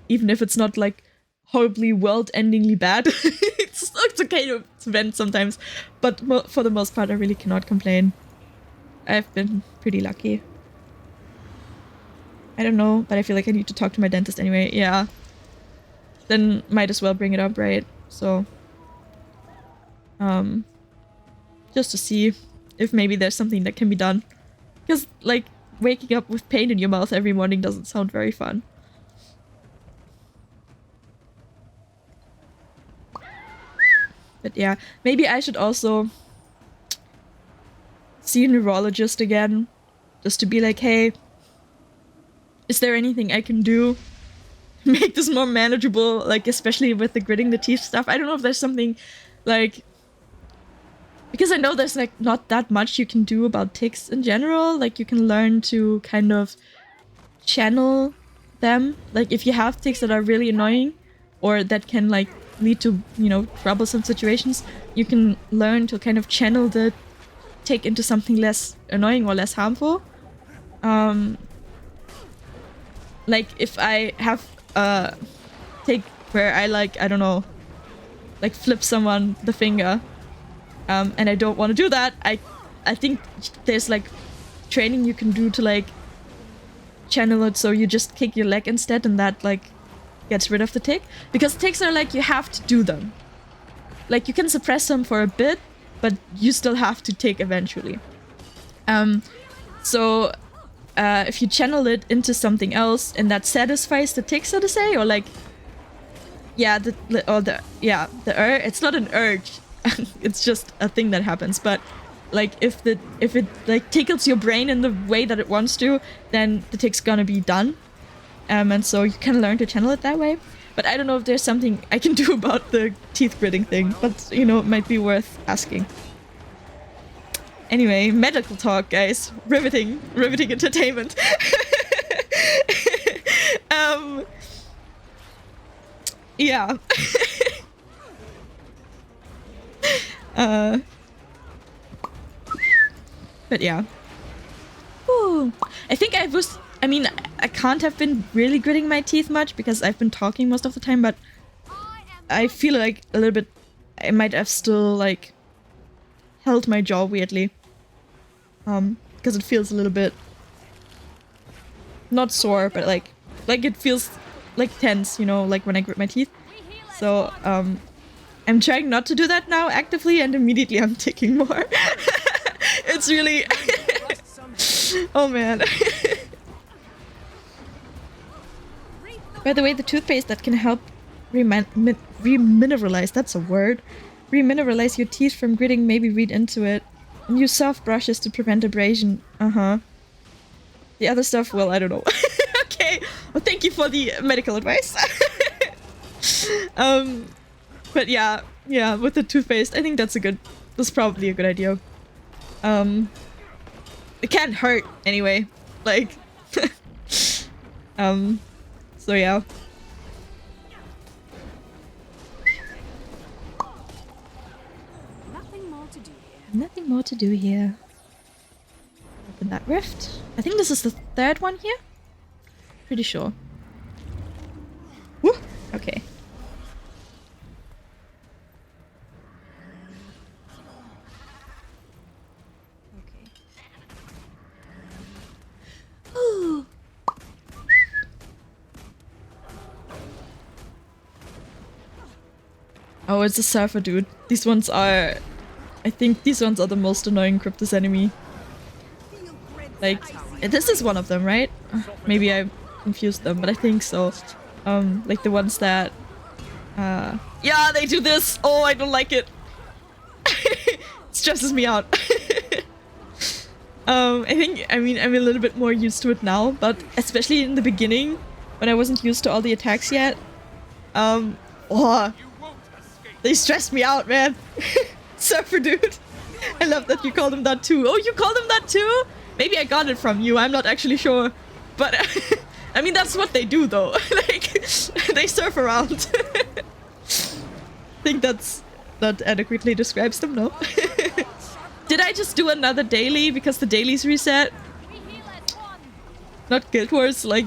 even if it's not like horribly world-endingly bad. it's okay to vent sometimes, but for the most part I really cannot complain. I've been pretty lucky. I don't know, but I feel like I need to talk to my dentist anyway. Yeah. Then might as well bring it up, right? So, just to see if maybe there's something that can be done. Because, like, waking up with pain in your mouth every morning doesn't sound very fun. But yeah, maybe I should also see a neurologist again, just to be like, hey, is there anything I can do to make this more manageable, like especially with the gritting the teeth stuff? I don't know if there's something like, because I know there's like not that much you can do about tics in general. Like you can learn to kind of channel them. Like if you have tics that are really annoying or that can like lead to, you know, troublesome situations, you can learn to kind of channel the tic into something less annoying or less harmful. Like if I have a tic where I like, I don't know, like flip someone the finger, and I don't want to do that, I think there's like training you can do to like channel it so you just kick your leg instead, and that like gets rid of the tic. Because tics are like, you have to do them. Like you can suppress them for a bit, but you still have to tic eventually. So if you channel it into something else and that satisfies the tic, so to say, or like, yeah, it's not an urge. It's just a thing that happens. But like if it like tickles your brain in the way that it wants to, then the tic's gonna be done. And so you can learn to channel it that way. But I don't know if there's something I can do about the teeth gritting thing. But, you know, it might be worth asking. Anyway, medical talk, guys. Riveting entertainment. Yeah. But yeah. Ooh. I think I mean, I can't have been really gritting my teeth much because I've been talking most of the time, but I feel like a little bit, I might have still, like, held my jaw weirdly. Because it feels a little bit, not sore, but like it feels like tense, you know, like when I grit my teeth. So, I'm trying not to do that now actively, and immediately I'm ticking more. It's really... Oh man. By the way, the toothpaste that can help remineralize, that's a word, remineralize your teeth from gritting, maybe read into it. And use soft brushes to prevent abrasion. The other stuff, well, I don't know. Okay, well, thank you for the medical advice. But yeah, with the toothpaste, I think that's probably a good idea. It can't hurt anyway, like, so yeah. Nothing more to do here. Open that rift. I think this is the third one here. Pretty sure. Woo! Okay. Ooh. Oh, it's a surfer dude. These ones are... I think these ones are the most annoying Cryptus enemy. Like, this is one of them, right? Maybe I confused them, but I think so. Like the ones that... yeah, they do this! Oh, I don't like it! It stresses me out. I mean, I'm a little bit more used to it now, but especially in the beginning, when I wasn't used to all the attacks yet, oh, they stressed me out, man. Surfer dude. I love that you called him that too. Oh, you called him that too? Maybe I got it from you, I'm not actually sure. But, I mean, that's what they do though. Like, they surf around. I think that adequately describes them, no? Did I just do another daily because the dailies reset? Not Guild Wars, like,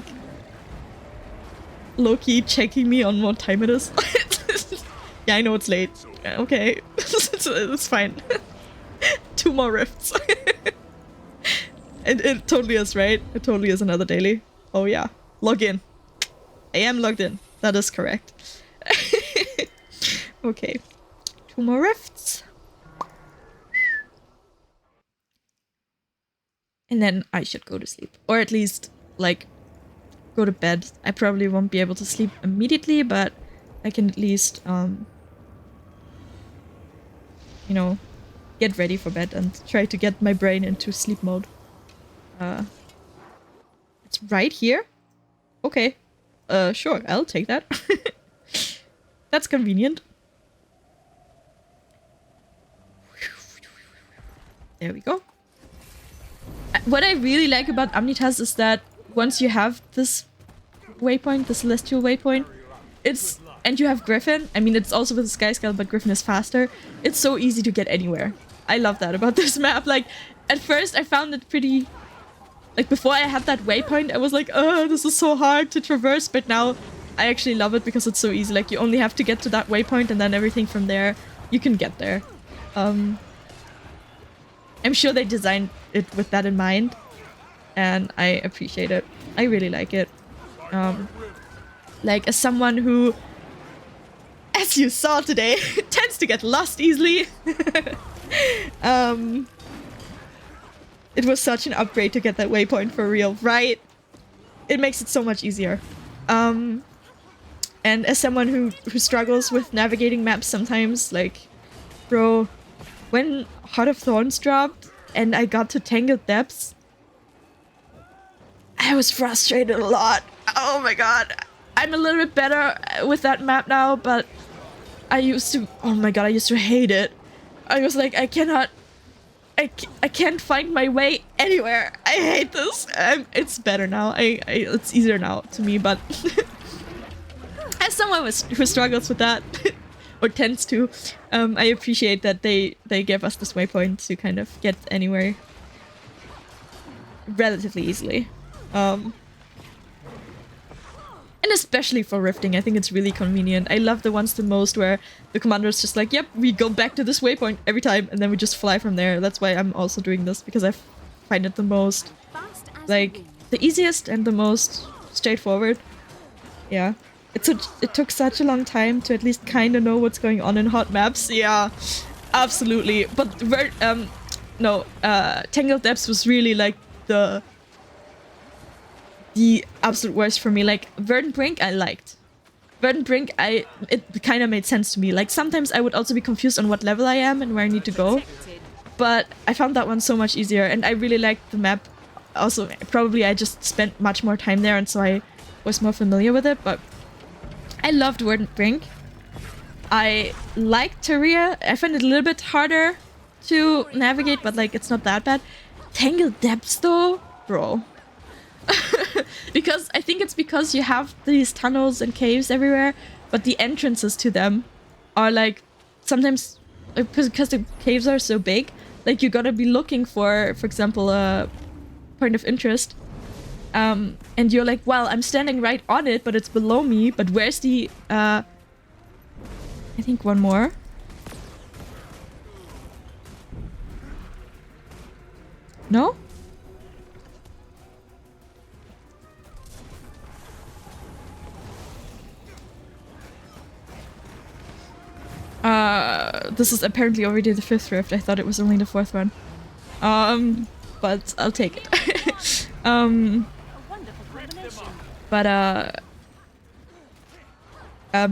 low-key checking me on what time it is. Yeah, I know it's late. Okay, it's fine. 2 more rifts. It totally is, right? It totally is another daily. Oh yeah, log in. I am logged in. That is correct. Okay, 2 more rifts. And then I should go to sleep. Or at least, like, go to bed. I probably won't be able to sleep immediately, but I can at least, you know, get ready for bed and try to get my brain into sleep mode. It's right here? Okay. Sure, I'll take that. That's convenient. There we go. What I really like about Amnitas is that once you have this waypoint, the celestial waypoint, and you have Griffin, I mean it's also with the Sky Scale, but Griffin is faster, it's so easy to get anywhere. I love that about this map. Like, at first I found it pretty... Like, before I had that waypoint, I was like, oh, this is so hard to traverse, but now I actually love it because it's so easy. Like, you only have to get to that waypoint and then everything from there, you can get there. I'm sure they designed it with that in mind, and I appreciate it. I really like it. Like, as someone who, as you saw today, tends to get lost easily, it was such an upgrade to get that waypoint for real, right? It makes it so much easier. And as someone who struggles with navigating maps sometimes, like, bro, when Heart of Thorns dropped and I got to Tangled Depths, I was frustrated a lot. Oh my god. I'm a little bit better with that map now, but I used to... Oh my god, I used to hate it. I was like, I cannot I can't find my way anywhere. I hate this. It's better now. It's easier now to me, but as someone who struggles with that, or tends to, I appreciate that they give us this waypoint to kind of get anywhere relatively easily. And especially for rifting, I think it's really convenient. I love the ones the most where the commander is just like, yep, we go back to this waypoint every time, and then we just fly from there. That's why I'm also doing this, because I find it the most, like, the easiest and the most straightforward. Yeah. It took such a long time to at least kind of know what's going on in hot maps. Yeah, absolutely. But, Tangled Depths was really, like, the absolute worst for me. Like, Verdant Brink I liked. Verdant Brink, it kind of made sense to me. Like, sometimes I would also be confused on what level I am and where I need to go. But I found that one so much easier, and I really liked the map. Also, probably I just spent much more time there, and so I was more familiar with it, but I loved Verdant Brink. I liked Terria. I find it a little bit harder to navigate, but, like, it's not that bad. Tangled Depths, though? Bro. Because I think it's because you have these tunnels and caves everywhere, but the entrances to them are like sometimes because the caves are so big, like you gotta be looking for example, a point of interest, and you're like, well, I'm standing right on it, but it's below me. But where's the? I think one more. No. This is apparently already the 5th rift. I thought it was only the 4th one. But I'll take it.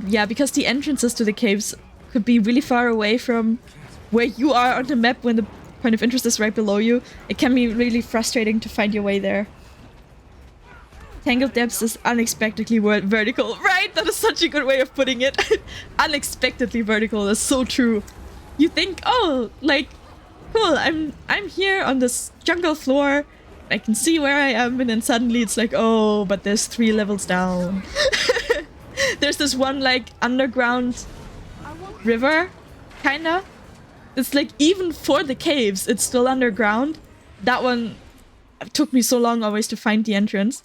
Yeah, because the entrances to the caves could be really far away from where you are on the map when the point of interest is right below you. It can be really frustrating to find your way there. Tangled Depths is unexpectedly vertical. Right? That is such a good way of putting it. Unexpectedly vertical. That's so true. You think, oh, like, cool, I'm here on this jungle floor. I can see where I am, and then suddenly it's like, oh, but there's 3 levels down. There's this one, like, underground river, kinda. It's like, even for the caves, it's still underground. That one took me so long always to find the entrance.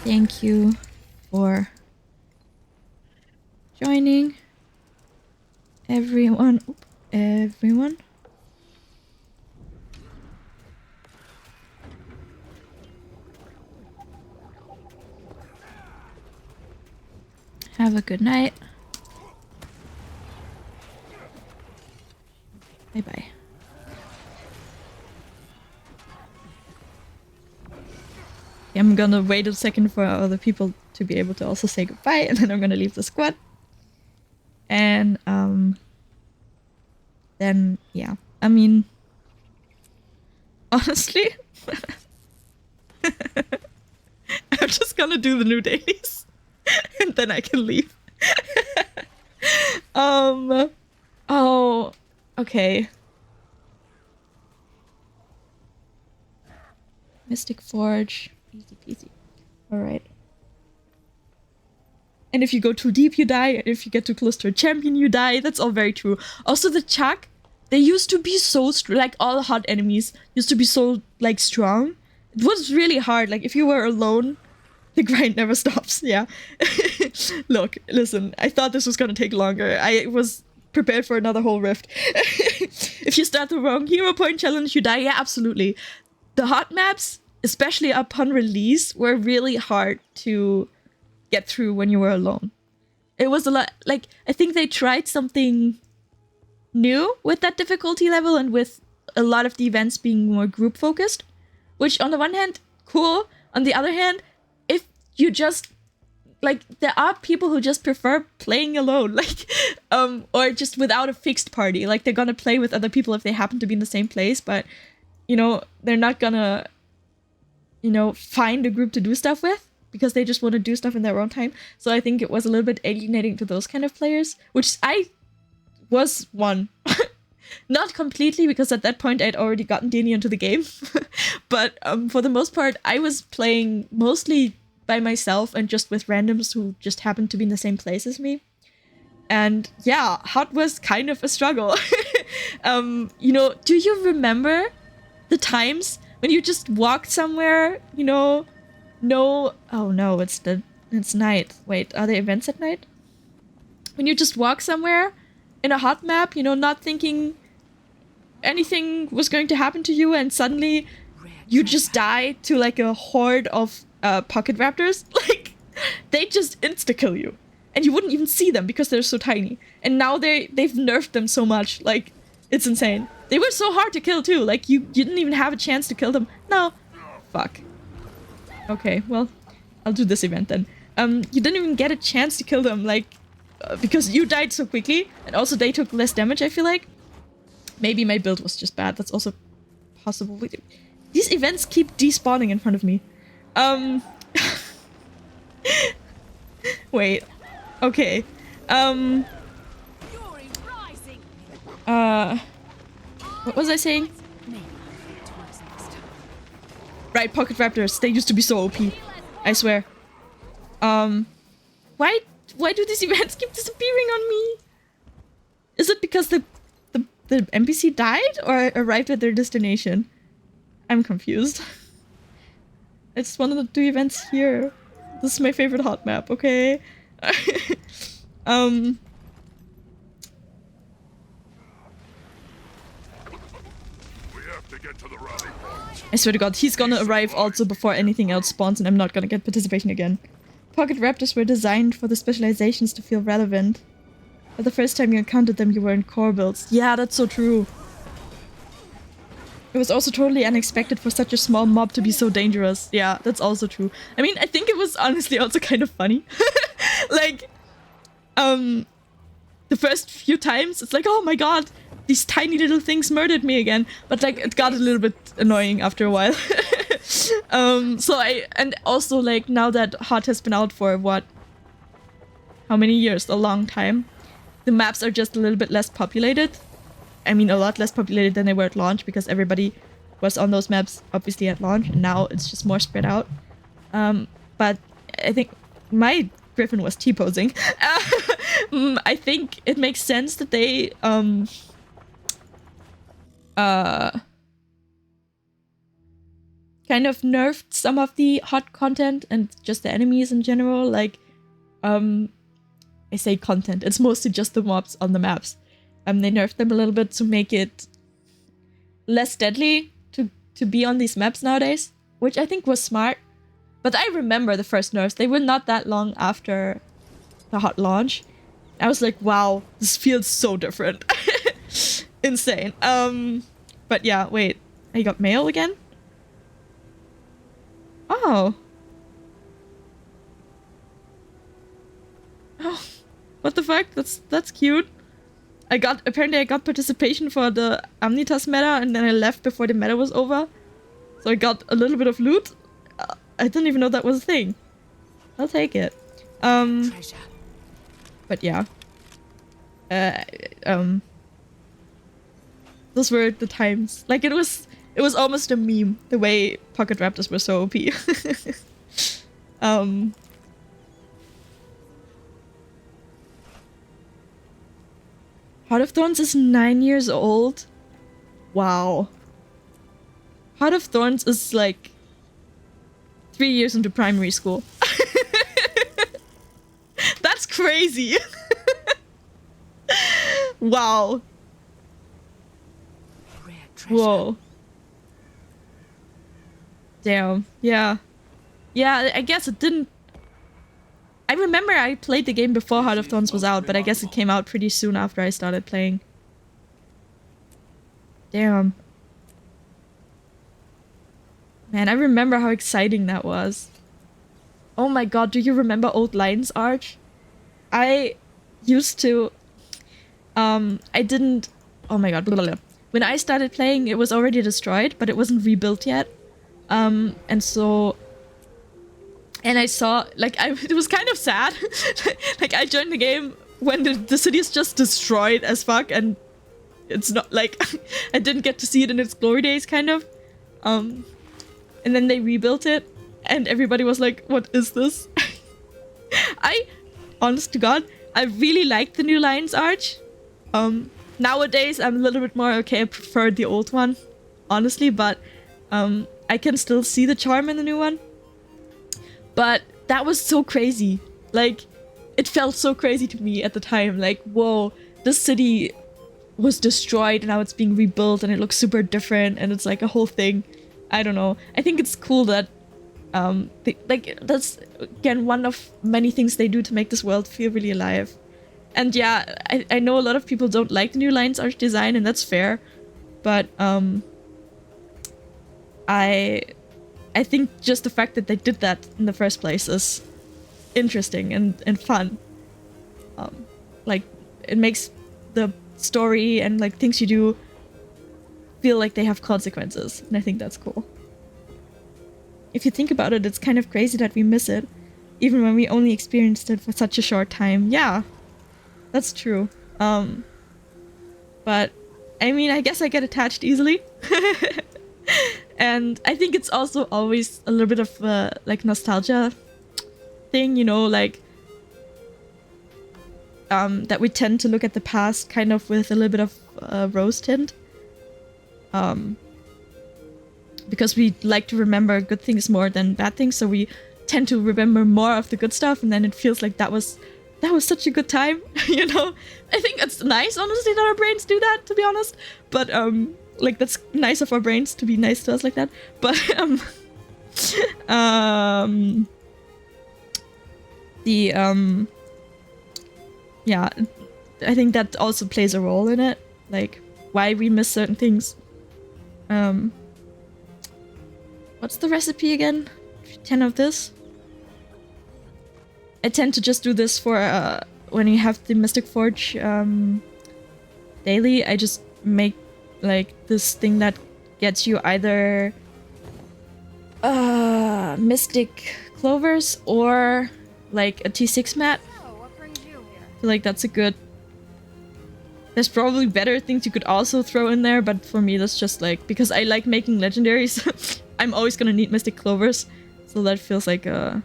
Thank you for joining, everyone. Everyone. Have a good night. Bye-bye. I'm gonna wait a second for other people to be able to also say goodbye, and then I'm gonna leave the squad. And, then, yeah. I mean, honestly, I'm just gonna do the new dailies, and then I can leave. Oh, okay. Mystic Forge. Easy peasy. Alright. And if you go too deep, you die. And if you get too close to a champion, you die. That's all very true. Also, the Chuck, they used to be so like, all hot enemies used to be so, like, strong. It was really hard. Like, if you were alone, the grind never stops. Yeah. Look, listen, I thought this was gonna take longer. I was prepared for another whole rift. If you start the wrong hero point challenge, you die. Yeah, absolutely. The hot maps, especially upon release, were really hard to get through when you were alone. It was a lot, like, I think they tried something new with that difficulty level and with a lot of the events being more group focused, which on the one hand, cool. On the other hand, if you just, like, there are people who just prefer playing alone, like, or just without a fixed party. Like, they're gonna play with other people if they happen to be in the same place, but, you know, they're not gonna, you know, find a group to do stuff with because they just want to do stuff in their own time. So I think it was a little bit alienating to those kind of players, which I was one. Not completely, because at that point I'd already gotten Danny into the game. But for the most part, I was playing mostly by myself and just with randoms who just happened to be in the same place as me. And yeah, HUD was kind of a struggle. You know, do you remember the times when you just walked somewhere, you know, no, oh no, it's night. Wait, are there events at night? When you just walk somewhere in a hot map, you know, not thinking anything was going to happen to you, and suddenly you just die to like a horde of pocket raptors. Like, they just insta-kill you. And you wouldn't even see them because they're so tiny. And now they've nerfed them so much. Like, it's insane. They were so hard to kill too. Like, you didn't even have a chance to kill them. No. Fuck. Okay, well, I'll do this event then. You didn't even get a chance to kill them, like, because you died so quickly. And also they took less damage, I feel like. Maybe my build was just bad. That's also possible. These events keep despawning in front of me. Wait. Okay. What was I saying? Right, pocket raptors. They used to be so OP. I swear. Why do these events keep disappearing on me? Is it because the NPC died or arrived at their destination? I'm confused. I just wanted to do events here. This is my favorite hot map, okay? We have to get to the rally point. I swear to God, he's gonna arrive also before anything else spawns and I'm not gonna get participation again. Pocket raptors were designed for the specializations to feel relevant. But the first time you encountered them, you were in core builds. Yeah, that's so true. It was also totally unexpected for such a small mob to be so dangerous. Yeah, that's also true. I mean, I think it was honestly also kind of funny. Like, the first few times, it's like, oh my god, these tiny little things murdered me again. But like, it got a little bit annoying after a while. And also like, now that HOT has been out for what? How many years? A long time. The maps are just a little bit less populated. I mean, a lot less populated than they were at launch because everybody was on those maps, obviously, at launch. And now it's just more spread out. But I think my Griffin was T-posing. I think it makes sense that they kind of nerfed some of the hot content and just the enemies in general. Like, I say content, it's mostly just the mobs on the maps. They nerfed them a little bit to make it less deadly to be on these maps nowadays, which I think was smart. But I remember the first nerfs. They were not that long after the hot launch. I was like, wow, this feels so different. Insane. But yeah, wait. I got mail again? Oh. Oh. What the fuck? That's cute. Apparently I got participation for the Amnitas meta and then I left before the meta was over. So I got a little bit of loot. I didn't even know that was a thing. I'll take it. But yeah. Those were the times. Like, it was almost a meme, the way Pocket Raptors were so OP. Heart of Thorns is 9 years old. Wow. Heart of Thorns is like 3 years into primary school. That's crazy. Wow. Whoa. Damn. Yeah. Yeah, I guess it didn't... I remember I played the game before Heart of Thorns was out, but I guess it came out pretty soon after I started playing. Damn. Man, I remember how exciting that was. Oh my god, do you remember Old Lion's Arch? I used to... I didn't... Oh my god, blah, blah, blah. When I started playing, it was already destroyed, but it wasn't rebuilt yet. And so... And I saw, like, it was kind of sad. Like, I joined the game when the city is just destroyed as fuck, and it's not like I didn't get to see it in its glory days, kind of. And then they rebuilt it, and everybody was like, "What is this?" Honest to God, I really like the new Lions Arch. Nowadays, I'm a little bit more okay. I prefer the old one, honestly, but I can still see the charm in the new one. But that was so crazy. Like, it felt so crazy to me at the time. Like, whoa, this city was destroyed and now it's being rebuilt and it looks super different and it's like a whole thing. I don't know. I think it's cool that that's again one of many things they do to make this world feel really alive. And yeah, I know a lot of people don't like the new Lions Arch design, and that's fair, but I think just the fact that they did that in the first place is interesting and fun. Like, it makes the story and like things you do feel like they have consequences, and I think that's cool. If you think about it, it's kind of crazy that we miss it, even when we only experienced it for such a short time. Yeah, that's true. But I mean, I guess I get attached easily. And I think it's also always a little bit of like nostalgia thing, you know, like that we tend to look at the past kind of with a little bit of rose tint. Because we like to remember good things more than bad things, so we tend to remember more of the good stuff, and then it feels like that was such a good time, you know? I think it's nice, honestly, that our brains do that, to be honest. But, like, that's nice of our brains to be nice to us like that. But, yeah, I think that also plays a role in it. Like, why we miss certain things. What's the recipe again? 10 of this? I tend to just do this for when you have the Mystic Forge daily. I just make like this thing that gets you either Mystic Clovers or like a T6 mat. I feel like that's a good... There's probably better things you could also throw in there, but for me that's just like... Because I like making legendaries, I'm always gonna need Mystic Clovers. So that feels like a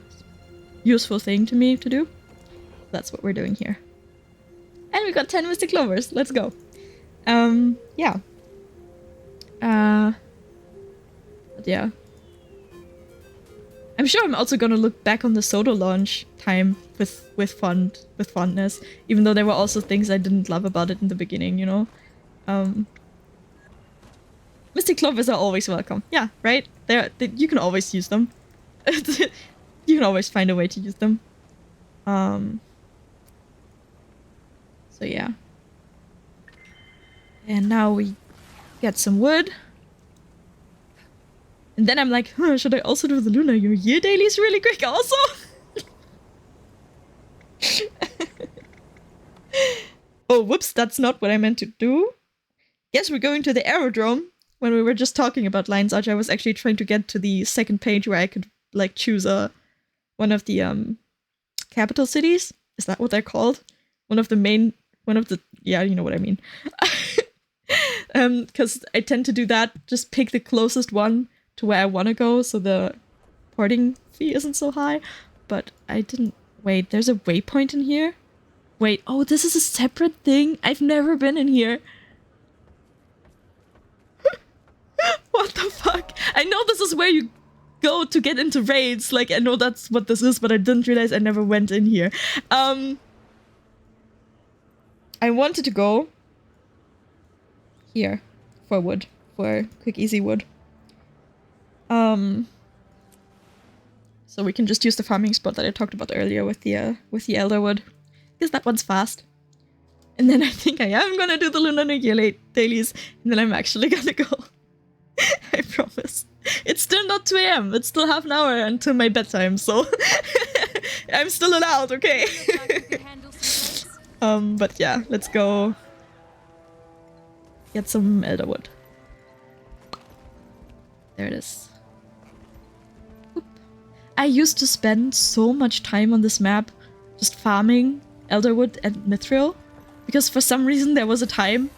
useful thing to me to do. That's what we're doing here. And we got 10 Mystic Clovers. Let's go. Yeah. But yeah. I'm sure I'm also gonna look back on the Soto launch time with fondness, even though there were also things I didn't love about it in the beginning, you know. Mystic Clovers are always welcome. Yeah, right? You can always use them. You can always find a way to use them. So yeah. And now we get some wood. And then I'm like, huh, should I also do the Lunar New Year dailies really quick also? Oh, whoops, that's not what I meant to do. Guess we're going to the aerodrome. When we were just talking about Lions Arch, I was actually trying to get to the second page where I could like choose one of the capital cities. Is that what they're called? Yeah, you know what I mean. Because I tend to do that, just pick the closest one to where I want to go, so the porting fee isn't so high. But I didn't... Wait, there's a waypoint in here? Wait, oh, this is a separate thing? I've never been in here. What the fuck? I know this is where you go to get into raids. Like, I know that's what this is, but I didn't realize I never went in here. I wanted to go here for wood, for quick easy wood. So we can just use the farming spot that I talked about earlier with the elderwood, because that one's fast. And then I think I am gonna do the Lunar New Year dailies, and then I'm actually gonna go. I promise. It's still not 2 AM. It's still half an hour until my bedtime, so I'm still allowed, okay? But yeah, let's go get some elderwood. There it is. Oop. I used to spend so much time on this map just farming Elderwood and Mithril, because for some reason there was a time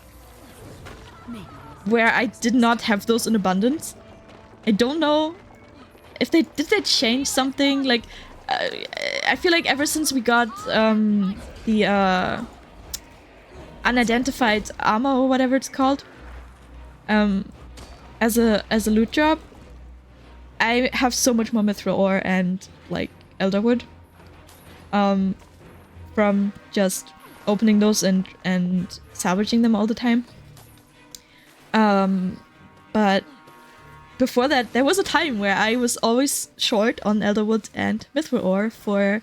where I did not have those in abundance. I don't know if did they change something? Like, I feel like ever since we got the unidentified armor or whatever it's called, as a loot drop, I have so much more mithril ore and like elderwood from just opening those and salvaging them all the time. But before that, there was a time where I was always short on elderwood and mithril ore for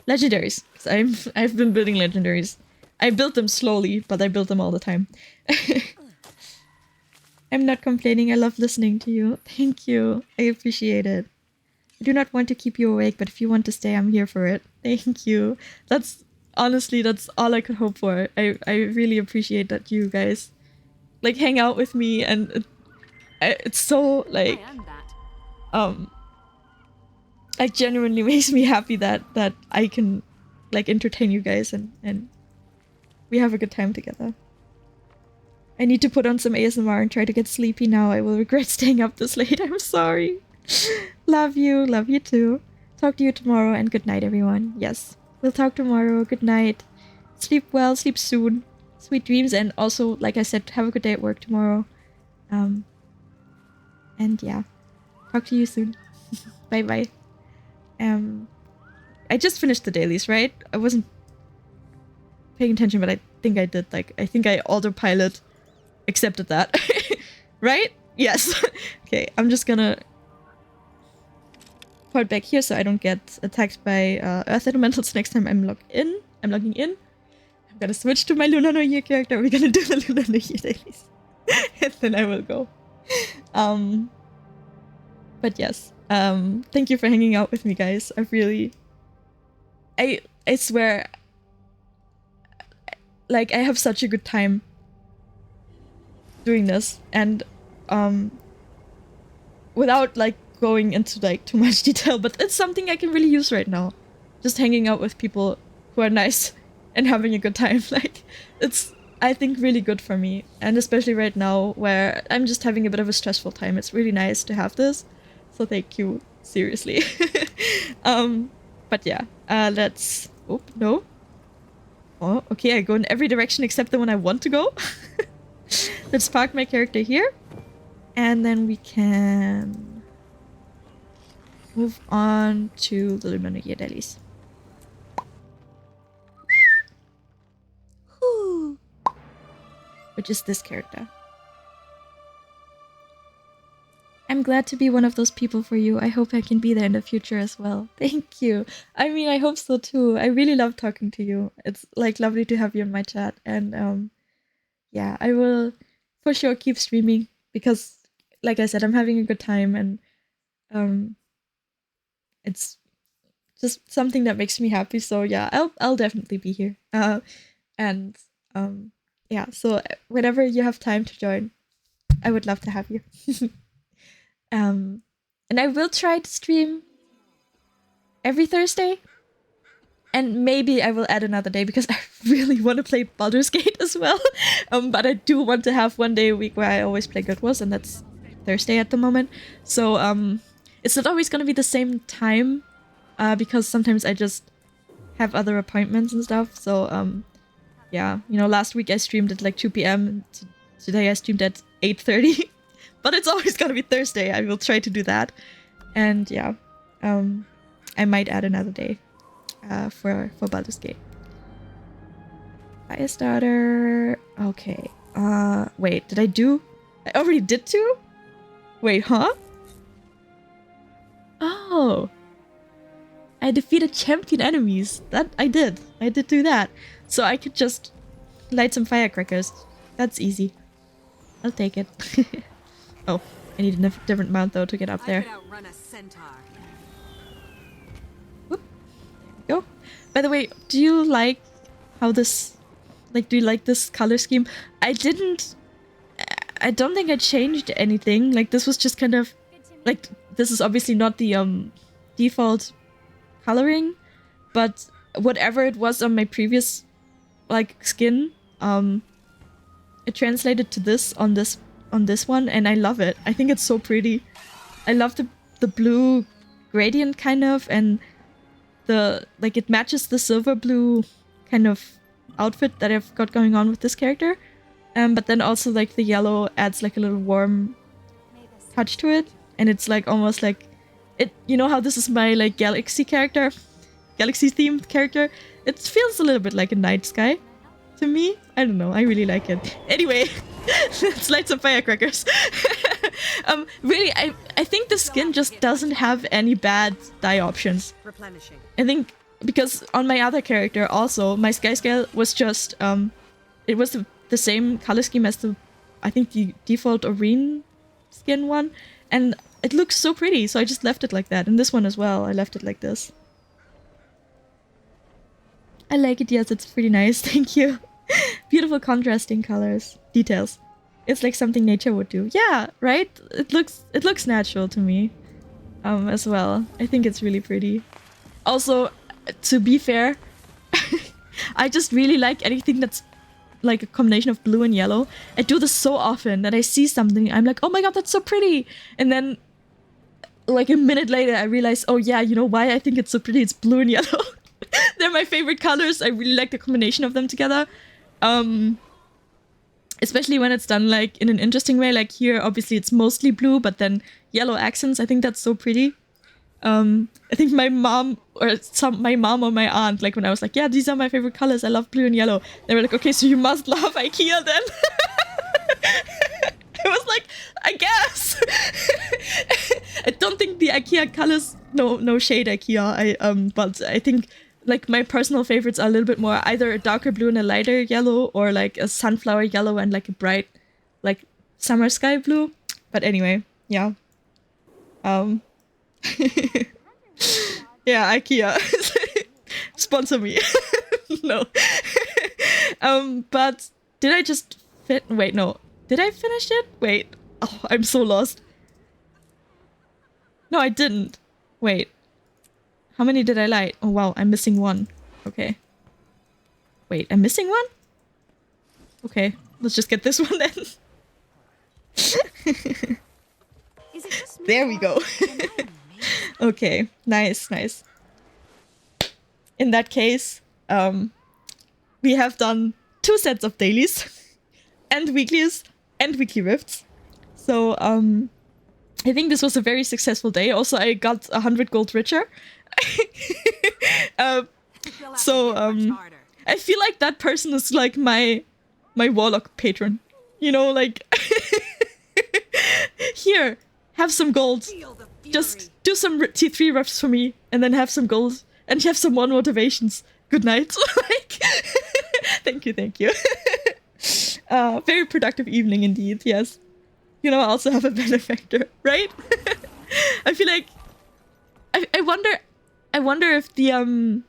legendaries. Because I've been building legendaries. I built them slowly, but I built them all the time. I'm not complaining. I love listening to you. Thank you. I appreciate it. I do not want to keep you awake, but if you want to stay, I'm here for it. Thank you. Honestly, that's all I could hope for. I really appreciate that you guys like hang out with me, and it's so like like genuinely makes me happy that I can like entertain you guys and we have a good time together. I need to put on some ASMR and try to get sleepy now. I will regret staying up this late. I'm sorry. Love you too. Talk to you tomorrow, and good night, everyone. Yes, we'll talk tomorrow. Good night. Sleep well, sleep soon. Sweet dreams, and also, like I said, have a good day at work tomorrow. And yeah, talk to you soon. Bye bye. I just finished the dailies, right? I wasn't paying attention, but I think I did. Like, I think I autopilot accepted that. Right? Yes. Okay, I'm just gonna put back here so I don't get attacked by Earth Elementals next time I'm logging in. I'm gonna switch to my Lunar New Year character. We're gonna do the Lunar New Year dailies. And then I will go. But yes. Thank you for hanging out with me, guys. I swear, like, I have such a good time doing this, and without like going into like too much detail, but it's something I can really use right now. Just hanging out with people who are nice and having a good time. Like, it's, I think, really good for me, and especially right now where I'm just having a bit of a stressful time. It's really nice to have this, so thank you, seriously. But yeah, let's, oh no, oh okay, I go in every direction except the one I want to go. Let's park my character here, and then we can move on to the Lunar New Year dailies. Which is this character. I'm glad to be one of those people for you. I hope I can be there in the future as well. Thank you. I mean, I hope so too. I really love talking to you. It's like lovely to have you in my chat, and yeah, I will for sure keep streaming because, like I said, I'm having a good time, and it's just something that makes me happy. So yeah, I'll definitely be here. And yeah, so whenever you have time to join, I would love to have you. And I will try to stream every Thursday, and maybe I will add another day because I really want to play Baldur's Gate as well. But I do want to have one day a week where I always play Guild Wars, and that's Thursday at the moment. So it's not always gonna be the same time, because sometimes I just have other appointments and stuff. So yeah, you know, last week I streamed at like 2 p.m. Today I streamed at 8:30. But it's always gonna be Thursday. I will try to do that. And yeah, I might add another day for Baldur's Gate. Firestarter. Okay. Wait, did I do? I already did 2? Wait, huh? Oh. I defeated champion enemies. That I did. I did do that. So I could just light some firecrackers. That's easy. I'll take it. Oh, I need a different mount though to get up there. Whoop. There we go. By the way, do you like how this, like, do you like this color scheme? I don't think I changed anything. Like, this was just kind of, like, this is obviously not the default coloring, but whatever it was on my previous like skin, it translated to this on this one, and I love it. I think it's so pretty. I love the blue gradient kind of, and the like it matches the silver blue kind of outfit that I've got going on with this character. But then also like the yellow adds like a little warm touch to it, and it's like almost like it. You know how this is my like galaxy themed character. It feels a little bit like a night sky to me. I don't know. I really like it. Anyway, let's light some firecrackers. Really, I think the skin just doesn't have any bad dye options. I think because on my other character also, my sky scale was just it was the same color scheme as I think the default Oreen skin one, and it looks so pretty, so I just left it like that. And this one as well, I left it like this. I like it, yes, it's pretty nice, thank you. Beautiful contrasting colors, details. It's like something nature would do. Yeah, right? It looks natural to me as well. I think it's really pretty. Also, to be fair, I just really like anything that's like a combination of blue and yellow. I do this so often that I see something, I'm like, oh my god, that's so pretty! And then like a minute later I realize, oh yeah, you know why I think it's so pretty? It's blue and yellow. They're my favorite colors. I really like the combination of them together. Especially when it's done like in an interesting way. Like here, obviously it's mostly blue, but then yellow accents. I think that's so pretty. I think my mom or my aunt, like when I was like, yeah, these are my favorite colors. I love blue and yellow. They were like, okay, so you must love IKEA then. I was like, I guess. I don't think the IKEA colors, no shade IKEA. But I think like my personal favorites are a little bit more either a darker blue and a lighter yellow, or like a sunflower yellow and like a bright like summer sky blue. But anyway, yeah. Yeah, IKEA. Sponsor me. No. But did I just wait, no. Did I finish it? Wait. Oh, I'm so lost. No, I didn't. Wait. How many did I light? Oh wow, I'm missing one. Okay. Wait, I'm missing one? Okay, let's just get this one then. There we go. Okay, nice. In that case, we have done 2 sets of dailies and weeklies and weekly rifts. So I think this was a very successful day. Also, I got 100 gold richer. So I feel like that person is like my warlock patron. You know, like here, have some gold. Just do some T3 rifts for me, and then have some gold, and have some more motivations. Good night. Like, thank you. Very productive evening indeed. Yes, you know, I also have a benefactor, right? I feel like I wonder if the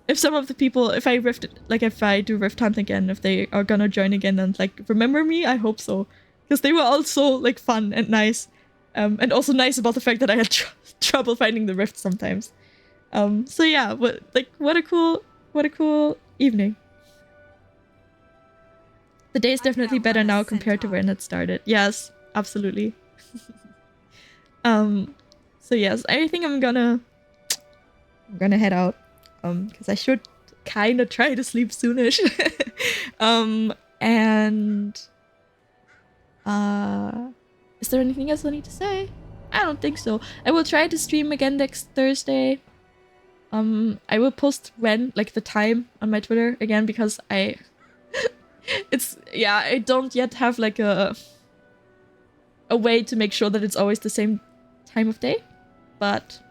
if some of the people, if I do Rift Hunt again, if they are gonna join again and like remember me. I hope so, because they were also like fun and nice, and also nice about the fact that I had trouble finding the rift sometimes. So yeah, what a cool evening. The day is definitely better now compared to when it started. Yes, absolutely. So yes, I think I'm gonna head out. Because I should kind of try to sleep soonish. And is there anything else I need to say? I don't think so. I will try to stream again next Thursday. I will post the time on my Twitter again, because I don't yet have like a way to make sure that it's always the same time of day, but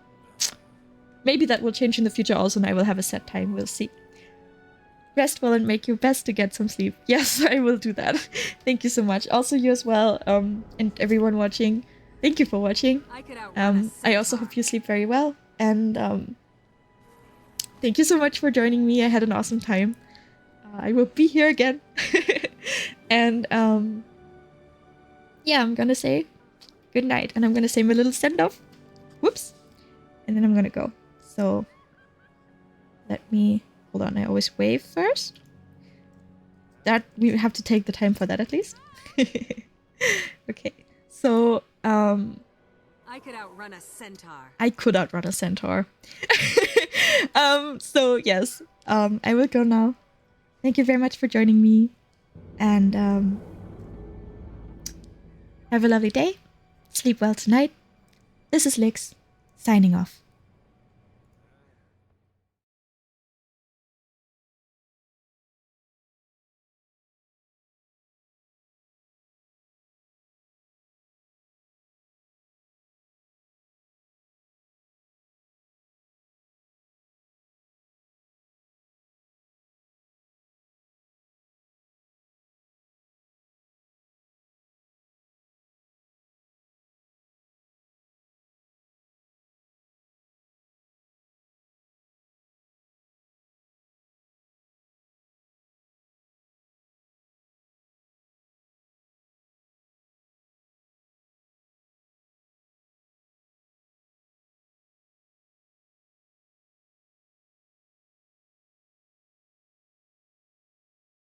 maybe that will change in the future also, and I will have a set time. We'll see. Rest well and make your best to get some sleep. Yes, I will do that. Thank you so much. Also you as well, and everyone watching. Thank you for watching. I also hope you sleep very well, and thank you so much for joining me. I had an awesome time. I will be here again. And yeah, I'm gonna say good night, and I'm gonna say my little send-off. Whoops. And then I'm gonna go. So let me... Hold on, I always wave first. That we have to take the time for that at least. Okay, so I could outrun a centaur. I could outrun a centaur. So yes, I will go now. Thank you very much for joining me, and have a lovely day. Sleep well tonight. This is Lix, signing off.